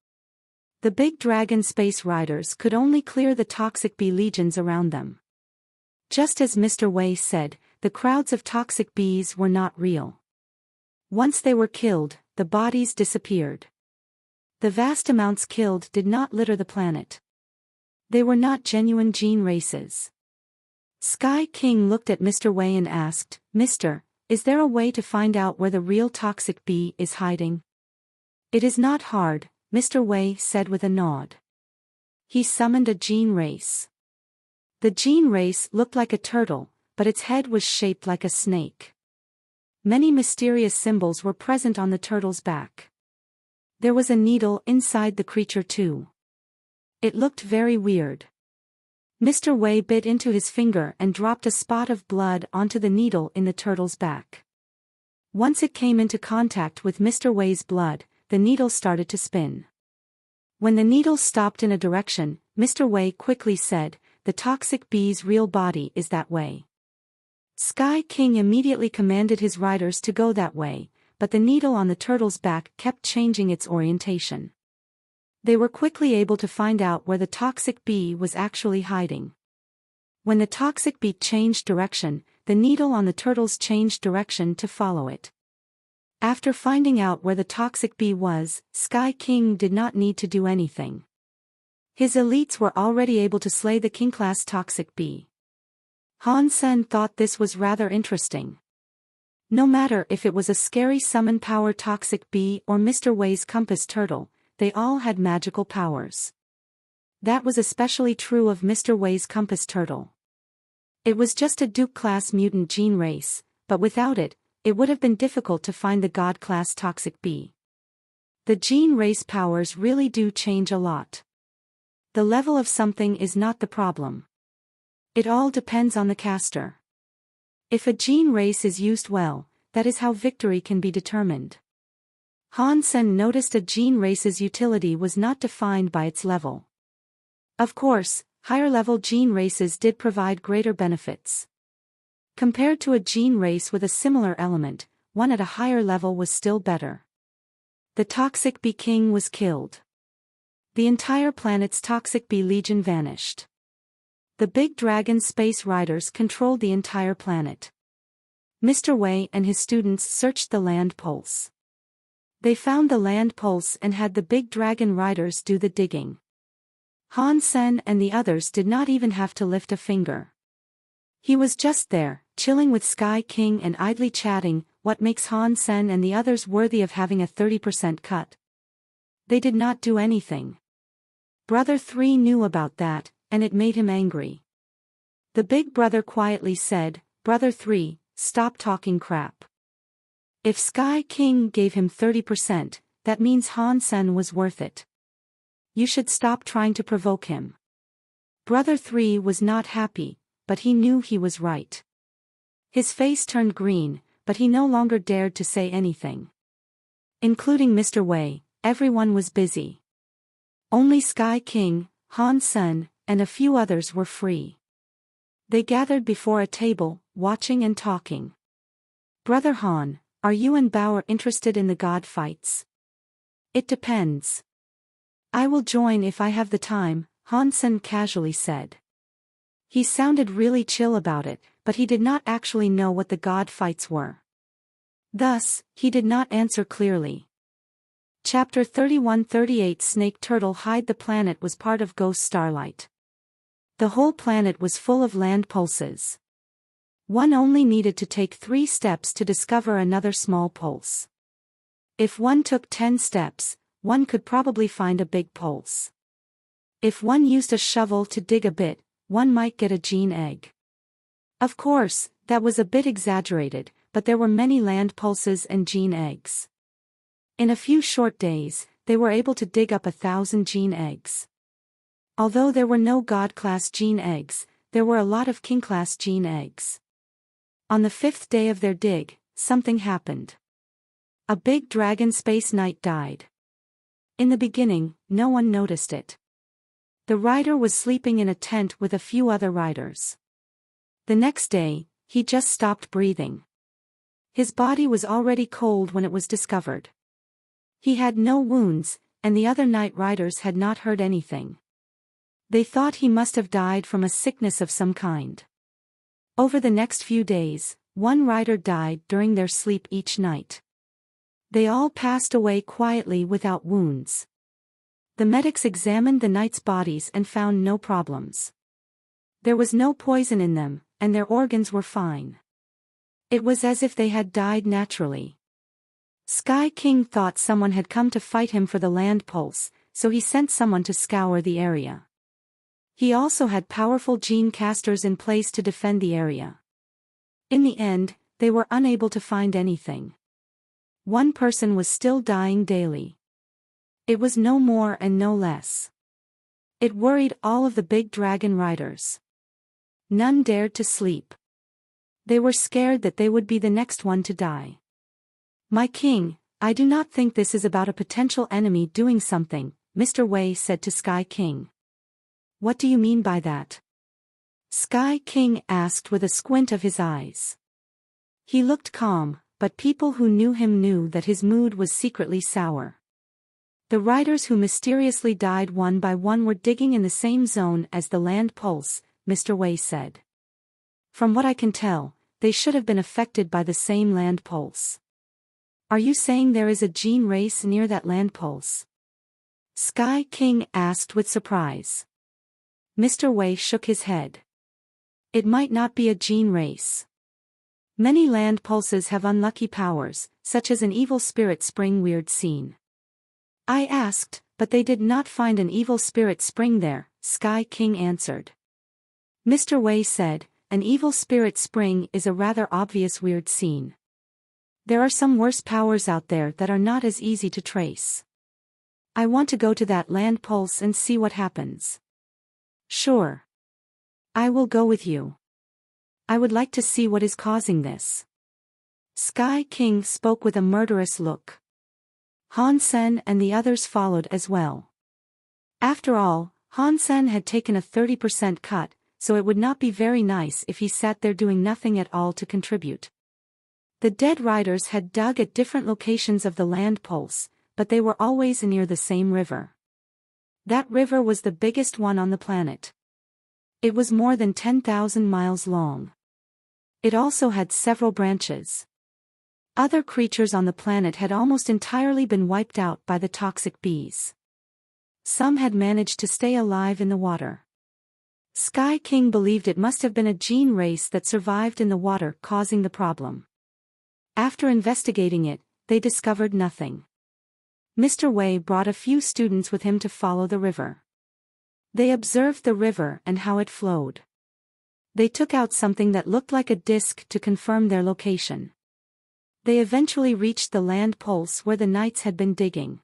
The big dragon space riders could only clear the toxic bee legions around them. Just as Mr. Wei said, the crowds of toxic bees were not real. Once they were killed, the bodies disappeared. The vast amounts killed did not litter the planet. They were not genuine gene races. Sky King looked at Mr. Wei and asked, "Mister, is there a way to find out where the real toxic bee is hiding?" "It is not hard," Mr. Wei said with a nod. He summoned a gene race. The gene race looked like a turtle, but its head was shaped like a snake. Many mysterious symbols were present on the turtle's back. There was a needle inside the creature too. It looked very weird. Mr. Wei bit into his finger and dropped a spot of blood onto the needle in the turtle's back. Once it came into contact with Mr. Wei's blood, the needle started to spin. When the needle stopped in a direction, Mr. Wei quickly said, "The toxic bee's real body is that way." Sky King immediately commanded his riders to go that way, but the needle on the turtle's back kept changing its orientation. They were quickly able to find out where the toxic bee was actually hiding. When the toxic bee changed direction, the needle on the turtles changed direction to follow it. After finding out where the toxic bee was, Sky King did not need to do anything. His elites were already able to slay the king-class toxic bee. Han Sen thought this was rather interesting. No matter if it was a scary summon power toxic bee or Mr. Wei's compass turtle, they all had magical powers. That was especially true of Mr. Wei's compass turtle. It was just a Duke-class mutant gene race, but without it, it would have been difficult to find the God-class toxic bee. The gene race powers really do change a lot. The level of something is not the problem. It all depends on the caster. If a gene race is used well, that is how victory can be determined. Han Sen noticed a gene race's utility was not defined by its level. Of course, higher-level gene races did provide greater benefits. Compared to a gene race with a similar element, one at a higher level was still better. The toxic bee king was killed. The entire planet's toxic bee legion vanished. The big dragon space riders controlled the entire planet. Mr. Wei and his students searched the land pulse. They found the land pulse and had the big dragon riders do the digging. Han Sen and the others did not even have to lift a finger. He was just there, chilling with Sky King and idly chatting. What makes Han Sen and the others worthy of having a 30% cut? They did not do anything. Brother 3 knew about that, and it made him angry. The big brother quietly said, "Brother 3, stop talking crap. If Sky King gave him 30%, that means Han Sen was worth it. You should stop trying to provoke him." Brother 3 was not happy, but he knew he was right. His face turned green, but he no longer dared to say anything. Including Mr. Wei, everyone was busy. Only Sky King, Han Sen, and a few others were free. They gathered before a table, watching and talking. "Brother Han, are you and Bauer interested in the god fights?" "It depends. I will join if I have the time," Han Sen casually said. He sounded really chill about it, but he did not actually know what the god fights were. Thus, he did not answer clearly. Chapter 31-38 Snake Turtle Hide. The planet was part of Ghost Starlight. The whole planet was full of land pulses. One only needed to take 3 steps to discover another small pulse. If one took 10 steps, one could probably find a big pulse. If one used a shovel to dig a bit, one might get a gene egg. Of course, that was a bit exaggerated, but there were many land pulses and gene eggs. In a few short days, they were able to dig up 1,000 gene eggs. Although there were no God-class gene eggs, there were a lot of King-class gene eggs. On the 5th day of their dig, something happened. A big dragon space knight died. In the beginning, no one noticed it. The rider was sleeping in a tent with a few other riders. The next day, he just stopped breathing. His body was already cold when it was discovered. He had no wounds, and the other night riders had not heard anything. They thought he must have died from a sickness of some kind. Over the next few days, one rider died during their sleep each night. They all passed away quietly without wounds. The medics examined the knights' bodies and found no problems. There was no poison in them, and their organs were fine. It was as if they had died naturally. Sky King thought someone had come to fight him for the land pulse, so he sent someone to scour the area. He also had powerful gene casters in place to defend the area. In the end, they were unable to find anything. One person was still dying daily. It was no more and no less. It worried all of the big dragon riders. None dared to sleep. They were scared that they would be the next one to die. "My king, I do not think this is about a potential enemy doing something," Mr. Wei said to Sky King. "What do you mean by that?" Sky King asked with a squint of his eyes. He looked calm, but people who knew him knew that his mood was secretly sour. The riders who mysteriously died one by one were digging in the same zone as the land pulse, Mr. Wei said. From what I can tell, they should have been affected by the same land pulse. Are you saying there is a gene race near that land pulse? Sky King asked with surprise. Mr. Wei shook his head. It might not be a gene race. Many land pulses have unlucky powers, such as an evil spirit spring weird scene. I asked, but they did not find an evil spirit spring there, Sky King answered. Mr. Wei said, an evil spirit spring is a rather obvious weird scene. There are some worse powers out there that are not as easy to trace. I want to go to that land pulse and see what happens. Sure. I will go with you. I would like to see what is causing this. Sky King spoke with a murderous look. Han Sen and the others followed as well. After all, Han Sen had taken a 30% cut, so it would not be very nice if he sat there doing nothing at all to contribute. The dead riders had dug at different locations of the land pulse, but they were always near the same river. That river was the biggest one on the planet. It was more than 10,000 miles long. It also had several branches. Other creatures on the planet had almost entirely been wiped out by the toxic bees. Some had managed to stay alive in the water. Sky King believed it must have been a gene race that survived in the water causing the problem. After investigating it, they discovered nothing. Mr. Wei brought a few students with him to follow the river. They observed the river and how it flowed. They took out something that looked like a disc to confirm their location. They eventually reached the land pulse where the knights had been digging.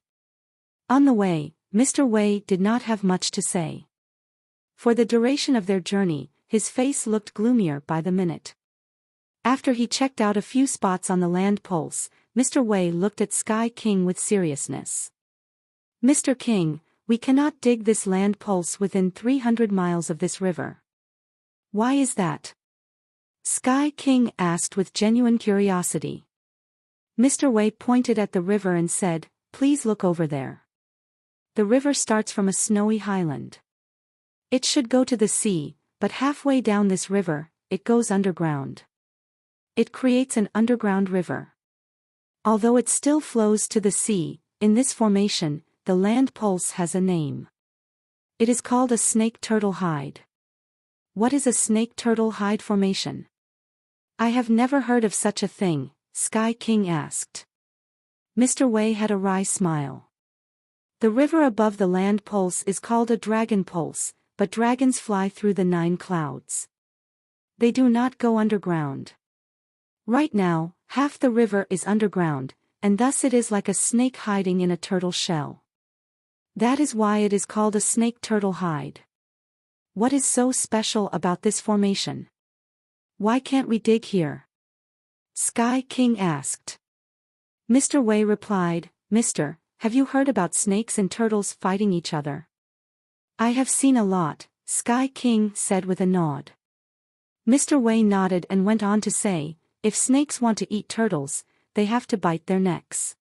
On the way, Mr. Wei did not have much to say. For the duration of their journey, his face looked gloomier by the minute. After he checked out a few spots on the land pulse, Mr. Wei looked at Sky King with seriousness. Mr. King, we cannot dig this land pulse within 300 miles of this river. Why is that? Sky King asked with genuine curiosity. Mr. Wei pointed at the river and said, please look over there. The river starts from a snowy highland. It should go to the sea, but halfway down this river, it goes underground. It creates an underground river. Although it still flows to the sea, in this formation, the land pulse has a name. It is called a snake-turtle hide. What is a snake-turtle hide formation? I have never heard of such a thing, Sky King asked. Mr. Wei had a wry smile. The river above the land pulse is called a dragon pulse, but dragons fly through the 9 clouds. They do not go underground. Right now, half the river is underground, and thus it is like a snake hiding in a turtle shell. That is why it is called a snake-turtle hide. What is so special about this formation? Why can't we dig here? Sky King asked. Mr. Wei replied, Mister, have you heard about snakes and turtles fighting each other? I have seen a lot, Sky King said with a nod. Mr. Wei nodded and went on to say, if snakes want to eat turtles, they have to bite their necks.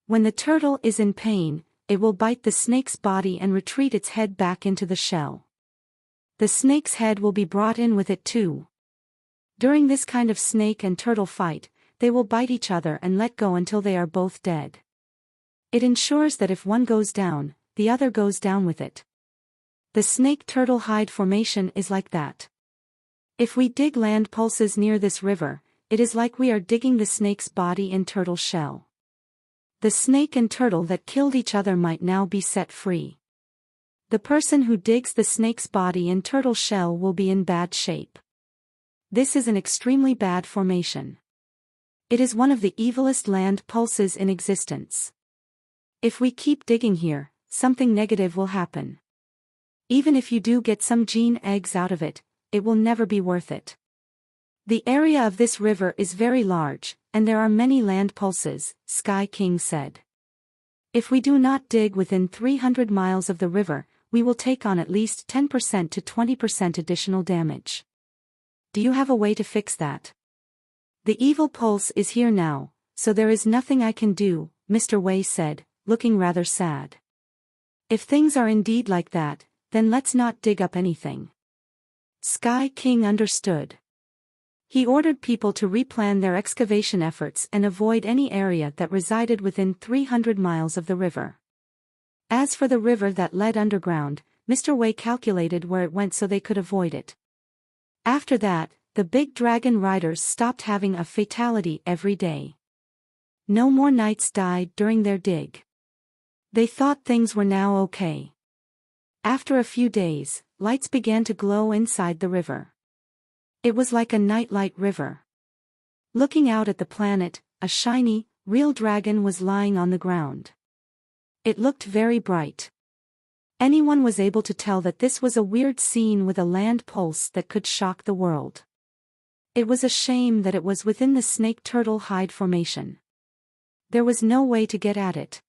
When the turtle is in pain, it will bite the snake's body and retreat its head back into the shell. The snake's head will be brought in with it too. During this kind of snake and turtle fight, they will bite each other and let go until they are both dead. It ensures that if one goes down, the other goes down with it. The snake-turtle hide formation is like that. If we dig land pulses near this river, it is like we are digging the snake's body and turtle shell. The snake and turtle that killed each other might now be set free. The person who digs the snake's body and turtle shell will be in bad shape. This is an extremely bad formation. It is one of the evilest land pulses in existence. If we keep digging here, something negative will happen. Even if you do get some gene eggs out of it, it will never be worth it. The area of this river is very large, and there are many land pulses, Sky King said. If we do not dig within 300 miles of the river, we will take on at least 10% to 20% additional damage. Do you have a way to fix that? The evil pulse is here now, so there is nothing I can do, Mr. Wei said, looking rather sad. If things are indeed like that, then let's not dig up anything. Sky King understood. He ordered people to replan their excavation efforts and avoid any area that resided within 300 miles of the river. As for the river that led underground, Mr. Wei calculated where it went so they could avoid it. After that, the big dragon riders stopped having a fatality every day. No more knights died during their dig. They thought things were now okay. After a few days, lights began to glow inside the river. It was like a nightlight river. Looking out at the planet, a shiny, real dragon was lying on the ground. It looked very bright. Anyone was able to tell that this was a weird scene with a land pulse that could shock the world. It was a shame that it was within the snake-turtle hide formation. There was no way to get at it.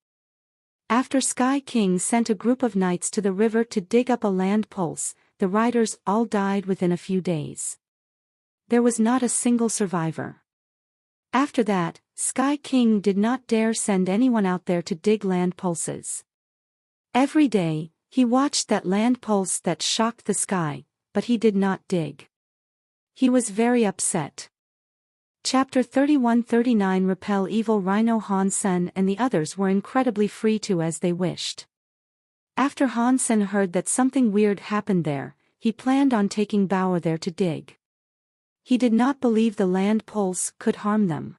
After Sky King sent a group of knights to the river to dig up a land pulse, the riders all died within a few days. There was not a single survivor. After that, Sky King did not dare send anyone out there to dig land pulses. Every day, he watched that land pulse that shocked the sky, but he did not dig. He was very upset. Chapter 31-39 Repel Evil Rhino. Han Sen and the others were incredibly free to as they wished. After Han Sen heard that something weird happened there, he planned on taking Bao there to dig. He did not believe the land pulse could harm them.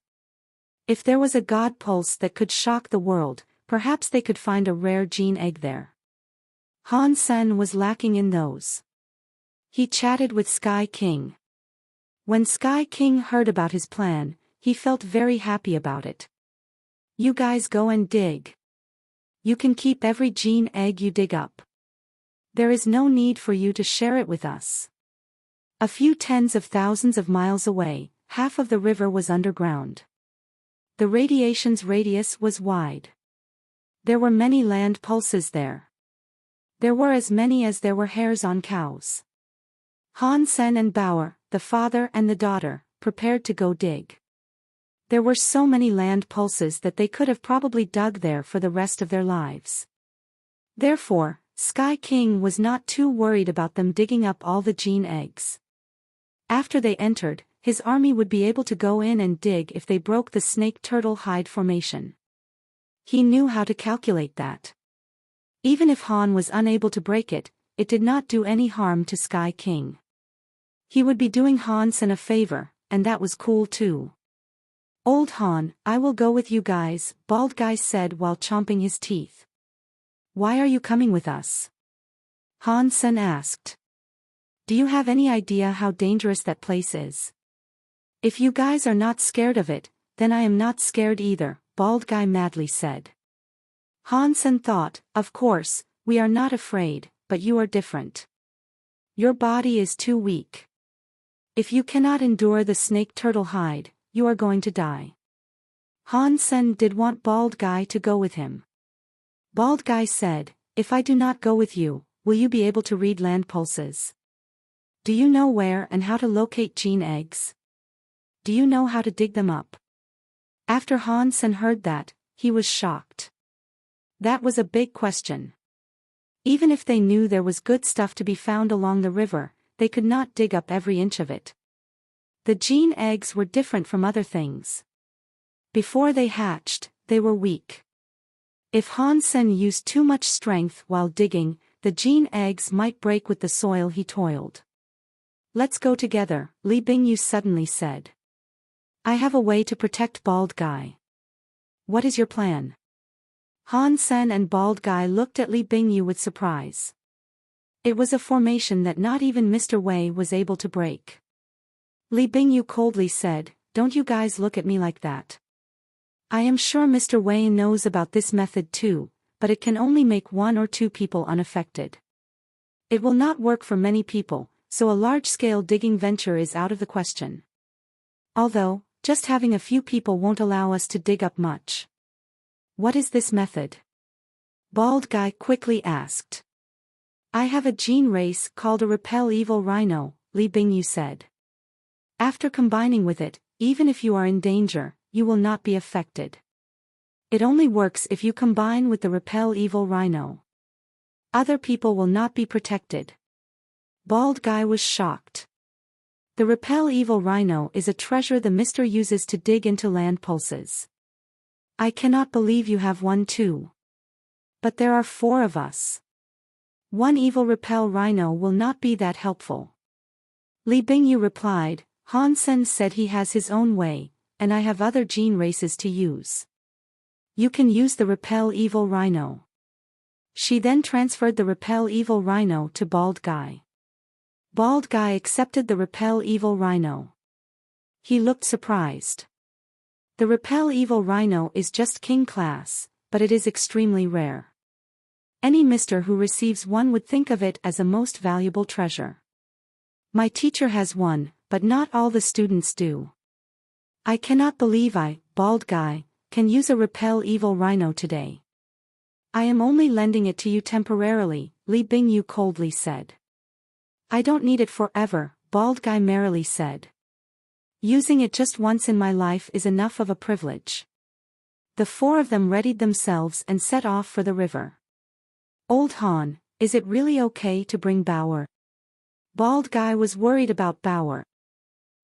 If there was a god pulse that could shock the world, perhaps they could find a rare gene egg there. Han Sen was lacking in those. He chatted with Sky King. When Sky King heard about his plan, he felt very happy about it. You guys go and dig. You can keep every gene egg you dig up. There is no need for you to share it with us. A few tens of thousands of miles away, half of the river was underground. The radiation's radius was wide. There were many land pulses there. There were as many as there were hairs on cows. Han Sen and Bao, the father and the daughter, prepared to go dig. There were so many land pulses that they could have probably dug there for the rest of their lives. Therefore, Sky King was not too worried about them digging up all the gene eggs. After they entered, his army would be able to go in and dig if they broke the snake-turtle hide formation. He knew how to calculate that. Even if Han was unable to break it, it did not do any harm to Sky King. He would be doing Han Sen a favor, and that was cool too. Old Han, I will go with you guys, Bald Guy said while chomping his teeth. Why are you coming with us? Han Sen asked. Do you have any idea how dangerous that place is? If you guys are not scared of it, then I am not scared either, Bald Guy madly said. Han Sen thought, of course, we are not afraid, but you are different. Your body is too weak. If you cannot endure the snake-turtle hide, you are going to die. Han Sen did want Bald Guy to go with him. Bald Guy said, if I do not go with you, will you be able to read land pulses? Do you know where and how to locate gene eggs? Do you know how to dig them up? After Han Sen heard that, he was shocked. That was a big question. Even if they knew there was good stuff to be found along the river, they could not dig up every inch of it. The gene eggs were different from other things. Before they hatched, they were weak. If Han Sen used too much strength while digging, the gene eggs might break with the soil he toiled. Let's go together, Li Bingyu suddenly said. I have a way to protect Bald Guy. What is your plan? Han Sen and Bald Guy looked at Li Bingyu with surprise. It was a formation that not even Mr. Wei was able to break. Li Bingyu coldly said, don't you guys look at me like that. I am sure Mr. Wei knows about this method too, but it can only make 1 or 2 people unaffected. It will not work for many people, so a large-scale digging venture is out of the question. Although, just having a few people won't allow us to dig up much. What is this method? Bald Guy quickly asked. I have a gene race called a Repel Evil Rhino, Li Bingyu said. After combining with it, even if you are in danger, you will not be affected. It only works if you combine with the Repel Evil Rhino. Other people will not be protected. Bald Guy was shocked. The Repel Evil Rhino is a treasure the Mister uses to dig into land pulses. I cannot believe you have one too. But there are 4 of us. One evil Repel Rhino will not be that helpful. Li Bingyu replied, Han Sen said he has his own way, and I have other gene races to use. You can use the Repel Evil Rhino. She then transferred the Repel Evil Rhino to Bald Guy. Bald Guy accepted the Repel Evil Rhino. He looked surprised. The Repel Evil Rhino is just king class, but it is extremely rare. Any mister who receives one would think of it as a most valuable treasure. My teacher has one, but not all the students do. I cannot believe Bald Guy, can use a Repel Evil Rhino today. I am only lending it to you temporarily, Li Bingyu coldly said. I don't need it forever, Bald Guy merrily said. Using it just once in my life is enough of a privilege. The 4 of them readied themselves and set off for the river. Old Han, is it really okay to bring Bauer? Bald Guy was worried about Bauer.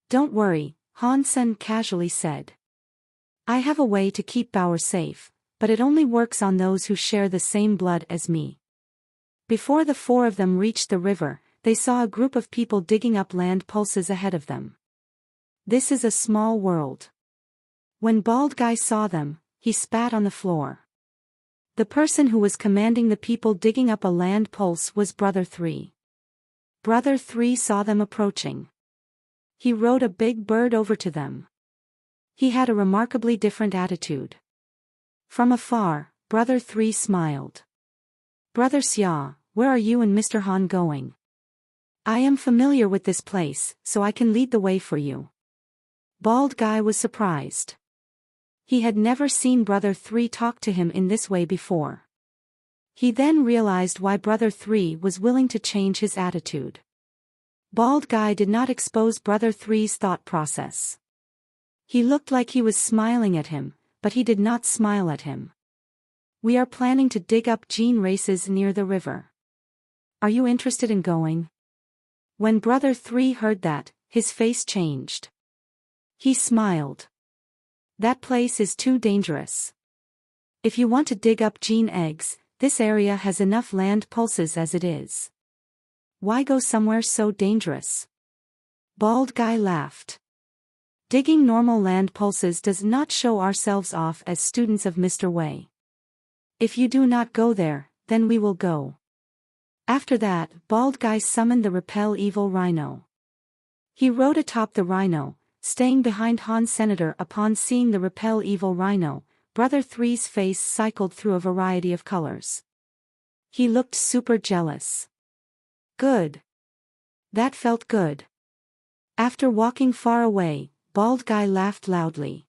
Don't worry, Han Sen casually said. I have a way to keep Bauer safe, but it only works on those who share the same blood as me. Before the 4 of them reached the river, they saw a group of people digging up land pulses ahead of them. This is a small world. When Bald Guy saw them, he spat on the floor. The person who was commanding the people digging up a land pulse was Brother 3. Brother 3 saw them approaching. He rode a big bird over to them. He had a remarkably different attitude. From afar, Brother 3 smiled. Brother Xia, where are you and Mr. Han going? I am familiar with this place, so I can lead the way for you. Bald Guy was surprised. He had never seen Brother 3 talk to him in this way before. He then realized why Brother 3 was willing to change his attitude. Bald Guy did not expose Brother 3's thought process. He looked like he was smiling at him, but he did not smile at him. We are planning to dig up gene races near the river. Are you interested in going? When Brother 3 heard that, his face changed. He smiled. That place is too dangerous. If you want to dig up gene eggs, this area has enough land pulses as it is. Why go somewhere so dangerous? Bald Guy laughed. Digging normal land pulses does not show ourselves off as students of Mr. Wei. If you do not go there, then we will go. After that, Bald Guy summoned the Repel Evil Rhino. He rode atop the rhino, staying behind Han Senator. Upon seeing the Repel Evil Rhino, Brother 3's face cycled through a variety of colors. He looked super jealous. Good. That felt good. After walking far away, Bald Guy laughed loudly.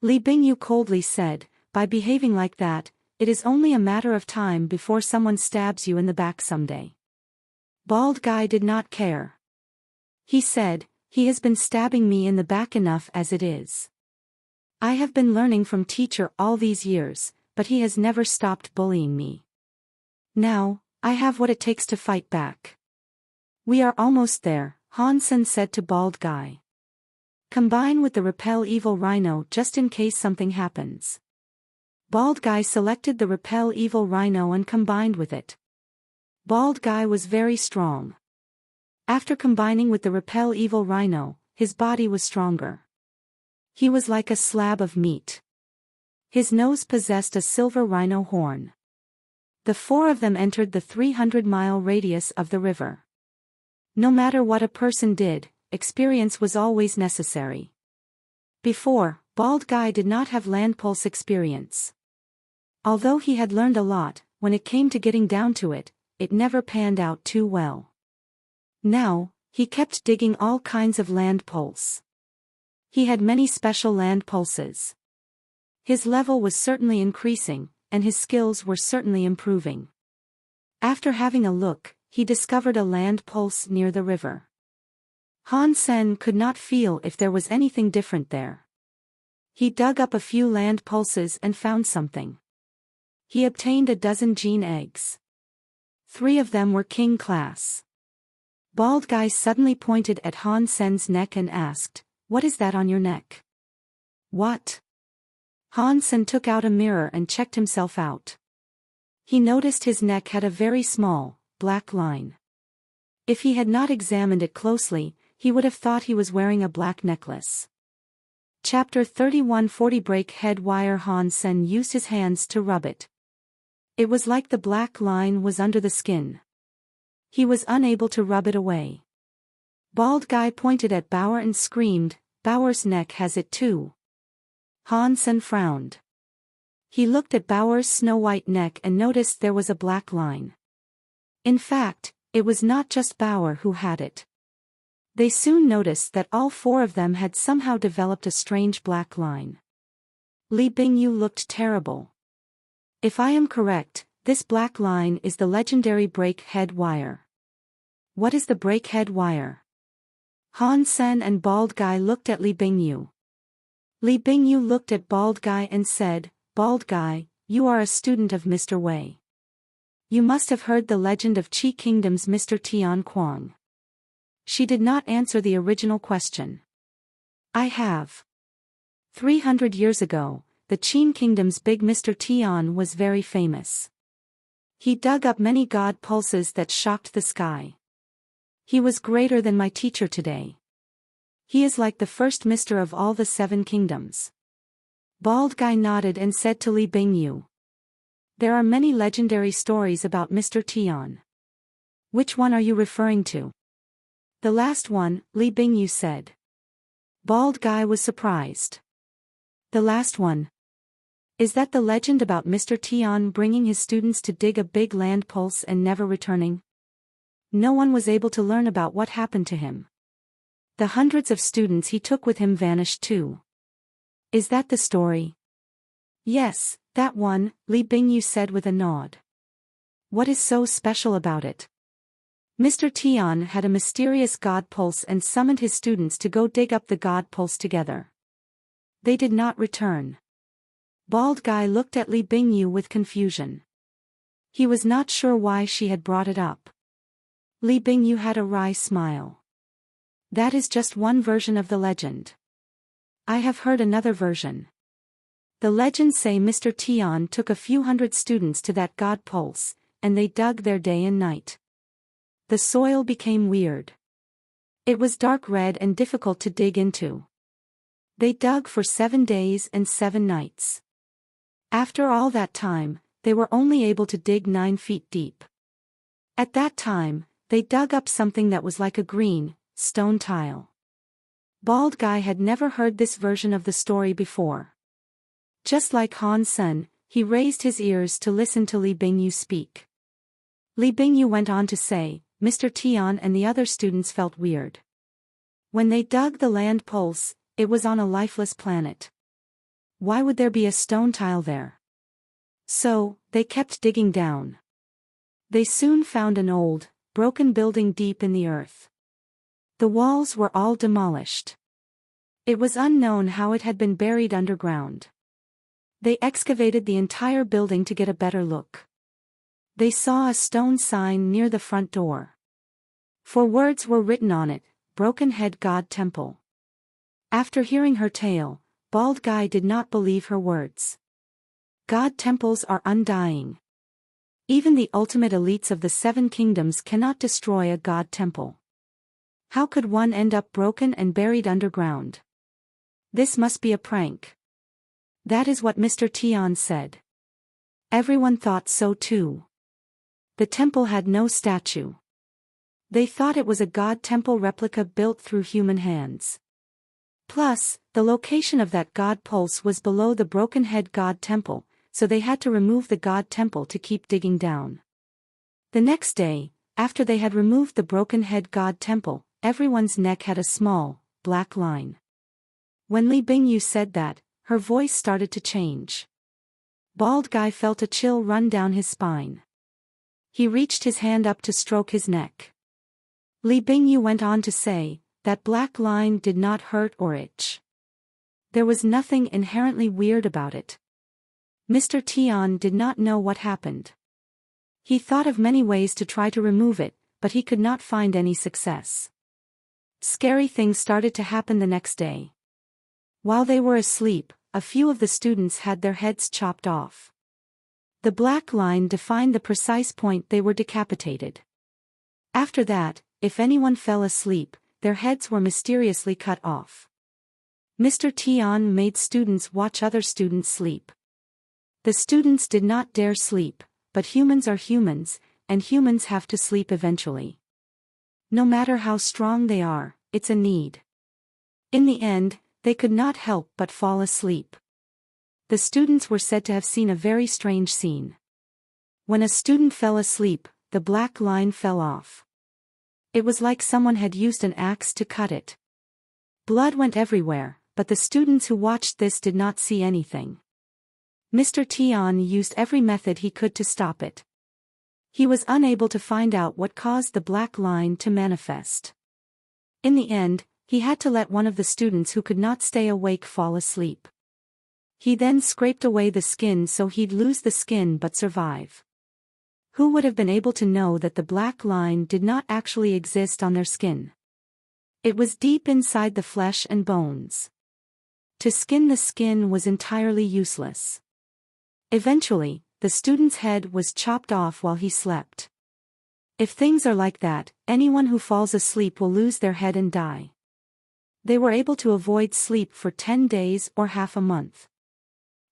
Li Bingyu coldly said, by behaving like that, it is only a matter of time before someone stabs you in the back someday. Bald Guy did not care. He said, he has been stabbing me in the back enough as it is. I have been learning from teacher all these years, but he has never stopped bullying me. Now, I have what it takes to fight back. We are almost there, Han Sen said to Bald Guy. Combine with the Repel Evil Rhino just in case something happens. Bald Guy selected the Repel Evil Rhino and combined with it. Bald Guy was very strong. After combining with the Repel Evil Rhino, his body was stronger. He was like a slab of meat. His nose possessed a silver rhino horn. The 4 of them entered the 300-mile radius of the river. No matter what a person did, experience was always necessary. Before, Bald Guy did not have land pulse experience. Although he had learned a lot, when it came to getting down to it, it never panned out too well. Now, he kept digging all kinds of land pulse. He had many special land pulses. His level was certainly increasing, and his skills were certainly improving. After having a look, he discovered a land pulse near the river. Han Sen could not feel if there was anything different there. He dug up a few land pulses and found something. He obtained a dozen gene eggs. 3 of them were king class. Bald Guy suddenly pointed at Han Sen's neck and asked, "What is that on your neck?" "What?" Han Sen took out a mirror and checked himself out. He noticed his neck had a very small, black line. If he had not examined it closely, he would have thought he was wearing a black necklace. Chapter 31:40 Break head wire. Han Sen used his hands to rub it. It was like the black line was under the skin. He was unable to rub it away. Bald Guy pointed at Bauer and screamed, "Bauer's neck has it too." Han Sen frowned. He looked at Bauer's snow-white neck and noticed there was a black line. In fact, it was not just Bauer who had it. They soon noticed that all 4 of them had somehow developed a strange black line. Li Bingyu looked terrible. If I am correct, this black line is the legendary break-head wire. What is the break-head wire? Han Sen and Bald Guy looked at Li Bingyu. Li Bingyu looked at Bald Guy and said, "Bald Guy, you are a student of Mr. Wei. You must have heard the legend of Qi Kingdom's Mr. Tian Kuang." She did not answer the original question. "I have. 300 years ago, the Qin Kingdom's big Mr. Tian was very famous. He dug up many god pulses that shocked the sky. He was greater than my teacher today. He is like the first Mister of all the 7 kingdoms." Bald Guy nodded and said to Li Bingyu, "There are many legendary stories about Mr. Tian. Which one are you referring to?" "The last one," Li Bingyu said. Bald Guy was surprised. "The last one? Is that the legend about Mr. Tian bringing his students to dig a big land pulse and never returning? No one was able to learn about what happened to him. The hundreds of students he took with him vanished too. Is that the story?" "Yes, that one," Li Bingyu said with a nod. "What is so special about it?" "Mr. Tian had a mysterious god pulse and summoned his students to go dig up the god pulse together. They did not return." Bald Guy looked at Li Bingyu with confusion. He was not sure why she had brought it up. Li Bingyu had a wry smile. "That is just one version of the legend. I have heard another version. The legends say Mr. Tian took a few hundred students to that god pulse, and they dug there day and night. The soil became weird. It was dark red and difficult to dig into. They dug for 7 days and 7 nights. After all that time, they were only able to dig 9 feet deep. At that time, they dug up something that was like a green, stone tile." Bald Guy had never heard this version of the story before. Just like Han Sen, he raised his ears to listen to Li Bingyu speak. Li Bingyu went on to say, "Mr. Tian and the other students felt weird. When they dug the land pulse, it was on a lifeless planet. Why would there be a stone tile there? So, they kept digging down. They soon found an old, broken building deep in the earth. The walls were all demolished. It was unknown how it had been buried underground. They excavated the entire building to get a better look. They saw a stone sign near the front door. 4 words were written on it, Broken Head God Temple." After hearing her tale, Bald Guy did not believe her words. God temples are undying. Even the ultimate elites of the 7 kingdoms cannot destroy a god temple. How could one end up broken and buried underground? This must be a prank. That is what Mr. Tian said. Everyone thought so too. The temple had no statue. They thought it was a god temple replica built through human hands. Plus, the location of that god pulse was below the Broken Head God Temple, so they had to remove the god temple to keep digging down. The next day, after they had removed the Broken Head God Temple, everyone's neck had a small, black line. When Li Bingyu said that, her voice started to change. Bald Guy felt a chill run down his spine. He reached his hand up to stroke his neck. Li Bingyu went on to say, "That black line did not hurt or itch. There was nothing inherently weird about it. Mr. Tian did not know what happened. He thought of many ways to try to remove it, but he could not find any success. Scary things started to happen the next day. While they were asleep, a few of the students had their heads chopped off. The black line defined the precise point they were decapitated. After that, if anyone fell asleep, their heads were mysteriously cut off. Mr. Tian made students watch other students sleep. The students did not dare sleep, but humans are humans, and humans have to sleep eventually. No matter how strong they are, it's a need. In the end, they could not help but fall asleep. The students were said to have seen a very strange scene. When a student fell asleep, the black line fell off. It was like someone had used an axe to cut it. Blood went everywhere, but the students who watched this did not see anything. Mr. Tian used every method he could to stop it. He was unable to find out what caused the black line to manifest. In the end, he had to let one of the students who could not stay awake fall asleep. He then scraped away the skin so he'd lose the skin but survive. Who would have been able to know that the black line did not actually exist on their skin? It was deep inside the flesh and bones. To skin the skin was entirely useless. Eventually, the student's head was chopped off while he slept. If things are like that, anyone who falls asleep will lose their head and die. They were able to avoid sleep for 10 days or half a month.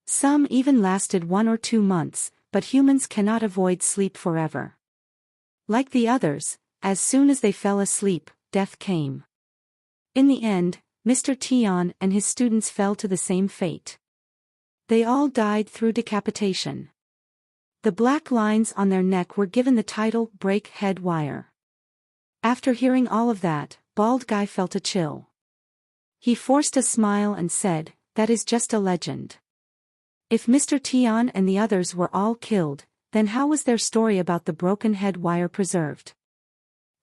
Some even lasted 1 or 2 months, but humans cannot avoid sleep forever. Like the others, as soon as they fell asleep, death came. In the end, Mr. Tian and his students fell to the same fate. They all died through decapitation. The black lines on their neck were given the title Break Head Wire. After hearing all of that, Bald Guy felt a chill. He forced a smile and said, "That is just a legend." If Mr. Tian and the others were all killed, then how was their story about the broken head wire preserved?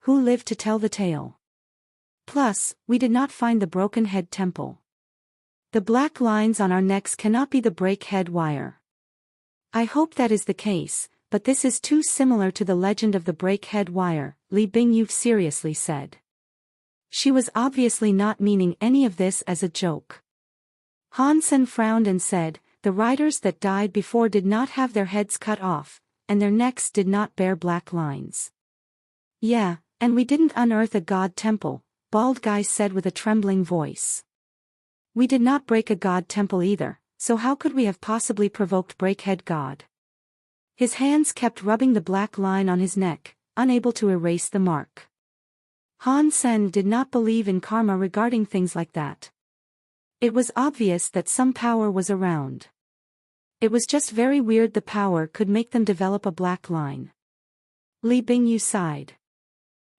Who lived to tell the tale? Plus, we did not find the broken head temple. The black lines on our necks cannot be the break head wire. I hope that is the case, but this is too similar to the legend of the break head wire, Li Bingyu seriously said. She was obviously not meaning any of this as a joke. Han Sen frowned and said, "The riders that died before did not have their heads cut off, and their necks did not bear black lines." "Yeah, and we didn't unearth a god temple," Bald Guy said with a trembling voice. "We did not break a god temple either, so how could we have possibly provoked Breakhead God?" His hands kept rubbing the black line on his neck, unable to erase the mark. Han Sen did not believe in karma regarding things like that. It was obvious that some power was around. It was just very weird the power could make them develop a black line. Li Bingyu sighed.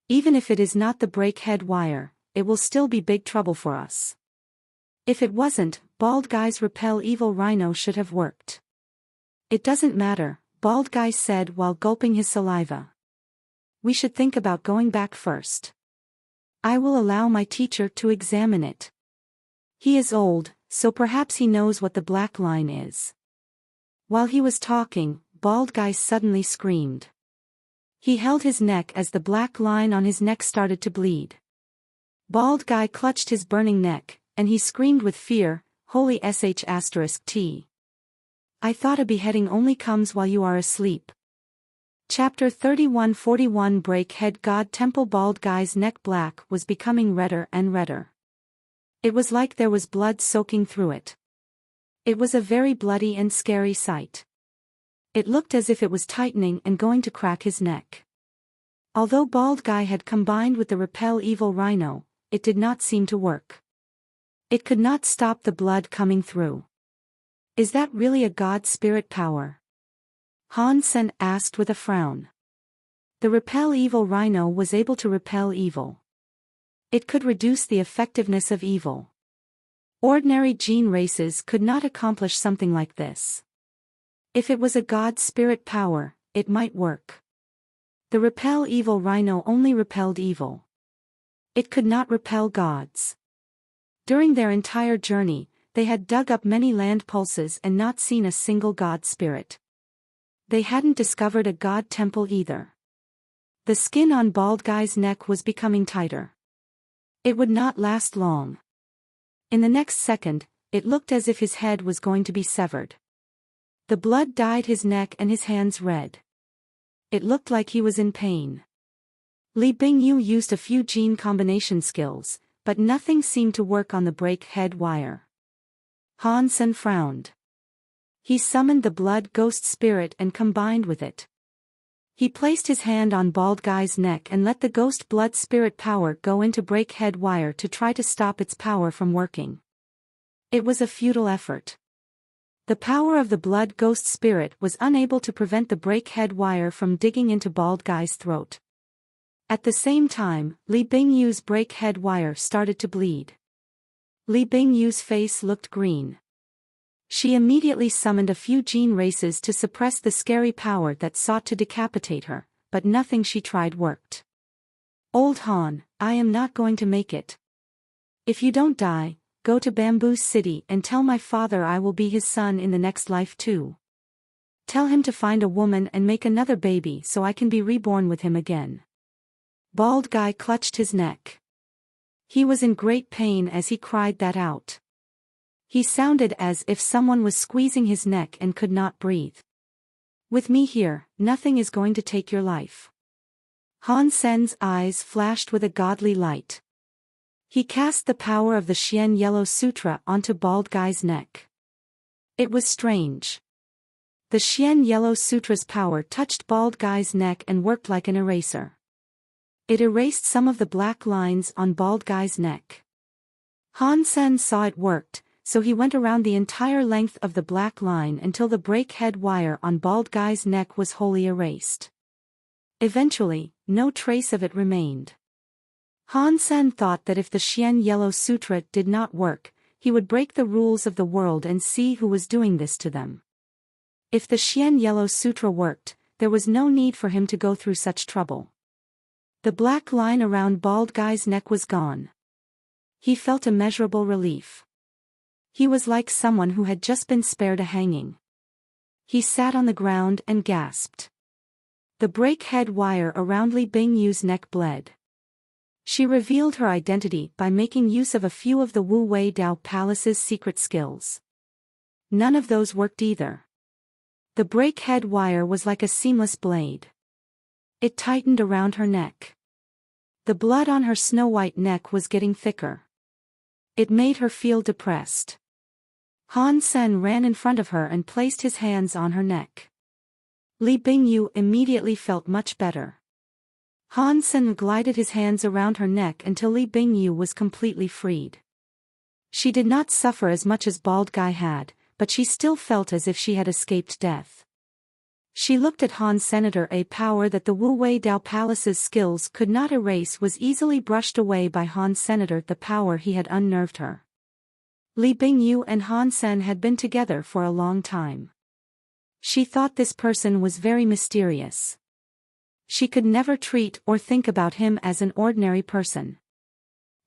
"Even if it is not the breakhead wire, it will still be big trouble for us." If it wasn't, Bald Guy's repel evil rhino should have worked. "It doesn't matter," Bald Guy said while gulping his saliva. "We should think about going back first. I will allow my teacher to examine it. He is old, so perhaps he knows what the black line is." While he was talking, Bald Guy suddenly screamed. He held his neck as the black line on his neck started to bleed. Bald Guy clutched his burning neck, and he screamed with fear, "Holy sh*T. I thought a beheading only comes while you are asleep." Chapter 3141 Breakhead God Temple. Bald Guy's neck black was becoming redder and redder. It was like there was blood soaking through it. It was a very bloody and scary sight. It looked as if it was tightening and going to crack his neck. Although Bald Guy had combined with the repel evil rhino, it did not seem to work. It could not stop the blood coming through. "Is that really a god spirit power?" Han Sen asked with a frown. The repel evil rhino was able to repel evil. It could reduce the effectiveness of evil. Ordinary gene races could not accomplish something like this. If it was a god spirit power, it might work. The repel evil rhino only repelled evil. It could not repel gods. During their entire journey, they had dug up many land pulses and not seen a single god spirit. They hadn't discovered a god temple either. The skin on Bald Guy's neck was becoming tighter. It would not last long. In the next second, it looked as if his head was going to be severed. The blood dyed his neck and his hands red. It looked like he was in pain. Li Bingyu used a few gene combination skills, but nothing seemed to work on the break head wire. Han Sen frowned. He summoned the blood ghost spirit and combined with it. He placed his hand on Bald Guy's neck and let the ghost blood spirit power go into break head wire to try to stop its power from working. It was a futile effort. The power of the blood ghost spirit was unable to prevent the break head wire from digging into Bald Guy's throat. At the same time, Li Bingyu's break head wire started to bleed. Li Bingyu's face looked green. She immediately summoned a few gene races to suppress the scary power that sought to decapitate her, but nothing she tried worked. Old Han, I am not going to make it. If you don't die, go to Bamboo City and tell my father I will be his son in the next life too. Tell him to find a woman and make another baby so I can be reborn with him again. Bald Guy clutched his neck. He was in great pain as he cried that out. He sounded as if someone was squeezing his neck and could not breathe. With me here, nothing is going to take your life. Han Sen's eyes flashed with a godly light. He cast the power of the Xian Yellow Sutra onto Bald Guy's neck. It was strange. The Xian Yellow Sutra's power touched Bald Guy's neck and worked like an eraser. It erased some of the black lines on Bald Guy's neck. Han Sen saw it worked, so he went around the entire length of the black line until the break head wire on Bald Guy's neck was wholly erased. Eventually, no trace of it remained. Han Sen thought that if the Xian Yellow Sutra did not work, he would break the rules of the world and see who was doing this to them. If the Xian Yellow Sutra worked, there was no need for him to go through such trouble. The black line around Bald Guy's neck was gone. He felt immeasurable relief. He was like someone who had just been spared a hanging. He sat on the ground and gasped. The break head wire around Li Bingyu's neck bled. She revealed her identity by making use of a few of the Wu Wei Dao Palace's secret skills. None of those worked either. The break head wire was like a seamless blade. It tightened around her neck. The blood on her snow-white neck was getting thicker. It made her feel depressed. Han Sen ran in front of her and placed his hands on her neck. Li Bingyu immediately felt much better. Han Sen glided his hands around her neck until Li Bingyu was completely freed. She did not suffer as much as Bald Guy had, but she still felt as if she had escaped death. She looked at Han Senator. A power that the Wu Wei Dao Palace's skills could not erase was easily brushed away by Han Senator. The power he had unnerved her. Li Bingyu and Han Sen had been together for a long time. She thought this person was very mysterious. She could never treat or think about him as an ordinary person.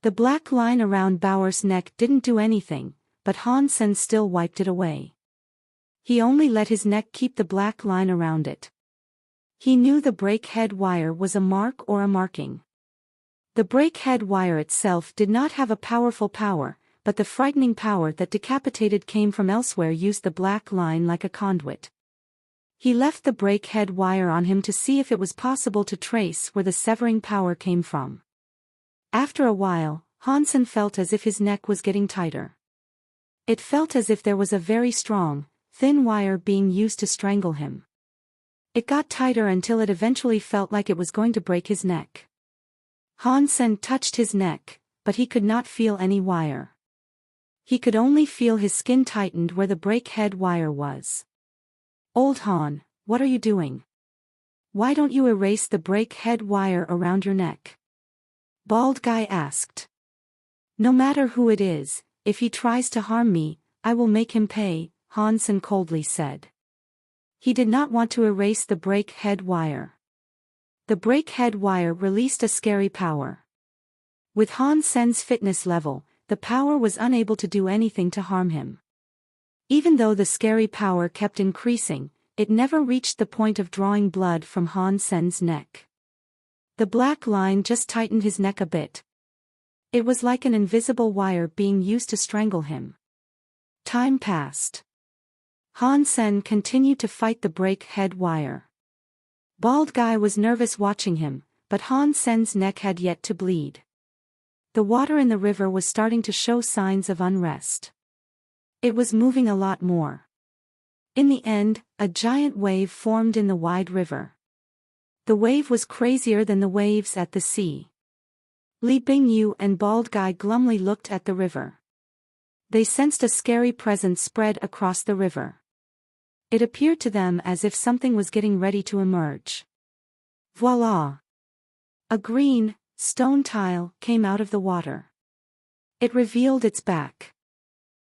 The black line around Bauer's neck didn't do anything, but Han Sen still wiped it away. He only let his neck keep the black line around it. He knew the break head wire was a mark or a marking. The break head wire itself did not have a powerful power, but the frightening power that decapitated came from elsewhere used the black line like a conduit. He left the break head wire on him to see if it was possible to trace where the severing power came from. After a while, Han Sen felt as if his neck was getting tighter. It felt as if there was a very strong, thin wire being used to strangle him. It got tighter until it eventually felt like it was going to break his neck. Han Sen touched his neck, but he could not feel any wire. He could only feel his skin tightened where the break head wire was. Old Han, what are you doing? Why don't you erase the break head wire around your neck? Bald Guy asked. No matter who it is, if he tries to harm me, I will make him pay, Han Sen coldly said. He did not want to erase the break head wire. The break head wire released a scary power. With Han Sen's fitness level, the the power was unable to do anything to harm him. Even though the scary power kept increasing, it never reached the point of drawing blood from Han Sen's neck. The black line just tightened his neck a bit. It was like an invisible wire being used to strangle him. Time passed. Han Sen continued to fight the break-head wire. Bald Guy was nervous watching him, but Han Sen's neck had yet to bleed. The water in the river was starting to show signs of unrest. It was moving a lot more. In the end, a giant wave formed in the wide river. The wave was crazier than the waves at the sea. Li Bingyu and Bald Guy glumly looked at the river. They sensed a scary presence spread across the river. It appeared to them as if something was getting ready to emerge. Voila! A green, stone tile came out of the water. It revealed its back.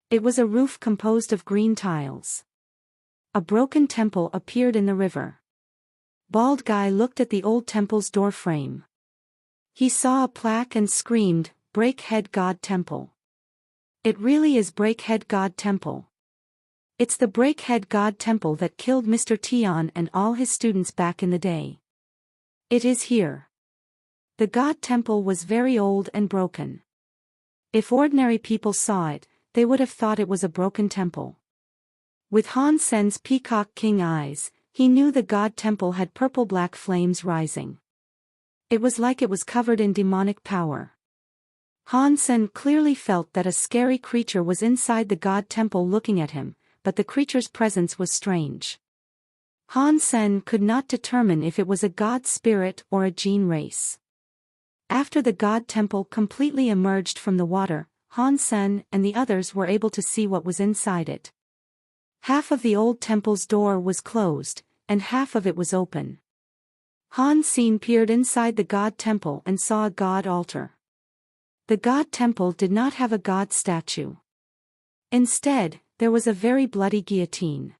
It was a roof composed of green tiles. A broken temple appeared in the river. Bald Guy looked at the old temple's door frame. He saw a plaque and screamed, "Breakhead God Temple." It really is Breakhead God Temple. It's the Breakhead God Temple that killed Mr. Tian and all his students back in the day. It is here. The God Temple was very old and broken. If ordinary people saw it, they would have thought it was a broken temple. With Han Sen's peacock king eyes, he knew the God Temple had purple-black flames rising. It was like it was covered in demonic power. Han Sen clearly felt that a scary creature was inside the God Temple looking at him, but the creature's presence was strange. Han Sen could not determine if it was a god spirit or a gene race. After the God Temple completely emerged from the water, Han Sen and the others were able to see what was inside it. Half of the old temple's door was closed, and half of it was open. Han Sen peered inside the God Temple and saw a God altar. The God Temple did not have a God statue. Instead, there was a very bloody guillotine.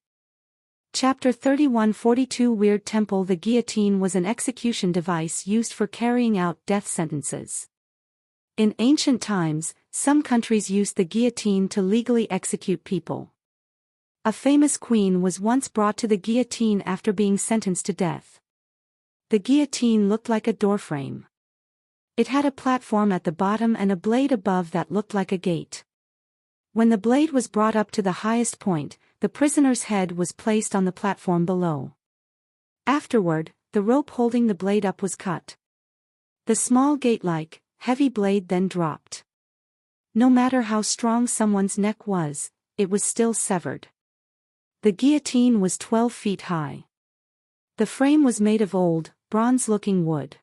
Chapter 3142 Weird Temple. The guillotine was an execution device used for carrying out death sentences. In ancient times, some countries used the guillotine to legally execute people. A famous queen was once brought to the guillotine after being sentenced to death. The guillotine looked like a doorframe. It had a platform at the bottom and a blade above that looked like a gate. When the blade was brought up to the highest point, the prisoner's head was placed on the platform below. Afterward, the rope holding the blade up was cut. The small gate-like, heavy blade then dropped. No matter how strong someone's neck was, it was still severed. The guillotine was 12 feet high. The frame was made of old, bronze-looking wood.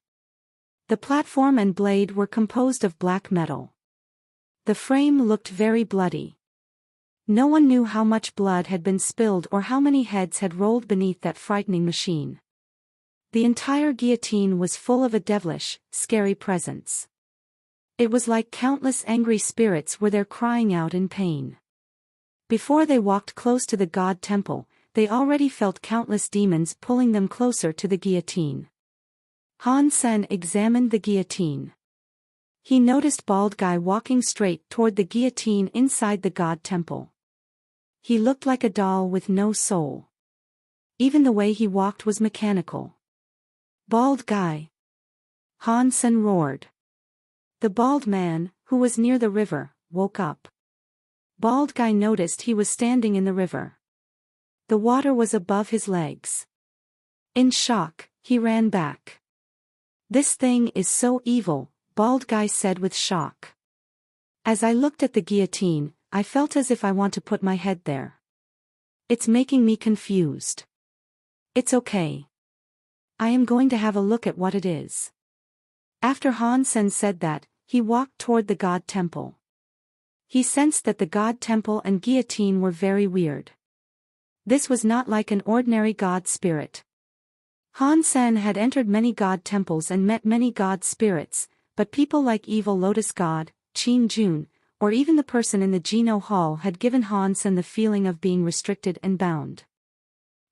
The platform and blade were composed of black metal. The frame looked very bloody. No one knew how much blood had been spilled or how many heads had rolled beneath that frightening machine. The entire guillotine was full of a devilish, scary presence. It was like countless angry spirits were there crying out in pain. Before they walked close to the God Temple, they already felt countless demons pulling them closer to the guillotine. Han Sen examined the guillotine. He noticed Bald Guy walking straight toward the guillotine inside the God Temple. He looked like a doll with no soul. Even the way he walked was mechanical. Bald Guy! Han Sen roared. The bald man, who was near the river, woke up. Bald Guy noticed he was standing in the river. The water was above his legs. In shock, he ran back. "This thing is so evil," Bald Guy said with shock. "As I looked at the guillotine, I felt as if I want to put my head there. It's making me confused." "It's okay. I am going to have a look at what it is." After Han Sen said that, he walked toward the God Temple. He sensed that the God Temple and guillotine were very weird. This was not like an ordinary God spirit. Han Sen had entered many God temples and met many God spirits, but people like Evil Lotus God, Qin Jun, or even the person in the Geno Hall had given Han Sen the feeling of being restricted and bound.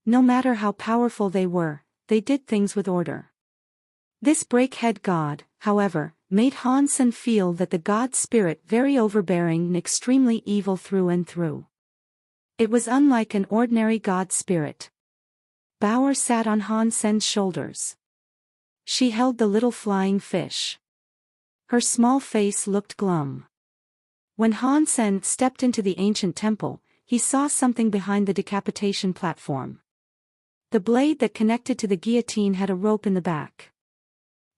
No matter how powerful they were, they did things with order. This breakhead god, however, made Han Sen feel that the god spirit very overbearing and extremely evil through and through. It was unlike an ordinary god spirit. Bauer sat on Han Sen's shoulders. She held the little flying fish. Her small face looked glum. When Han Sen stepped into the ancient temple, he saw something behind the decapitation platform. The blade that connected to the guillotine had a rope in the back.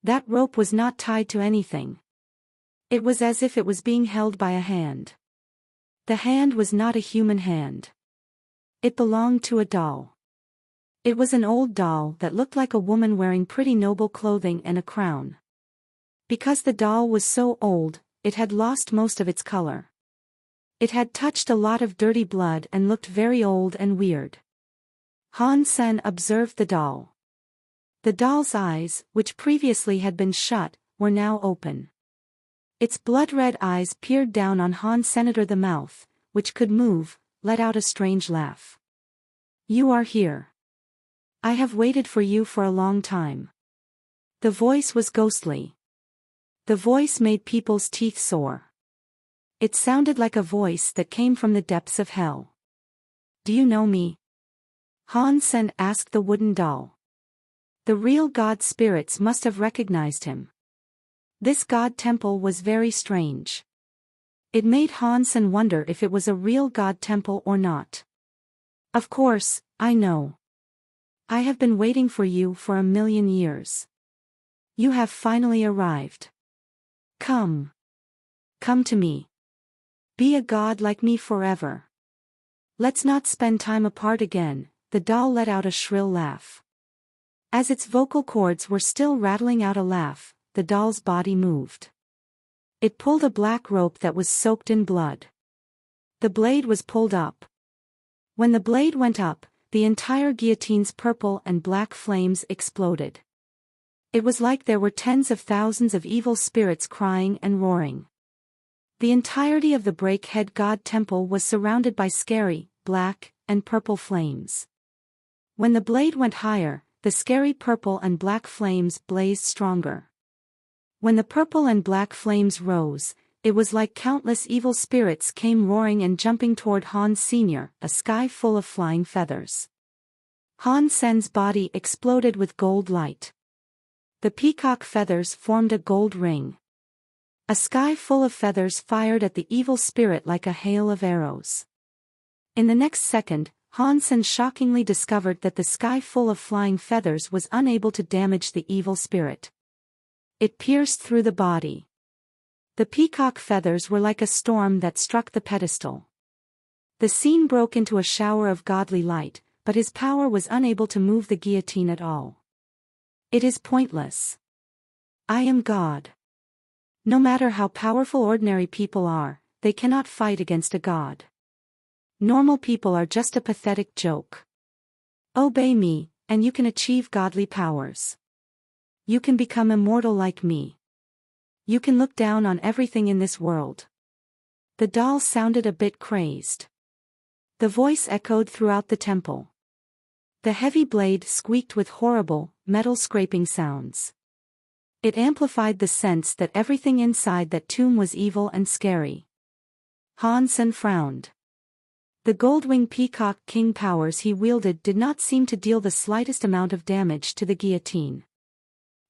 That rope was not tied to anything. It was as if it was being held by a hand. The hand was not a human hand. It belonged to a doll. It was an old doll that looked like a woman wearing pretty noble clothing and a crown. Because the doll was so old, it had lost most of its color. It had touched a lot of dirty blood and looked very old and weird. Han Sen observed the doll. The doll's eyes, which previously had been shut, were now open. Its blood-red eyes peered down on Han Sen. The mouth, which could move, let out a strange laugh. "You are here. I have waited for you for a long time." The voice was ghostly. The voice made people's teeth sore. It sounded like a voice that came from the depths of hell. "Do you know me?" Han Sen asked the wooden doll. The real god spirits must have recognized him. This god temple was very strange. It made Han Sen wonder if it was a real god temple or not. "Of course, I know. I have been waiting for you for 1,000,000 years. You have finally arrived. Come. Come to me. Be a god like me forever. Let's not spend time apart again." The doll let out a shrill laugh. As its vocal cords were still rattling out a laugh, the doll's body moved. It pulled a black rope that was soaked in blood. The blade was pulled up. When the blade went up, the entire guillotine's purple and black flames exploded. It was like there were tens of thousands of evil spirits crying and roaring. The entirety of the breakhead god temple was surrounded by scary, black, and purple flames. When the blade went higher, the scary purple and black flames blazed stronger. When the purple and black flames rose, it was like countless evil spirits came roaring and jumping toward Han Sr., a sky full of flying feathers. Han Sen's body exploded with gold light. The peacock feathers formed a gold ring. A sky full of feathers fired at the evil spirit like a hail of arrows. In the next second, Han Sen shockingly discovered that the sky full of flying feathers was unable to damage the evil spirit. It pierced through the body. The peacock feathers were like a storm that struck the pedestal. The scene broke into a shower of godly light, but his power was unable to move the guillotine at all. "It is pointless. I am God. No matter how powerful ordinary people are, they cannot fight against a god. Normal people are just a pathetic joke. Obey me, and you can achieve godly powers. You can become immortal like me. You can look down on everything in this world." The doll sounded a bit crazed. The voice echoed throughout the temple. The heavy blade squeaked with horrible, metal-scraping sounds. It amplified the sense that everything inside that tomb was evil and scary. Han Sen frowned. The gold-winged peacock king powers he wielded did not seem to deal the slightest amount of damage to the guillotine.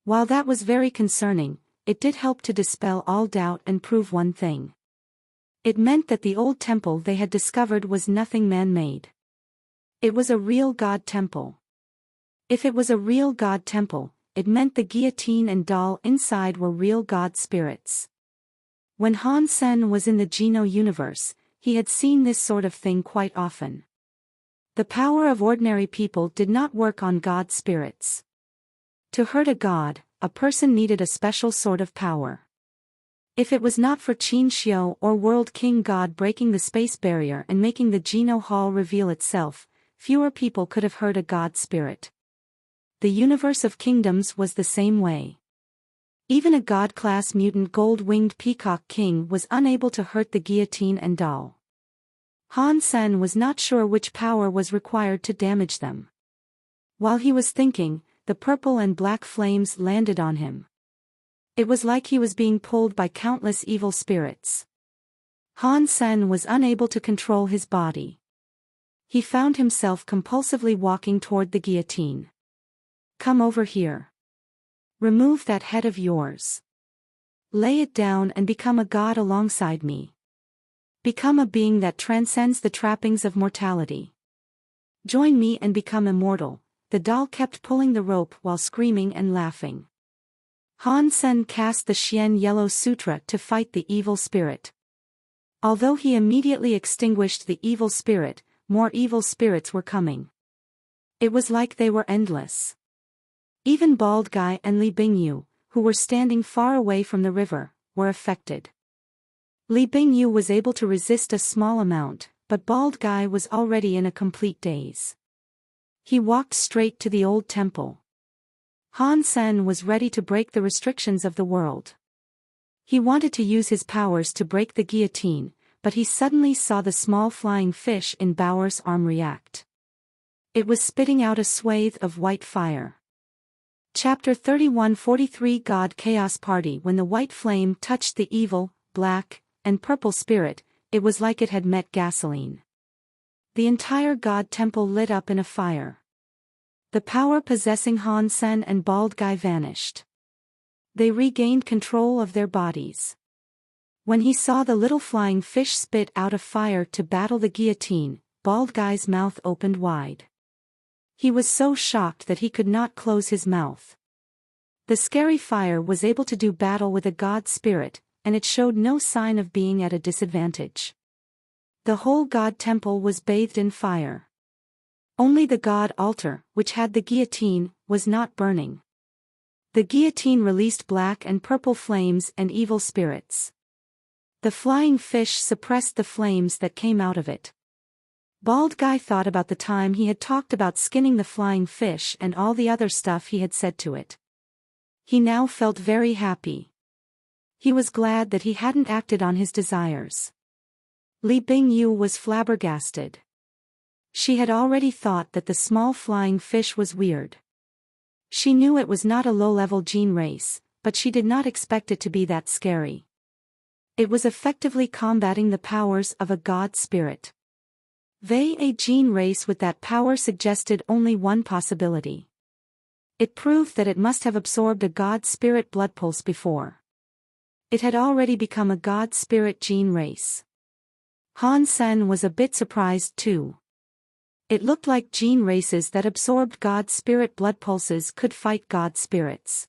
While that was very concerning, it did help to dispel all doubt and prove one thing. It meant that the old temple they had discovered was nothing man-made. It was a real god temple. If it was a real god temple, it meant the guillotine and doll inside were real god spirits. When Han Sen was in the Geno universe, he had seen this sort of thing quite often. The power of ordinary people did not work on god spirits. To hurt a god, a person needed a special sort of power. If it was not for Qin Xiu or World King God breaking the space barrier and making the Geno Hall reveal itself, fewer people could have hurt a god spirit. The universe of kingdoms was the same way. Even a god-class mutant gold-winged peacock king was unable to hurt the guillotine and doll. Han Sen was not sure which power was required to damage them. While he was thinking, the purple and black flames landed on him. It was like he was being pulled by countless evil spirits. Han Sen was unable to control his body. He found himself compulsively walking toward the guillotine. "Come over here. Remove that head of yours. Lay it down and become a god alongside me. Become a being that transcends the trappings of mortality. Join me and become immortal." The doll kept pulling the rope while screaming and laughing. Han Sen cast the Xian Yellow Sutra to fight the evil spirit. Although he immediately extinguished the evil spirit, more evil spirits were coming. It was like they were endless. Even Bald Guy and Li Bingyu, who were standing far away from the river, were affected. Li Bingyu was able to resist a small amount, but Bald Guy was already in a complete daze. He walked straight to the old temple. Han Sen was ready to break the restrictions of the world. He wanted to use his powers to break the guillotine, but he suddenly saw the small flying fish in Bauer's arm react. It was spitting out a swathe of white fire. Chapter 31:43 God Chaos Party. When the white flame touched the evil, black, and purple spirit, it was like it had met gasoline. The entire God temple lit up in a fire. The power possessing Han Sen and Bald Guy vanished. They regained control of their bodies. When he saw the little flying fish spit out of fire to battle the guillotine, Bald Guy's mouth opened wide. He was so shocked that he could not close his mouth. The scary fire was able to do battle with a god spirit, and it showed no sign of being at a disadvantage. The whole god temple was bathed in fire. Only the god altar, which had the guillotine, was not burning. The guillotine released black and purple flames and evil spirits. The flying fish suppressed the flames that came out of it. Bald Guy thought about the time he had talked about skinning the flying fish and all the other stuff he had said to it. He now felt very happy. He was glad that he hadn't acted on his desires. Li Bingyu was flabbergasted. She had already thought that the small flying fish was weird. She knew it was not a low-level gene race, but she did not expect it to be that scary. It was effectively combating the powers of a god spirit. A gene race with that power suggested only one possibility. It proved that it must have absorbed a god spirit blood pulse before. It had already become a god spirit gene race. Han Sen was a bit surprised too. It looked like gene races that absorbed god spirit blood pulses could fight god spirits.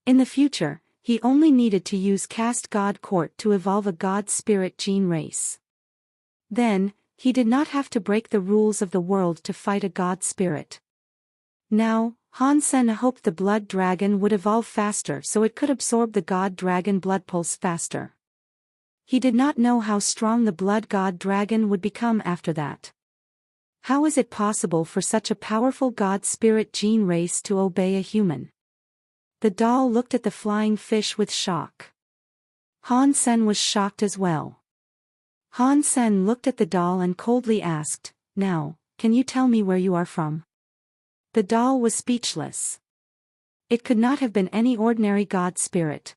In the future, he only needed to use Caste God Court to evolve a god spirit gene race. Then, he did not have to break the rules of the world to fight a god spirit. Now, Han Sen hoped the blood dragon would evolve faster so it could absorb the god dragon blood pulse faster. He did not know how strong the blood god dragon would become after that. How is it possible for such a powerful god spirit gene race to obey a human? The doll looked at the flying fish with shock. Han Sen was shocked as well. Han Sen looked at the doll and coldly asked, "Now, can you tell me where you are from?" The doll was speechless. It could not have been any ordinary god spirit.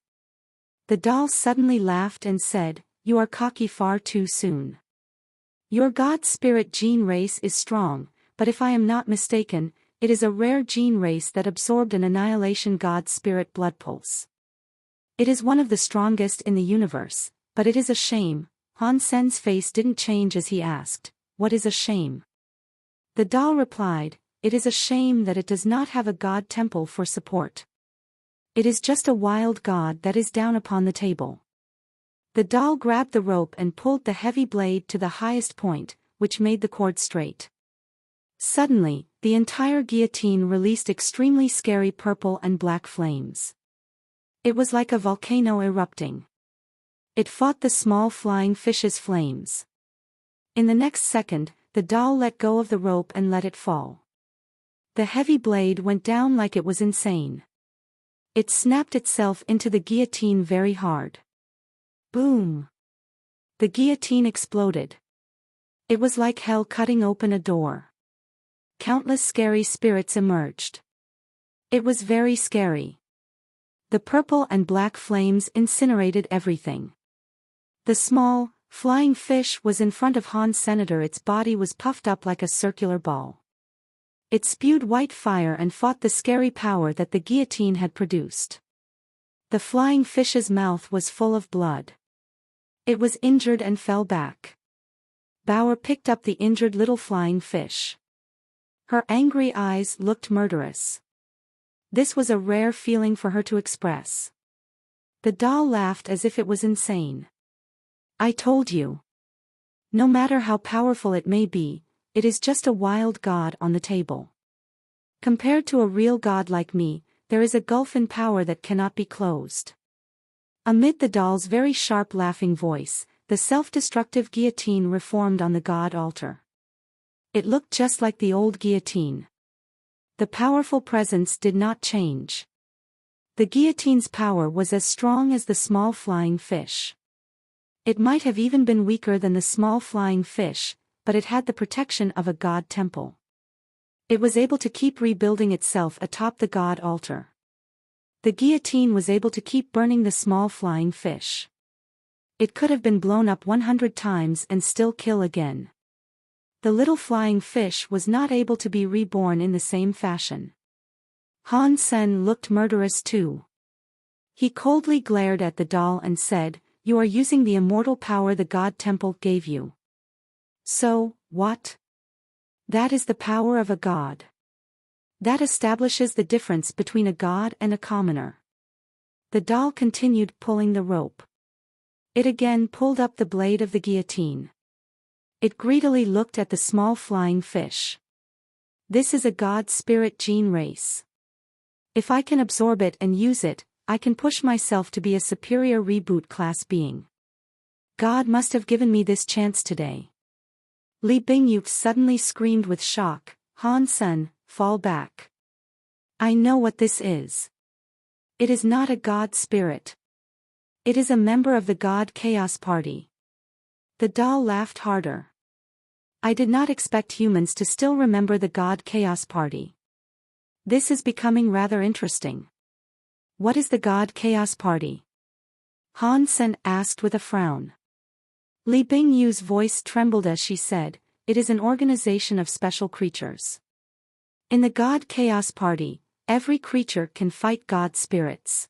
The doll suddenly laughed and said, "You are cocky far too soon. Your god spirit gene race is strong, but if I am not mistaken, it is a rare gene race that absorbed an annihilation god spirit blood pulse. It is one of the strongest in the universe, but it is a shame." Han Sen's face didn't change as he asked, "What is a shame?" The doll replied, "It is a shame that it does not have a god temple for support. It is just a wild god that is down upon the table." The doll grabbed the rope and pulled the heavy blade to the highest point, which made the cord straight. Suddenly, the entire guillotine released extremely scary purple and black flames. It was like a volcano erupting. It fought the small flying fish's flames. In the next second, the doll let go of the rope and let it fall. The heavy blade went down like it was insane. It snapped itself into the guillotine very hard. Boom! The guillotine exploded. It was like hell cutting open a door. Countless scary spirits emerged. It was very scary. The purple and black flames incinerated everything. The small, flying fish was in front of Han's senator. Its body was puffed up like a circular ball. It spewed white fire and fought the scary power that the guillotine had produced. The flying fish's mouth was full of blood. It was injured and fell back. Bauer picked up the injured little flying fish. Her angry eyes looked murderous. This was a rare feeling for her to express. The doll laughed as if it was insane. I told you. No matter how powerful it may be, it is just a wild god on the table. Compared to a real god like me, there is a gulf in power that cannot be closed. Amid the doll's very sharp laughing voice, the self-destructive guillotine reformed on the god altar. It looked just like the old guillotine. The powerful presence did not change. The guillotine's power was as strong as the small flying fish. It might have even been weaker than the small flying fish, but it had the protection of a god temple. It was able to keep rebuilding itself atop the god altar. The guillotine was able to keep burning the small flying fish. It could have been blown up 100 times and still kill again. The little flying fish was not able to be reborn in the same fashion. Han Sen looked murderous too. He coldly glared at the doll and said, "You are using the immortal power the God Temple gave you." "So, what?" "That is the power of a god. That establishes the difference between a god and a commoner." The doll continued pulling the rope. It again pulled up the blade of the guillotine. It greedily looked at the small flying fish. "This is a god spirit gene race. If I can absorb it and use it, I can push myself to be a superior reboot class being. God must have given me this chance today." Li Bingyuk suddenly screamed with shock, "Han Sen, fall back. I know what this is. It is not a god spirit. It is a member of the God Chaos Party." The doll laughed harder. "I did not expect humans to still remember the God Chaos Party. This is becoming rather interesting." "What is the God Chaos Party?" Han Sen asked with a frown. Li Bingyu's voice trembled as she said, "It is an organization of special creatures. In the God Chaos Party, every creature can fight god spirits.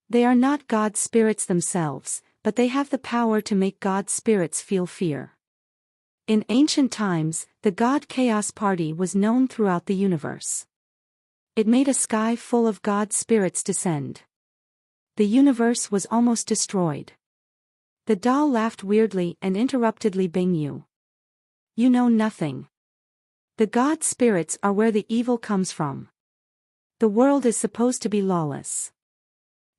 They are not god spirits themselves, but they have the power to make god spirits feel fear. In ancient times, the God Chaos Party was known throughout the universe. It made a sky full of god spirits descend. The universe was almost destroyed." The doll laughed weirdly and interrupted Li Bingyu. "You know nothing. The god spirits are where the evil comes from. The world is supposed to be lawless.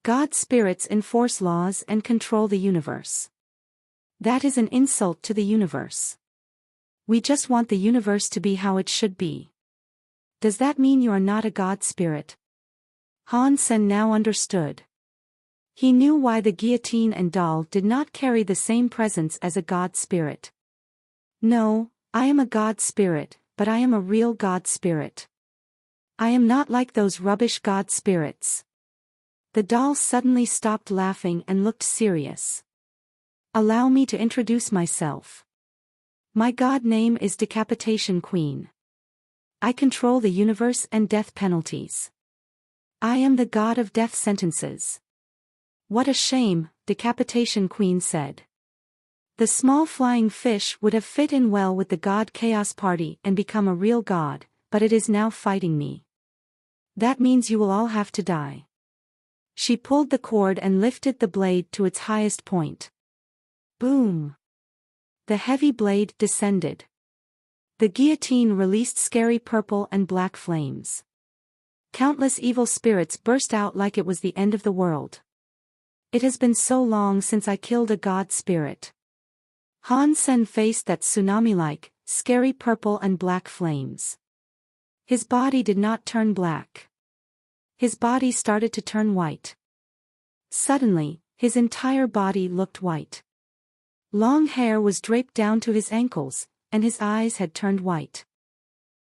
God spirits enforce laws and control the universe. That is an insult to the universe. We just want the universe to be how it should be. Does that mean you are not a god spirit?" Han Sen now understood. He knew why the guillotine and doll did not carry the same presence as a god spirit. "No, I am a god spirit, but I am a real god spirit. I am not like those rubbish god spirits." The doll suddenly stopped laughing and looked serious. "Allow me to introduce myself. My god name is Decapitation Queen. I control the universe and death penalties. I am the god of death sentences." "What a shame," Decapitation Queen said. "The small flying fish would have fit in well with the God Chaos Party and become a real god, but it is now fighting me. That means you will all have to die." She pulled the cord and lifted the blade to its highest point. Boom! The heavy blade descended. The guillotine released scary purple and black flames. Countless evil spirits burst out like it was the end of the world. "It has been so long since I killed a god spirit." Han Sen faced that tsunami-like, scary purple and black flames. His body did not turn black. His body started to turn white. Suddenly, his entire body looked white. Long hair was draped down to his ankles, and his eyes had turned white.